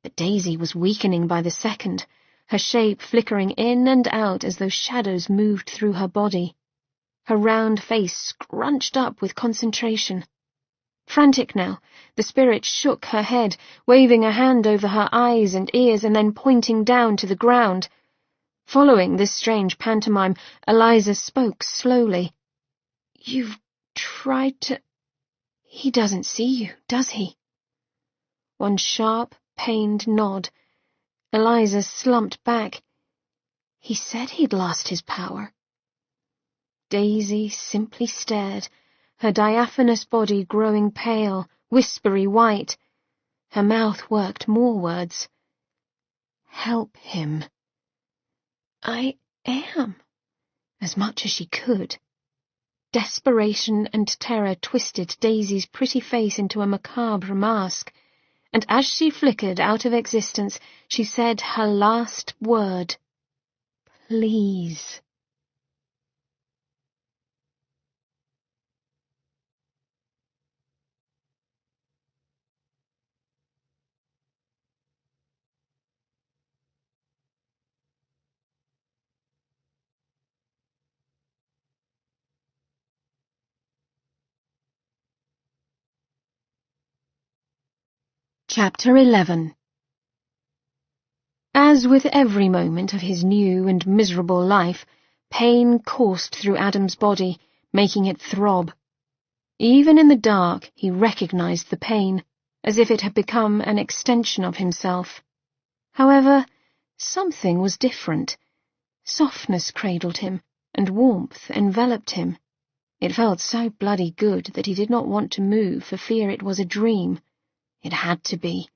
But Daisy was weakening by the second, her shape flickering in and out as though shadows moved through her body. Her round face scrunched up with concentration. Frantic now, the spirit shook her head, waving a hand over her eyes and ears and then pointing down to the ground. Following this strange pantomime, Eliza spoke slowly. You've tried to... He doesn't see you, does he? One sharp, pained nod. Eliza slumped back. He said he'd lost his power. Daisy simply stared, her diaphanous body growing pale, whispery white. Her mouth worked more words. Help him. I am, as much as she could. Desperation and terror twisted Daisy's pretty face into a macabre mask, and as she flickered out of existence, she said her last word. Please. Chapter 11. As with every moment of his new and miserable life, pain coursed through Adam's body, making it throb. Even in the dark, he recognized the pain, as if it had become an extension of himself. However, something was different. Softness cradled him, and warmth enveloped him. It felt so bloody good that he did not want to move for fear it was a dream. It had to be.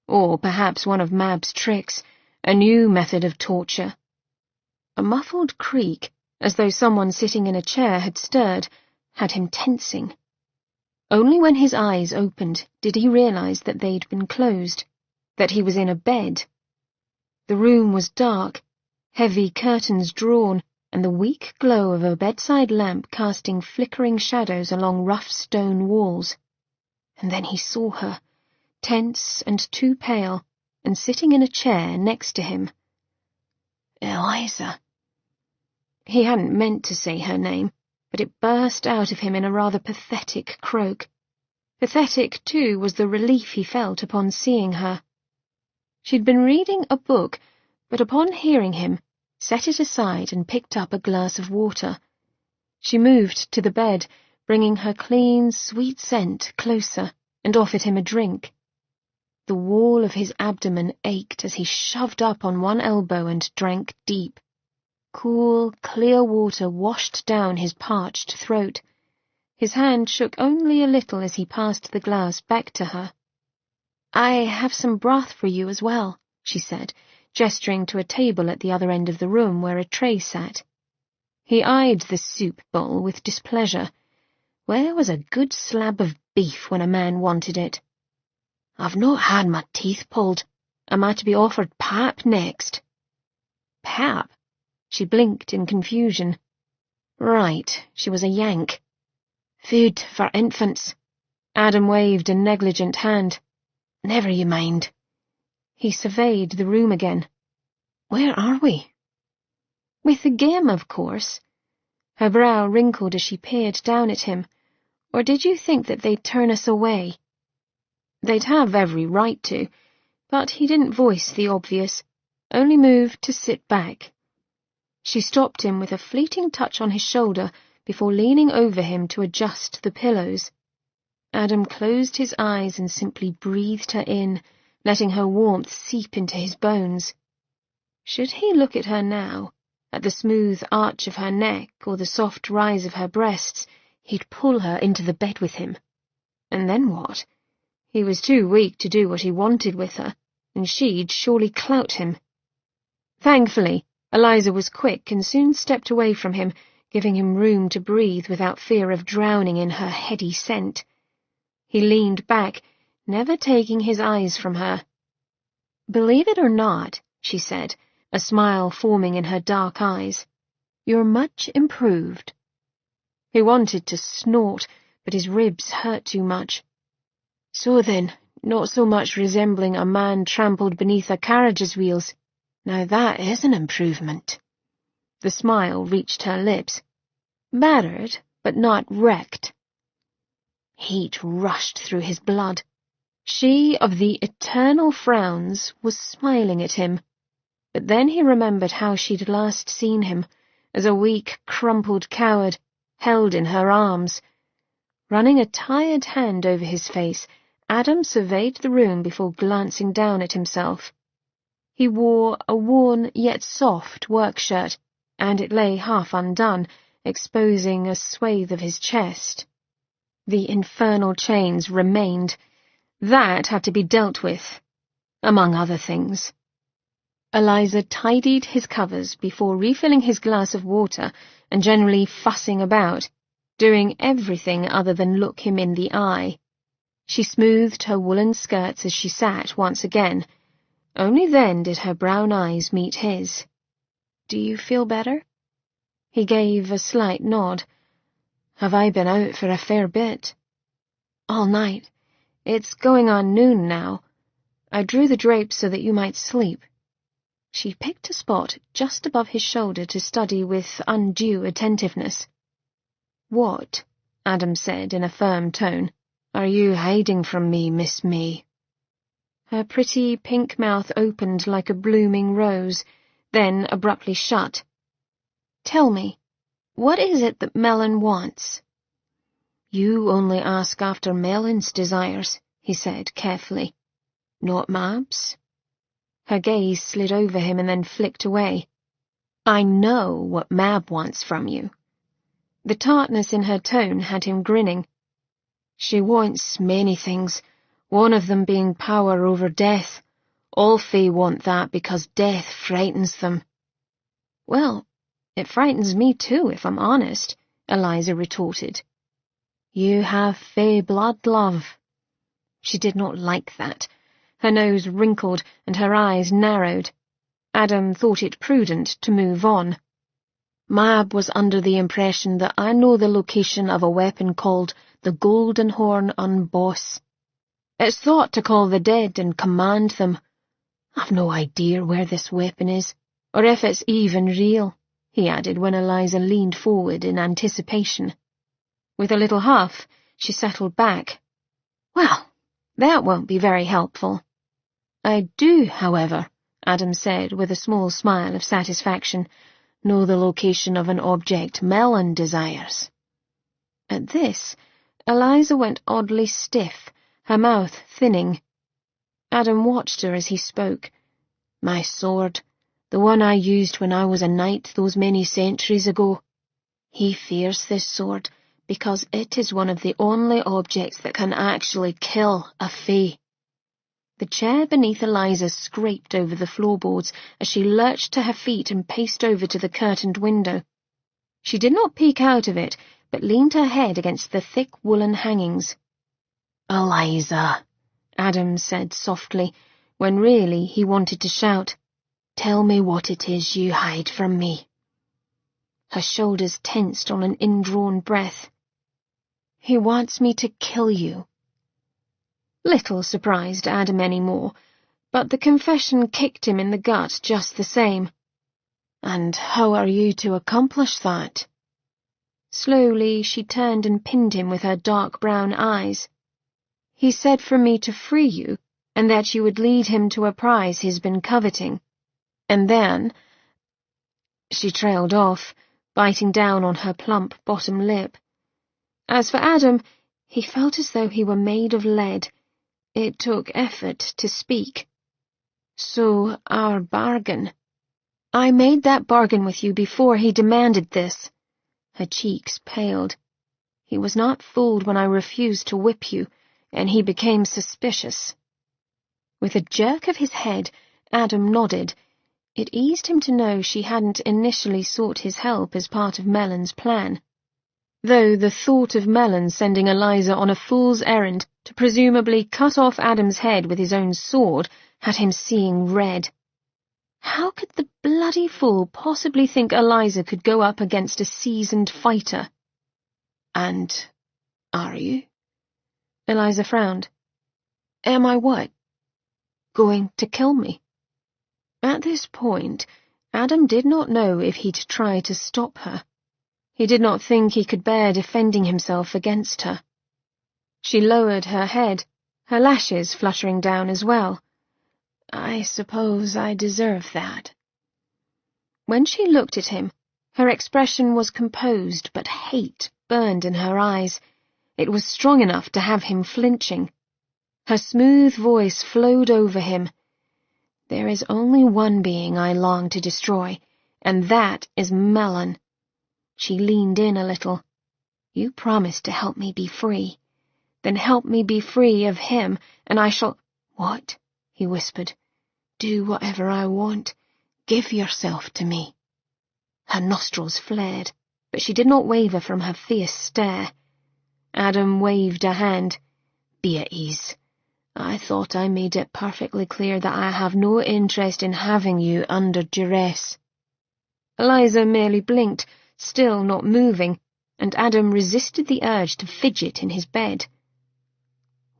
Or perhaps one of Mab's tricks, a new method of torture. A muffled creak, as though someone sitting in a chair had stirred, had him tensing. Only when his eyes opened did he realize that they'd been closed, that he was in a bed. The room was dark, heavy curtains drawn, and the weak glow of a bedside lamp casting flickering shadows along rough stone walls. And then he saw her, tense and too pale, and sitting in a chair next to him. Eliza. He hadn't meant to say her name, but it burst out of him in a rather pathetic croak. Pathetic, too, was the relief he felt upon seeing her. She'd been reading a book, but upon hearing him, set it aside and picked up a glass of water. She moved to the bed, bringing her clean, sweet scent closer, and offered him a drink. The wall of his abdomen ached as he shoved up on one elbow and drank deep. Cool, clear water washed down his parched throat. His hand shook only a little as he passed the glass back to her. I have some broth for you as well, she said, gesturing to a table at the other end of the room where a tray sat. He eyed the soup bowl with displeasure. Where was a good slab of beef when a man wanted it? I've not had my teeth pulled. Am I to be offered pap next? Pap? She blinked in confusion. Right, she was a Yank. Food for infants. Adam waved a negligent hand. Never you mind. He surveyed the room again. Where are we? With the Gim, of course. Her brow wrinkled as she peered down at him. Or did you think that they'd turn us away? They'd have every right to, but he didn't voice the obvious, only moved to sit back. She stopped him with a fleeting touch on his shoulder before leaning over him to adjust the pillows. Adam closed his eyes and simply breathed her in, letting her warmth seep into his bones. Should he look at her now, at the smooth arch of her neck or the soft rise of her breasts, he'd pull her into the bed with him. And then what? He was too weak to do what he wanted with her, and she'd surely clout him. Thankfully, Eliza was quick and soon stepped away from him, giving him room to breathe without fear of drowning in her heady scent. He leaned back, never taking his eyes from her. "Believe it or not," she said, a smile forming in her dark eyes, "you're much improved." He wanted to snort, but his ribs hurt too much. "So then, not so much resembling a man trampled beneath a carriage's wheels. Now that is an improvement." The smile reached her lips. "Battered, but not wrecked." Heat rushed through his blood. She of the eternal frowns was smiling at him, but then he remembered how she'd last seen him, as a weak, crumpled coward, held in her arms. Running a tired hand over his face, Adam surveyed the room before glancing down at himself. He wore a worn yet soft work shirt, and it lay half undone, exposing a swathe of his chest. The infernal chains remained. That had to be dealt with, among other things. Eliza tidied his covers before refilling his glass of water and generally fussing about, doing everything other than look him in the eye. She smoothed her woolen skirts as she sat once again. Only then did her brown eyes meet his. "Do you feel better?" He gave a slight nod. "Have I been out for a fair bit?" "All night. It's going on noon now. I drew the drapes so that you might sleep." She picked a spot just above his shoulder to study with undue attentiveness. "What," Adam said in a firm tone, "are you hiding from me, Miss May?" Her pretty pink mouth opened like a blooming rose, then abruptly shut. "Tell me, what is it that Melon wants?" "You only ask after Melon's desires," he said carefully. "Not Mab's?" Her gaze slid over him and then flicked away. "I know what Mab wants from you." The tartness in her tone had him grinning. "She wants many things, one of them being power over death. All Fae want that because death frightens them." "Well, it frightens me too, if I'm honest," Eliza retorted. "You have Fae blood, love." She did not like that. Her nose wrinkled and her eyes narrowed. Adam thought it prudent to move on. "Mab was under the impression that I know the location of a weapon called the Golden Horn Unboss. It's thought to call the dead and command them. I've no idea where this weapon is, or if it's even real," he added when Eliza leaned forward in anticipation. With a little huff, she settled back. "Well, that won't be very helpful." "I do, however," Adam said with a small smile of satisfaction, "know the location of an object Melon desires." At this, Eliza went oddly stiff, her mouth thinning. Adam watched her as he spoke. "My sword, the one I used when I was a knight those many centuries ago. He fears this sword because it is one of the only objects that can actually kill a Fae." The chair beneath Eliza scraped over the floorboards as she lurched to her feet and paced over to the curtained window. She did not peek out of it, but leaned her head against the thick woolen hangings. "Eliza," Adam said softly, when really he wanted to shout, "tell me what it is you hide from me." Her shoulders tensed on an indrawn breath. "He wants me to kill you." Little surprised Adam any more, but the confession kicked him in the gut just the same. "And how are you to accomplish that?" Slowly she turned and pinned him with her dark brown eyes. "He said for me to free you, and that you would lead him to a prize he's been coveting. And then—" She trailed off, biting down on her plump bottom lip. As for Adam, he felt as though he were made of lead. It took effort to speak. So, our bargain. I made that bargain with you before he demanded this. Her cheeks paled. He was not fooled when I refused to whip you, and he became suspicious. With a jerk of his head, Adam nodded. It eased him to know she hadn't initially sought his help as part of Mellon's plan. Though the thought of Mellon sending Eliza on a fool's errand to presumably cut off Adam's head with his own sword had him seeing red. How could the bloody fool possibly think Eliza could go up against a seasoned fighter? And are you? Eliza frowned. Am I what? Going to kill me? At this point, Adam did not know if he'd try to stop her. He did not think he could bear defending himself against her. She lowered her head, her lashes fluttering down as well. I suppose I deserve that. When she looked at him, her expression was composed, but hate burned in her eyes. It was strong enough to have him flinching. Her smooth voice flowed over him. There is only one being I long to destroy, and that is Mellon. She leaned in a little. You promised to help me be free. Then help me be free of him, and I shall— What? He whispered. Do whatever I want. Give yourself to me. Her nostrils flared, but she did not waver from her fierce stare. Adam waved a hand. Be at ease. I thought I made it perfectly clear that I have no interest in having you under duress. Eliza merely blinked, still not moving, and Adam resisted the urge to fidget in his bed.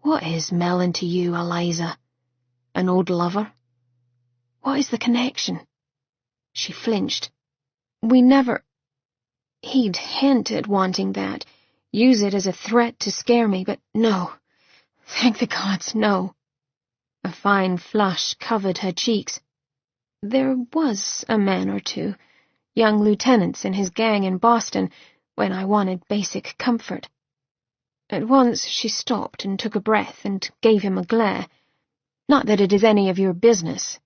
What is Mellon to you, Eliza? An old lover? What is the connection? She flinched. We never— He'd hint at wanting that, use it as a threat to scare me, but no. Thank the gods, no. A fine flush covered her cheeks. There was a man or two, young lieutenants in his gang in Boston, when I wanted basic comfort. At once she stopped and took a breath and gave him a glare. Not that it is any of your business.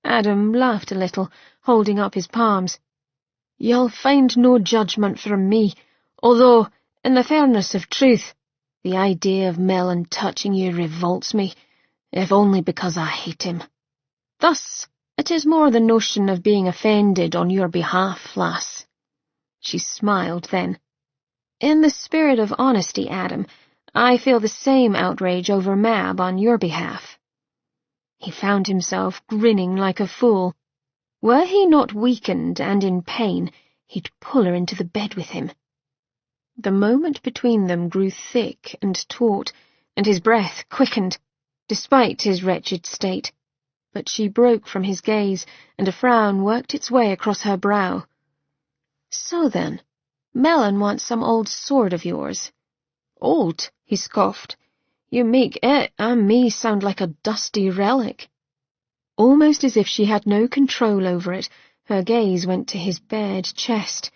Adam laughed a little, holding up his palms. You'll find no judgment from me, although, in the fairness of truth, the idea of Mellon touching you revolts me, if only because I hate him. Thus, it is more the notion of being offended on your behalf, lass. She smiled then. In the spirit of honesty, Adam, I feel the same outrage over Mab on your behalf. He found himself grinning like a fool. Were he not weakened and in pain, he'd pull her into the bed with him. The moment between them grew thick and taut, and his breath quickened, despite his wretched state. But she broke from his gaze, and a frown worked its way across her brow. So then, Mellon wants some old sword of yours. Old, he scoffed. You make it and me sound like a dusty relic. Almost as if she had no control over it, her gaze went to his bared chest.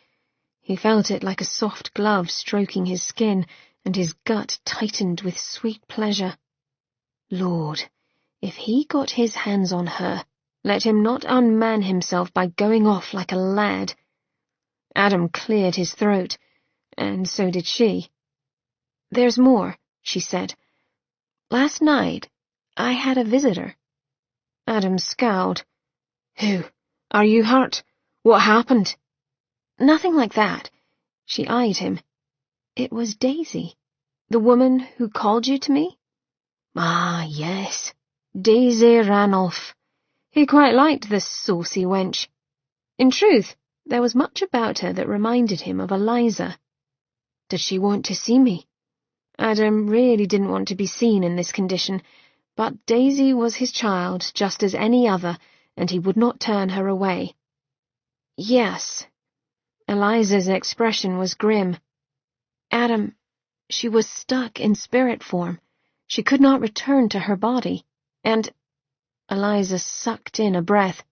He felt it like a soft glove stroking his skin, and his gut tightened with sweet pleasure. Lord, if he got his hands on her, let him not unman himself by going off like a lad. Adam cleared his throat, and so did she. There's more, she said. Last night, I had a visitor. Adam scowled. Who? Are you hurt? What happened? Nothing like that. She eyed him. It was Daisy, the woman who called you to me? Ah, yes. Daisy Ranulph. He quite liked this saucy wench. In truth, there was much about her that reminded him of Eliza. Did she want to see me? Adam really didn't want to be seen in this condition, but Daisy was his child just as any other, and he would not turn her away. Yes. Eliza's expression was grim. Adam, she was stuck in spirit form. She could not return to her body, and— Eliza sucked in a breath.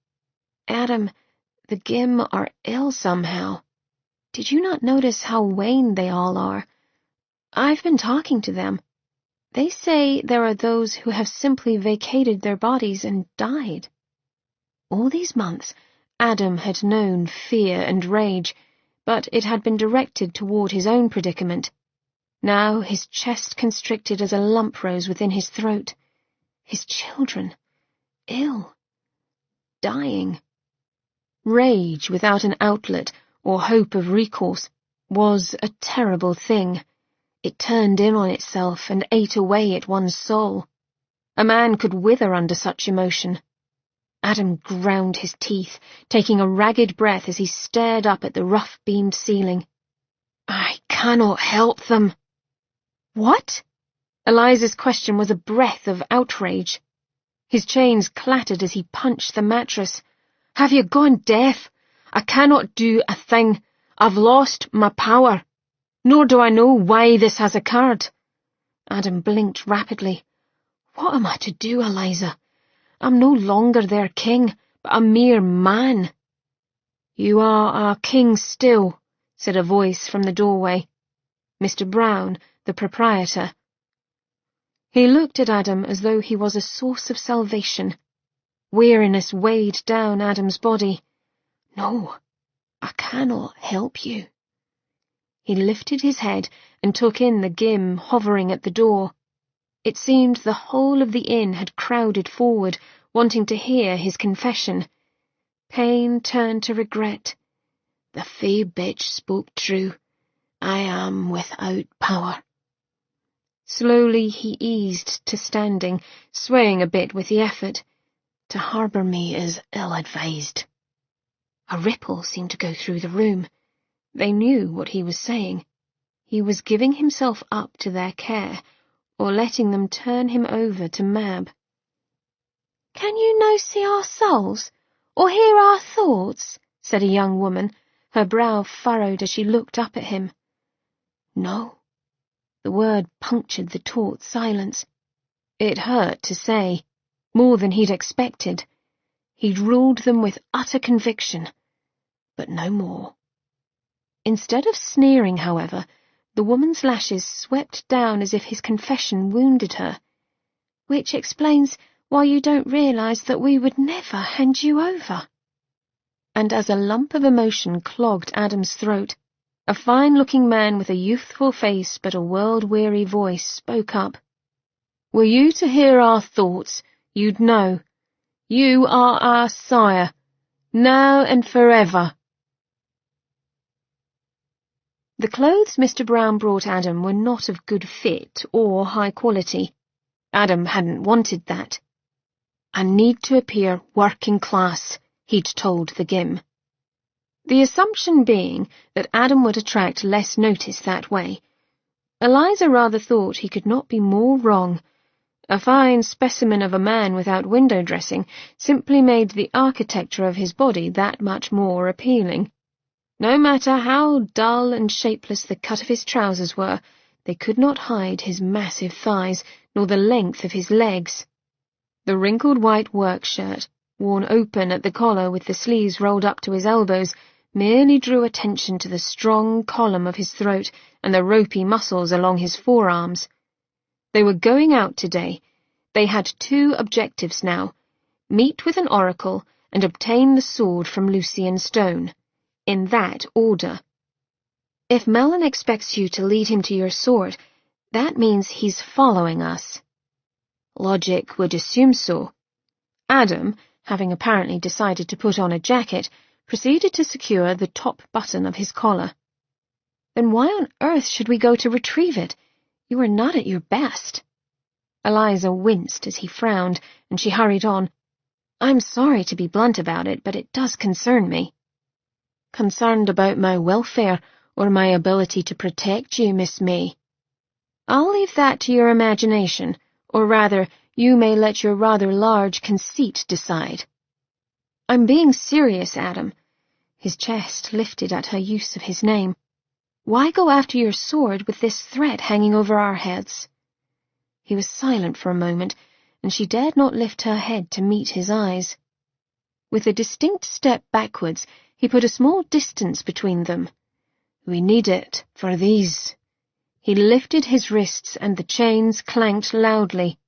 Adam, the Gim are ill somehow. Did you not notice how wan they all are? I've been talking to them. They say there are those who have simply vacated their bodies and died. All these months, Adam had known fear and rage, but it had been directed toward his own predicament. Now his chest constricted as a lump rose within his throat. His children, ill, dying. Rage without an outlet or hope of recourse was a terrible thing. It turned in on itself and ate away at one's soul. A man could wither under such emotion. Adam ground his teeth, taking a ragged breath as he stared up at the rough-beamed ceiling. "I cannot help them." "What?" Eliza's question was a breath of outrage. His chains clattered as he punched the mattress. "Have you gone deaf? I cannot do a thing. I've lost my power. Nor do I know why this has occurred." Adam blinked rapidly. "What am I to do, Eliza? I'm no longer their king, but a mere man." "You are our king still," said a voice from the doorway. Mr. Brown, the proprietor. He looked at Adam as though he was a source of salvation. Weariness weighed down Adam's body. "No, I cannot help you." He lifted his head and took in the Gim hovering at the door. It seemed the whole of the inn had crowded forward, wanting to hear his confession. Pain turned to regret. "The fey bitch spoke true. I am without power." Slowly he eased to standing, swaying a bit with the effort. "To harbour me is ill-advised." A ripple seemed to go through the room. They knew what he was saying. He was giving himself up to their care, or letting them turn him over to Mab. "Can you no see our souls, or hear our thoughts?" said a young woman, her brow furrowed as she looked up at him. "No." The word punctured the taut silence. It hurt to say, more than he'd expected. He'd ruled them with utter conviction, but no more. Instead of sneering, however, the woman's lashes swept down as if his confession wounded her. "Which explains why you don't realize that we would never hand you over." And as a lump of emotion clogged Adam's throat, a fine-looking man with a youthful face but a world-weary voice spoke up. "Were you to hear our thoughts, you'd know. You are our sire, now and forever." The clothes Mr. Brown brought Adam were not of good fit or high quality. Adam hadn't wanted that. "I need to appear working class," he'd told the Gim. The assumption being that Adam would attract less notice that way. Eliza rather thought he could not be more wrong. A fine specimen of a man without window dressing simply made the architecture of his body that much more appealing. No matter how dull and shapeless the cut of his trousers were, they could not hide his massive thighs, nor the length of his legs. The wrinkled white work shirt, worn open at the collar with the sleeves rolled up to his elbows, merely drew attention to the strong column of his throat and the ropey muscles along his forearms. They were going out today. They had two objectives now: meet with an oracle and obtain the sword from Lucian Stone. In that order. If Melon expects you to lead him to your sword, that means he's following us. Logic would assume so. Adam, having apparently decided to put on a jacket, proceeded to secure the top button of his collar. "Then why on earth should we go to retrieve it? You are not at your best." Eliza winced as he frowned, and she hurried on. "I'm sorry to be blunt about it, but it does concern me." "Concerned about my welfare or my ability to protect you, Miss May?" "I'll leave that to your imagination, or rather, you may let your rather large conceit decide." "I'm being serious, Adam." His chest lifted at her use of his name. "Why go after your sword with this threat hanging over our heads?" He was silent for a moment, and she dared not lift her head to meet his eyes. With a distinct step backwards, he put a small distance between them. "We need it for these." He lifted his wrists and the chains clanked loudly.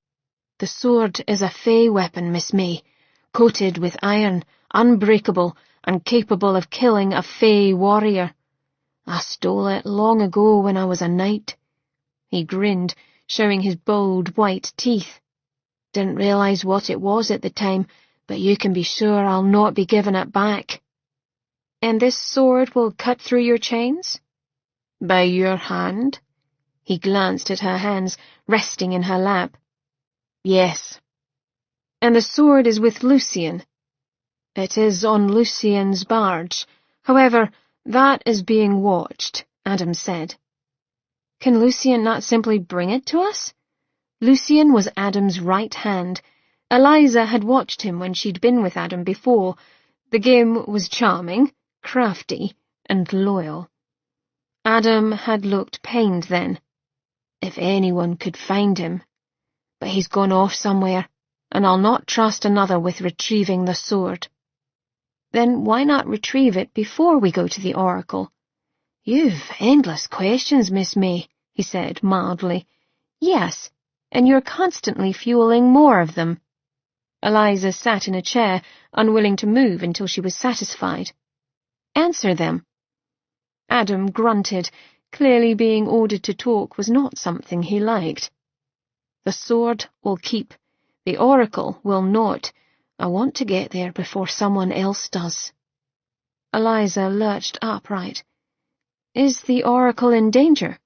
"The sword is a fey weapon, Miss May, coated with iron, unbreakable, and capable of killing a fey warrior. I stole it long ago when I was a knight." He grinned, showing his bold white teeth. "Didn't realize what it was at the time, but you can be sure I'll not be giving it back." "And this sword will cut through your chains?" "By your hand?" He glanced at her hands, resting in her lap. "Yes." "And the sword is with Lucian?" "It is on Lucian's barge. However, that is being watched," Adam said. "Can Lucian not simply bring it to us?" Lucian was Adam's right hand. Eliza had watched him when she'd been with Adam before. The game was charming, crafty, and loyal. Adam had looked pained then. If anyone could find him. But he's gone off somewhere, and I'll not trust another with retrieving the sword. "Then why not retrieve it before we go to the Oracle?" "You've endless questions, Miss May," he said mildly. "Yes, and you're constantly fueling more of them." Eliza sat in a chair, unwilling to move until she was satisfied. "Answer them." Adam grunted. Clearly being ordered to talk was not something he liked. "The sword will keep. The Oracle will not. I want to get there before someone else does." Eliza lurched upright. "Is the Oracle in danger?"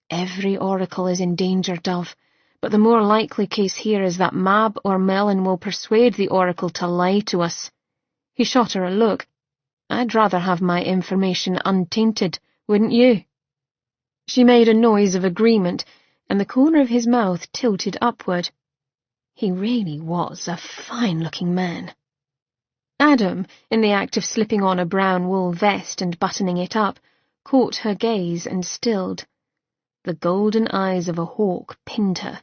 "Every Oracle is in danger, Dove, but the more likely case here is that Mab or Melon will persuade the Oracle to lie to us." He shot her a look. "I'd rather have my information untainted, wouldn't you?" She made a noise of agreement, and the corner of his mouth tilted upward. He really was a fine-looking man. Adam, in the act of slipping on a brown wool vest and buttoning it up, caught her gaze and stilled. The golden eyes of a hawk pinned her.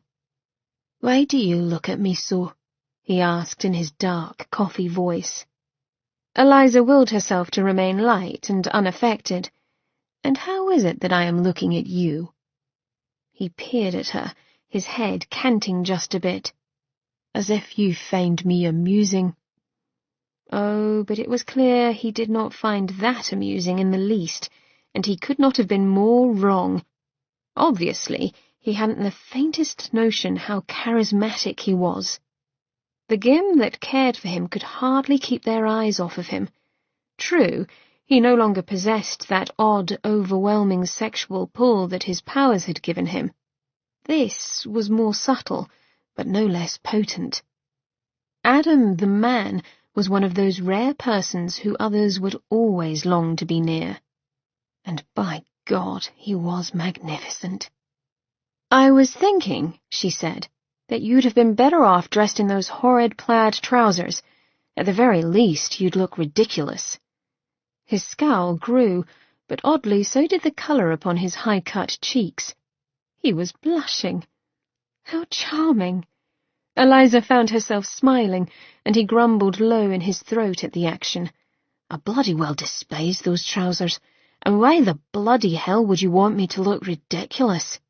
"Why do you look at me so?" he asked in his dark, coffee voice. Eliza willed herself to remain light and unaffected. "And how is it that I am looking at you?" He peered at her, his head canting just a bit. "As if you find me amusing." Oh, but it was clear he did not find that amusing in the least, and he could not have been more wrong. Obviously, he hadn't the faintest notion how charismatic he was. The Gim that cared for him could hardly keep their eyes off of him. True, he no longer possessed that odd, overwhelming sexual pull that his powers had given him. This was more subtle, but no less potent. Adam, the man, was one of those rare persons who others would always long to be near. And by God, he was magnificent. "I was thinking," she said, "that you'd have been better off dressed in those horrid plaid trousers. At the very least, you'd look ridiculous." His scowl grew, but oddly so did the colour upon his high-cut cheeks. He was blushing. How charming! Eliza found herself smiling, and he grumbled low in his throat at the action. "I bloody well despise those trousers, and why the bloody hell would you want me to look ridiculous?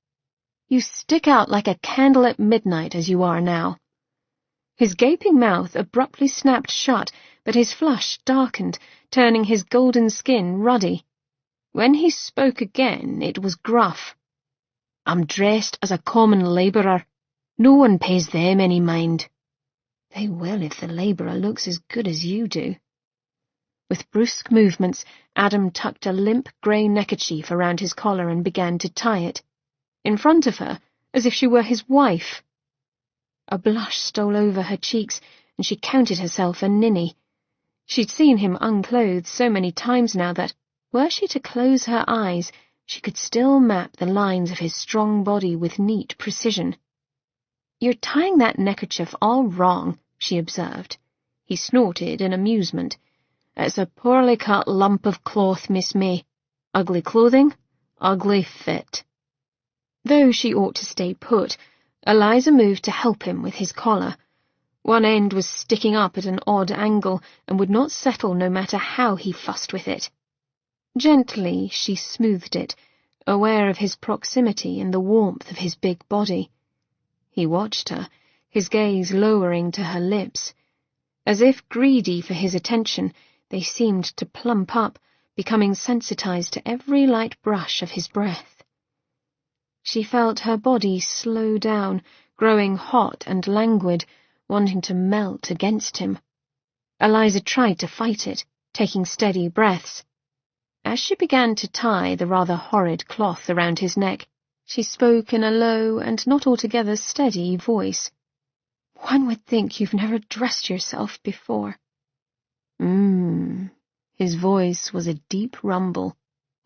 You stick out like a candle at midnight as you are now." His gaping mouth abruptly snapped shut, but his flush darkened, turning his golden skin ruddy. When he spoke again, it was gruff. "I'm dressed as a common labourer. No one pays them any mind." "They will if the labourer looks as good as you do." With brusque movements, Adam tucked a limp grey neckerchief around his collar and began to tie it. In front of her, as if she were his wife. A blush stole over her cheeks, and she counted herself a ninny. She'd seen him unclothed so many times now that, were she to close her eyes, she could still map the lines of his strong body with neat precision. "You're tying that neckerchief all wrong," she observed. He snorted in amusement. "It's a poorly cut lump of cloth, Miss May. Ugly clothing, ugly fit." Though she ought to stay put, Eliza moved to help him with his collar. One end was sticking up at an odd angle and would not settle no matter how he fussed with it. Gently she smoothed it, aware of his proximity and the warmth of his big body. He watched her, his gaze lowering to her lips. As if greedy for his attention, they seemed to plump up, becoming sensitized to every light brush of his breath. She felt her body slow down, growing hot and languid, wanting to melt against him. Eliza tried to fight it, taking steady breaths. As she began to tie the rather horrid cloth around his neck, she spoke in a low and not altogether steady voice. "One would think you've never dressed yourself before." His voice was a deep rumble.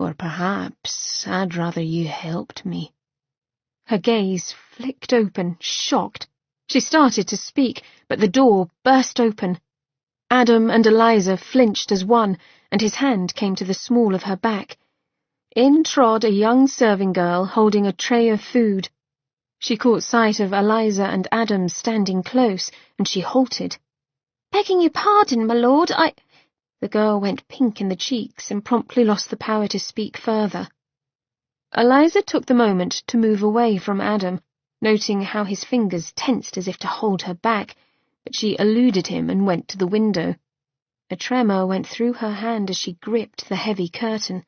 "Or perhaps I'd rather you helped me." Her gaze flicked open, shocked. She started to speak, but the door burst open. Adam and Eliza flinched as one, and his hand came to the small of her back. In trod a young serving girl holding a tray of food. She caught sight of Eliza and Adam standing close, and she halted. "Begging your pardon, my lord, The girl went pink in the cheeks and promptly lost the power to speak further. Eliza took the moment to move away from Adam, noting how his fingers tensed as if to hold her back, but she eluded him and went to the window. A tremor went through her hand as she gripped the heavy curtain.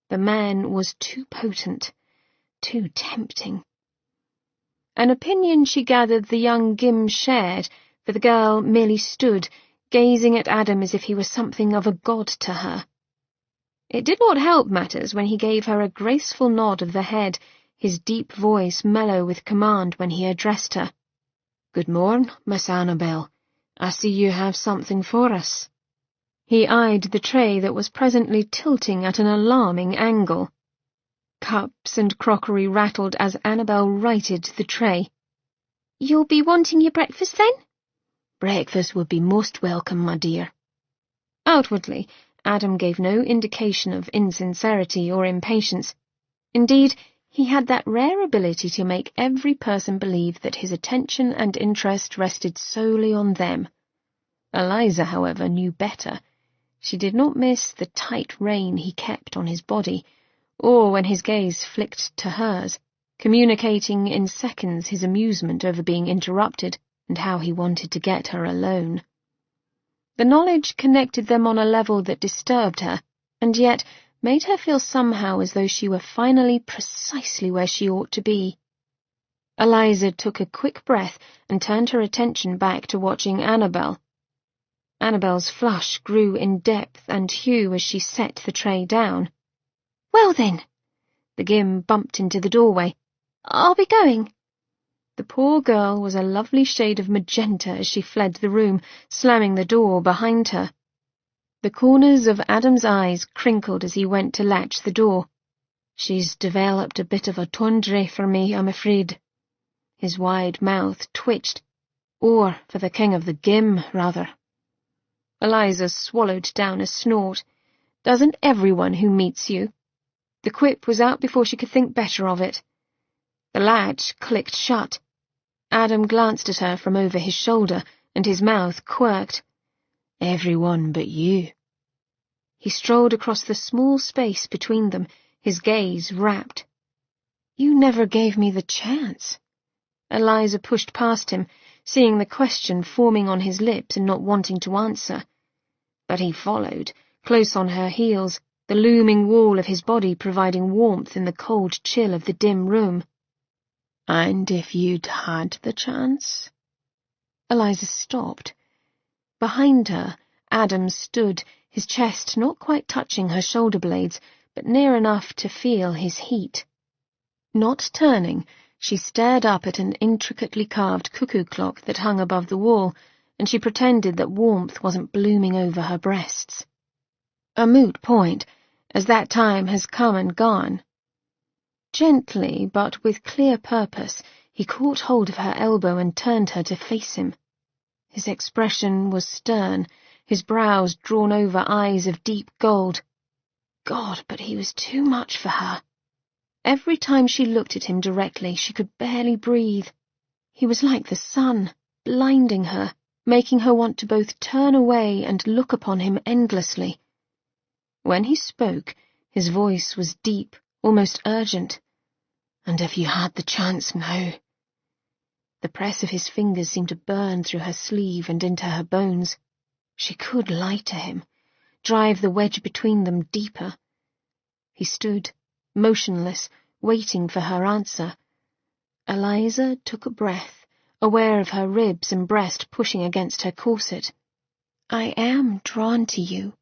The man was too potent, too tempting. An opinion she gathered the young Gim shared, for the girl merely stood, gazing at Adam as if he was something of a god to her. It did not help matters when he gave her a graceful nod of the head, his deep voice mellow with command when he addressed her. "Good morn, Miss Annabel. I see you have something for us." He eyed the tray that was presently tilting at an alarming angle. Cups and crockery rattled as Annabel righted the tray. "You'll be wanting your breakfast, then?" "Breakfast would be most welcome, my dear." Outwardly, Adam gave no indication of insincerity or impatience. Indeed, he had that rare ability to make every person believe that his attention and interest rested solely on them. Eliza, however, knew better. She did not miss the tight rein he kept on his body, or when his gaze flicked to hers, communicating in seconds his amusement over being interrupted and how he wanted to get her alone. The knowledge connected them on a level that disturbed her, and yet made her feel somehow as though she were finally precisely where she ought to be. Eliza took a quick breath and turned her attention back to watching Annabel. Annabel's flush grew in depth and hue as she set the tray down. "Well then," the Gim bumped into the doorway, "I'll be going." The poor girl was a lovely shade of magenta as she fled the room, slamming the door behind her. The corners of Adam's eyes crinkled as he went to latch the door. "She's developed a bit of a tundra for me, I'm afraid." His wide mouth twitched. "Or for the king of the Gim, rather." Eliza swallowed down a snort. "Doesn't everyone who meets you?" The quip was out before she could think better of it. The latch clicked shut. Adam glanced at her from over his shoulder, and his mouth quirked. "Everyone but you." He strolled across the small space between them, his gaze rapt. "You never gave me the chance." Eliza pushed past him, seeing the question forming on his lips and not wanting to answer. But he followed, close on her heels, the looming wall of his body providing warmth in the cold chill of the dim room. "And if you'd had the chance?" Eliza stopped. Behind her, Adam stood, his chest not quite touching her shoulder blades, but near enough to feel his heat. Not turning, she stared up at an intricately carved cuckoo clock that hung above the wall, and she pretended that warmth wasn't blooming over her breasts. A moot point, as that time has come and gone. Gently, but with clear purpose, he caught hold of her elbow and turned her to face him. His expression was stern, his brows drawn over eyes of deep gold. God, but he was too much for her. Every time she looked at him directly, she could barely breathe. He was like the sun, blinding her, making her want to both turn away and look upon him endlessly. When he spoke, his voice was deep, almost urgent. "And if you had the chance now?" The press of his fingers seemed to burn through her sleeve and into her bones. She could lie to him, drive the wedge between them deeper. He stood, motionless, waiting for her answer. Eliza took a breath, aware of her ribs and breast pushing against her corset. "I am drawn to you."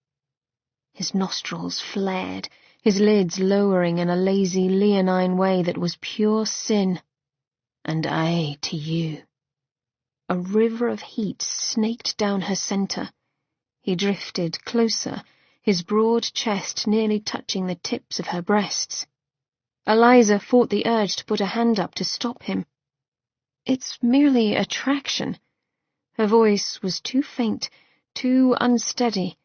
His nostrils flared, his lids lowering in a lazy, leonine way that was pure sin. "And I to you." A river of heat snaked down her centre. He drifted closer, his broad chest nearly touching the tips of her breasts. Eliza fought the urge to put a hand up to stop him. "It's merely attraction." Her voice was too faint, too unsteady.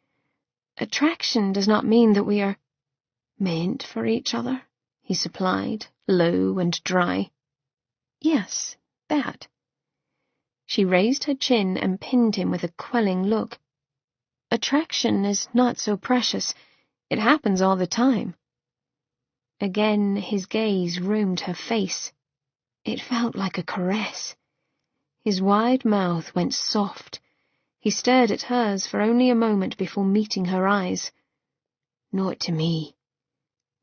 "Attraction does not mean that we are meant for each other," he supplied, low and dry. "Yes, that." She raised her chin and pinned him with a quelling look. "Attraction is not so precious. It happens all the time." Again his gaze roamed her face. It felt like a caress. His wide mouth went soft. He stared at hers for only a moment before meeting her eyes. "Not to me.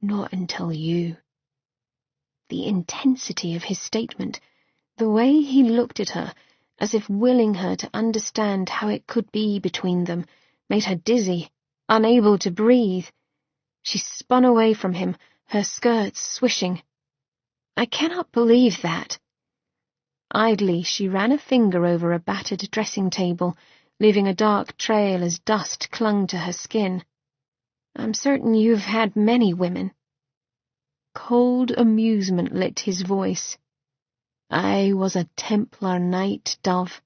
Not until you." The intensity of his statement, the way he looked at her, as if willing her to understand how it could be between them, made her dizzy, unable to breathe. She spun away from him, her skirts swishing. "I cannot believe that." Idly, she ran a finger over a battered dressing table, leaving a dark trail as dust clung to her skin. "I'm certain you've had many women." Cold amusement lit his voice. "I was a Templar knight, Dove.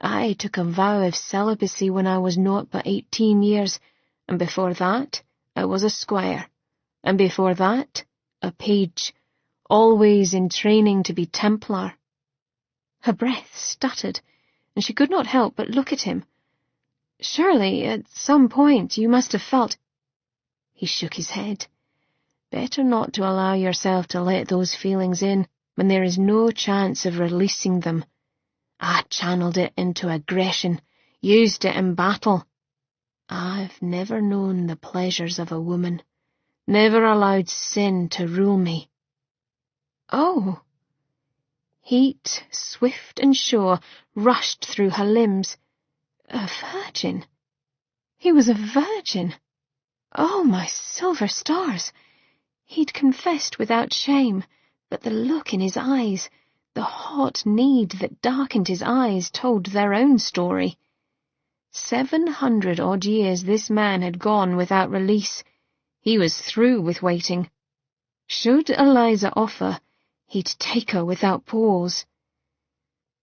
I took a vow of celibacy when I was not but 18 years, and before that I was a squire, and before that a page, always in training to be Templar." Her breath stuttered, and she could not help but look at him. "Surely, at some point, you must have felt—" He shook his head. "Better not to allow yourself to let those feelings in when there is no chance of releasing them. I channeled it into aggression, used it in battle. I've never known the pleasures of a woman, never allowed sin to rule me." "Oh!" Heat, swift and sure, rushed through her limbs. A virgin! He was a virgin! Oh, my silver stars! He'd confessed without shame, but the look in his eyes, the hot need that darkened his eyes, told their own story. 700-odd years this man had gone without release. He was through with waiting. Should Eliza offer, he'd take her without pause.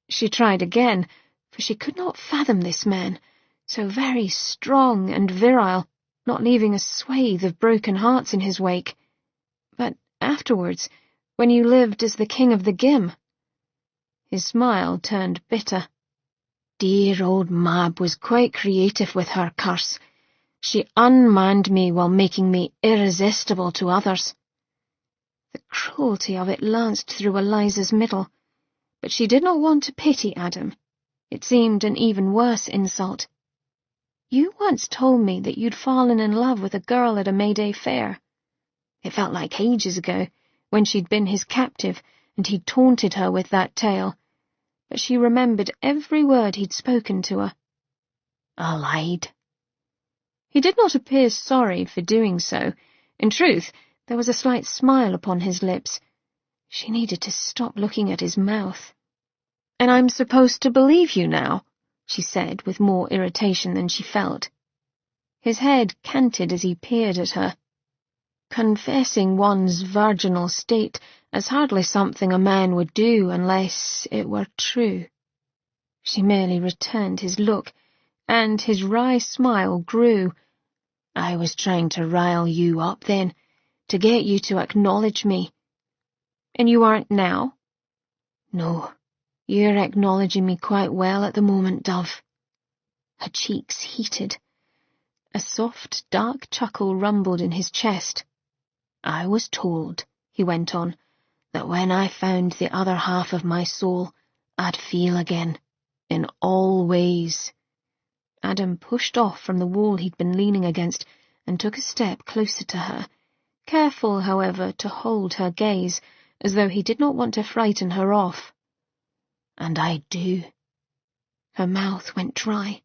She tried again, for she could not fathom this man, so very strong and virile, not leaving a swathe of broken hearts in his wake. "But afterwards, when you lived as the king of the Gim?" His smile turned bitter. "Dear old Mab was quite creative with her curse. She unmanned me while making me irresistible to others." The cruelty of it lanced through Eliza's middle, but she did not want to pity Adam. It seemed an even worse insult. "You once told me that you'd fallen in love with a girl at a May-Day fair." It felt like ages ago, when she'd been his captive and he'd taunted her with that tale, but she remembered every word he'd spoken to her. "I lied." He did not appear sorry for doing so. In truth, there was a slight smile upon his lips. She needed to stop looking at his mouth. "And I'm supposed to believe you now?" she said with more irritation than she felt. His head canted as he peered at her. "Confessing one's virginal state is hardly something a man would do unless it were true." She merely returned his look, and his wry smile grew. "I was trying to rile you up then, to get you to acknowledge me." "And you aren't now?" "No, you're acknowledging me quite well at the moment, Dove." Her cheeks heated. A soft, dark chuckle rumbled in his chest. I was told, he went on, that when I found the other half of my soul, I'd feel again, in all ways. Adam pushed off from the wall he'd been leaning against and took a step closer to her, careful, however, to hold her gaze, as though he did not want to frighten her off. And I do. Her mouth went dry.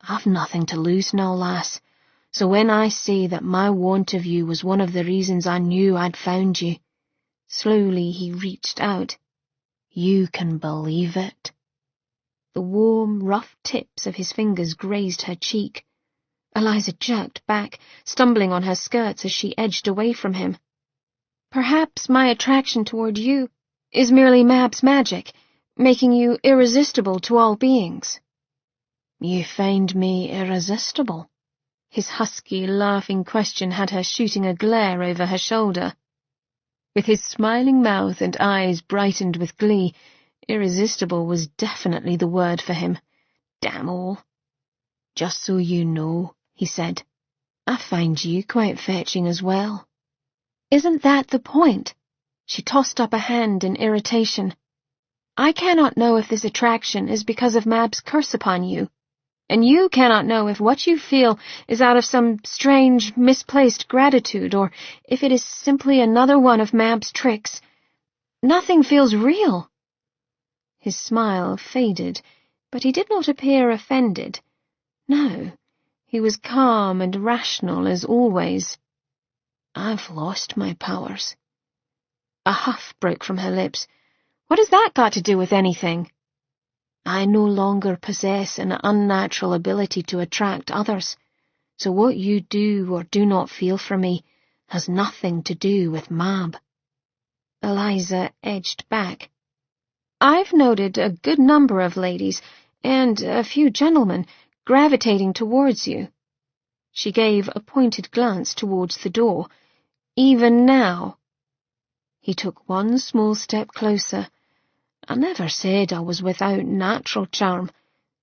I've nothing to lose now, lass, so when I say that my want of you was one of the reasons I knew I'd found you, slowly he reached out. You can believe it. The warm, rough tips of his fingers grazed her cheek. Eliza jerked back, stumbling on her skirts as she edged away from him. Perhaps my attraction toward you is merely Mab's magic, making you irresistible to all beings. You find me irresistible? His husky, laughing question had her shooting a glare over her shoulder. With his smiling mouth and eyes brightened with glee, irresistible was definitely the word for him. Damn all. Just so you know, he said, I find you quite fetching as well. Isn't that the point? She tossed up a hand in irritation. I cannot know if this attraction is because of Mab's curse upon you, and you cannot know if what you feel is out of some strange, misplaced gratitude, or if it is simply another one of Mab's tricks. Nothing feels real. His smile faded, but he did not appear offended. No, he was calm and rational as always. I've lost my powers. A huff broke from her lips. What has that got to do with anything? I no longer possess an unnatural ability to attract others, so what you do or do not feel for me has nothing to do with Mab. Eliza edged back. I've noted a good number of ladies, and a few gentlemen, gravitating towards you. She gave a pointed glance towards the door. Even now. He took one small step closer. I never said I was without natural charm.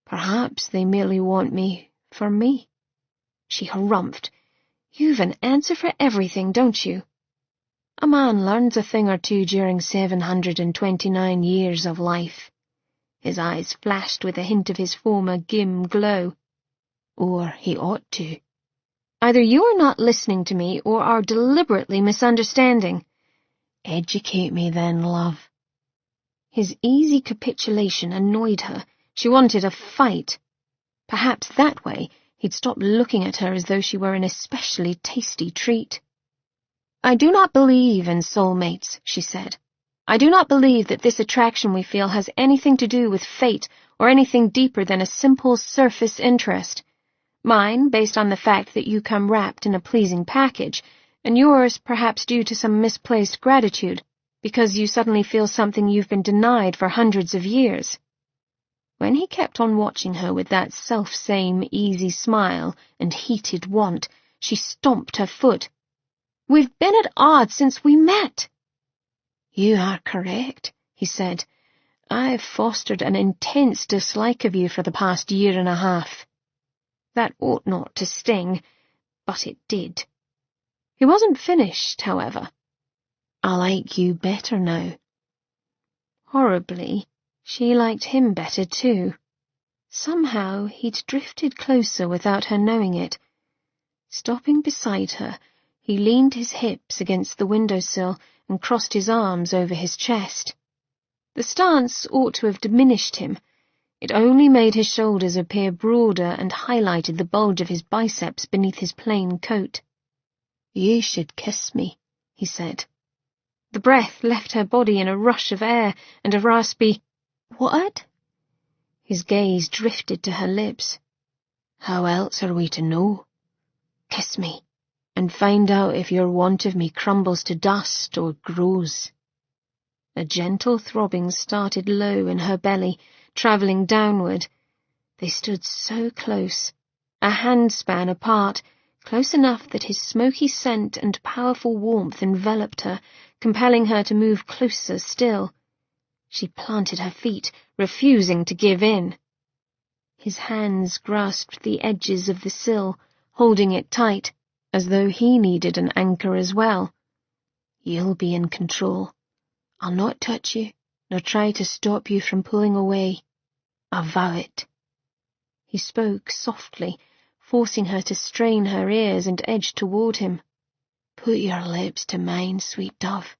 Perhaps they merely want me for me. She harumphed. You've an answer for everything, don't you? A man learns a thing or two during 729 years of life. His eyes flashed with a hint of his former gim glow. Or he ought to. Either you are not listening to me or are deliberately misunderstanding. Educate me then, love. His easy capitulation annoyed her. She wanted a fight. Perhaps that way he'd stop looking at her as though she were an especially tasty treat. I do not believe in soulmates, she said. I do not believe that this attraction we feel has anything to do with fate or anything deeper than a simple surface interest. Mine, based on the fact that you come wrapped in a pleasing package, and yours perhaps due to some misplaced gratitude, because you suddenly feel something you've been denied for hundreds of years. When he kept on watching her with that self-same easy smile and heated want, she stomped her foot. We've been at odds since we met. You are correct, he said. I've fostered an intense dislike of you for the past year and a half. That ought not to sting, but it did. He wasn't finished, however. I like you better now. Horribly, she liked him better too. Somehow he'd drifted closer without her knowing it. Stopping beside her, he leaned his hips against the windowsill and crossed his arms over his chest. The stance ought to have diminished him. It only made his shoulders appear broader and highlighted the bulge of his biceps beneath his plain coat. You should kiss me, he said. The breath left her body in a rush of air and a raspy, "What?" His gaze drifted to her lips. How else are we to know? Kiss me, and find out if your want of me crumbles to dust or grows. A gentle throbbing started low in her belly, travelling downward. They stood so close, a handspan apart, close enough that his smoky scent and powerful warmth enveloped her, compelling her to move closer still. She planted her feet, refusing to give in. His hands grasped the edges of the sill, holding it tight, as though he needed an anchor as well. You'll be in control. I'll not touch you, nor try to stop you from pulling away. I vow it. He spoke softly, forcing her to strain her ears and edge toward him. Put your lips to mine, sweet dove.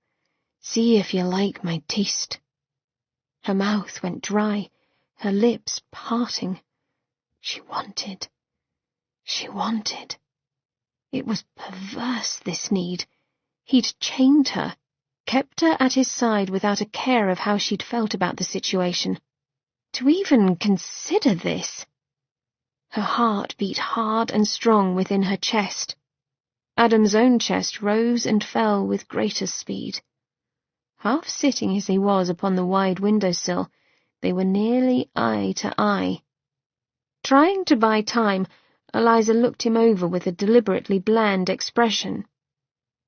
See if you like my taste. Her mouth went dry, her lips parting. She wanted. It was perverse, this need. He'd chained her, kept her at his side without a care of how she'd felt about the situation. To even consider this. Her heart beat hard and strong within her chest. Adam's own chest rose and fell with greater speed. Half sitting as he was upon the wide windowsill, they were nearly eye to eye. Trying to buy time, Eliza looked him over with a deliberately bland expression.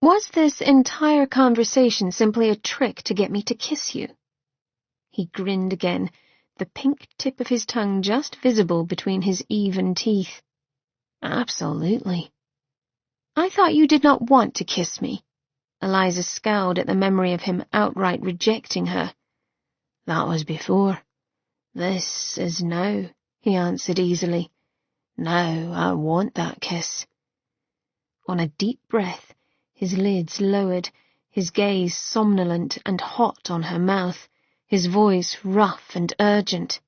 Was this entire conversation simply a trick to get me to kiss you? He grinned again, the pink tip of his tongue just visible between his even teeth. Absolutely. I thought you did not want to kiss me. Eliza scowled at the memory of him outright rejecting her. That was before. This is now, he answered easily. Now I want that kiss. On a deep breath, his lids lowered, his gaze somnolent and hot on her mouth, his voice rough and urgent.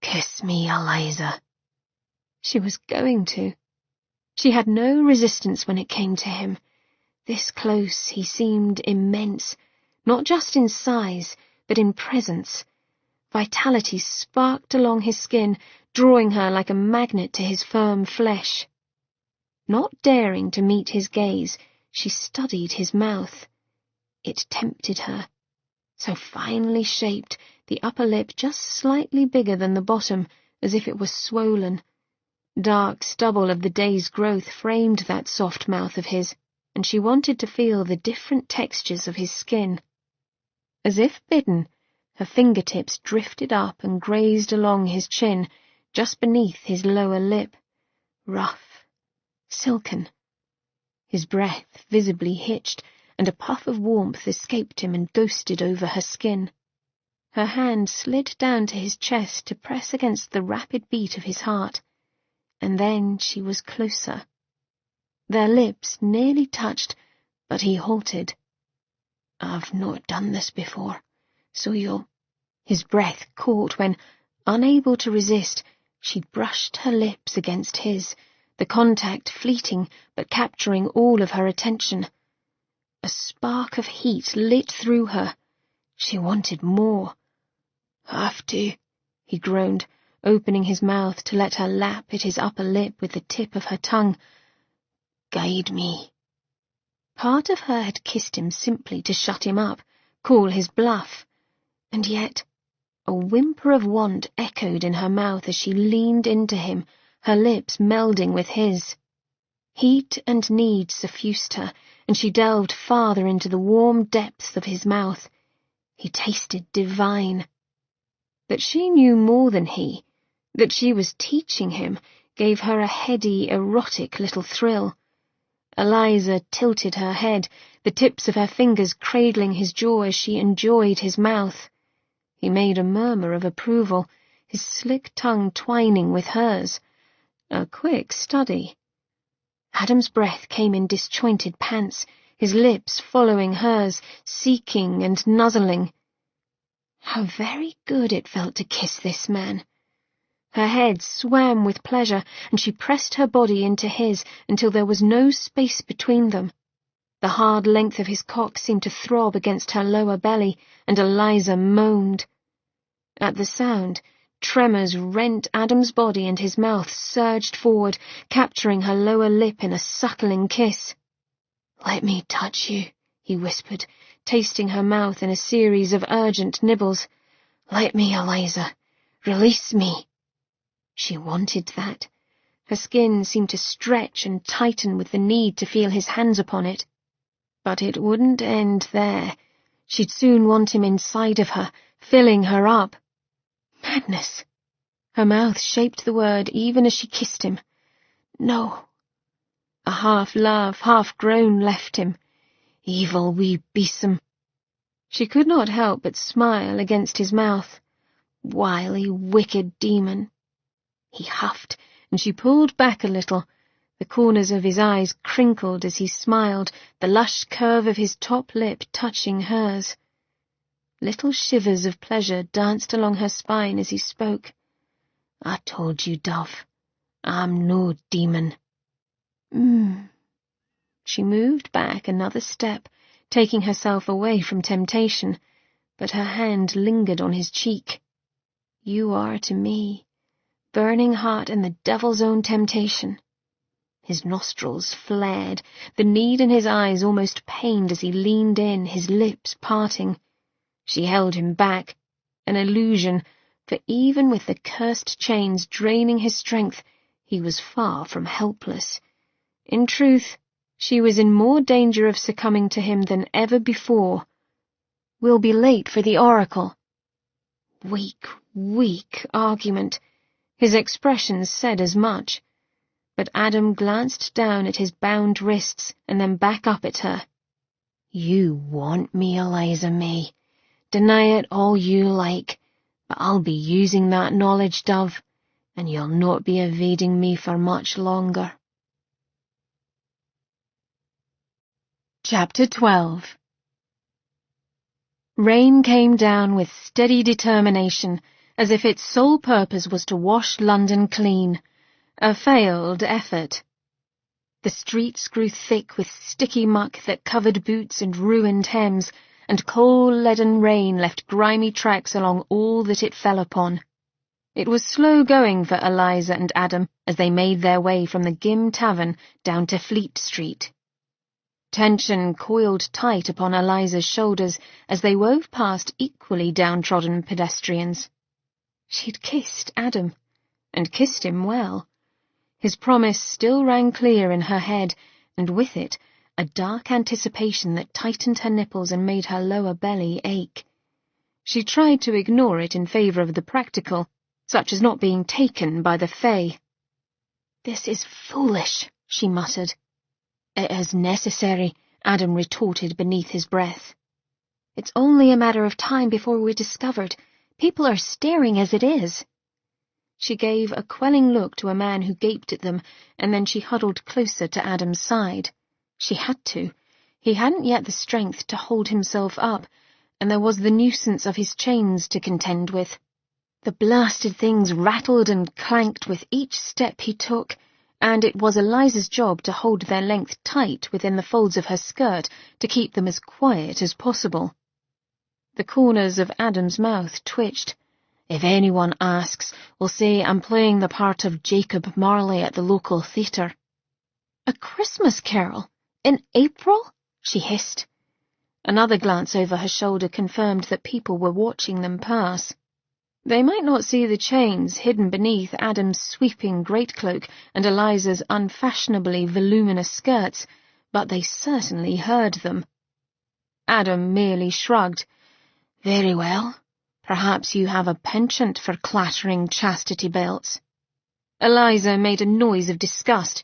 Kiss me, Eliza. She was going to. She had no resistance when it came to him. This close, he seemed immense, not just in size, but in presence. Vitality sparked along his skin, drawing her like a magnet to his firm flesh. Not daring to meet his gaze, she studied his mouth. It tempted her. So finely shaped, the upper lip just slightly bigger than the bottom, as if it was swollen. Dark stubble of the day's growth framed that soft mouth of his, and she wanted to feel the different textures of his skin. As if bidden, her fingertips drifted up and grazed along his chin, just beneath his lower lip. Rough, silken. His breath visibly hitched, and a puff of warmth escaped him and ghosted over her skin. Her hand slid down to his chest to press against the rapid beat of his heart, and then she was closer. Their lips nearly touched, but he halted. I've not done this before, so you'll... His breath caught when, unable to resist, she brushed her lips against his, the contact fleeting but capturing all of her attention. A spark of heat lit through her. She wanted more. Have to, he groaned, opening his mouth to let her lap at his upper lip with the tip of her tongue. Guide me. Part of her had kissed him simply to shut him up, call his bluff, and yet a whimper of want echoed in her mouth as she leaned into him, her lips melding with his. Heat and need suffused her, and she delved farther into the warm depths of his mouth. He tasted divine. That she knew more than he, that she was teaching him, gave her a heady, erotic little thrill. Eliza tilted her head, the tips of her fingers cradling his jaw as she enjoyed his mouth. He made a murmur of approval, his slick tongue twining with hers. A quick study. Adam's breath came in disjointed pants, his lips following hers, seeking and nuzzling. How very good it felt to kiss this man. Her head swam with pleasure, and she pressed her body into his until there was no space between them. The hard length of his cock seemed to throb against her lower belly, and Eliza moaned. At the sound, tremors rent Adam's body and his mouth surged forward, capturing her lower lip in a suckling kiss. Let me touch you, he whispered, tasting her mouth in a series of urgent nibbles. Let me, Eliza. Release me. She wanted that. Her skin seemed to stretch and tighten with the need to feel his hands upon it. But it wouldn't end there. She'd soon want him inside of her, filling her up. Madness. Her mouth shaped the word even as she kissed him. No. A half laugh, half groan left him. Evil wee besom. She could not help but smile against his mouth. Wily, wicked demon. He huffed, and she pulled back a little. The corners of his eyes crinkled as he smiled, the lush curve of his top lip touching hers. Little shivers of pleasure danced along her spine as he spoke. I told you, Dove, I'm no demon. She moved back another step, taking herself away from temptation, but her hand lingered on his cheek. You are to me, burning heart and the devil's own temptation. His nostrils flared, the need in his eyes almost pained as he leaned in, his lips parting. She held him back, an illusion, for even with the cursed chains draining his strength, he was far from helpless. In truth, she was in more danger of succumbing to him than ever before. We'll be late for the oracle. Weak, weak argument. His expressions said as much. But Adam glanced down at his bound wrists and then back up at her. You want me, Eliza May. Deny it all you like, but I'll be using that knowledge, Dove, and you'll not be evading me for much longer. Chapter 12. Rain came down with steady determination, as if its sole purpose was to wash London clean. A failed effort. The streets grew thick with sticky muck that covered boots and ruined hems, and cold leaden rain left grimy tracks along all that it fell upon. It was slow going for Eliza and Adam as they made their way from the Gim Tavern down to Fleet Street. Tension coiled tight upon Eliza's shoulders as they wove past equally downtrodden pedestrians. She'd kissed Adam, and kissed him well. His promise still rang clear in her head, and with it a dark anticipation that tightened her nipples and made her lower belly ache. She tried to ignore it in favour of the practical, such as not being taken by the Fae. This is foolish, she muttered. It is necessary, Adam retorted beneath his breath. It's only a matter of time before we're discovered. People are staring as it is. She gave a quelling look to a man who gaped at them, and then she huddled closer to Adam's side. She had to. He hadn't yet the strength to hold himself up, and there was the nuisance of his chains to contend with. The blasted things rattled and clanked with each step he took, and it was Eliza's job to hold their length tight within the folds of her skirt to keep them as quiet as possible. The corners of Adam's mouth twitched. If anyone asks, we'll say I'm playing the part of Jacob Marley at the local theatre. A Christmas carol? In April? She hissed. Another glance over her shoulder confirmed that people were watching them pass. They might not see the chains hidden beneath Adam's sweeping greatcloak and Eliza's unfashionably voluminous skirts, but they certainly heard them. Adam merely shrugged. Very well. Perhaps you have a penchant for clattering chastity belts. Eliza made a noise of disgust.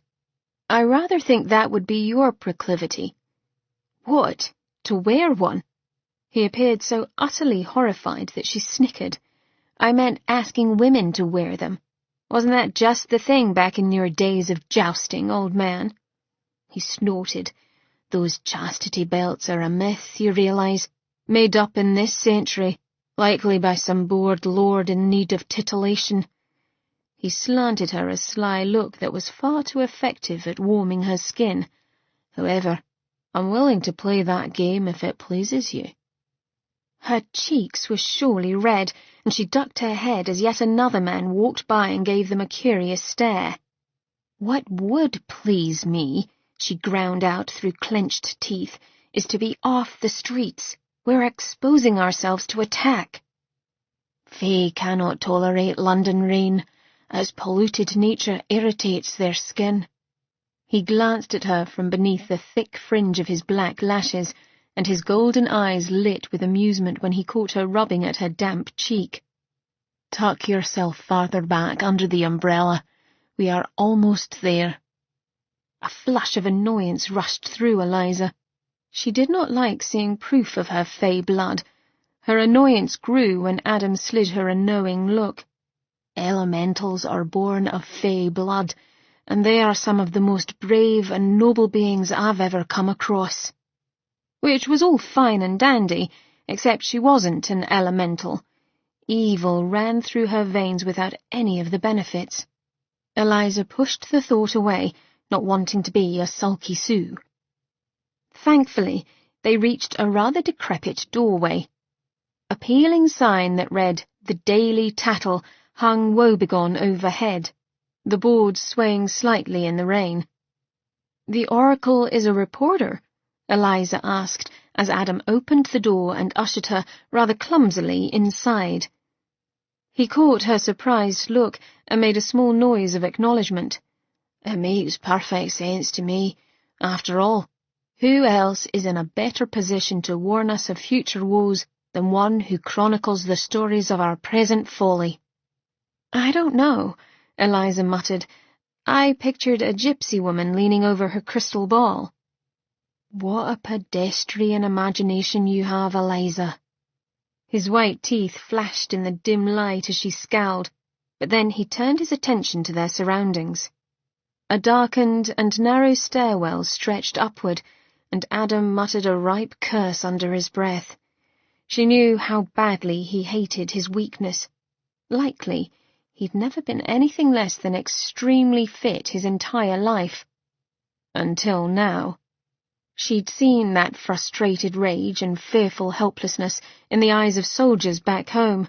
I rather think that would be your proclivity. What? To wear one? He appeared so utterly horrified that she snickered. I meant asking women to wear them. Wasn't that just the thing back in your days of jousting, old man? He snorted. Those chastity belts are a myth, you realize, made up in this century, likely by some bored lord in need of titillation. He slanted her a sly look that was far too effective at warming her skin. However, I'm willing to play that game if it pleases you. Her cheeks were surely red, and she ducked her head as yet another man walked by and gave them a curious stare. What would please me, she ground out through clenched teeth, is to be off the streets. We're exposing ourselves to attack. Fae cannot tolerate London rain, as polluted nature irritates their skin. He glanced at her from beneath the thick fringe of his black lashes, and his golden eyes lit with amusement when he caught her rubbing at her damp cheek. Tuck yourself farther back under the umbrella. We are almost there. A flush of annoyance rushed through Eliza. She did not like seeing proof of her fey blood. Her annoyance grew when Adam slid her a knowing look. Elementals are born of fey blood, and they are some of the most brave and noble beings I've ever come across. Which was all fine and dandy, except she wasn't an elemental. Evil ran through her veins without any of the benefits. Eliza pushed the thought away, not wanting to be a sulky Sioux. Thankfully, they reached a rather decrepit doorway. A peeling sign that read, "The Daily Tattle," hung woebegone overhead, the boards swaying slightly in the rain. "The Oracle is a reporter?" Eliza asked as Adam opened the door and ushered her rather clumsily inside. He caught her surprised look and made a small noise of acknowledgement. "It makes perfect sense to me. After all, who else is in a better position to warn us of future woes than one who chronicles the stories of our present folly?" "I don't know," Eliza muttered. "I pictured a gypsy woman leaning over her crystal ball." "What a pedestrian imagination you have, Eliza." His white teeth flashed in the dim light as she scowled, but then he turned his attention to their surroundings. A darkened and narrow stairwell stretched upward, and Adam muttered a ripe curse under his breath. She knew how badly he hated his weakness. Likely, he'd never been anything less than extremely fit his entire life. Until now. She'd seen that frustrated rage and fearful helplessness in the eyes of soldiers back home,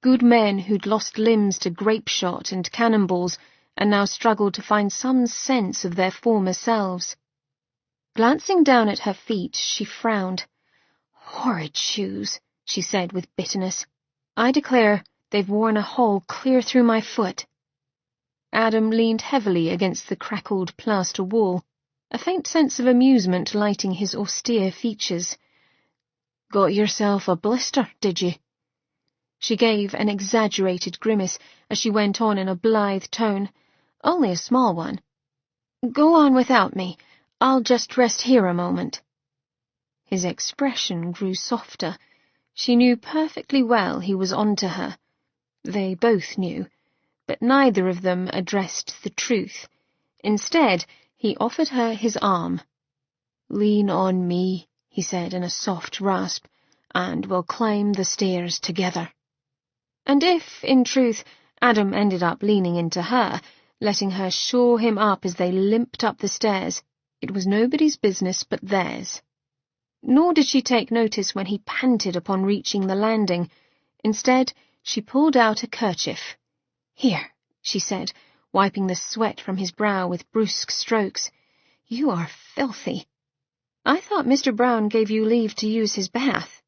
good men who'd lost limbs to grape shot and cannonballs and now struggled to find some sense of their former selves. Glancing down at her feet, she frowned. "Horrid shoes," she said with bitterness. "I declare they've worn a hole clear through my foot." Adam leaned heavily against the crackled plaster wall, a faint sense of amusement lighting his austere features. "Got yourself a blister, did you?" She gave an exaggerated grimace as she went on in a blithe tone. "Only a small one. Go on without me. I'll just rest here a moment." His expression grew softer. She knew perfectly well he was on to her. They both knew, but neither of them addressed the truth. Instead, he offered her his arm. "Lean on me," he said in a soft rasp, "and we'll climb the stairs together." And if, in truth, Adam ended up leaning into her, letting her shore him up as they limped up the stairs, it was nobody's business but theirs. Nor did she take notice when he panted upon reaching the landing. Instead, she pulled out a kerchief. "Here," she said, wiping the sweat from his brow with brusque strokes. "You are filthy. I thought Mr. Brown gave you leave to use his bath."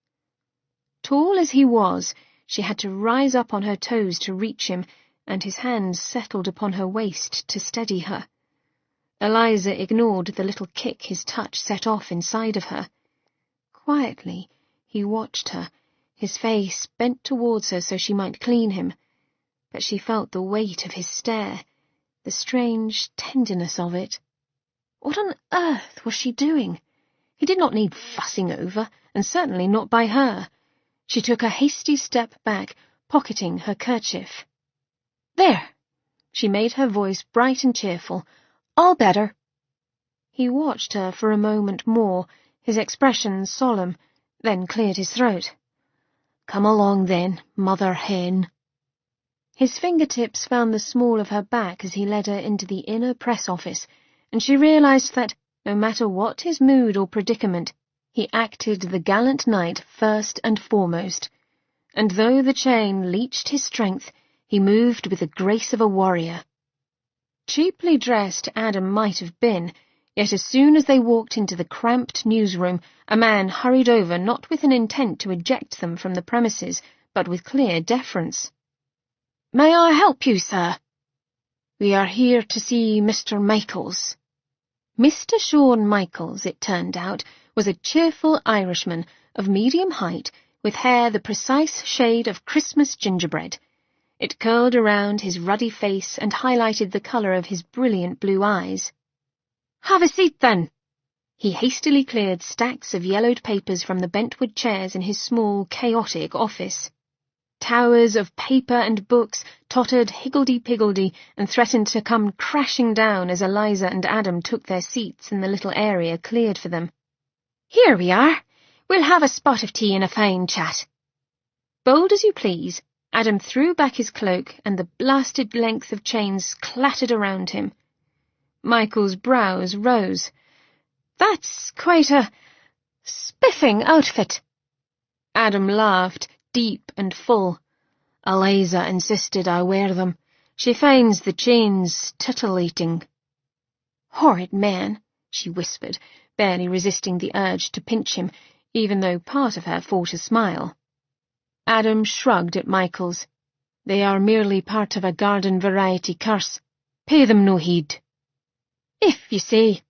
Tall as he was, she had to rise up on her toes to reach him, and his hands settled upon her waist to steady her. Eliza ignored the little kick his touch set off inside of her. Quietly, he watched her, his face bent towards her so she might clean him, but she felt the weight of his stare, the strange tenderness of it. What on earth was she doing? He did not need fussing over, and certainly not by her. She took a hasty step back, pocketing her kerchief. "There!" She made her voice bright and cheerful. "All better." He watched her for a moment more, his expression solemn, then cleared his throat. "Come along then, mother hen." His fingertips found the small of her back as he led her into the inner press office, and she realized that, no matter what his mood or predicament, he acted the gallant knight first and foremost, and though the chain leached his strength, he moved with the grace of a warrior. Cheaply dressed Adam might have been, yet as soon as they walked into the cramped newsroom, a man hurried over not with an intent to eject them from the premises, but with clear deference. "May I help you, sir?" "We are here to see Mr. Michaels." Mr. Sean Michaels, it turned out, was a cheerful Irishman of medium height, with hair the precise shade of Christmas gingerbread. It curled around his ruddy face and highlighted the colour of his brilliant blue eyes. "Have a seat, then." He hastily cleared stacks of yellowed papers from the bentwood chairs in his small, chaotic office. Towers of paper and books tottered higgledy-piggledy and threatened to come crashing down as Eliza and Adam took their seats in the little area cleared for them. "Here we are. We'll have a spot of tea and a fine chat." Bold as you please, Adam threw back his cloak and the blasted length of chains clattered around him. Michael's brows rose. "That's quite a spiffing outfit." Adam laughed, deep and full. "Eliza insisted I wear them. She finds the chains titillating." "Horrid man," she whispered, barely resisting the urge to pinch him, even though part of her fought a smile. Adam shrugged at Michael's. "They are merely part of a garden variety curse. Pay them no heed." "If you say."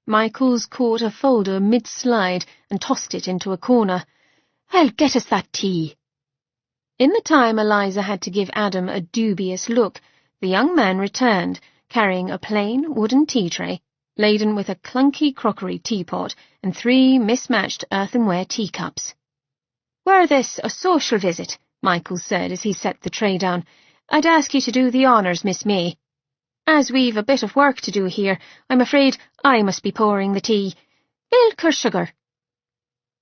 Michaels caught a folder mid-slide and tossed it into a corner. "I'll get us that tea." In the time Eliza had to give Adam a dubious look, the young man returned, carrying a plain wooden tea tray, laden with a clunky crockery teapot and 3 mismatched earthenware teacups. "Were this a social visit," Michael said as he set the tray down, "I'd ask you to do the honours, Miss May. As we've a bit of work to do here, I'm afraid I must be pouring the tea. Milk or sugar?"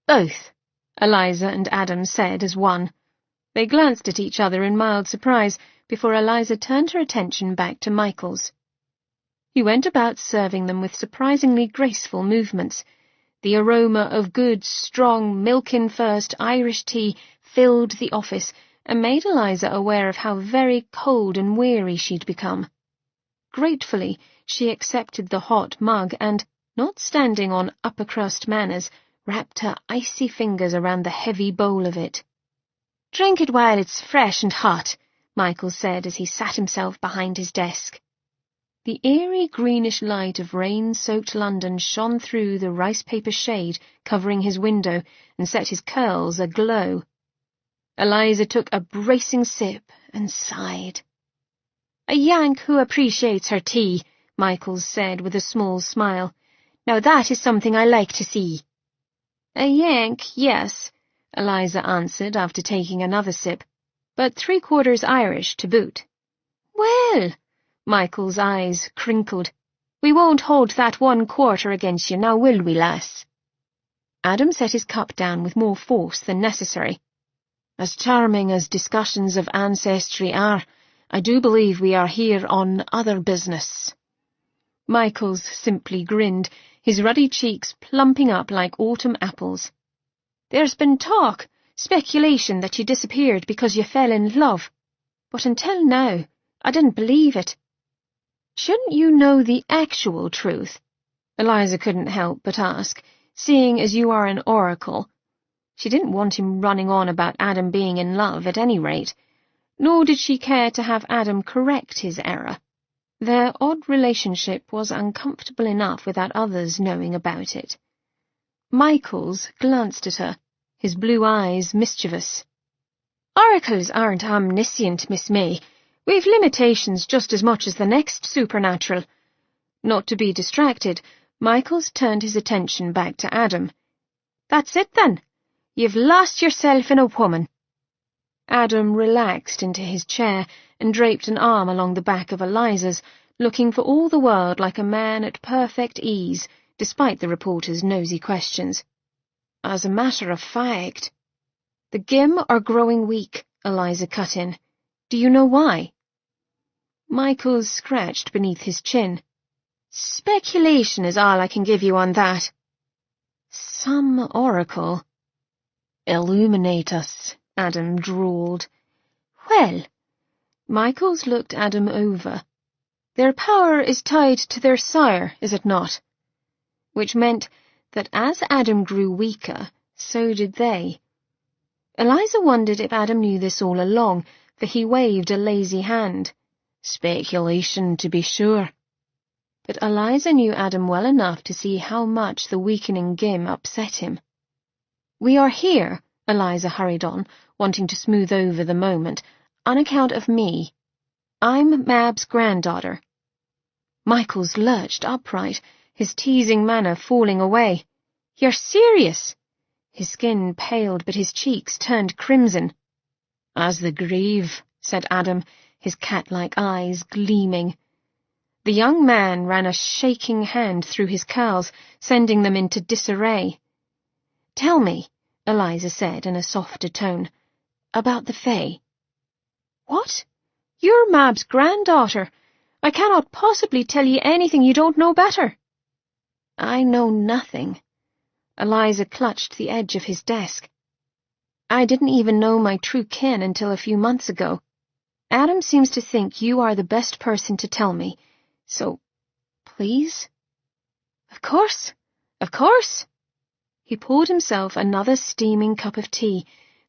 "Both," Eliza and Adam said as one. They glanced at each other in mild surprise before Eliza turned her attention back to Michael's. He went about serving them with surprisingly graceful movements. The aroma of good, strong, milk-in-first Irish tea filled the office and made Eliza aware of how very cold and weary she'd become. Gratefully, she accepted the hot mug and, not standing on upper-crust manners, wrapped her icy fingers around the heavy bowl of it. "Drink it while it's fresh and hot," Michael said as he sat himself behind his desk. The eerie greenish light of rain-soaked London shone through the rice-paper shade covering his window and set his curls aglow. Eliza took a bracing sip and sighed. "A Yank who appreciates her tea," Michaels said with a small smile. "Now that is something I like to see." "A Yank, yes," Eliza answered after taking another sip, "but 3/4 Irish to boot." "Well," Michael's eyes crinkled, "we won't hold that 1/4 against you now, will we, lass?" Adam set his cup down with more force than necessary. "As charming as discussions of ancestry are, I do believe we are here on other business." Michaels simply grinned, his ruddy cheeks plumping up like autumn apples. "There's been talk, speculation that you disappeared because you fell in love. But until now, I didn't believe it." "Shouldn't you know the actual truth?" Eliza couldn't help but ask, "seeing as you are an oracle." She didn't want him running on about Adam being in love at any rate, nor did she care to have Adam correct his error. Their odd relationship was uncomfortable enough without others knowing about it. Michaels glanced at her, his blue eyes mischievous. "Oracles aren't omniscient, Miss May. We've limitations just as much as the next supernatural." Not to be distracted, Michaels turned his attention back to Adam. "That's it, then. You've lost yourself in a woman." Adam relaxed into his chair and draped an arm along the back of Eliza's, looking for all the world like a man at perfect ease, despite the reporter's nosy questions. "As a matter of fact—" "The Gim are growing weak," Eliza cut in. "Do you know why?" Michaels scratched beneath his chin. "Speculation is all I can give you on that." "Some oracle." "Illuminate us," Adam drawled. "Well," Michaels looked Adam over, "their power is tied to their sire, is it not?" Which meant that as Adam grew weaker, so did they. Eliza wondered if Adam knew this all along, for he waved a lazy hand. "Speculation, to be sure." But Eliza knew Adam well enough to see how much the weakening Gim upset him. "We are here," Eliza hurried on, wanting to smooth over the moment, "on account of me. I'm Mab's granddaughter." Michaels lurched upright, his teasing manner falling away. "You're serious?" His skin paled, but his cheeks turned crimson. "As the grave," said Adam, his cat-like eyes gleaming. The young man ran a shaking hand through his curls, sending them into disarray. "Tell me," Eliza said in a softer tone, "about the Fae." "What? You're Mab's granddaughter. I cannot possibly tell you anything you don't know better." "I know nothing." Eliza clutched the edge of his desk. "I didn't even know my true kin until a few months ago. Adam seems to think you are the best person to tell me, so, please?" Of course. He poured himself another steaming cup of tea,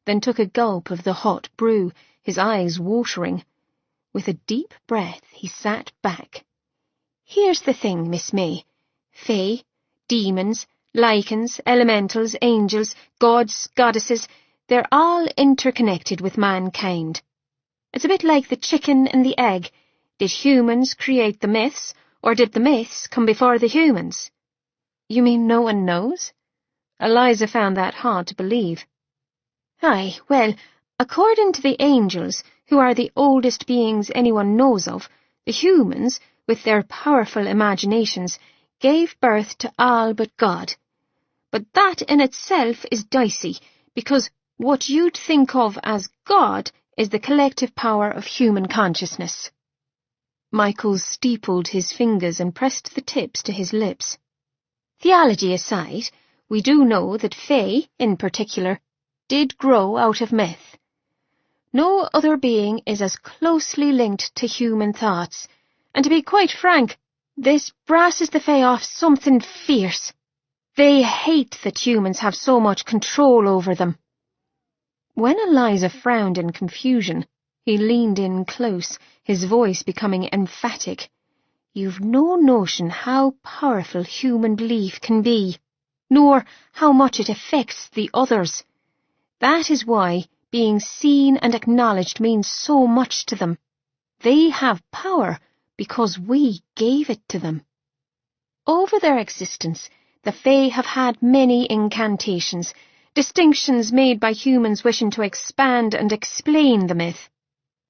then took a gulp of the hot brew, his eyes watering. With a deep breath, he sat back. "Here's the thing, Miss May. Fae, demons, lichens, elementals, angels, gods, goddesses, they're all interconnected with mankind. It's a bit like the chicken and the egg. Did humans create the myths, or did the myths come before the humans?" "You mean no one knows?" Eliza found that hard to believe. "Aye, well, according to the angels, who are the oldest beings anyone knows of, the humans, with their powerful imaginations, gave birth to all but God. But that in itself is dicey, because what you'd think of as God is the collective power of human consciousness." Michael steepled his fingers and pressed the tips to his lips. "Theology aside, we do know that Fae, in particular, did grow out of myth. No other being is as closely linked to human thoughts, and to be quite frank, this brasses the Fae off something fierce. They hate that humans have so much control over them." When Eliza frowned in confusion, he leaned in close, his voice becoming emphatic. "You've no notion how powerful human belief can be, nor how much it affects the others. That is why being seen and acknowledged means so much to them. They have power because we gave it to them. Over their existence, the Fae have had many incantations, distinctions made by humans wishing to expand and explain the myth.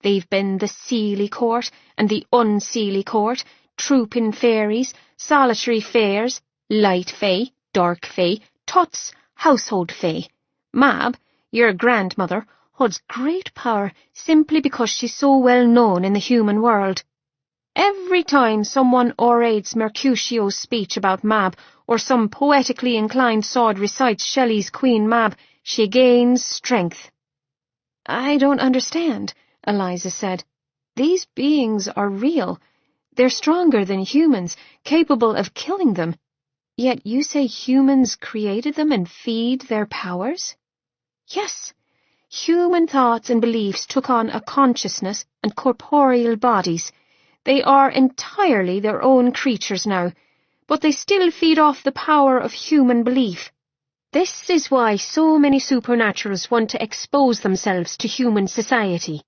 They've been the Seelie Court and the Unseelie Court, trooping fairies, solitary fairs, light Fae, dark Fae, tuts, household Fae. Mab, your grandmother, holds great power simply because she's so well known in the human world. Every time someone orates Mercutio's speech about Mab, or some poetically inclined sod recites Shelley's Queen Mab, she gains strength." "I don't understand," Eliza said. "These beings are real. They're stronger than humans, capable of killing them. Yet you say humans created them and feed their powers?" "Yes. Human thoughts and beliefs took on a consciousness and corporeal bodies. They are entirely their own creatures now, but they still feed off the power of human belief. This is why so many supernaturals want to expose themselves to human society.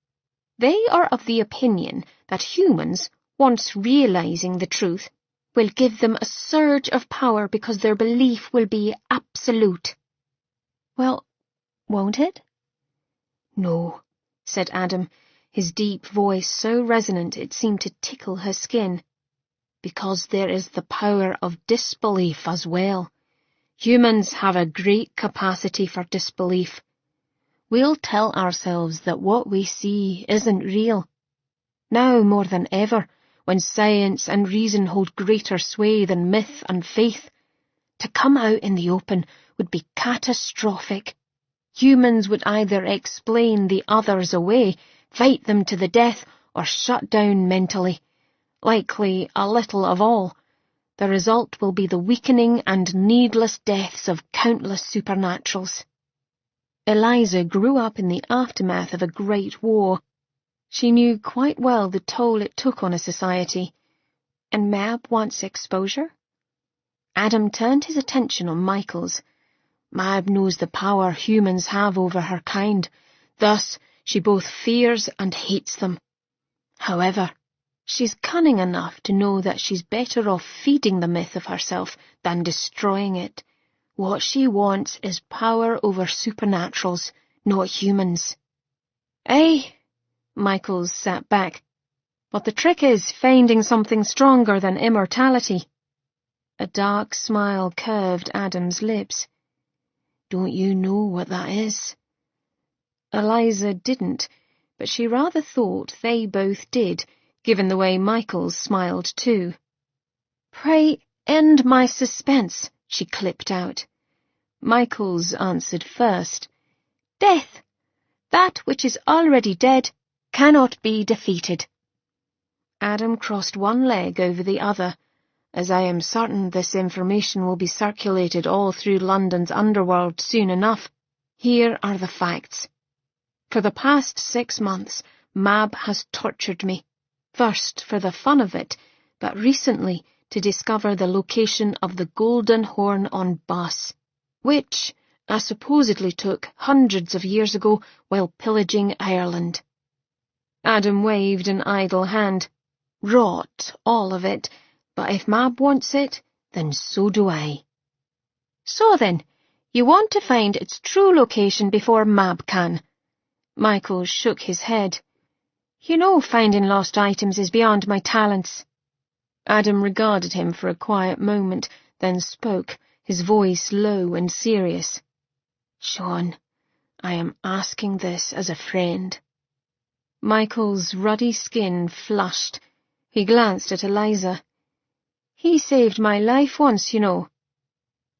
They are of the opinion that humans, once realizing the truth, will give them a surge of power because their belief will be absolute." "Well, won't it?" "No," said Adam, his deep voice so resonant it seemed to tickle her skin. "Because there is the power of disbelief as well. Humans have a great capacity for disbelief. We'll tell ourselves that what we see isn't real. Now more than ever, when science and reason hold greater sway than myth and faith, to come out in the open would be catastrophic. Humans would either explain the others away, fight them to the death, or shut down mentally. Likely a little of all. The result will be the weakening and needless deaths of countless supernaturals." Eliza grew up in the aftermath of a great war. She knew quite well the toll it took on a society. And Mab wants exposure? Adam turned his attention on Michael's. Mab knows the power humans have over her kind. Thus, she both fears and hates them. However, She's cunning enough to know that she's better off feeding the myth of herself than destroying it. What she wants is power over supernaturals, not humans. Aye, Michaels sat back. But the trick is finding something stronger than immortality. A dark smile curved Adam's lips. Don't you know what that is? Eliza didn't, but she rather thought they both did, given the way Michaels smiled too. Pray end my suspense, she clipped out. Michaels answered first. Death, that which is already dead, cannot be defeated. Adam crossed one leg over the other, as I am certain this information will be circulated all through London's underworld soon enough. Here are the facts. For the past 6 months, Mab has tortured me. First for the fun of it, but recently to discover the location of the Golden Horn on Bass, which I supposedly took hundreds of years ago while pillaging Ireland. Adam waved an idle hand. Rot, all of it, but if Mab wants it, then so do I. So then, you want to find its true location before Mab can. Michael shook his head. You know finding lost items is beyond my talents. Adam regarded him for a quiet moment, then spoke, his voice low and serious. Sean, I am asking this as a friend. Michael's ruddy skin flushed. He glanced at Eliza. He saved my life once, you know.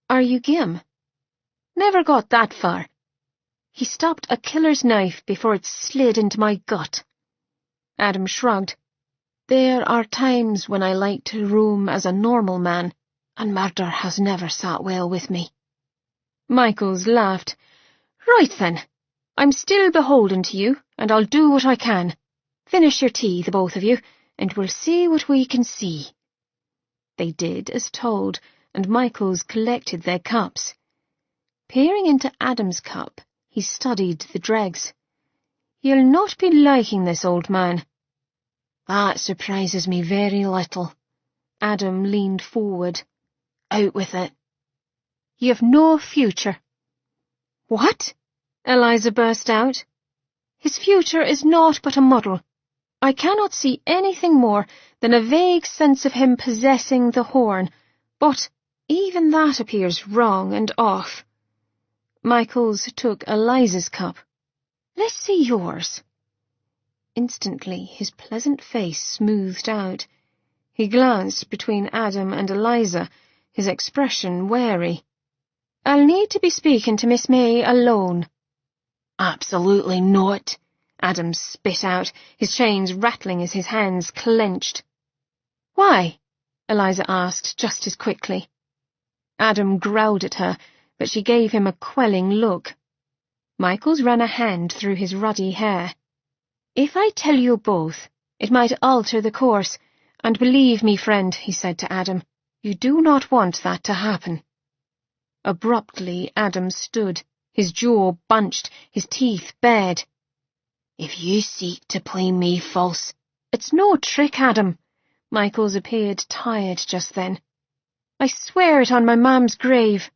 Are you game? Never got that far. He stopped a killer's knife before it slid into my gut. Adam shrugged. There are times when I like to roam as a normal man, and murder has never sat well with me. Michaels laughed. Right then. I'm still beholden to you, and I'll do what I can. Finish your tea, the both of you, and we'll see what we can see. They did as told, and Michaels collected their cups. Peering into Adam's cup, he studied the dregs. You'll not be liking this, old man. That surprises me very little. Adam leaned forward. Out with it. You've no future. What? Eliza burst out. His future is naught but a muddle. I cannot see anything more than a vague sense of him possessing the horn, but even that appears wrong and off. Michaels took Eliza's cup. Let's see yours. Instantly his pleasant face smoothed out. He glanced between Adam and Eliza, his expression wary. I'll need to be speaking to Miss May alone. Absolutely not, Adam spit out, his chains rattling as his hands clenched. Why? Eliza asked just as quickly. Adam growled at her, but she gave him a quelling look. Michaels ran a hand through his ruddy hair. If I tell you both, it might alter the course, and believe me, friend, he said to Adam, you do not want that to happen. Abruptly, Adam stood, his jaw bunched, his teeth bared. If you seek to play me false, it's no trick, Adam. Michaels appeared tired just then. I swear it on my mam's grave.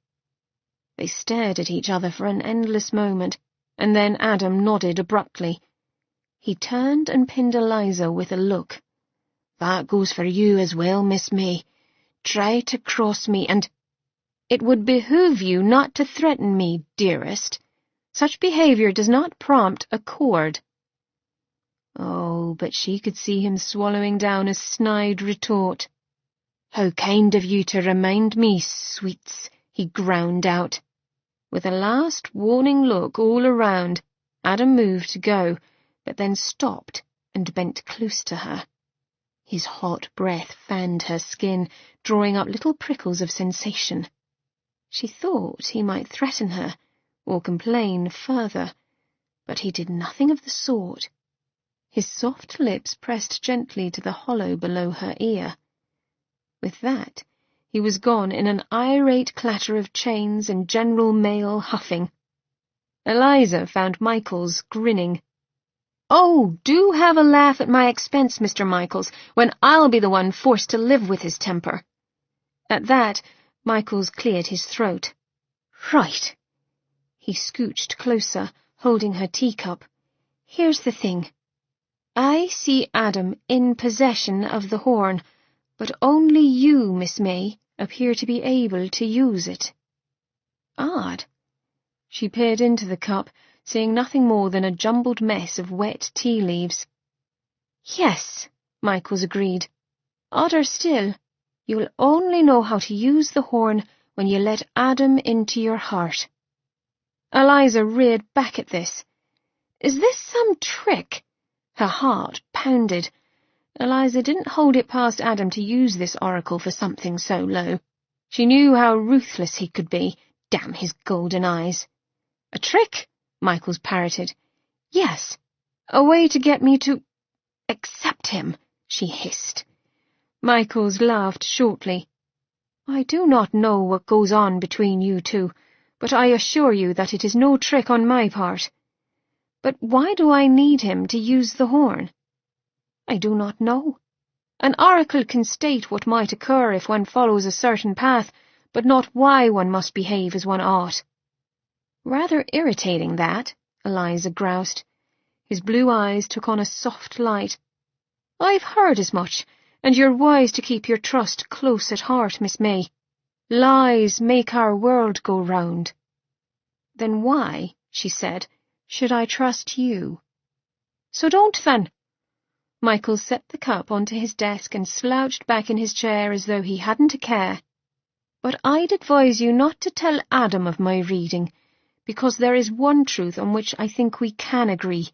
They stared at each other for an endless moment, and then Adam nodded abruptly. He turned and pinned Eliza with a look. That goes for you as well, Miss May. Try to cross me and— It would behoove you not to threaten me, dearest. Such behaviour does not prompt accord. Oh, but she could see him swallowing down a snide retort. How kind of you to remind me, sweets, he ground out. With a last warning look all around, Adam moved to go, but then stopped and bent close to her. His hot breath fanned her skin, drawing up little prickles of sensation. She thought he might threaten her, or complain further, but he did nothing of the sort. His soft lips pressed gently to the hollow below her ear. With that, he was gone in an irate clatter of chains and general male huffing. Eliza found Michaels grinning. Oh, do have a laugh at my expense, Mr. Michaels, when I'll be the one forced to live with his temper. At that, Michaels cleared his throat. Right. He scooched closer, holding her teacup. Here's the thing. I see Adam in possession of the horn, but only you, Miss May, appear to be able to use it. Odd. She peered into the cup, seeing nothing more than a jumbled mess of wet tea leaves. Yes, Michaels agreed. Odder still, you'll only know how to use the horn when you let Adam into your heart. Eliza reared back at this. Is this some trick? Her heart pounded. Eliza didn't hold it past Adam to use this oracle for something so low. She knew how ruthless he could be, damn his golden eyes. A trick? Michaels parroted. Yes, a way to get me to accept him, she hissed. Michaels laughed shortly. I do not know what goes on between you two, but I assure you that it is no trick on my part. But why do I need him to use the horn? I do not know. An oracle can state what might occur if one follows a certain path, but not why one must behave as one ought. Rather irritating, that, Eliza groused. His blue eyes took on a soft light. I've heard as much, and you're wise to keep your trust close at heart, Miss May. Lies make our world go round. Then why, she said, should I trust you? So don't then. Michael set the cup onto his desk and slouched back in his chair as though he hadn't a care. But I'd advise you not to tell Adam of my reading, because there is one truth on which I think we can agree.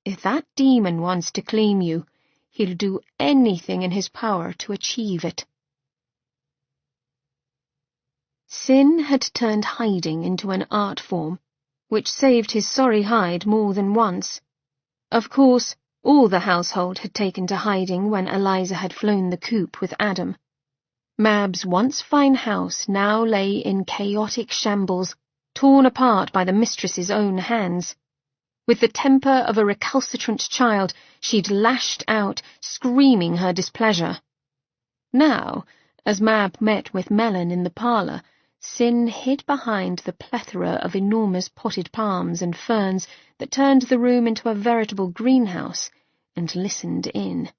If that demon wants to claim you, he'll do anything in his power to achieve it. Sin had turned hiding into an art form, which saved his sorry hide more than once. Of course, all the household had taken to hiding when Eliza had flown the coop with Adam. Mab's once fine house now lay in chaotic shambles, torn apart by the mistress's own hands. With the temper of a recalcitrant child, she'd lashed out, screaming her displeasure. Now, as Mab met with Mellon in the parlour, Sin hid behind the plethora of enormous potted palms and ferns that turned the room into a veritable greenhouse, and listened in.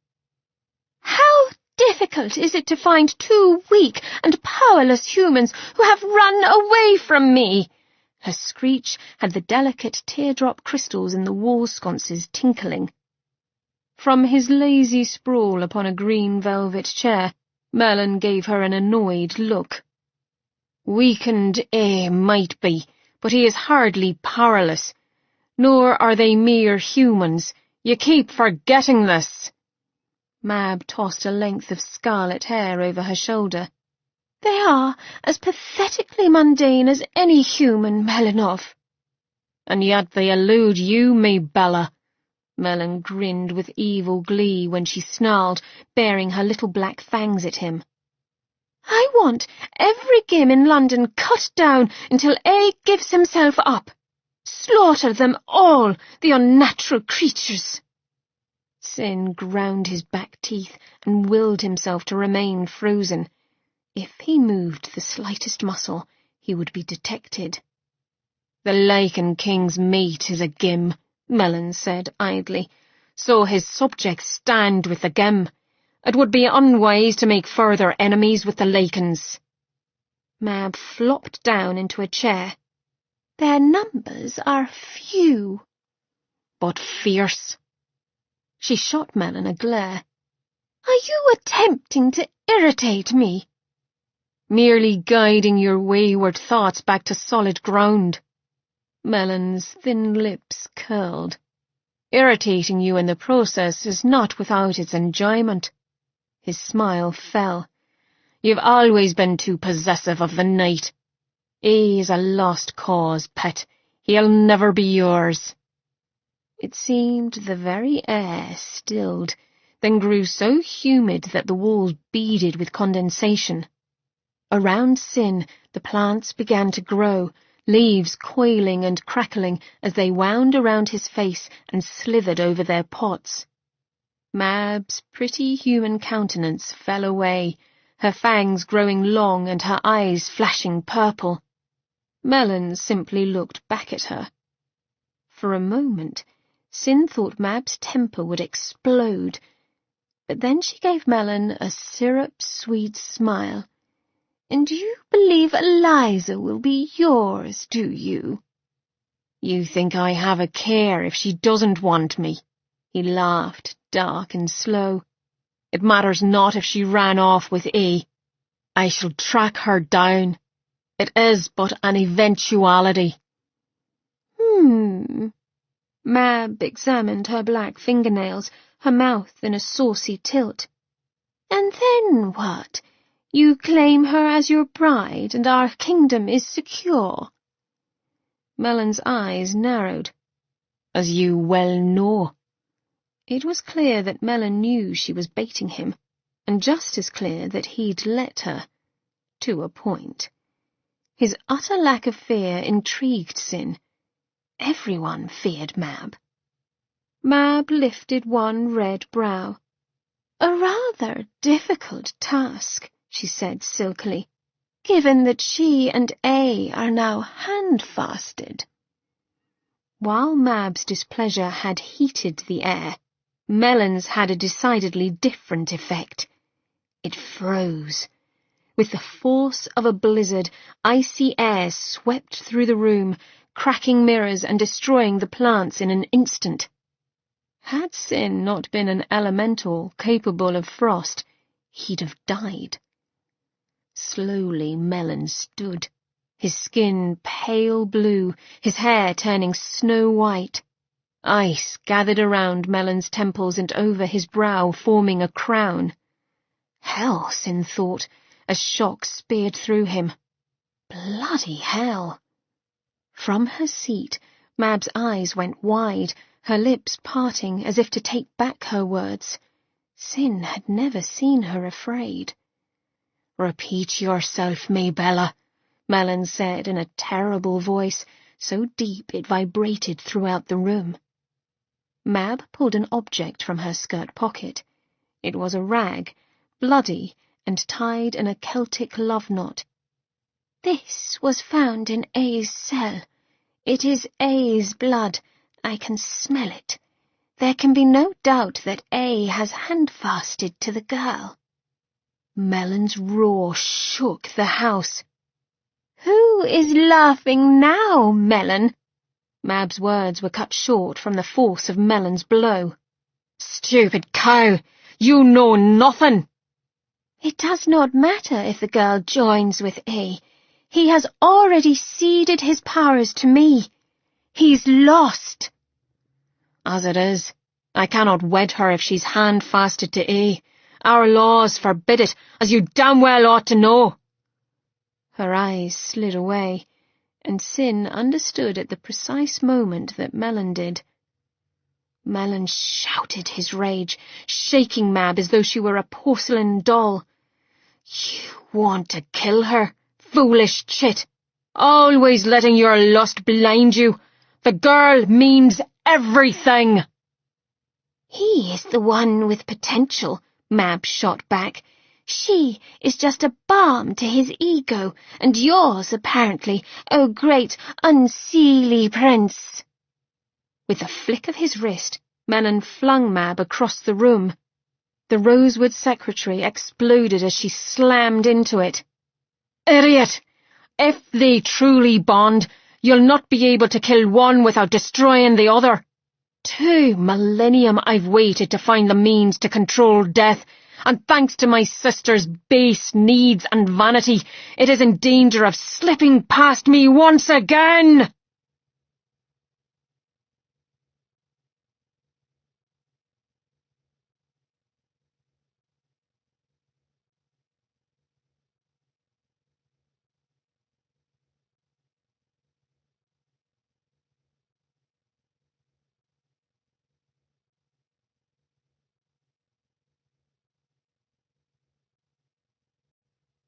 How difficult is it to find two weak and powerless humans who have run away from me? Her screech had the delicate teardrop crystals in the wall sconces tinkling. From his lazy sprawl upon a green velvet chair, Mellon gave her an annoyed look. Weakened, might be, but he is hardly powerless. Nor are they mere humans. You keep forgetting this. Mab tossed a length of scarlet hair over her shoulder. They are as pathetically mundane as any human, Melanov. And yet they elude you, me Bella. Mellon grinned with evil glee when she snarled, baring her little black fangs at him. I want every gim in London cut down until A gives himself up. Slaughter them all, the unnatural creatures. Sin ground his back teeth and willed himself to remain frozen. If he moved the slightest muscle, he would be detected. The Lichen King's mate is a gim, Mellon said idly, so his subjects stand with the gim. It would be unwise to make further enemies with the Lichens. Mab flopped down into a chair. Their numbers are few. But fierce. She shot Mellon a glare. Are you attempting to irritate me? Merely guiding your wayward thoughts back to solid ground. Mellon's thin lips curled. Irritating you in the process is not without its enjoyment. His smile fell. You've always been too possessive of the night. A is a lost cause, pet. He'll never be yours. It seemed the very air stilled, then grew so humid that the walls beaded with condensation. Around Sin, the plants began to grow, leaves coiling and crackling as they wound around his face and slithered over their pots. Mab's pretty human countenance fell away, her fangs growing long and her eyes flashing purple. Melon simply looked back at her. For a moment, Sin thought Mab's temper would explode, but then she gave Melon a syrup-sweet smile. "And you believe Eliza will be yours, do you?" "You think I have a care if she doesn't want me?" He laughed, dark and slow. "It matters not if she ran off with E. I shall track her down. It is but an eventuality." Mab examined her black fingernails, her mouth in a saucy tilt. "And then what? You claim her as your bride, and our kingdom is secure?" Melon's eyes narrowed. "As you well know." It was clear that Melon knew she was baiting him, and just as clear that he'd let her. To a point. His utter lack of fear intrigued Sin. Everyone feared Mab. Mab lifted one red brow. "A rather difficult task," she said silkily, "given that she and A are now handfasted." While Mab's displeasure had heated the air, Melon's had a decidedly different effect. It froze. With the force of a blizzard, icy air swept through the room, cracking mirrors and destroying the plants in an instant. Had Sin not been an elemental capable of frost, he'd have died. Slowly Melon stood, his skin pale blue, his hair turning snow-white. Ice gathered around Melon's temples and over his brow, forming a crown. Hell, Sin thought, as shock speared through him. Bloody hell! From her seat, Mab's eyes went wide, her lips parting as if to take back her words. Sin had never seen her afraid. "Repeat yourself, Maybella," Melon said in a terrible voice, so deep it vibrated throughout the room. Mab pulled an object from her skirt pocket. It was a rag, bloody, and tied in a Celtic love knot. "This was found in A's cell. It is A's blood. I can smell it. There can be no doubt that A has handfasted to the girl." Melon's roar shook the house. "Who is laughing now, Melon?" Mab's words were cut short from the force of Melon's blow. "Stupid cow! You know nothing!" "It does not matter if the girl joins with A. He has already ceded his powers to me. He's lost." "As it is, I cannot wed her if she's handfasted to A. Our laws forbid it, as you damn well ought to know." Her eyes slid away, and Sin understood at the precise moment that Melon did. Melon shouted his rage, shaking Mab as though she were a porcelain doll. "You want to kill her, foolish chit, always letting your lust blind you. The girl means everything." "He is the one with potential," Mab shot back. "She is just a balm to his ego, and yours, apparently, oh great, unseelie prince." With a flick of his wrist, Melon flung Mab across the room. The Rosewood secretary exploded as she slammed into it. "Idiot! If they truly bond, you'll not be able to kill one without destroying the other. 2 millennium I've waited to find the means to control death, and thanks to my sister's base needs and vanity, it is in danger of slipping past me once again."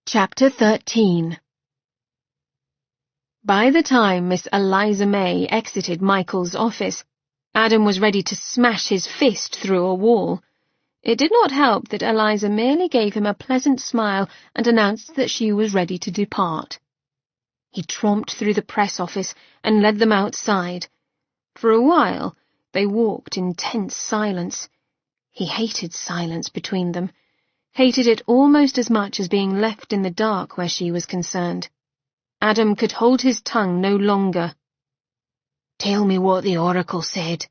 Chapter 13. By the time Miss Eliza May exited Michael's office, Adam was ready to smash his fist through a wall. It did not help that Eliza merely gave him a pleasant smile and announced that she was ready to depart. He tromped through the press office and led them outside. For a while, they walked in tense silence. He hated silence between them, hated it almost as much as being left in the dark where she was concerned. Adam could hold his tongue no longer. "Tell me what the Oracle said."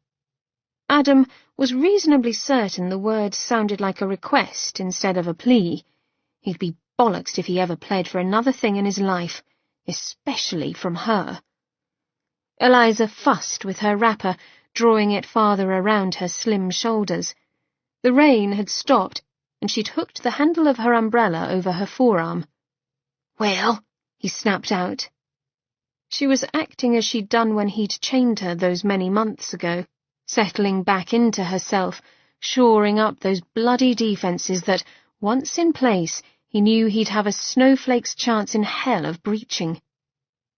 Adam was reasonably certain the words sounded like a request instead of a plea. He'd be bollocks if he ever pled for another thing in his life, especially from her. Eliza fussed with her wrapper, drawing it farther around her slim shoulders. The rain had stopped, and she'd hooked the handle of her umbrella over her forearm. "Well?" he snapped out. She was acting as she'd done when he'd chained her those many months ago, settling back into herself, shoring up those bloody defences that, once in place, he knew he'd have a snowflake's chance in hell of breaching.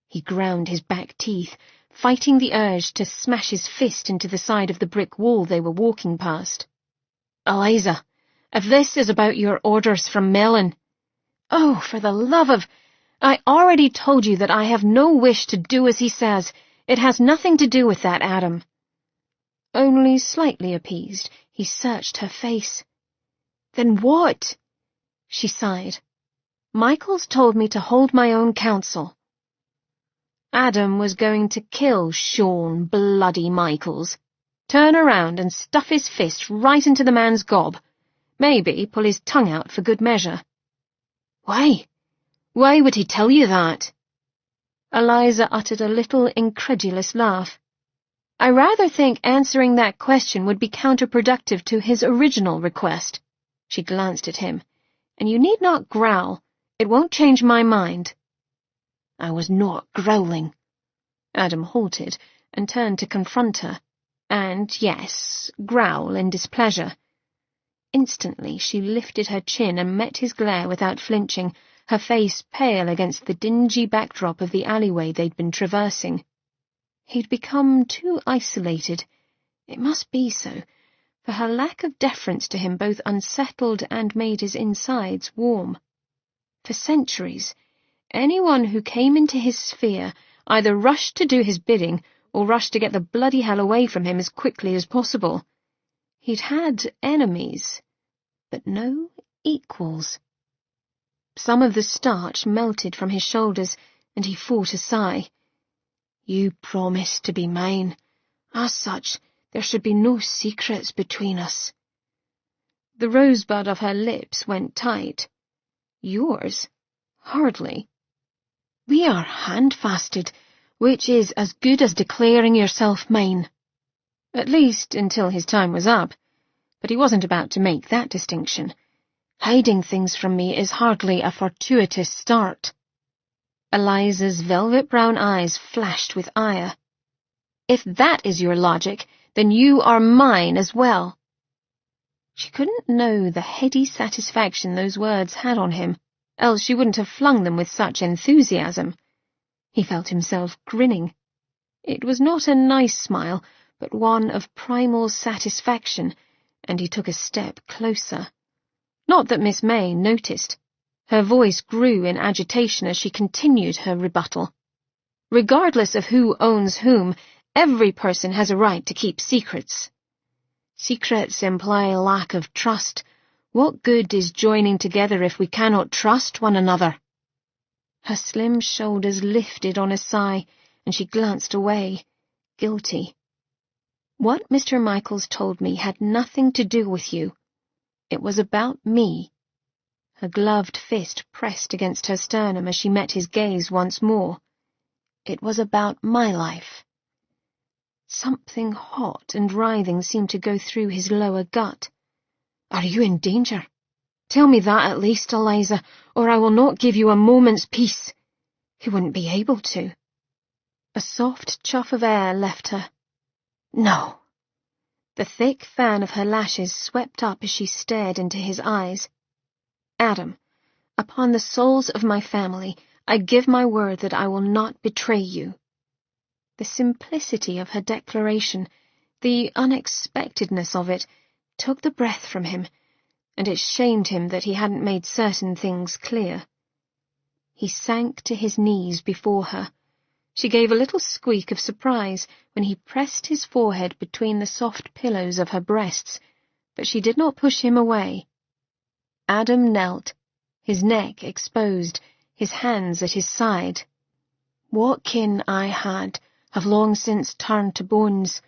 He ground his back teeth, fighting the urge to smash his fist into the side of the brick wall they were walking past. "Eliza, if this is about your orders from Mellon—" "Oh, for the love of— I already told you that I have no wish to do as he says. It has nothing to do with that, Adam." Only slightly appeased, he searched her face. "Then what?" She sighed. "Michael's told me to hold my own counsel." Adam was going to kill Sean bloody Michaels, turn around and stuff his fist right into the man's gob, maybe pull his tongue out for good measure. "Why? Why would he tell you that?" Eliza uttered a little incredulous laugh. "I rather think answering that question would be counterproductive to his original request." She glanced at him. "And you need not growl. It won't change my mind." "I was not growling." Adam halted and turned to confront her, and, yes, growl in displeasure. Instantly she lifted her chin and met his glare without flinching, her face pale against the dingy backdrop of the alleyway they'd been traversing. He'd become too isolated. It must be so, for her lack of deference to him both unsettled and made his insides warm. For centuries, anyone who came into his sphere either rushed to do his bidding or rushed to get the bloody hell away from him as quickly as possible. He'd had enemies, but no equals. Some of the starch melted from his shoulders, and he fought a sigh. "You promised to be mine. As such, there should be no secrets between us." The rosebud of her lips went tight. "Yours? Hardly." "We are handfasted, which is as good as declaring yourself mine." At least until his time was up, but he wasn't about to make that distinction. "Hiding things from me is hardly a fortuitous start." Eliza's velvet-brown eyes flashed with ire. "If that is your logic, then you are mine as well." She couldn't know the heady satisfaction those words had on him, else she wouldn't have flung them with such enthusiasm. He felt himself grinning. It was not a nice smile, but one of primal satisfaction, and he took a step closer. Not that Miss May noticed. Her voice grew in agitation as she continued her rebuttal. "Regardless of who owns whom, every person has a right to keep secrets." "Secrets imply lack of trust. What good is joining together if we cannot trust one another?" Her slim shoulders lifted on a sigh, and she glanced away, guilty. "What Mr. Michaels told me had nothing to do with you. It was about me." Her gloved fist pressed against her sternum as she met his gaze once more. "It was about my life." Something hot and writhing seemed to go through his lower gut. "Are you in danger? Tell me that at least, Eliza, or I will not give you a moment's peace." He wouldn't be able to. A soft chuff of air left her. "No." The thick fan of her lashes swept up as she stared into his eyes. "Adam, upon the souls of my family, I give my word that I will not betray you." The simplicity of her declaration, the unexpectedness of it, took the breath from him, and it shamed him that he hadn't made certain things clear. He sank to his knees before her. She gave a little squeak of surprise when he pressed his forehead between the soft pillows of her breasts, but she did not push him away. Adam knelt, his neck exposed, his hands at his side. "What kin I had have long since turned to bones.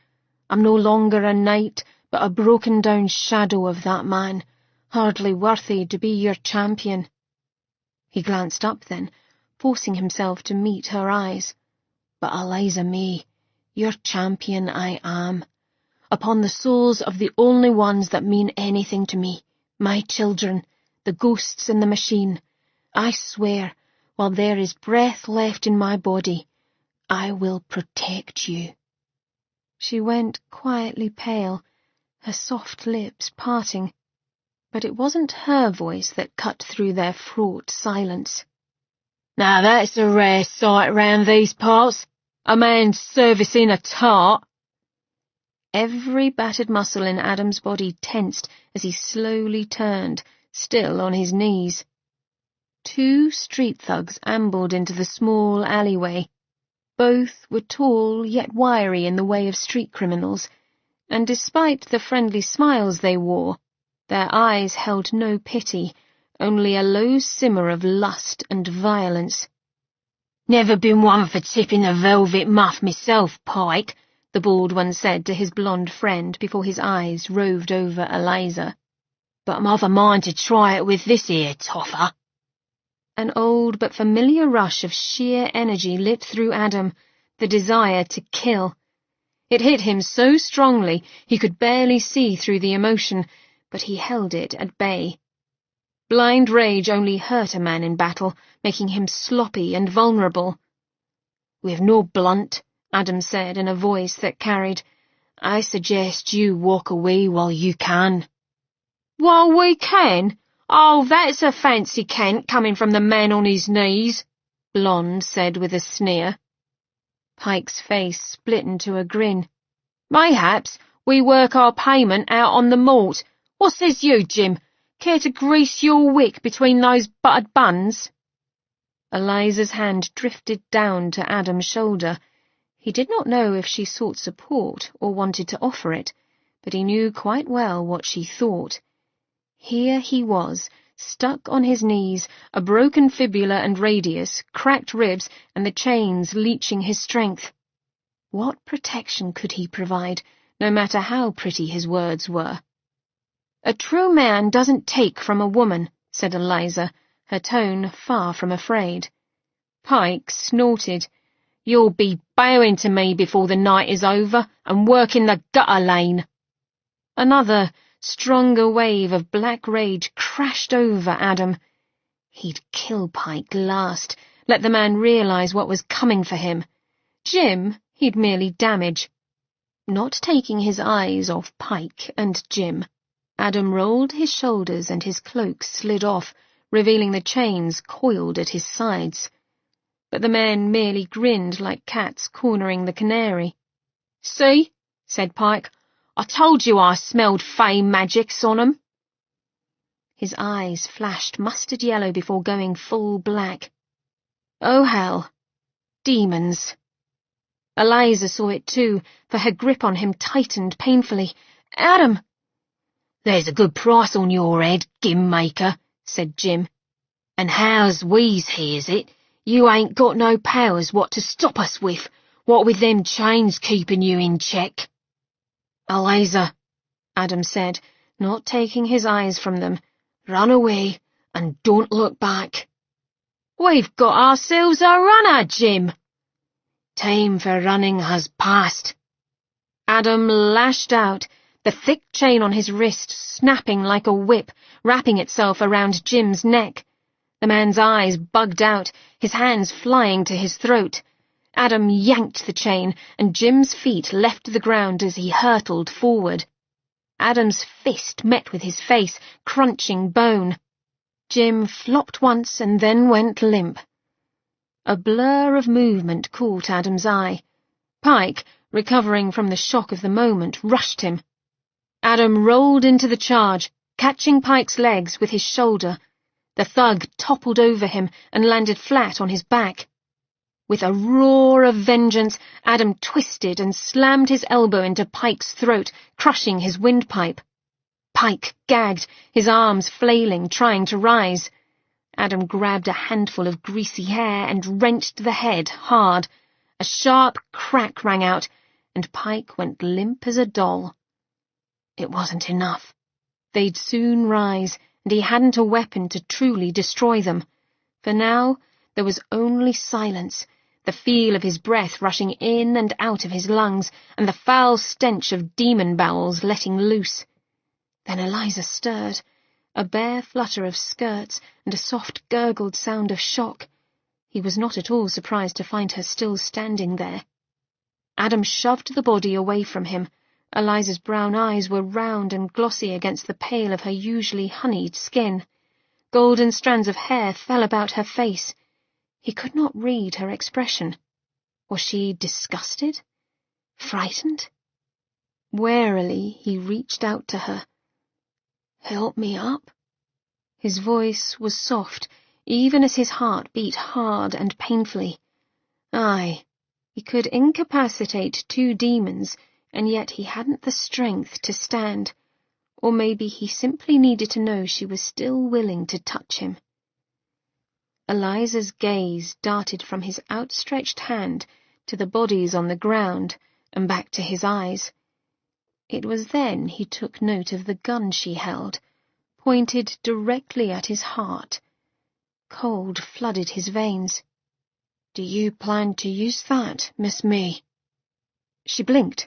I'm no longer a knight, but a broken-down shadow of that man, hardly worthy to be your champion." He glanced up then, forcing himself to meet her eyes. "But Eliza May, your champion I am, upon the souls of the only ones that mean anything to me, my children, the ghosts in the machine. I swear, while there is breath left in my body, I will protect you." She went quietly pale, her soft lips parting, but it wasn't her voice that cut through their fraught silence. "Now that's a rare sight round these parts, a man servicing a tart." Every battered muscle in Adam's body tensed as he slowly turned, still on his knees. 2 street thugs ambled into the small alleyway. Both were tall yet wiry in the way of street criminals, and despite the friendly smiles they wore, their eyes held no pity, only a low simmer of lust and violence. "Never been one for tipping a velvet muff myself, Pike," the bald one said to his blonde friend before his eyes roved over Eliza. "But I'm of a mind to try it with this here toffer." An old but familiar rush of sheer energy lit through Adam, the desire to kill. It hit him so strongly he could barely see through the emotion, but he held it at bay. Blind rage only hurt a man in battle, making him sloppy and vulnerable. "With no blunt," Adam said in a voice that carried, "I suggest you walk away while you can." "While we can? Oh, that's a fancy cant coming from the man on his knees," Blonde said with a sneer. Pike's face split into a grin. "Mayhaps we work our payment out on the malt. What says you, Jim? Care to grease your wick between those buttered buns?" Eliza's hand drifted down to Adam's shoulder. He did not know if she sought support or wanted to offer it, but he knew quite well what she thought. Here he was, stuck on his knees, a broken fibula and radius, cracked ribs, and the chains leeching his strength. What protection could he provide, no matter how pretty his words were? "A true man doesn't take from a woman," said Eliza, her tone far from afraid. Pike snorted. "You'll be bowing to me before the night is over and working the gutter lane." Another, stronger wave of black rage crashed over Adam. He'd kill Pike last, let the man realize what was coming for him. Jim he'd merely damage. Not taking his eyes off Pike and Jim, Adam rolled his shoulders and his cloak slid off, revealing the chains coiled at his sides. But the men merely grinned like cats cornering the canary. "See?" said Pike. "I told you I smelled fey magics on 'em." His eyes flashed mustard yellow before going full black. Oh, hell. Demons. Eliza saw it too, for her grip on him tightened painfully. "Adam!" "There's a good price on your head, gim-maker," said Jim. "And how's we's hears it, you ain't got no powers what to stop us with, what with them chains keeping you in check." "Eliza," Adam said, not taking his eyes from them, "run away and don't look back." "We've got ourselves a runner, Jim." "Time for running has passed." Adam lashed out, the thick chain on his wrist snapping like a whip, wrapping itself around Jim's neck. The man's eyes bugged out, his hands flying to his throat. Adam yanked the chain, and Jim's feet left the ground as he hurtled forward. Adam's fist met with his face, crunching bone. Jim flopped once and then went limp. A blur of movement caught Adam's eye. Pike, recovering from the shock of the moment, rushed him. Adam rolled into the charge, catching Pike's legs with his shoulder. The thug toppled over him and landed flat on his back. With a roar of vengeance, Adam twisted and slammed his elbow into Pike's throat, crushing his windpipe. Pike gagged, his arms flailing, trying to rise. Adam grabbed a handful of greasy hair and wrenched the head hard. A sharp crack rang out, and Pike went limp as a doll. It wasn't enough. They'd soon rise, and he hadn't a weapon to truly destroy them. For now, there was only silence, the feel of his breath rushing in and out of his lungs, and the foul stench of demon bowels letting loose. Then Eliza stirred, a bare flutter of skirts and a soft gurgled sound of shock. He was not at all surprised to find her still standing there. Adam shoved the body away from him. Eliza's brown eyes were round and glossy against the pale of her usually honeyed skin. Golden strands of hair fell about her face. He could not read her expression. Was she disgusted? Frightened? Warily he reached out to her. "Help me up?" His voice was soft, even as his heart beat hard and painfully. Aye, he could incapacitate 2 demons, and yet he hadn't the strength to stand. Or maybe he simply needed to know she was still willing to touch him. Eliza's gaze darted from his outstretched hand to the bodies on the ground and back to his eyes. It was then he took note of the gun she held, pointed directly at his heart. Cold flooded his veins. "Do you plan to use that, Miss May?" She blinked,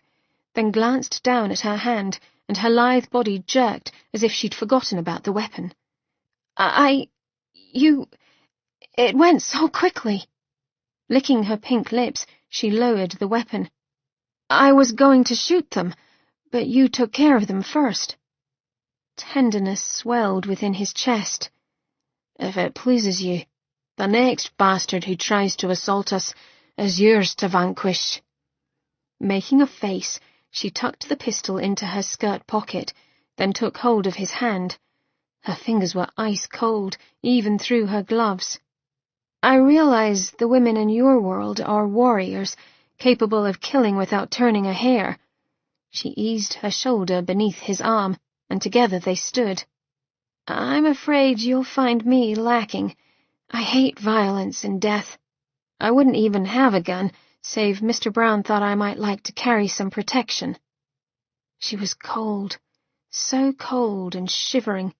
then glanced down at her hand, and her lithe body jerked as if she'd forgotten about the weapon. It went so quickly." Licking her pink lips, she lowered the weapon. "I was going to shoot them, but you took care of them first." Tenderness swelled within his chest. "If it pleases you, the next bastard who tries to assault us is yours to vanquish." Making a face, she tucked the pistol into her skirt pocket, then took hold of his hand. Her fingers were ice cold, even through her gloves. "I realize the women in your world are warriors, capable of killing without turning a hair." She eased her shoulder beneath his arm, and together they stood. "I'm afraid you'll find me lacking. I hate violence and death. I wouldn't even have a gun, save Mr. Brown thought I might like to carry some protection." She was cold, so cold and shivering.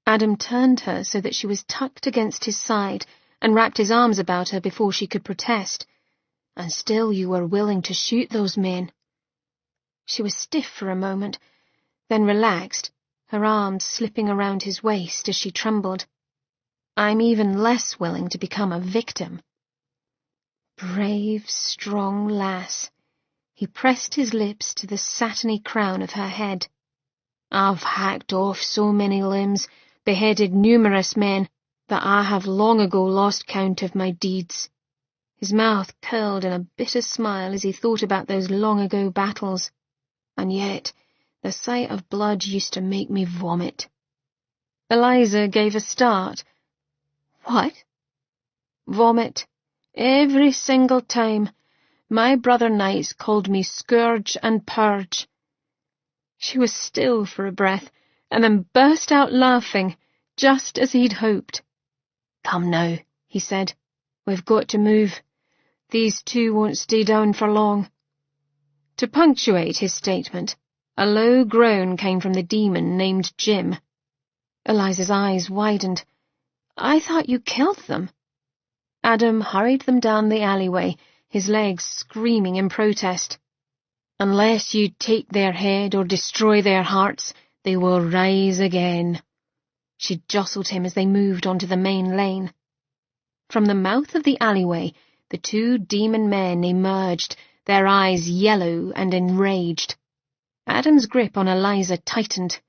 Adam turned her so that she was tucked against his side and wrapped his arms about her before she could protest. "And still you were willing to shoot those men." She was stiff for a moment, then relaxed, her arms slipping around his waist as she trembled. "I'm even less willing to become a victim." Brave, strong lass. He pressed his lips to the satiny crown of her head. "I've hacked off so many limbs, beheaded numerous men, that I have long ago lost count of my deeds." His mouth curled in a bitter smile as he thought about those long-ago battles. "And yet, the sight of blood used to make me vomit." Eliza gave a start. "What?" "Vomit. Every single time. My brother knights called me Scourge and Purge." She was still for a breath, and then burst out laughing, just as he'd hoped. "Come now," he said. "We've got to move. These 2 won't stay down for long." To punctuate his statement, a low groan came from the demon named Jim. Eliza's eyes widened. "I thought you killed them." Adam hurried them down the alleyway, his legs screaming in protest. "Unless you take their head or destroy their hearts, they will rise again." She jostled him as they moved onto the main lane. From the mouth of the alleyway, the 2 demon men emerged, their eyes yellow and enraged. Adam's grip on Eliza tightened.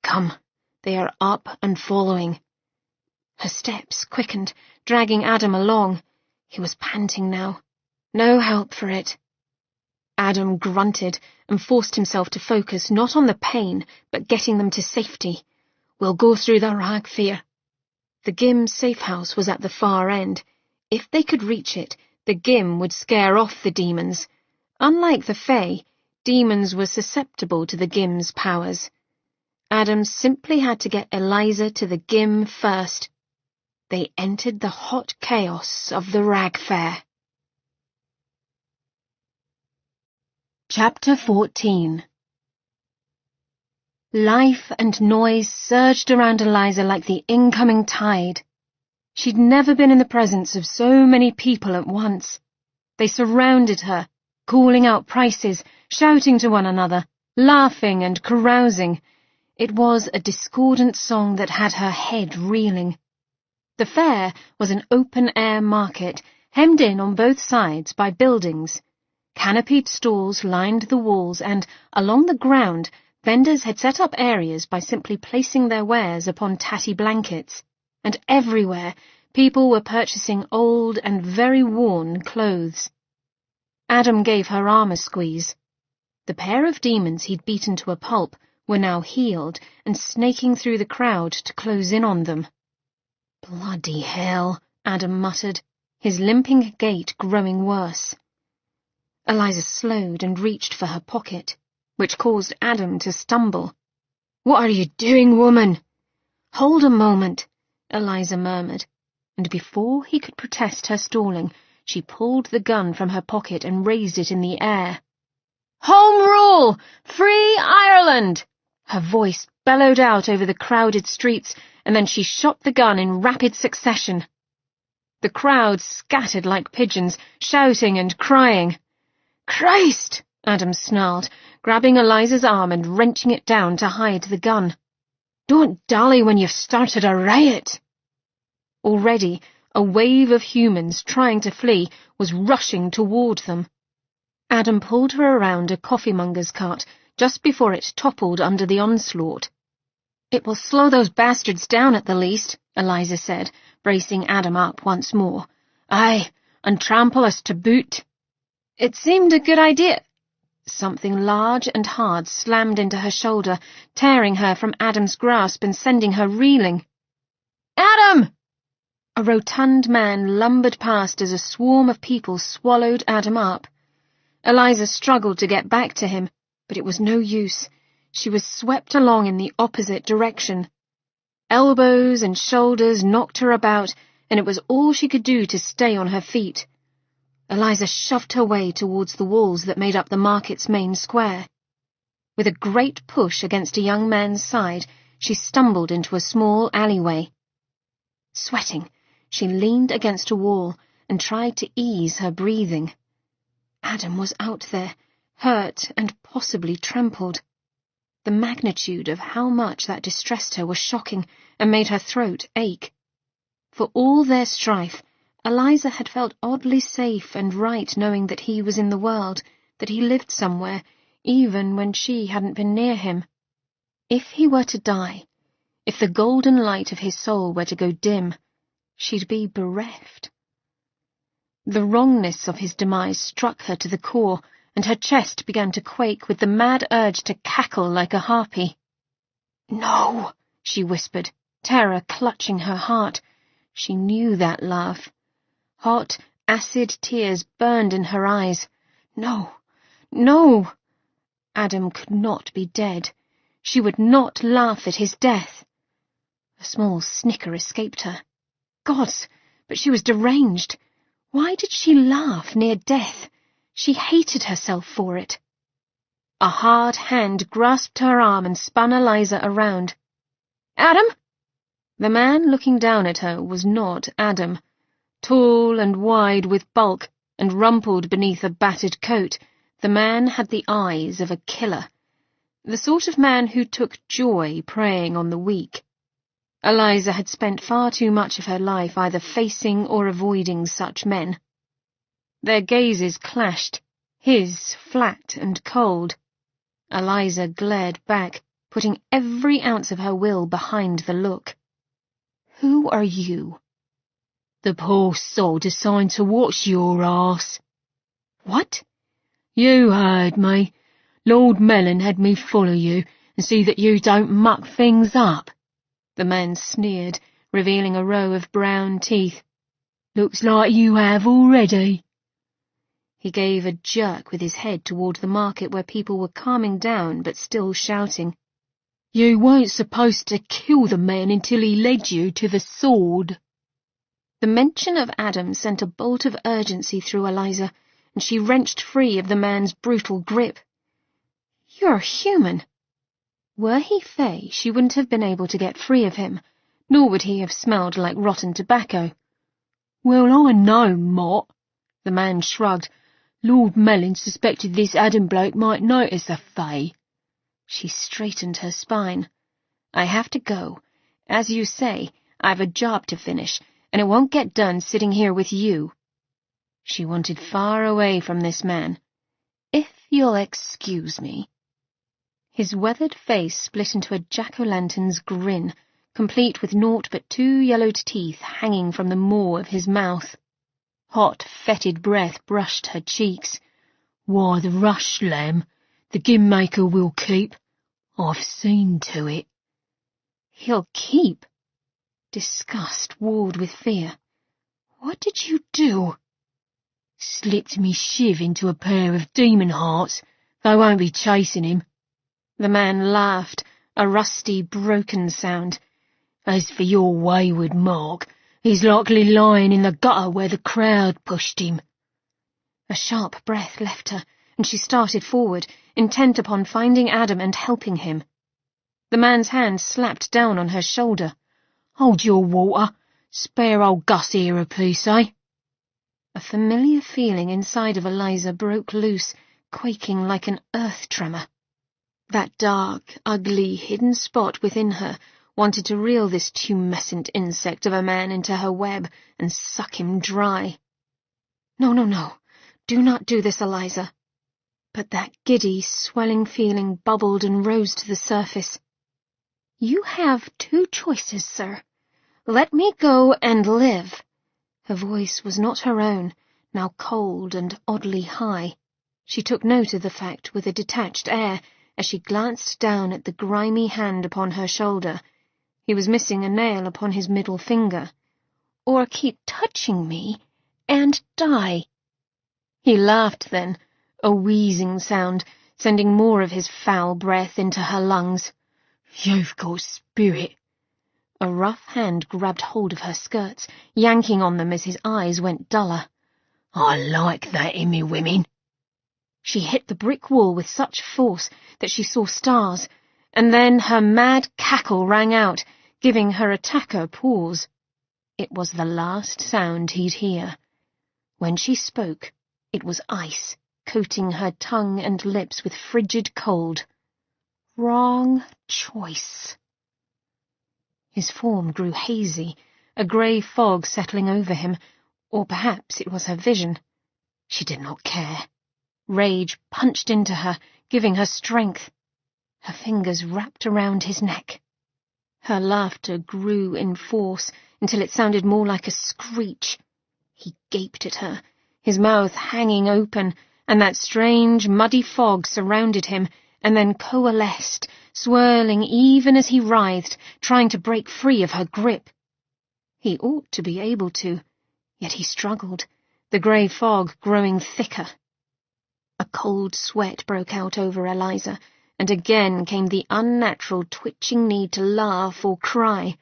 "Come, they are up and following." Her steps quickened, dragging Adam along. He was panting now. No help for it. Adam grunted and forced himself to focus not on the pain, but getting them to safety. We'll go through the rag fair. The Gim safe house was at the far end. If they could reach it, the Gim would scare off the demons. Unlike the Fae, demons were susceptible to the Gim's powers. Adam simply had to get Eliza to the Gim first. They entered the hot chaos of the rag fair. Chapter 14. Life and noise surged around Eliza like the incoming tide. She'd never been in the presence of so many people at once. They surrounded her, calling out prices, shouting to one another, laughing and carousing. It was a discordant song that had her head reeling. The fair was an open-air market, hemmed in on both sides by buildings. Canopied stalls lined the walls, and, along the ground, vendors had set up areas by simply placing their wares upon tatty blankets. And everywhere, people were purchasing old and very worn clothes. Adam gave her arm a squeeze. The pair of demons he'd beaten to a pulp were now healed and snaking through the crowd to close in on them. "Bloody hell," Adam muttered, his limping gait growing worse. Eliza slowed and reached for her pocket, which caused Adam to stumble. "What are you doing, woman?" "Hold a moment," Eliza murmured, and before he could protest her stalling, she pulled the gun from her pocket and raised it in the air. "Home rule! Free Ireland!" Her voice bellowed out over the crowded streets, and then she shot the gun in rapid succession. The crowd scattered like pigeons, shouting and crying. "Christ!" Adam snarled, grabbing Eliza's arm and wrenching it down to hide the gun. "Don't dally when you've started a riot!" Already, a wave of humans trying to flee was rushing toward them. Adam pulled her around a coffeemonger's cart just before it toppled under the onslaught. "It will slow those bastards down at the least," Eliza said, bracing Adam up once more. "Aye, and trample us to boot." "It seemed a good idea." Something large and hard slammed into her shoulder, tearing her from Adam's grasp and sending her reeling. "Adam!" A rotund man lumbered past as a swarm of people swallowed Adam up. Eliza struggled to get back to him, but it was no use. She was swept along in the opposite direction. Elbows and shoulders knocked her about, and it was all she could do to stay on her feet. Eliza shoved her way towards the walls that made up the market's main square. With a great push against a young man's side, she stumbled into a small alleyway. Sweating, she leaned against a wall and tried to ease her breathing. Adam was out there, hurt and possibly trampled. The magnitude of how much that distressed her was shocking and made her throat ache. For all their strife, Eliza had felt oddly safe and right knowing that he was in the world, that he lived somewhere, even when she hadn't been near him. If he were to die, if the golden light of his soul were to go dim, she'd be bereft. The wrongness of his demise struck her to the core, and her chest began to quake with the mad urge to cackle like a harpy. "No," she whispered, terror clutching her heart. She knew that laugh. Hot, acid tears burned in her eyes. No, no! Adam could not be dead. She would not laugh at his death. A small snicker escaped her. Gods, but she was deranged. Why did she laugh near death? She hated herself for it. A hard hand grasped her arm and spun Eliza around. "Adam?" The man looking down at her was not Adam. Tall and wide with bulk and rumpled beneath a battered coat, the man had the eyes of a killer. The sort of man who took joy preying on the weak. Eliza had spent far too much of her life either facing or avoiding such men. Their gazes clashed, his flat and cold. Eliza glared back, putting every ounce of her will behind the look. "Who are you?" The poor sod assigned to watch your arse. What? You heard me. Lord Mellon had me follow you and see that you don't muck things up. The man sneered, revealing a row of brown teeth. Looks like you have already. He gave a jerk with his head toward the market where people were calming down but still shouting. You weren't supposed to kill the man until he led you to the sword. The mention of Adam sent a bolt of urgency through Eliza, and she wrenched free of the man's brutal grip. You're human. Were he Fae, she wouldn't have been able to get free of him, nor would he have smelled like rotten tobacco. Well, I know, Mott. The man shrugged. Lord Mellon suspected this Adam bloke might notice a Fae. She straightened her spine. I have to go. As you say, I've a job to finish, and it won't get done sitting here with you. She wanted far away from this man. If you'll excuse me. His weathered face split into a jack-o'-lantern's grin, complete with naught but 2 yellowed teeth hanging from the maw of his mouth. Hot, fetid breath brushed her cheeks. Why, the rush lamb. The gim-maker will keep. I've seen to it. He'll keep? Disgust warred with fear. What did you do? Slipped me shiv into a pair of demon hearts. They won't be chasing him. The man laughed, a rusty, broken sound. As for your wayward Mark, he's likely lying in the gutter where the crowd pushed him. A sharp breath left her, and she started forward, intent upon finding Adam and helping him. The man's hand slapped down on her shoulder. Hold your water. Spare old Gus here a piece, eh? A familiar feeling inside of Eliza broke loose, quaking like an earth tremor. That dark, ugly, hidden spot within her wanted to reel this tumescent insect of a man into her web and suck him dry. No, no, no. Do not do this, Eliza. But that giddy, swelling feeling bubbled and rose to the surface. You have 2 choices, sir. Let me go and live. Her voice was not her own, now cold and oddly high. She took note of the fact with a detached air as she glanced down at the grimy hand upon her shoulder. He was missing a nail upon his middle finger. Or keep touching me and die. He laughed then, a wheezing sound, sending more of his foul breath into her lungs. You've got spirit. A rough hand grabbed hold of her skirts, yanking on them as his eyes went duller. I like that in me women. She hit the brick wall with such force that she saw stars, and then her mad cackle rang out, giving her attacker pause. It was the last sound he'd hear. When she spoke, it was ice, coating her tongue and lips with frigid cold. Wrong choice. His form grew hazy, a grey fog settling over him, or perhaps it was her vision. She did not care. Rage punched into her, giving her strength. Her fingers wrapped around his neck. Her laughter grew in force until it sounded more like a screech. He gaped at her, his mouth hanging open, and that strange, muddy fog surrounded him and then coalesced, swirling even as he writhed, trying to break free of her grip. He ought to be able to, yet he struggled, the grey fog growing thicker. A cold sweat broke out over Eliza, and again came the unnatural twitching need to laugh or cry.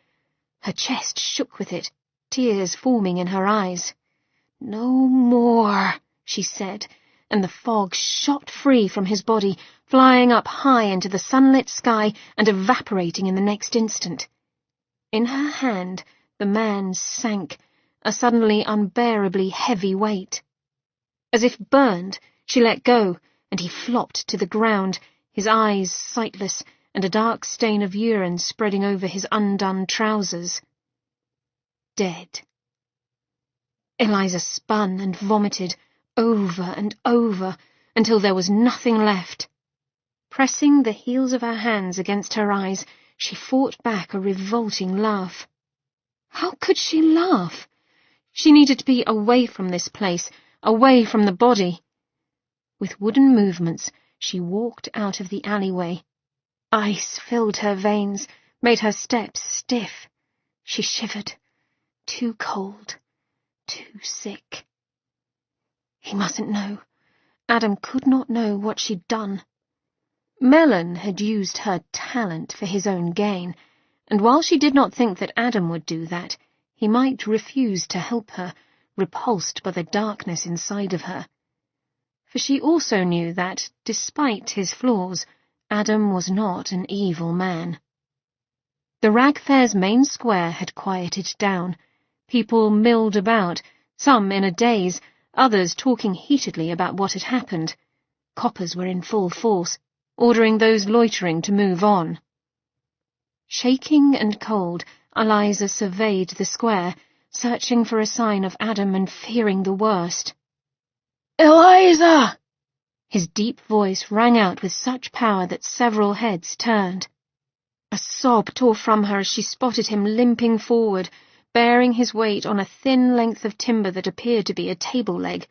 Her chest shook with it, tears forming in her eyes. "No more," she said, and the fog shot free from his body, flying up high into the sunlit sky and evaporating in the next instant. In her hand, the man sank, a suddenly unbearably heavy weight. As if burned, she let go, and he flopped to the ground, his eyes sightless, and a dark stain of urine spreading over his undone trousers. Dead. Eliza spun and vomited, over and over, until there was nothing left. Pressing the heels of her hands against her eyes, she fought back a revolting laugh. How could she laugh? She needed to be away from this place, away from the body. With wooden movements, she walked out of the alleyway. Ice filled her veins, made her steps stiff. She shivered. Too cold. Too sick. He mustn't know. Adam could not know what she'd done. Mellon had used her talent for his own gain, and while she did not think that Adam would do that, he might refuse to help her, repulsed by the darkness inside of her. For she also knew that, despite his flaws, Adam was not an evil man. The Rag Fair's main square had quieted down. People milled about, some in a daze, others talking heatedly about what had happened. Coppers were in full force, ordering those loitering to move on. Shaking and cold, Eliza surveyed the square, searching for a sign of Adam and fearing the worst. "Eliza!" His deep voice rang out with such power that several heads turned. A sob tore from her as she spotted him limping forward, bearing his weight on a thin length of timber that appeared to be a table leg.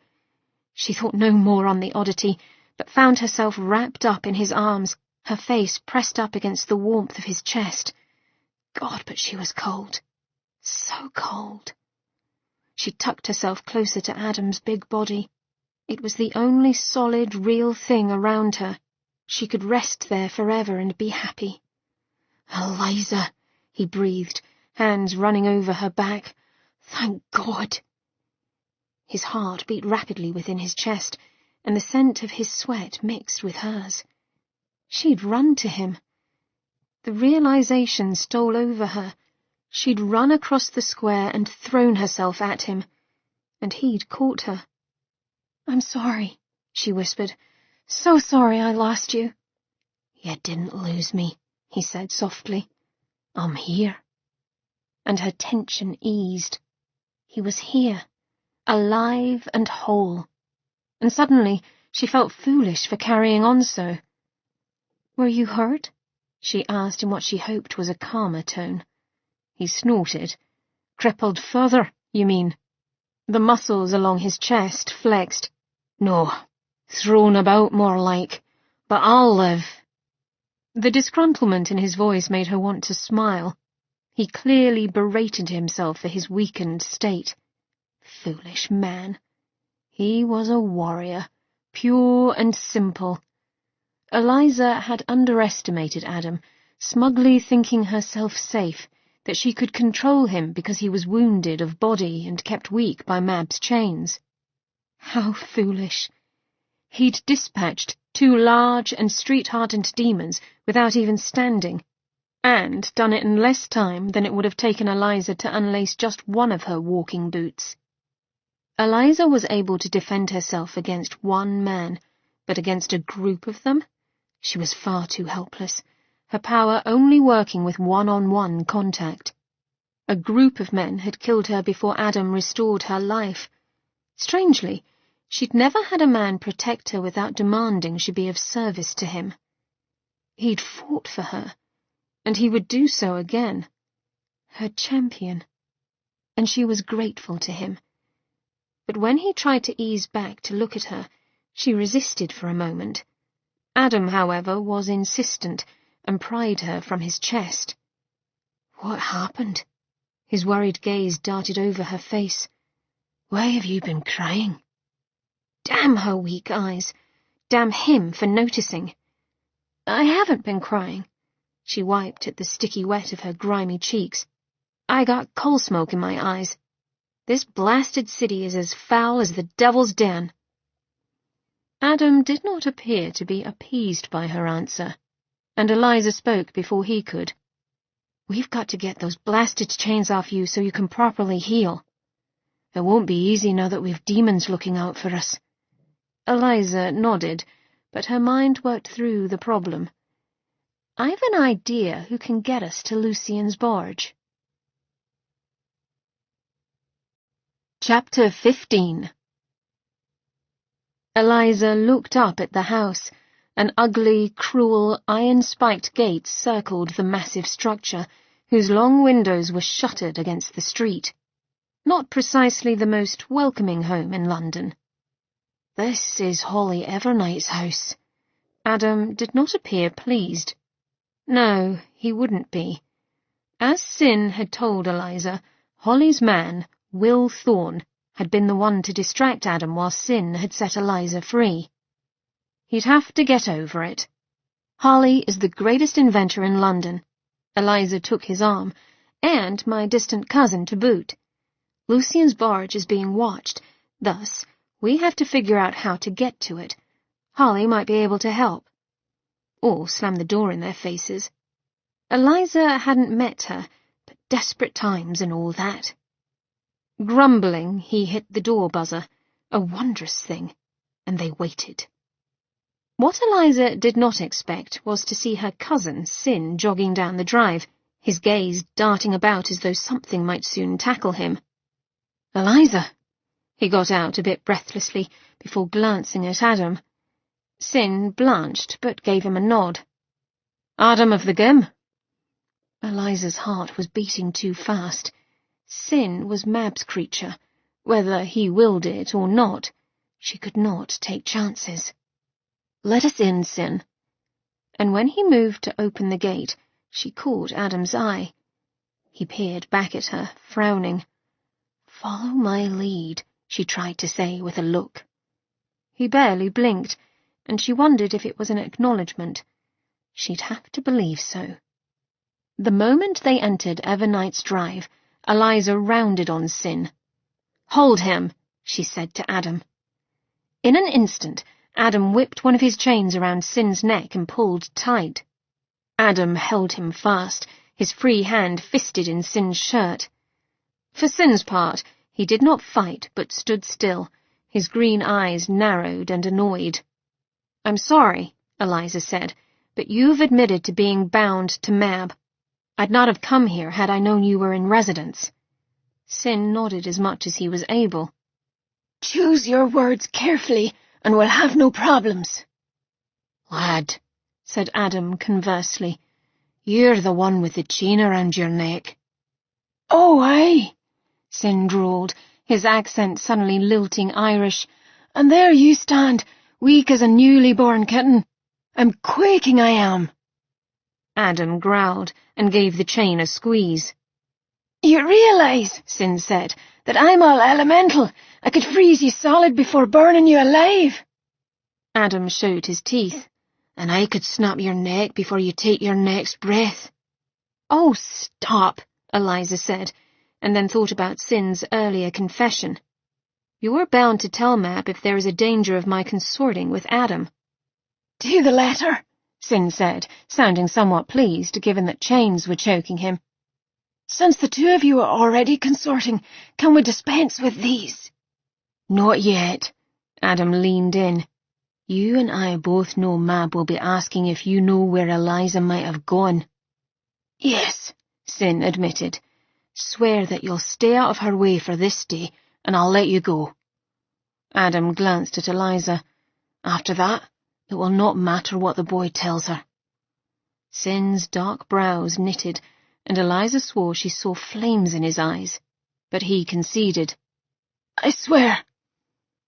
She thought no more on the oddity, but found herself wrapped up in his arms, her face pressed up against the warmth of his chest. God, but she was cold. So cold. She tucked herself closer to Adam's big body. It was the only solid, real thing around her. She could rest there forever and be happy. "Eliza," he breathed, hands running over her back. "Thank God." His heart beat rapidly within his chest, and the scent of his sweat mixed with hers. She'd run to him. The realization stole over her. She'd run across the square and thrown herself at him, and he'd caught her. "I'm sorry," she whispered. "So sorry I lost you." "You didn't lose me," he said softly. "I'm here." And her tension eased. He was here, alive and whole. And suddenly she felt foolish for carrying on so. "Were you hurt?" she asked in what she hoped was a calmer tone. He snorted. "Crippled further, you mean?" The muscles along his chest flexed. "No, thrown about more like, but I'll live." The disgruntlement in his voice made her want to smile. He clearly berated himself for his weakened state. Foolish man. He was a warrior, pure and simple. Eliza had underestimated Adam, smugly thinking herself safe, that she could control him because he was wounded of body and kept weak by Mab's chains. How foolish. He'd dispatched 2 large and street-hardened demons without even standing, and done it in less time than it would have taken Eliza to unlace just one of her walking boots. Eliza was able to defend herself against one man, but against a group of them? She was far too helpless, her power only working with one-on-one contact. A group of men had killed her before Adam restored her life. Strangely, she'd never had a man protect her without demanding she be of service to him. He'd fought for her, and he would do so again. Her champion. And she was grateful to him. But when he tried to ease back to look at her, she resisted for a moment. Adam, however, was insistent, and pried her from his chest. "What happened?" His worried gaze darted over her face. "Why have you been crying?" Damn her weak eyes. Damn him for noticing. "I haven't been crying." She wiped at the sticky wet of her grimy cheeks. "I got coal smoke in my eyes. This blasted city is as foul as the devil's den." Adam did not appear to be appeased by her answer, and Eliza spoke before he could. "We've got to get those blasted chains off you so you can properly heal. It won't be easy now that we've demons looking out for us." Eliza nodded, but her mind worked through the problem. "I've an idea who can get us to Lucian's barge." Chapter 15. Eliza looked up at the house. An ugly, cruel, iron-spiked gate circled the massive structure, whose long windows were shuttered against the street. Not precisely the most welcoming home in London. This is Holly Evernight's house. Adam did not appear pleased. No, he wouldn't be. As Sin had told Eliza, Holly's man, Will Thorne, had been the one to distract Adam while Sin had set Eliza free. He'd have to get over it. Holly is the greatest inventor in London. Eliza took his arm, and my distant cousin to boot. Lucian's barge is being watched, thus we have to figure out how to get to it. Holly might be able to help. Or slam the door in their faces. Eliza hadn't met her, but desperate times and all that. Grumbling, he hit the door buzzer, a wondrous thing, and they waited. What Eliza did not expect was to see her cousin, Sin, jogging down the drive, his gaze darting about as though something might soon tackle him. "Eliza!" He got out a bit breathlessly before glancing at Adam. Sin blanched but gave him a nod. "Adam of the Gim." Eliza's heart was beating too fast. Sin was Mab's creature. Whether he willed it or not, she could not take chances. "Let us in, Sin." And when he moved to open the gate, she caught Adam's eye. He peered back at her, frowning. "Follow my lead," she tried to say with a look. He barely blinked, and she wondered if it was an acknowledgement. She'd have to believe so. The moment they entered Evernight's drive, Eliza rounded on Sin. "Hold him," she said to Adam. In an instant, Adam whipped one of his chains around Sin's neck and pulled tight. Adam held him fast, his free hand fisted in Sin's shirt. For Sin's part, he did not fight but stood still, his green eyes narrowed and annoyed. "I'm sorry," Eliza said, "but you've admitted to being bound to Mab. I'd not have come here had I known you were in residence." Sin nodded as much as he was able. "Choose your words carefully, and we'll have no problems." "Lad," said Adam conversely, "you're the one with the chain around your neck." "Oh, aye," Sin drawled, his accent suddenly lilting Irish. "And there you stand, weak as a newly born kitten. I'm quaking, I am." Adam growled and gave the chain a squeeze. "You realise," Sin said, "that I'm all elemental. I could freeze you solid before burning you alive." Adam showed his teeth. "And I could snap your neck before you take your next breath." "Oh, stop," Eliza said, and then thought about Sin's earlier confession. "You're bound to tell Mab if there is a danger of my consorting with Adam." "To the letter," Sin said, sounding somewhat pleased given that chains were choking him. "Since the two of you are already consorting, can we dispense with these?" "Not yet." Adam leaned in. "You and I both know Mab will be asking if you know where Eliza might have gone." "Yes," Sin admitted. "Swear that you'll stay out of her way for this day, and I'll let you go." Adam glanced at Eliza. "After that, it will not matter what the boy tells her." Sin's dark brows knitted, and Eliza swore she saw flames in his eyes, but he conceded. "I swear."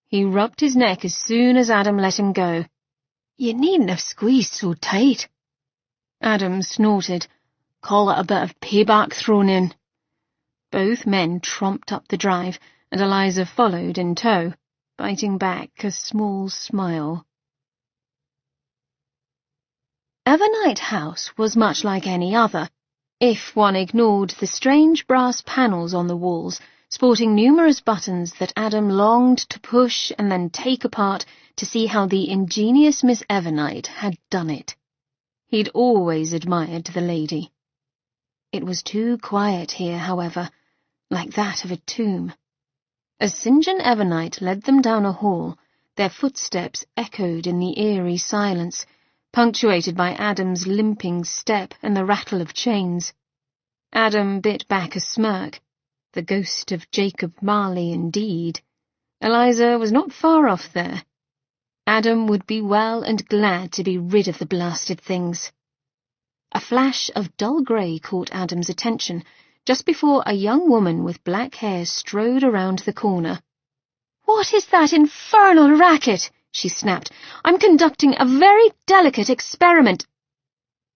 He rubbed his neck as soon as Adam let him go. "You needn't have squeezed so tight." Adam snorted. "Call it a bit of payback thrown in." Both men tromped up the drive, and Eliza followed in tow, biting back a small smile. Evernight House was much like any other, if one ignored the strange brass panels on the walls, sporting numerous buttons that Adam longed to push and then take apart to see how the ingenious Miss Evernight had done it. He'd always admired the lady. It was too quiet here, however, like that of a tomb. As St. John Evernight led them down a hall, their footsteps echoed in the eerie silence, punctuated by Adam's limping step and the rattle of chains. Adam bit back a smirk. The ghost of Jacob Marley, indeed. Eliza was not far off there. Adam would be well and glad to be rid of the blasted things. A flash of dull grey caught Adam's attention, just before a young woman with black hair strode around the corner. "What is that infernal racket?" she snapped. "I'm conducting a very delicate experiment."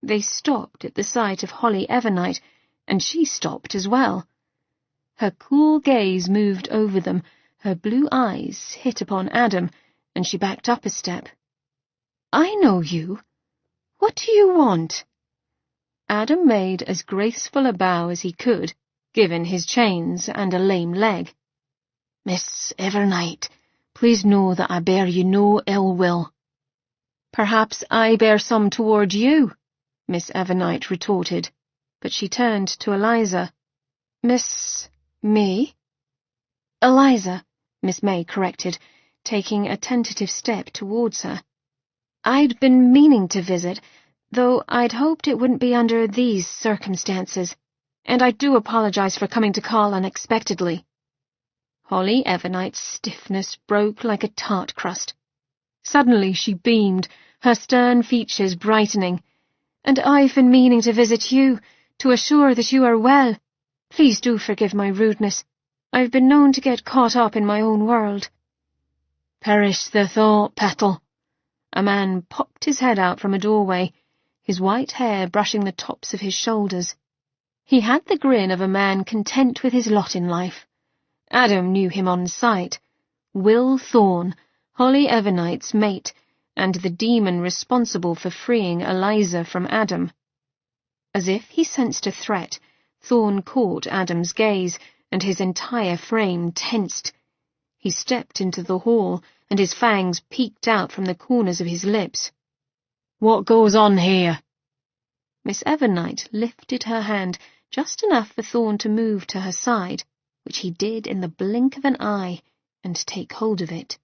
They stopped at the sight of Holly Evernight, and she stopped as well. Her cool gaze moved over them, her blue eyes hit upon Adam, and she backed up a step. "I know you. What do you want?" Adam made as graceful a bow as he could, given his chains and a lame leg. "Miss Evernight, please know that I bear you no ill will." "Perhaps I bear some toward you," Miss Evernight retorted, but she turned to Eliza. "Miss me?" "Eliza," Miss May corrected, taking a tentative step towards her. "I'd been meaning to visit, though I'd hoped it wouldn't be under these circumstances, and I do apologize for coming to call unexpectedly." Holly Evernight's stiffness broke like a tart crust. Suddenly she beamed, her stern features brightening. "And I've been meaning to visit you, to assure that you are well. Please do forgive my rudeness. I've been known to get caught up in my own world." "Perish the thought, Petal." A man popped his head out from a doorway, his white hair brushing the tops of his shoulders. He had the grin of a man content with his lot in life. Adam knew him on sight. Will Thorne, Holly Evernight's mate, and the demon responsible for freeing Eliza from Adam. As if he sensed a threat, Thorne caught Adam's gaze, and his entire frame tensed. He stepped into the hall, and his fangs peeked out from the corners of his lips. "What goes on here?" Miss Evernight lifted her hand, just enough for Thorne to move to her side, which he did in the blink of an eye, and take hold of it.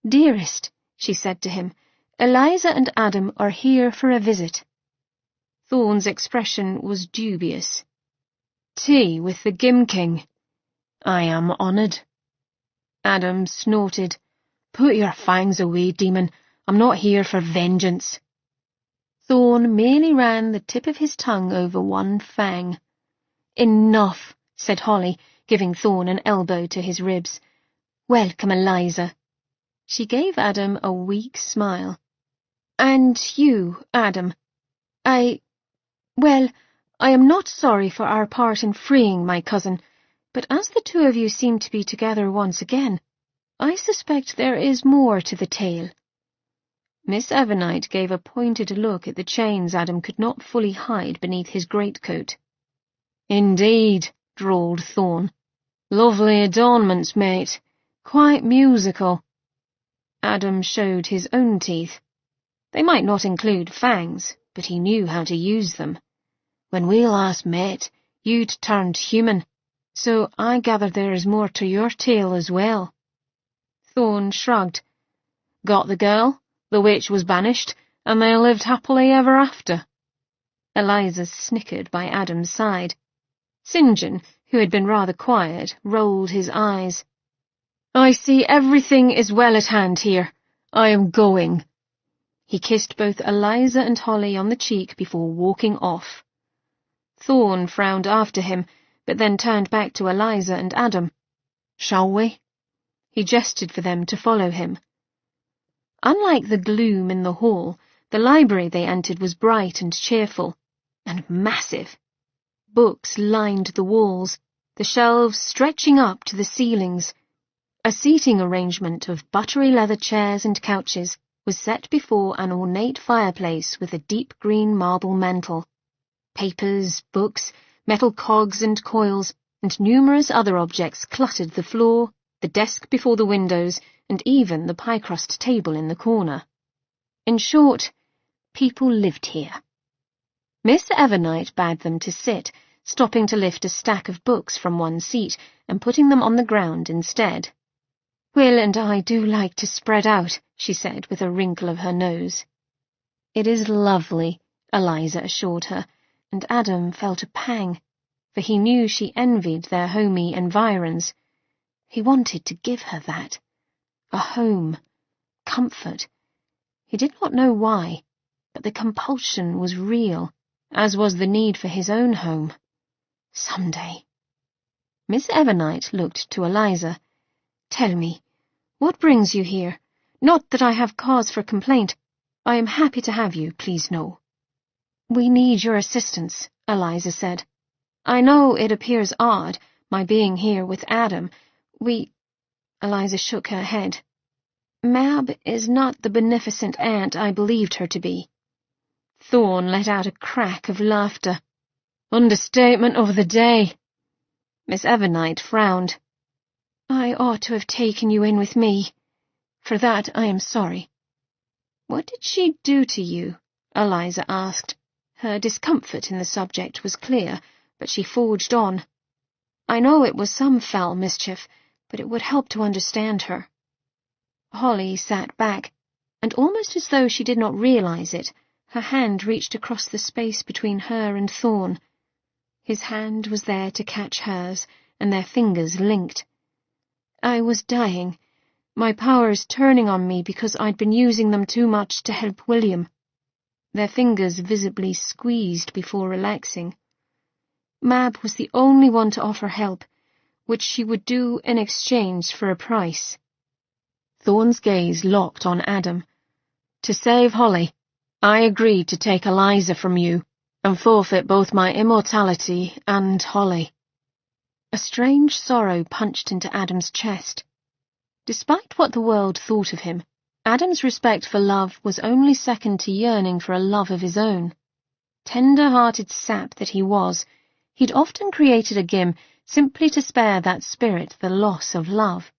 "Dearest," she said to him, "Eliza and Adam are here for a visit." Thorne's expression was dubious. "Tea with the Gim King? I am honoured." Adam snorted. "Put your fangs away, demon. I'm not here for vengeance." Thorne merely ran the tip of his tongue over one fang. "Enough," said Holly, giving Thorne an elbow to his ribs. "Welcome, Eliza." She gave Adam a weak smile. "And you, Adam, well, I am not sorry for our part in freeing my cousin, but as the two of you seem to be together once again, I suspect there is more to the tale." Miss Evernight gave a pointed look at the chains Adam could not fully hide beneath his greatcoat. "Indeed," drawled Thorne. "Lovely adornments, mate. Quite musical." Adam showed his own teeth. They might not include fangs, but he knew how to use them. "When we last met, you'd turned human, so I gather there is more to your tale as well." Thorne shrugged. "Got the girl? The witch was banished, and they lived happily ever after." Eliza snickered by Adam's side. St. John, who had been rather quiet, rolled his eyes. "I see everything is well at hand here. I am going." He kissed both Eliza and Holly on the cheek before walking off. Thorne frowned after him, but then turned back to Eliza and Adam. "Shall we?" He gestured for them to follow him. Unlike the gloom in the hall, the library they entered was bright and cheerful, and massive. Books lined the walls, the shelves stretching up to the ceilings. A seating arrangement of buttery leather chairs and couches was set before an ornate fireplace with a deep green marble mantel. Papers, books, metal cogs and coils, and numerous other objects cluttered the floor, the desk before the windows, and even the pie-crust table in the corner. In short, people lived here. Miss Evernight bade them to sit, stopping to lift a stack of books from one seat and putting them on the ground instead. "Will and I do like to spread out," she said with a wrinkle of her nose. "It is lovely," Eliza assured her, and Adam felt a pang, for he knew she envied their homey environs. He wanted to give her that. A home. Comfort. He did not know why, but the compulsion was real, as was the need for his own home. Someday. Miss Evernight looked to Eliza. Tell me, what brings you here? Not that I have cause for complaint. I am happy to have you, please know. We need your assistance, Eliza said. I know it appears odd, my being here with Adam. Eliza shook her head. Mab is not the beneficent aunt I believed her to be. Thorne let out a crack of laughter. Understatement of the day. Miss Evernight frowned. I ought to have taken you in with me. For that I am sorry. What did she do to you? Eliza asked. Her discomfort in the subject was clear, but she forged on. I know it was some foul mischief, but it would help to understand her. Holly sat back, and almost as though she did not realize it, her hand reached across the space between her and Thorne. His hand was there to catch hers, and their fingers linked. I was dying, my powers turning on me because I'd been using them too much to help William. Their fingers visibly squeezed before relaxing. Mab was the only one to offer help, which she would do in exchange for a price. Thorne's gaze locked on Adam. To save Holly, I agreed to take Eliza from you and forfeit both my immortality and Holly. A strange sorrow punched into Adam's chest. Despite what the world thought of him, Adam's respect for love was only second to yearning for a love of his own. Tender-hearted sap that he was, he'd often created a gym simply to spare that spirit the loss of love.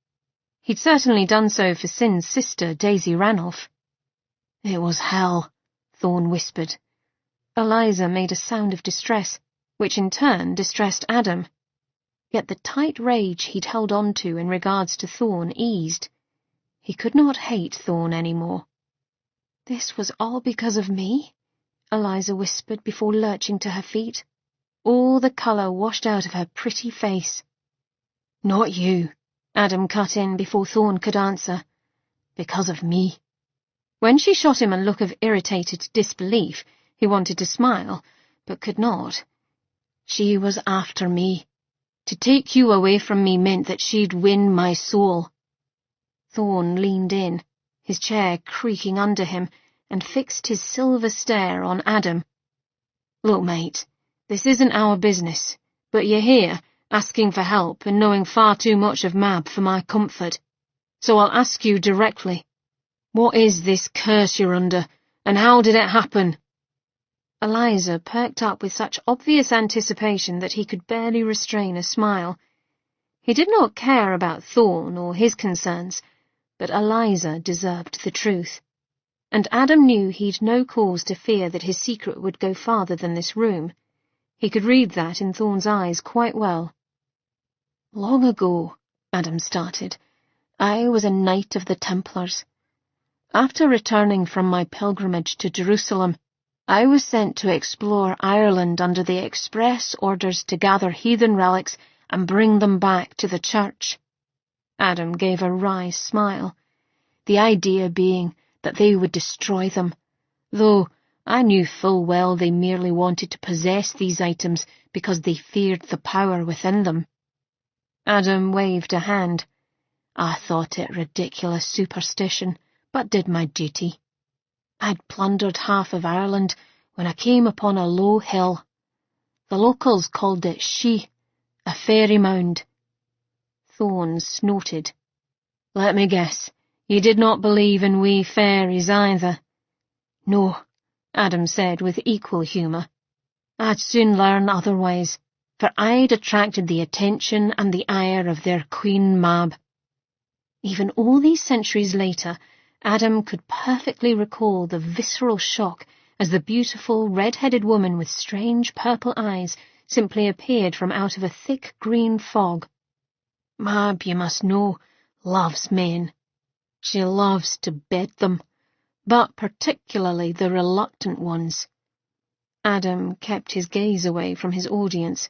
He'd certainly done so for Sin's sister, Daisy Ranulph. It was hell, Thorne whispered. Eliza made a sound of distress, which in turn distressed Adam. Yet the tight rage he'd held on to in regards to Thorne eased. He could not hate Thorne any more. This was all because of me? Eliza whispered before lurching to her feet. All the colour washed out of her pretty face. Not you, Adam cut in before Thorne could answer. Because of me. When she shot him a look of irritated disbelief, he wanted to smile, but could not. She was after me. To take you away from me meant that she'd win my soul. Thorne leaned in, his chair creaking under him, and fixed his silver stare on Adam. Look, mate, this isn't our business, but you're here, asking for help and knowing far too much of Mab for my comfort. So I'll ask you directly. What is this curse you're under, and how did it happen? Eliza perked up with such obvious anticipation that he could barely restrain a smile. He did not care about Thorne or his concerns, but Eliza deserved the truth. And Adam knew he'd no cause to fear that his secret would go farther than this room. He could read that in Thorne's eyes quite well. Long ago, Adam started, I was a Knight of the Templars. After returning from my pilgrimage to Jerusalem, I was sent to explore Ireland under the express orders to gather heathen relics and bring them back to the church. Adam gave a wry smile, the idea being that they would destroy them, though I knew full well they merely wanted to possess these items because they feared the power within them. Adam waved a hand. I thought it ridiculous superstition, but did my duty. I'd plundered half of Ireland when I came upon a low hill. The locals called it She, a fairy mound. Thorne snorted. Let me guess, you did not believe in wee fairies either. No, Adam said with equal humour. I'd soon learn otherwise, for I'd attracted the attention and the ire of their Queen Mab. Even all these centuries later, Adam could perfectly recall the visceral shock as the beautiful red-headed woman with strange purple eyes simply appeared from out of a thick green fog. Mab, you must know, loves men. She loves to bed them, but particularly the reluctant ones. Adam kept his gaze away from his audience.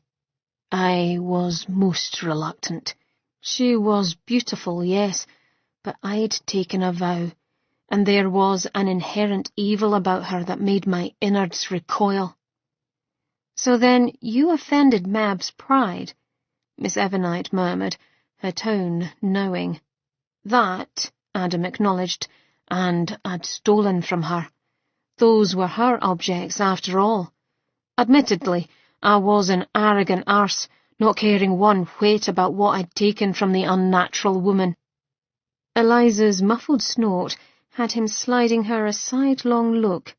I was most reluctant. She was beautiful, yes, but I'd taken a vow, and there was an inherent evil about her that made my innards recoil. So then you offended Mab's pride, Miss Evernite murmured, her tone knowing. That, Adam acknowledged, and I'd stolen from her. Those were her objects, after all. Admittedly, I was an arrogant arse, not caring one whit about what I'd taken from the unnatural woman. Eliza's muffled snort had him sliding her a sidelong look.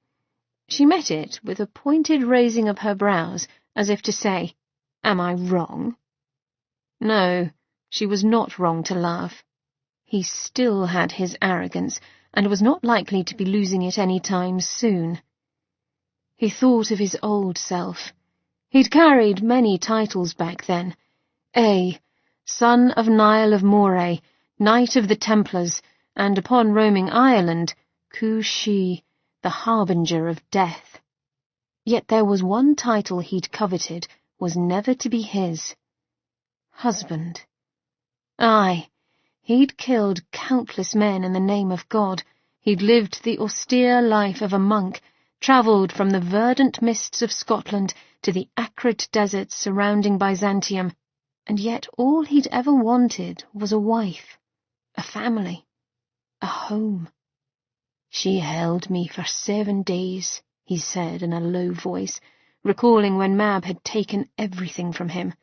She met it with a pointed raising of her brows, as if to say, "Am I wrong?" No, she was not wrong to laugh. He still had his arrogance, and was not likely to be losing it any time soon. He thought of his old self. He'd carried many titles back then. Son of Niall of Moray, Knight of the Templars, and upon roaming Ireland, Cushee, the harbinger of death. Yet there was one title he'd coveted, was never to be his. Husband. Aye, he'd killed countless men in the name of God. He'd lived the austere life of a monk, travelled from the verdant mists of Scotland to the acrid deserts surrounding Byzantium, and yet all he'd ever wanted was a wife, a family, a home. She held me for 7 days, he said in a low voice, recalling when Mab had taken everything from him,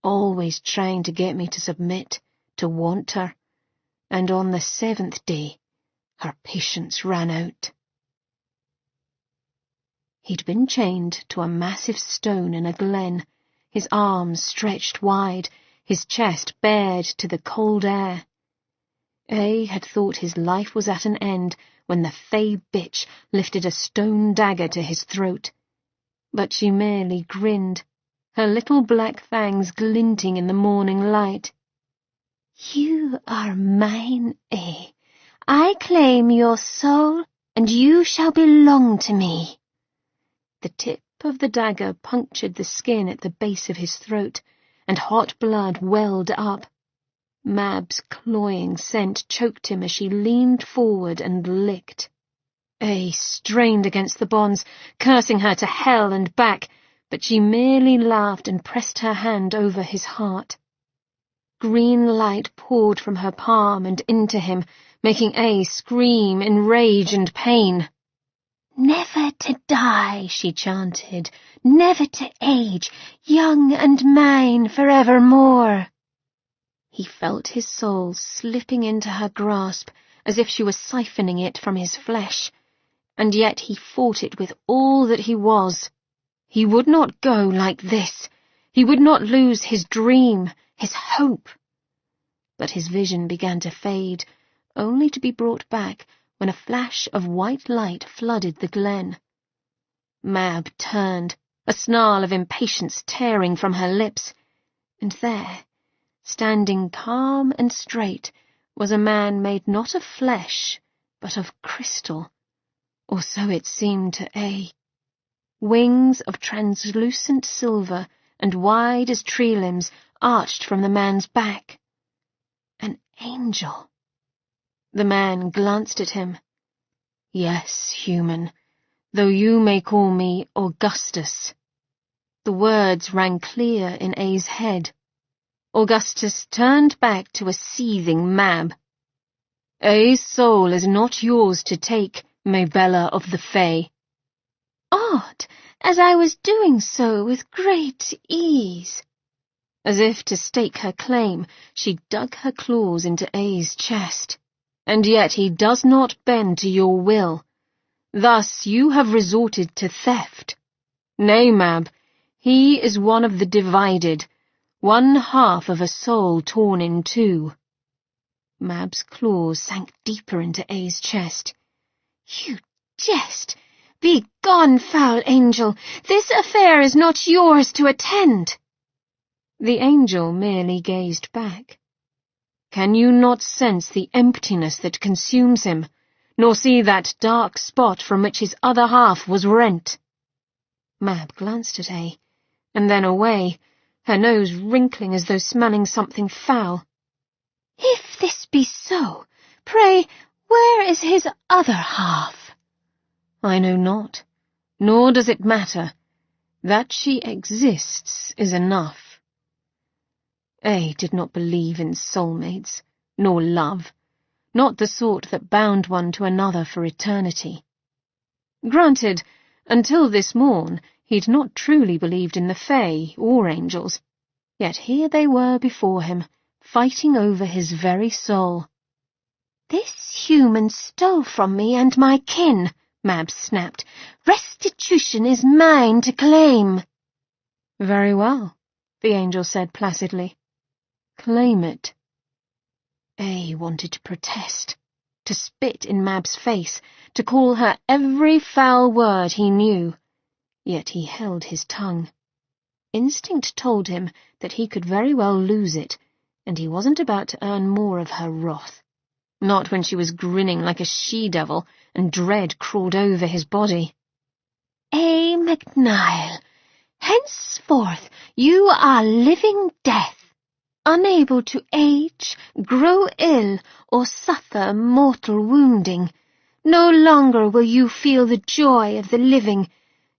always trying to get me to submit, to want her, and on the 7th day, her patience ran out. He'd been chained to a massive stone in a glen, his arms stretched wide, his chest bared to the cold air. Had thought his life was at an end when the fey bitch lifted a stone dagger to his throat. But she merely grinned, her little black fangs glinting in the morning light. "You are mine, I claim your soul, and you shall belong to me." The tip of the dagger punctured the skin at the base of his throat, and hot blood welled up. Mab's cloying scent choked him as she leaned forward and licked. Strained against the bonds, cursing her to hell and back, but she merely laughed and pressed her hand over his heart. Green light poured from her palm and into him, making scream in rage and pain. "Never to die," she chanted, "never to age, young and mine forevermore." He felt his soul slipping into her grasp, as if she were siphoning it from his flesh, and yet he fought it with all that he was. He would not go like this. He would not lose his dream, his hope. But his vision began to fade, only to be brought back when a flash of white light flooded the glen. Mab turned, a snarl of impatience tearing from her lips, and there, standing calm and straight, was a man made not of flesh, but of crystal, or so it seemed to Wings of translucent silver and wide as tree limbs arched from the man's back. An angel. The man glanced at him. "Yes, human, though you may call me Augustus." The words rang clear in A's head. Augustus turned back to a seething Mab. "A's soul is not yours to take, Maybella of the Fae." "Odd, as I was doing so with great ease." As if to stake her claim, she dug her claws into A's chest. "And yet he does not bend to your will. Thus you have resorted to theft. Nay, Mab, he is one of the divided, one half of a soul torn in two." Mab's claws sank deeper into A's chest. "You jest! Begone, foul angel! This affair is not yours to attend." The angel merely gazed back. "Can you not sense the emptiness that consumes him, nor see that dark spot from which his other half was rent?" Mab glanced at A, and then away, her nose wrinkling as though smelling something foul. "If this be so, pray, where is his other half?" "I know not, nor does it matter. That she exists is enough. A did not believe in soulmates, nor love, not the sort that bound one to another for eternity. Granted, until this morn, he'd not truly believed in the Fae or angels, yet here they were before him, fighting over his very soul. "This human stole from me and my kin," Mab snapped. "Restitution is mine to claim." "Very well," the angel said placidly. "Claim it." A wanted to protest, to spit in Mab's face, to call her every foul word he knew, yet he held his tongue. Instinct told him that he could very well lose it, and he wasn't about to earn more of her wrath. Not when she was grinning like a she-devil and dread crawled over his body. "A. McNeil, henceforth you are living death, unable to age, grow ill, or suffer mortal wounding. No longer will you feel the joy of the living.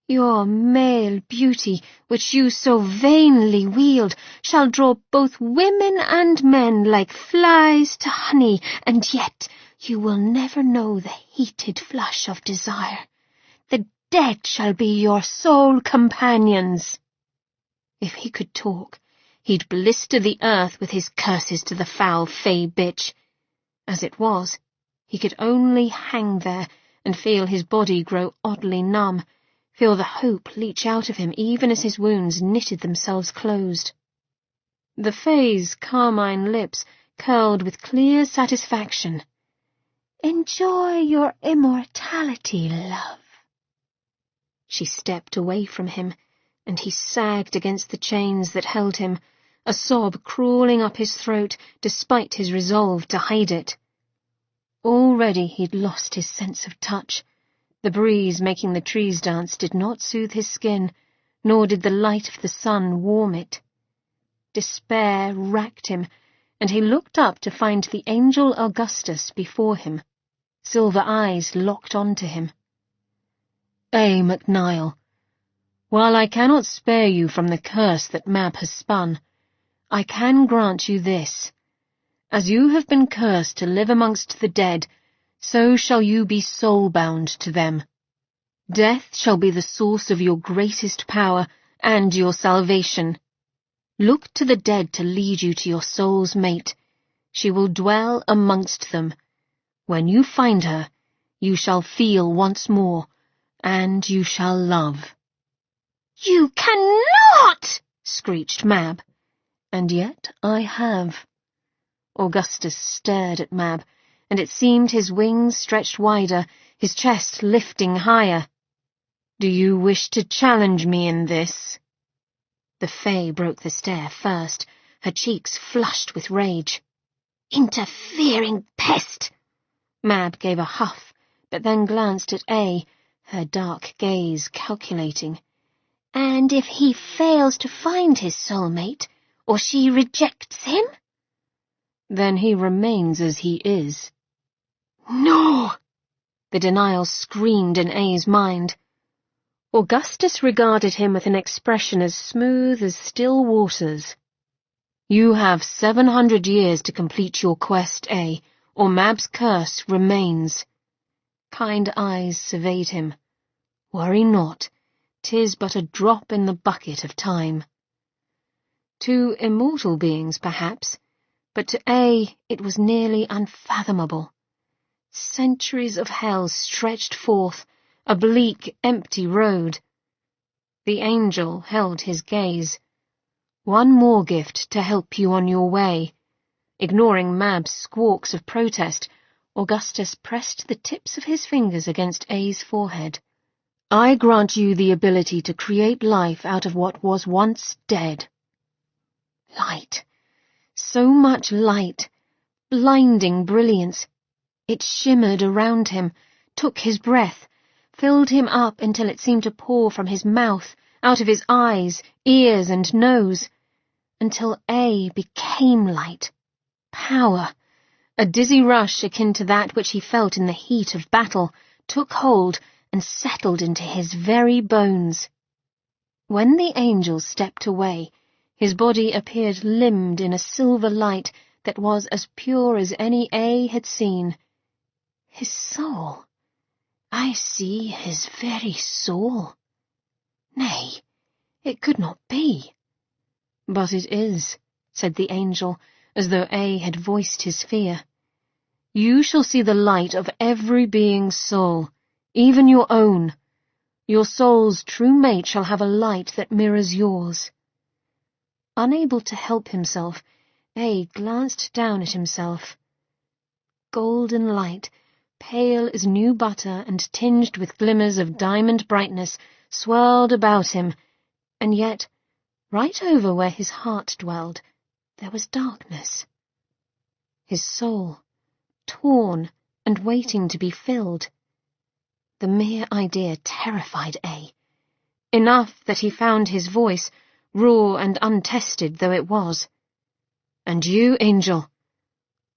Your male beauty, which you so vainly wield, shall draw both women and men like flies to honey, and yet you will never know the heated flush of desire. The dead shall be your sole companions." If he could talk, he'd blister the earth with his curses to the foul fey bitch. As it was, he could only hang there and feel his body grow oddly numb, feel the hope leach out of him even as his wounds knitted themselves closed. The Fae's carmine lips curled with clear satisfaction. "Enjoy your immortality, love." She stepped away from him, and he sagged against the chains that held him, a sob crawling up his throat despite his resolve to hide it. Already he'd lost his sense of touch. The breeze making the trees dance did not soothe his skin, nor did the light of the sun warm it. Despair racked him, and he looked up to find the angel Augustus before him, silver eyes locked onto him. "A. McNeil, while I cannot spare you from the curse that Mab has spun, I can grant you this. As you have been cursed to live amongst the dead, so shall you be soul-bound to them. Death shall be the source of your greatest power and your salvation. Look to the dead to lead you to your soul's mate. She will dwell amongst them. When you find her, you shall feel once more, and you shall love." "You cannot!" screeched Mab. "And yet I have." Augustus stared at Mab, and it seemed his wings stretched wider, his chest lifting higher. "Do you wish to challenge me in this?" The Fae broke the stare first, her cheeks flushed with rage. "Interfering pest!" Mab gave a huff, but then glanced at A, her dark gaze calculating. "And if he fails to find his soulmate, or she rejects him?" "Then he remains as he is." "No!" The denial screamed in A's mind. Augustus regarded him with an expression as smooth as still waters. "You have 700 years to complete your quest, A, or Mab's curse remains." Kind eyes surveyed him. "Worry not, 'tis but a drop in the bucket of time." To immortal beings, perhaps, but to A it was nearly unfathomable. Centuries of hell stretched forth, a bleak, empty road. The angel held his gaze. "One more gift to help you on your way." Ignoring Mab's squawks of protest, Augustus pressed the tips of his fingers against A's forehead. "I grant you the ability to create life out of what was once dead." Light. So much light. Blinding brilliance. It shimmered around him, took his breath, filled him up until it seemed to pour from his mouth, out of his eyes, ears, and nose, until A became light. Power. A dizzy rush akin to that which he felt in the heat of battle took hold and settled into his very bones. When the angel stepped away, his body appeared limned in a silver light that was as pure as any eye had seen. His soul! I see his very soul. Nay, it could not be. But it is, said the angel, as though A had voiced his fear. You shall see the light of every being's soul, even your own. Your soul's true mate shall have a light that mirrors yours. Unable to help himself, A glanced down at himself. Golden light, pale as new butter and tinged with glimmers of diamond brightness, swirled about him, and yet, right over where his heart dwelled, there was darkness. His soul, torn and waiting to be filled. The mere idea terrified A. Enough that he found his voice, raw and untested though it was. And you, angel,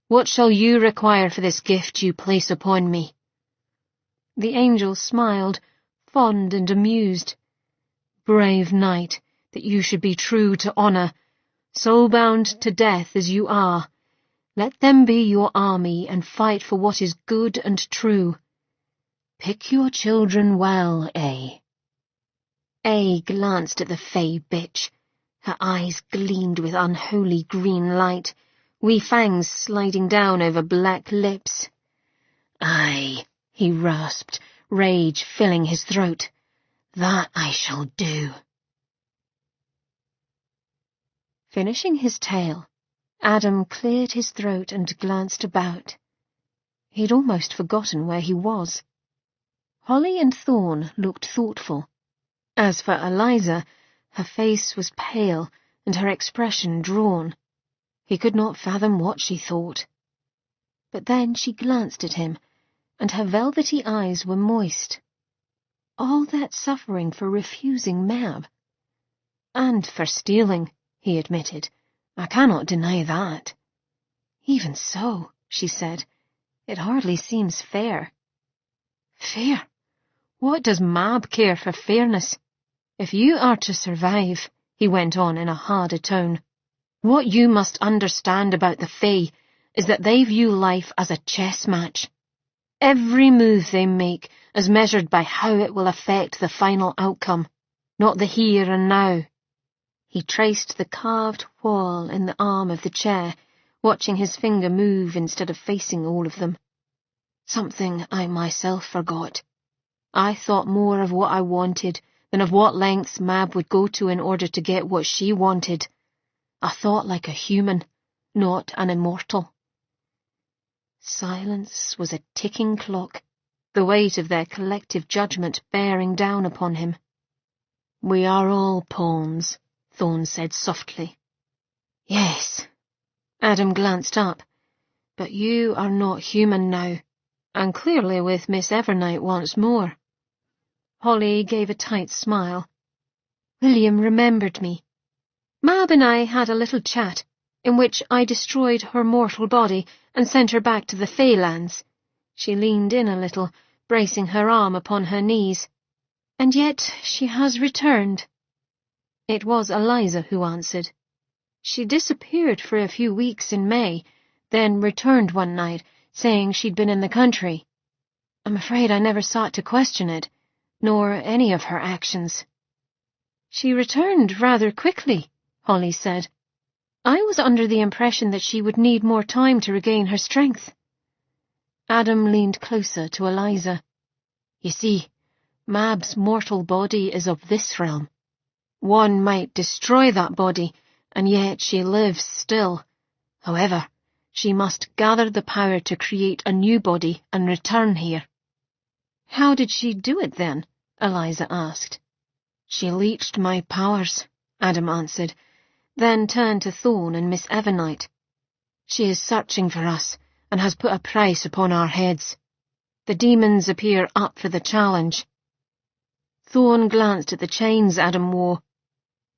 what shall you require for this gift you place upon me? The angel smiled, fond and amused. Brave knight, that you should be true to honour, soul-bound to death as you are. Let them be your army and fight for what is good and true. Pick your children well, A. A glanced at the fey bitch. Her eyes gleamed with unholy green light, wee fangs sliding down over black lips. Aye, he rasped, rage filling his throat. That I shall do. Finishing his tale, Adam cleared his throat and glanced about. He'd almost forgotten where he was. Holly and Thorn looked thoughtful. As for Eliza, her face was pale and her expression drawn. He could not fathom what she thought. But then she glanced at him, and her velvety eyes were moist. All that suffering for refusing Mab. And for stealing, he admitted. I cannot deny that. Even so, she said, it hardly seems fair. Fair? What does Mab care for fairness? If you are to survive, he went on in a harder tone, what you must understand about the Fae is that they view life as a chess match. Every move they make is measured by how it will affect the final outcome, not the here and now. He traced the carved wall in the arm of the chair, watching his finger move instead of facing all of them. Something I myself forgot. I thought more of what I wanted than of what lengths Mab would go to in order to get what she wanted. I thought like a human, not an immortal. Silence was a ticking clock, the weight of their collective judgment bearing down upon him. We are all pawns, Thorn said softly. Yes. Adam glanced up. But you are not human now, and clearly with Miss Evernight once more. Holly gave a tight smile. William remembered me. Mab and I had a little chat, in which I destroyed her mortal body and sent her back to the Feylands. She leaned in a little, bracing her arm upon her knees. And yet she has returned. It was Eliza who answered. She disappeared for a few weeks in May, then returned one night, saying she'd been in the country. I'm afraid I never sought to question it, nor any of her actions. She returned rather quickly, Holly said. I was under the impression that she would need more time to regain her strength. Adam leaned closer to Eliza. You see, Mab's mortal body is of this realm. One might destroy that body, and yet she lives still. However, she must gather the power to create a new body and return here. How did she do it then? Eliza asked. She leached my powers, Adam answered, then turned to Thorn and Miss Evernight. She is searching for us, and has put a price upon our heads. The demons appear up for the challenge. Thorn glanced at the chains Adam wore.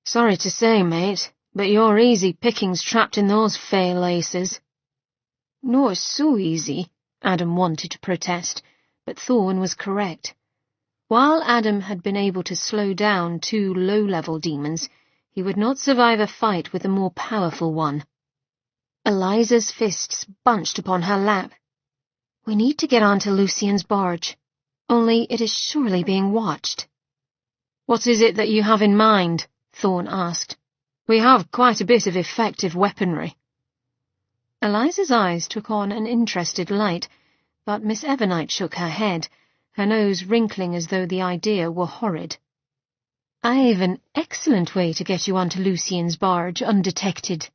Sorry to say, mate, but you're easy pickings trapped in those fey laces. Not so easy, Adam wanted to protest, but Thorn was correct. While Adam had been able to slow down 2 low-level demons, he would not survive a fight with a more powerful one. Eliza's fists bunched upon her lap. We need to get onto Lucien's barge. Only it is surely being watched. What is it that you have in mind? Thorn asked. We have quite a bit of effective weaponry. Eliza's eyes took on an interested light, but Miss Evernite shook her head, her nose wrinkling as though the idea were horrid. I've an excellent way to get you onto Lucien's barge undetected,